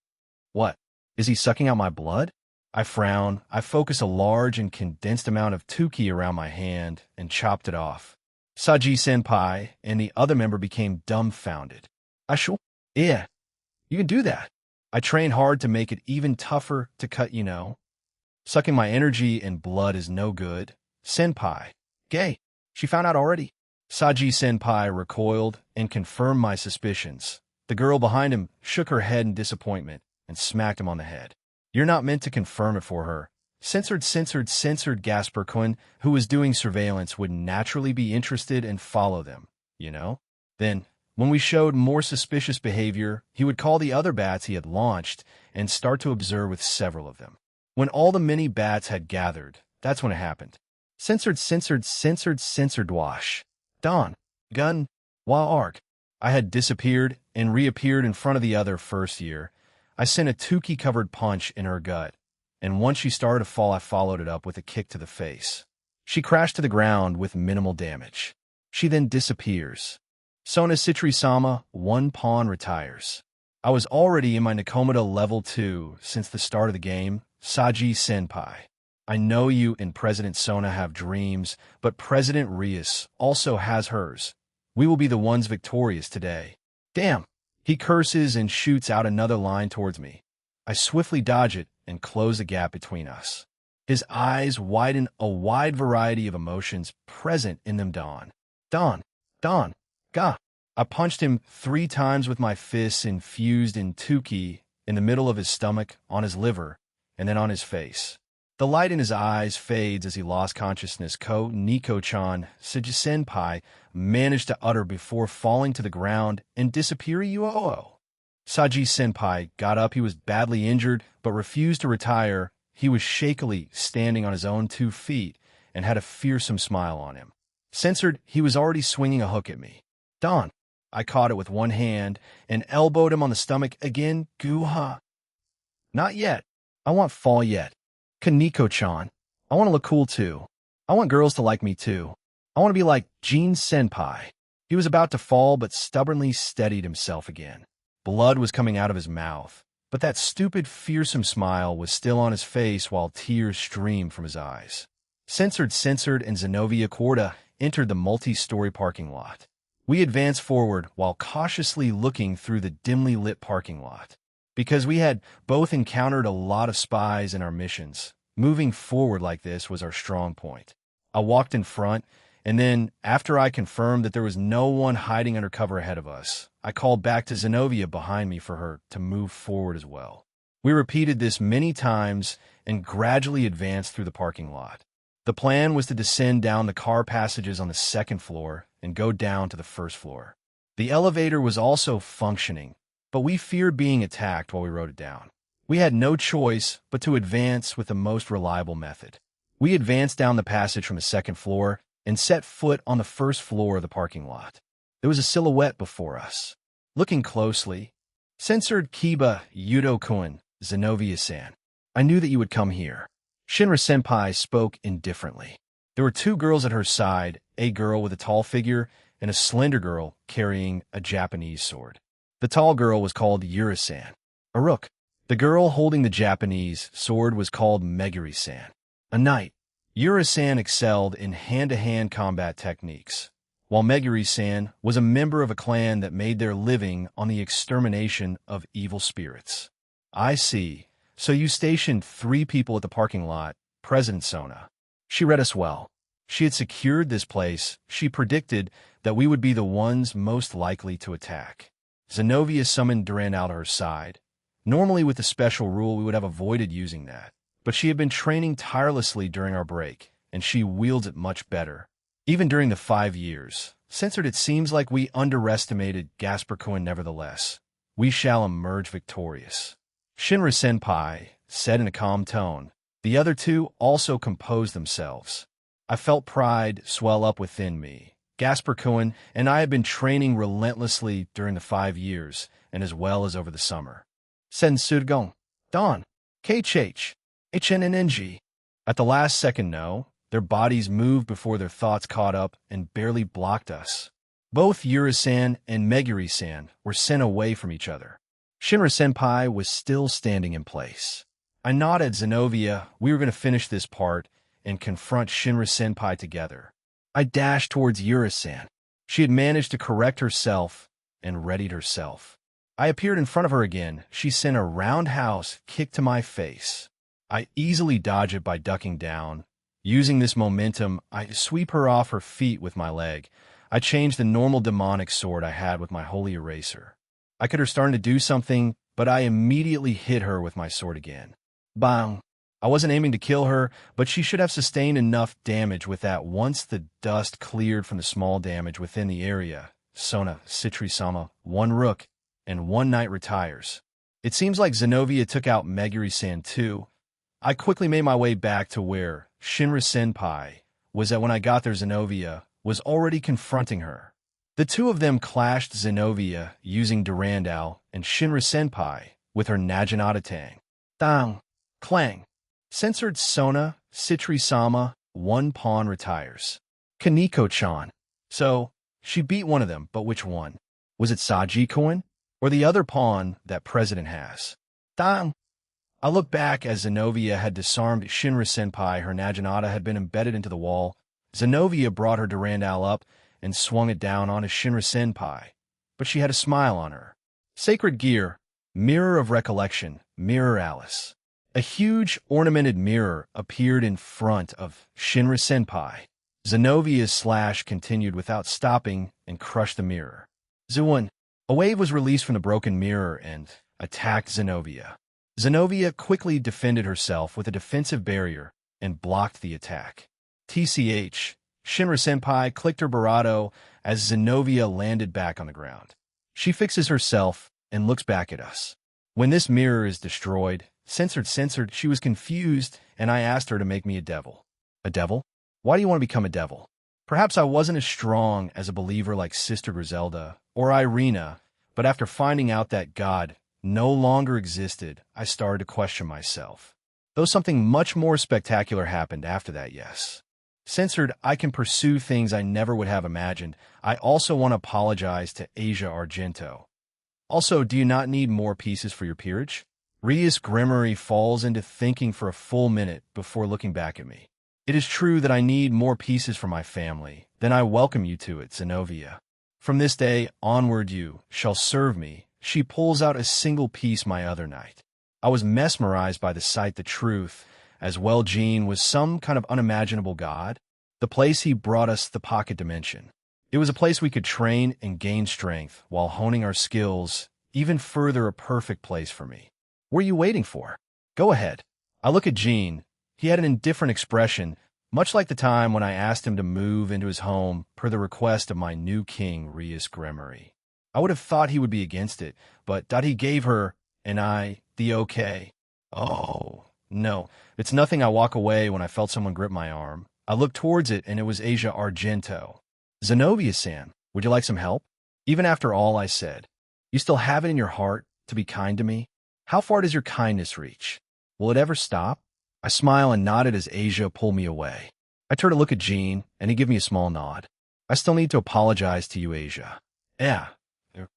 What? Is he sucking out my blood? I frown. I focus a large and condensed amount of tuki around my hand and chopped it off. Saji-senpai and the other member became dumbfounded. Yeah, you can do that. I train hard to make it even tougher to cut, Sucking my energy and blood is no good. Senpai. Gay. She found out already. Saji-senpai recoiled and confirmed my suspicions. The girl behind him shook her head in disappointment and smacked him on the head. You're not meant to confirm it for her. Censored Gasper-kun, who was doing surveillance, would naturally be interested and follow them, Then, when we showed more suspicious behavior, he would call the other bats he had launched and start to observe with several of them. When all the many bats had gathered, that's when it happened. Censored wash. Don. Gun. Wa arc. I had disappeared and reappeared in front of the other first year. I sent a Tuki-covered punch in her gut, and once she started to fall, I followed it up with a kick to the face. She crashed to the ground with minimal damage. She then disappears. Sona Citri-sama, 1 pawn retires. I was already in my Nakomata level 2 since the start of the game. Saji-senpai. I know you and President Sona have dreams, but President Rias also has hers. We will be the ones victorious today. Damn! He curses and shoots out another line towards me. I swiftly dodge it and close the gap between us. His eyes widen, a wide variety of emotions present in them. Don, ga. I punched him 3 times with my fists infused in Tuki in the middle of his stomach, on his liver, and then on his face. The light in his eyes fades as he lost consciousness. Koneko-chan, Saji-senpai managed to utter before falling to the ground and disappear. Saji-senpai got up. He was badly injured, but refused to retire. He was shakily standing on his own 2 feet and had a fearsome smile on him. Censored, he was already swinging a hook at me. Don. I caught it with one hand and elbowed him on the stomach again. Guha. Not yet. I want fall yet. Koneko-chan. I want to look cool too. I want girls to like me too. I want to be like Jin-senpai. He was about to fall, but stubbornly steadied himself again. Blood was coming out of his mouth, but that stupid, fearsome smile was still on his face while tears streamed from his eyes. Censored and Zenobia Corda entered the multi-story parking lot. We advanced forward while cautiously looking through the dimly lit parking lot. Because we had both encountered a lot of spies in our missions, moving forward like this was our strong point. I walked in front, and then, after I confirmed that there was no one hiding under cover ahead of us, I called back to Zenobia behind me for her to move forward as well. We repeated this many times and gradually advanced through the parking lot. The plan was to descend down the car passages on the second floor and go down to the first floor. The elevator was also functioning, but we feared being attacked while we rode it down. We had no choice but to advance with the most reliable method. We advanced down the passage from the second floor and set foot on the first floor of the parking lot. There was a silhouette before us. Looking closely, censored Kiba Yudo-kun, Zenobia-san. I knew that you would come here. Shinra-senpai spoke indifferently. There were two girls at her side, a girl with a tall figure and a slender girl carrying a Japanese sword. The tall girl was called Yura-san, a rook. The girl holding the Japanese sword was called Meguri-san, a knight. Yura-san excelled in hand-to-hand combat techniques, while Meguri-san was a member of a clan that made their living on the extermination of evil spirits. I see. So you stationed 3 people at the parking lot, President Sona. She read us well. She had secured this place. She predicted that we would be the ones most likely to attack. Zenobia summoned Durandal to her side. Normally with the special rule we would have avoided using that, but she had been training tirelessly during our break, and she wields it much better. Even during the 5 years, censored, it seems like we underestimated Gasper-kun. Nevertheless, we shall emerge victorious. Shinra-senpai said in a calm tone. The other two also composed themselves. I felt pride swell up within me. Gasper-kun and I had been training relentlessly during the 5 years, and as well as over the summer. Sen-sudgong, Don, KHH, HNNNG. At the last second, no, their bodies moved before their thoughts caught up and barely blocked us. Both Yura-san and Meguri-san were sent away from each other. Shinra-senpai was still standing in place. I nodded at Zenobia. We were going to finish this part and confront Shinra-senpai together. I dashed towards Yura-san. She had managed to correct herself and readied herself. I appeared in front of her again. She sent a roundhouse kick to my face. I easily dodged it by ducking down. Using this momentum, I sweep her off her feet with my leg. I changed the normal demonic sword I had with my holy eraser. I could have started to do something, but I immediately hit her with my sword again. Bang! I wasn't aiming to kill her, but she should have sustained enough damage with that once the dust cleared from the small damage within the area. Sona, Citri-sama, 1 rook, and 1 knight retires. It seems like Zenobia took out Meguri-san too. I quickly made my way back to where Shinra-senpai was at. When I got there, Zenobia was already confronting her. The two of them clashed, Zenobia using Durandal and Shinra-senpai with her Naginata Tang. Dang! Clang! Censored Sona, Citri-sama, 1 pawn retires. Kaneko-chan. So, she beat one of them, but which one? Was it Saji-kun? Or the other pawn that President has? Dang! I looked back as Zenobia had disarmed Shinra-senpai. Her Naginata had been embedded into the wall. Zenobia brought her Durandal up and swung it down on Shinra-senpai, but she had a smile on her. Sacred gear, mirror of recollection, mirror Alice. A huge ornamented mirror appeared in front of Shinra-senpai. Zenovia's slash continued without stopping and crushed the mirror. Zuan, a wave was released from the broken mirror and attacked Zenobia. Zenobia quickly defended herself with a defensive barrier and blocked the attack. TCH, Shinra-senpai clicked her barato as Zenobia landed back on the ground. She fixes herself and looks back at us. When this mirror is destroyed, censored, she was confused, and I asked her to make me a devil. A devil? Why do you want to become a devil? Perhaps I wasn't as strong as a believer like Sister Griselda or Irina, but after finding out that God no longer existed, I started to question myself. Though something much more spectacular happened after that, yes. Censored, I can pursue things I never would have imagined. I also want to apologize to Asia Argento. Also, do you not need more pieces for your peerage? Rias Grimmery falls into thinking for a full minute before looking back at me. It is true that I need more pieces for my family. Then I welcome you to it, Zenobia. From this day onward you shall serve me. She pulls out a single piece my other night. I was mesmerized by the sight, the truth, as well Gene was some kind of unimaginable god. The place he brought us, the pocket dimension. It was a place we could train and gain strength while honing our skills even further, a perfect place for me. What are you waiting for? Go ahead. I look at Gene. He had an indifferent expression, much like the time when I asked him to move into his home per the request of my new king, Rias Gremory. I would have thought he would be against it, but he gave her, and I, the okay. Oh, no, it's nothing. I walk away when I felt someone grip my arm. I looked towards it, and it was Asia Argento. Zenobia-san, would you like some help? Even after all I said, you still have it in your heart to be kind to me? How far does your kindness reach? Will it ever stop? I smile and nodded as Asia pulled me away. I turn to look at Gene, and he gave me a small nod. I still need to apologize to you, Asia. Yeah. You're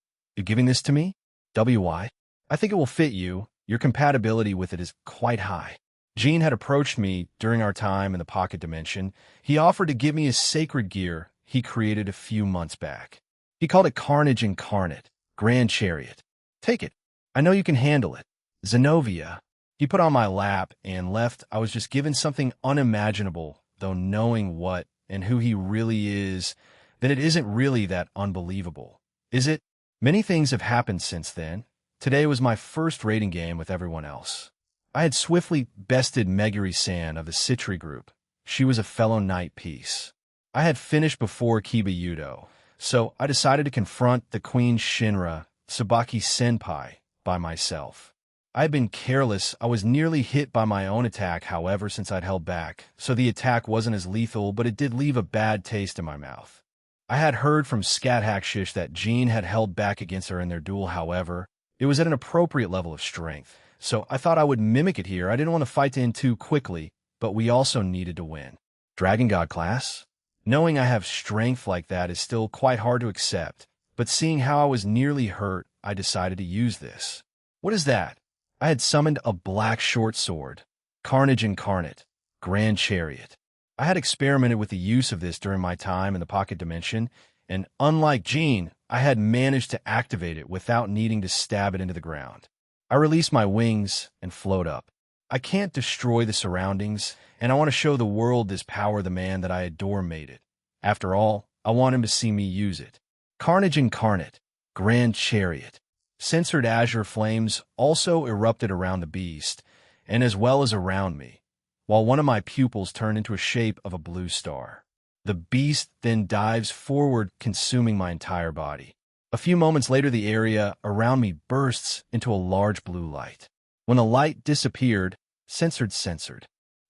giving this to me? WY? I think it will fit you. Your compatibility with it is quite high. Gene had approached me during our time in the pocket dimension. He offered to give me his sacred gear he created a few months back. He called it Carnage Incarnate, Grand Chariot. Take it. I know you can handle it. Zenobia. He put on my lap and left. I was just given something unimaginable, though knowing what and who he really is, then it isn't really that unbelievable. Is it? Many things have happened since then. Today was my first raiding game with everyone else. I had swiftly bested Meguri-san of the Citri group. She was a fellow knight piece. I had finished before Kiba-Yudo, so I decided to confront the Queen Shinra Tsubaki-senpai by myself. I had been careless. I was nearly hit by my own attack, however, since I'd held back, so the attack wasn't as lethal, but it did leave a bad taste in my mouth. I had heard from Scat Hackshish that Jean had held back against her in their duel, however. It was at an appropriate level of strength, so I thought I would mimic it here. I didn't want to fight in too quickly, but we also needed to win. Dragon God class? Knowing I have strength like that is still quite hard to accept, but seeing how I was nearly hurt, I decided to use this. What is that? I had summoned a black short sword, Carnage Incarnate, Grand Chariot. I had experimented with the use of this during my time in the pocket dimension, and unlike Jean, I had managed to activate it without needing to stab it into the ground. I released my wings and float up. I can't destroy the surroundings, and I want to show the world this power the man that I adore made it. After all, I want him to see me use it. Carnage Incarnate, Grand Chariot. Censored azure flames also erupted around the beast, and as well as around me, while one of my pupils turned into a shape of a blue star. The beast then dives forward, consuming my entire body. A few moments later, the area around me bursts into a large blue light. When the light disappeared, censored.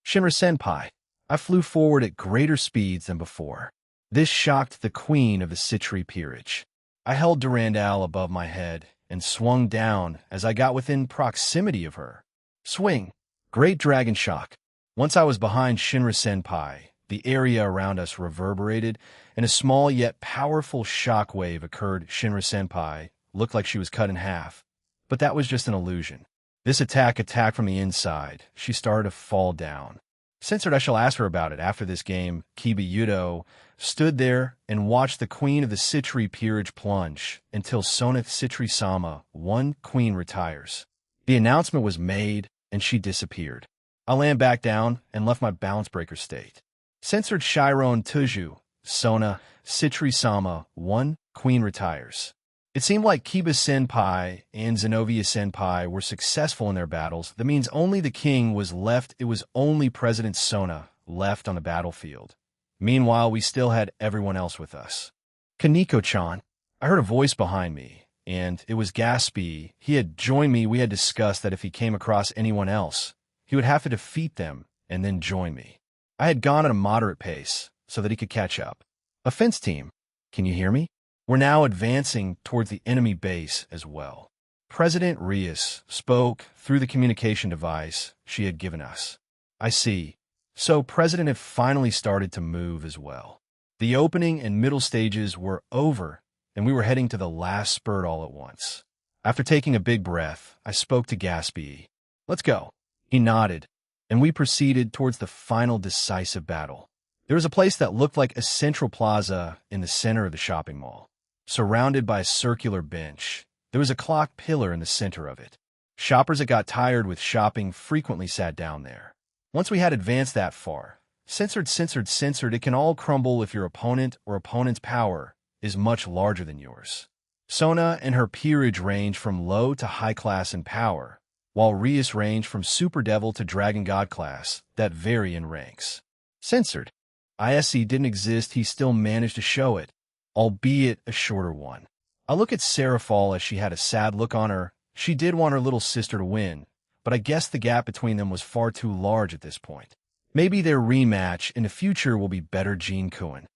Shinra-senpai, I flew forward at greater speeds than before. This shocked the queen of the Citri peerage. I held Durandal above my head and swung down as I got within proximity of her. Swing! Great dragon shock. Once I was behind Shinra-senpai, the area around us reverberated, and a small yet powerful shock wave occurred. Shinra-senpai looked like she was cut in half, but that was just an illusion. This attacked from the inside. She started to fall down. Censored, I shall ask her about it after this game. Kiba-Yudo stood there and watched the queen of the Citri peerage plunge until Soneth Citri-sama, one queen, retires. The announcement was made, and she disappeared. I landed back down and left my balance breaker state. Censored Chiron Tuju, Sona Citri-sama, one queen, retires. It seemed like Kiba-senpai and Zenobia-senpai were successful in their battles. That means only the king was left. It was only President Sona left on the battlefield. Meanwhile, we still had everyone else with us. Kaneko-chan, I heard a voice behind me, and it was Gatsby. He had joined me. We had discussed that if he came across anyone else, he would have to defeat them and then join me. I had gone at a moderate pace so that he could catch up. Offense team, can you hear me? We're now advancing towards the enemy base as well. President Rias spoke through the communication device she had given us. I see. So President had finally started to move as well. The opening and middle stages were over, and we were heading to the last spurt all at once. After taking a big breath, I spoke to Gatsby. Let's go. He nodded, and we proceeded towards the final decisive battle. There was a place that looked like a central plaza in the center of the shopping mall. surrounded by a circular bench. There was a clock pillar in the center of it. Shoppers that got tired with shopping frequently sat down there. Once we had advanced that far, censored, it can all crumble if your opponent or opponent's power is much larger than yours. Sona and her peerage range from low to high class in power, while Rias range from super devil to dragon god class that vary in ranks. Censored. ISC didn't exist, he still managed to show it, albeit a shorter one. I look at Seraphal as she had a sad look on her. She did want her little sister to win, but I guess the gap between them was far too large at this point. Maybe their rematch in the future will be better. Jean Kuan.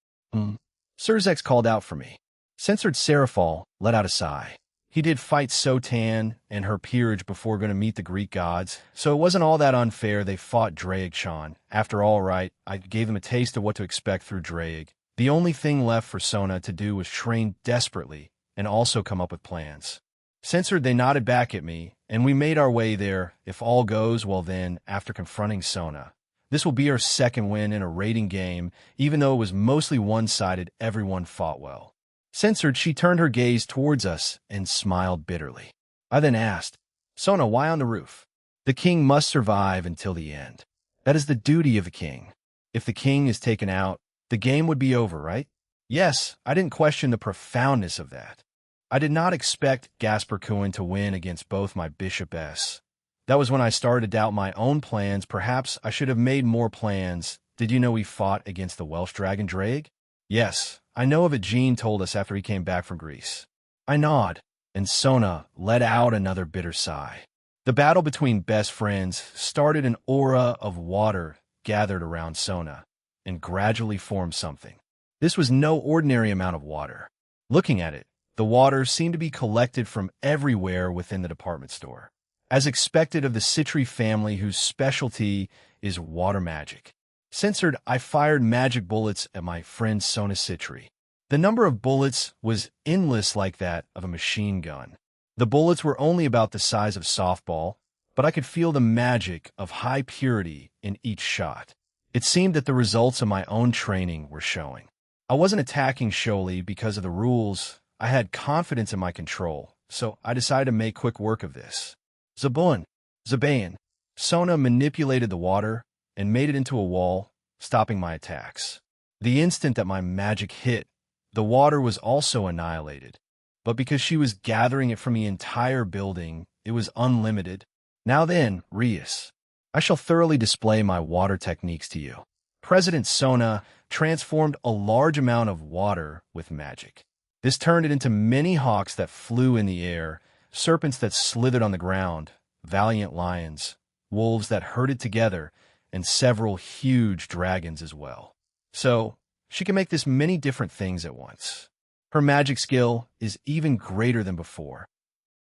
Surzex called out for me. Censored. Seraphal let out a sigh. He did fight Sotan and her peerage before going to meet the Greek gods, so it wasn't all that unfair they fought Draeg-chan. After all, right, I gave them a taste of what to expect through Draeg. The only thing left for Sona to do was train desperately and also come up with plans. Censored. They nodded back at me, and we made our way there. If all goes well then, after confronting Sona, this will be our second win in a rating game, even though it was mostly one-sided. Everyone fought well. Censored. She turned her gaze towards us and smiled bitterly. I then asked, Sona, why on the roof? The king must survive until the end. That is the duty of a king. If the king is taken out, the game would be over, right? Yes, I didn't question the profoundness of that. I did not expect Gasper Kuhn to win against both my Bishop S. That was when I started to doubt my own plans. Perhaps I should have made more plans. Did you know he fought against the Welsh dragon Draeg? Yes, I know of it. Jean told us after he came back from Greece. I nod, and Sona let out another bitter sigh. The battle between best friends started. An aura of water gathered around Sona and gradually formed something. This was no ordinary amount of water. Looking at it, the water seemed to be collected from everywhere within the department store. As expected of the Citri family, whose specialty is water magic. Censored. I fired magic bullets at my friend Sona Citri. The number of bullets was endless, like that of a machine gun. The bullets were only about the size of softball, but I could feel the magic of high purity in each shot. It seemed that the results of my own training were showing. I wasn't attacking Sholi because of the rules. I had confidence in my control, so I decided to make quick work of this. Zabayan. Sona manipulated the water and made it into a wall, stopping my attacks. The instant that my magic hit, the water was also annihilated. But because she was gathering it from the entire building, it was unlimited. Now then, Rias, I shall thoroughly display my water techniques to you. President Sona transformed a large amount of water with magic. This turned it into many hawks that flew in the air, serpents that slithered on the ground, valiant lions, wolves that herded together, and several huge dragons as well. So, she can make this many different things at once. Her magic skill is even greater than before.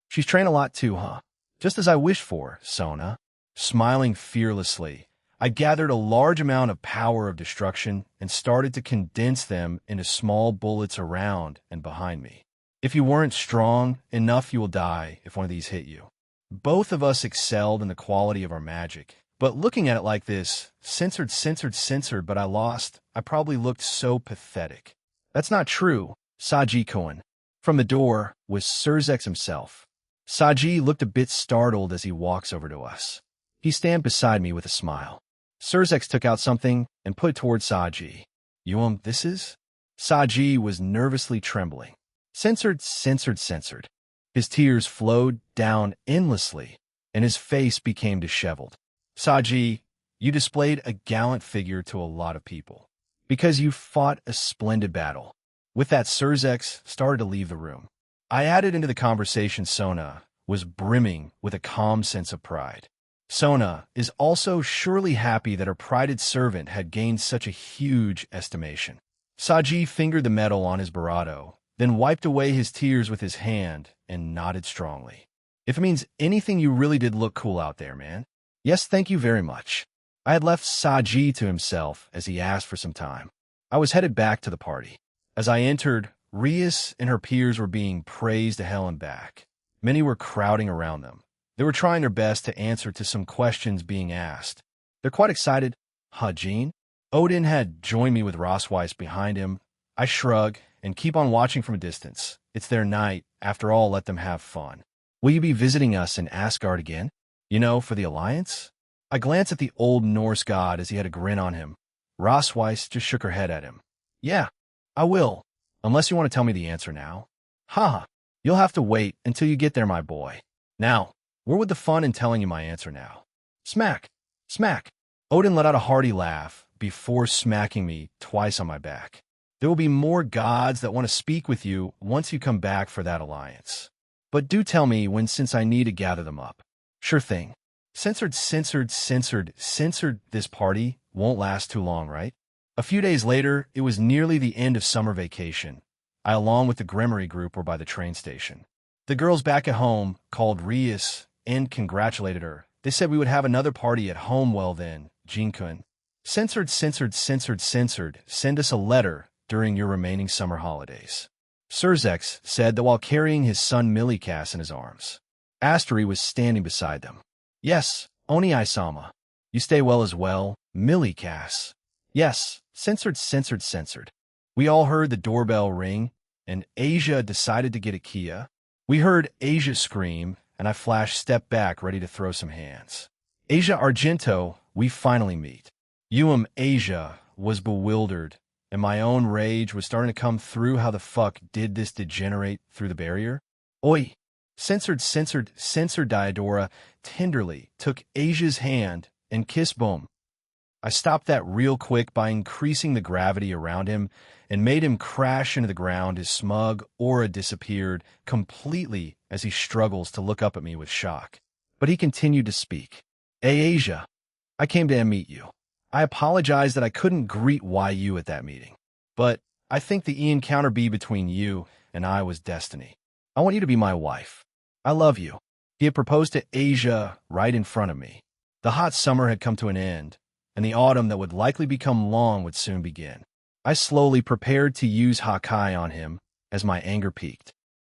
She's trained a lot too, huh? Just as I wished for, Sona. Smiling fearlessly, I gathered a large amount of power of destruction and started to condense them into small bullets around and behind me. If you weren't strong enough, you will die if one of these hit you. Both of us excelled in the quality of our magic, but looking at it like this, censored, but I lost. I probably looked so pathetic. That's not true, Saji Cohen. From the door was Surzex himself. Saji looked a bit startled as he walks over to us. He stands beside me with a smile. Surzex took out something and put it towards Saji. This is? Saji was nervously trembling. Censored. His tears flowed down endlessly, and his face became disheveled. Saji, you displayed a gallant figure to a lot of people, because you fought a splendid battle. With that, Surzex started to leave the room. I added into the conversation. Sona was brimming with a calm sense of pride. Sona is also surely happy that her prided servant had gained such a huge estimation. Saji fingered the medal on his barato, then wiped away his tears with his hand and nodded strongly. If it means anything, you really did look cool out there, man. Yes, thank you very much. I had left Saji to himself as he asked for some time. I was headed back to the party. As I entered, Rias and her peers were being praised to hell and back. Many were crowding around them. They were trying their best to answer to some questions being asked. They're quite excited. Jean? Odin had joined me with Rossweiss behind him. I shrug and keep on watching from a distance. It's their night. After all, let them have fun. Will you be visiting us in Asgard again? You know, for the Alliance? I glanced at the old Norse god as he had a grin on him. Rosweiss just shook her head at him. Yeah, I will. Unless you want to tell me the answer now. Haha, you'll have to wait until you get there, my boy. Now, where would the fun in telling you my answer now? Smack! Smack! Odin let out a hearty laugh before smacking me twice on my back. There will be more gods that want to speak with you once you come back for that alliance. But do tell me when, since I need to gather them up. Sure thing. Censored. This party won't last too long, right? A few days later, it was nearly the end of summer vacation. I, along with the Grimory group, were by the train station. The girls back at home called Rias and congratulated her. They said we would have another party at home. Well then, Jinkun. Censored. Send us a letter during your remaining summer holidays. Surzex said that while carrying his son Millikas in his arms. Astery was standing beside them. Yes, Oni-sama. You stay well as well, Millikas. Yes, censored. We all heard the doorbell ring, and Asia decided to get a Kia. We heard Asia scream, and I flashed step back ready to throw some hands. Asia Argento, we finally meet. Asia was bewildered, and my own rage was starting to come through. How the fuck did this degenerate through the barrier? Oi! Censored. Diodora tenderly took Asia's hand and kissed boom. I stopped that real quick by increasing the gravity around him and made him crash into the ground. His smug aura disappeared completely as he struggles to look up at me with shock. But he continued to speak. Hey, Asia, I came to meet you. I apologize that I couldn't greet YU at that meeting, but I think the encounter between you and I was destiny. I want you to be my wife. I love you. He had proposed to Asia right in front of me. The hot summer had come to an end, and the autumn that would likely become long would soon begin. I slowly prepared to use Hakai on him as my anger peaked.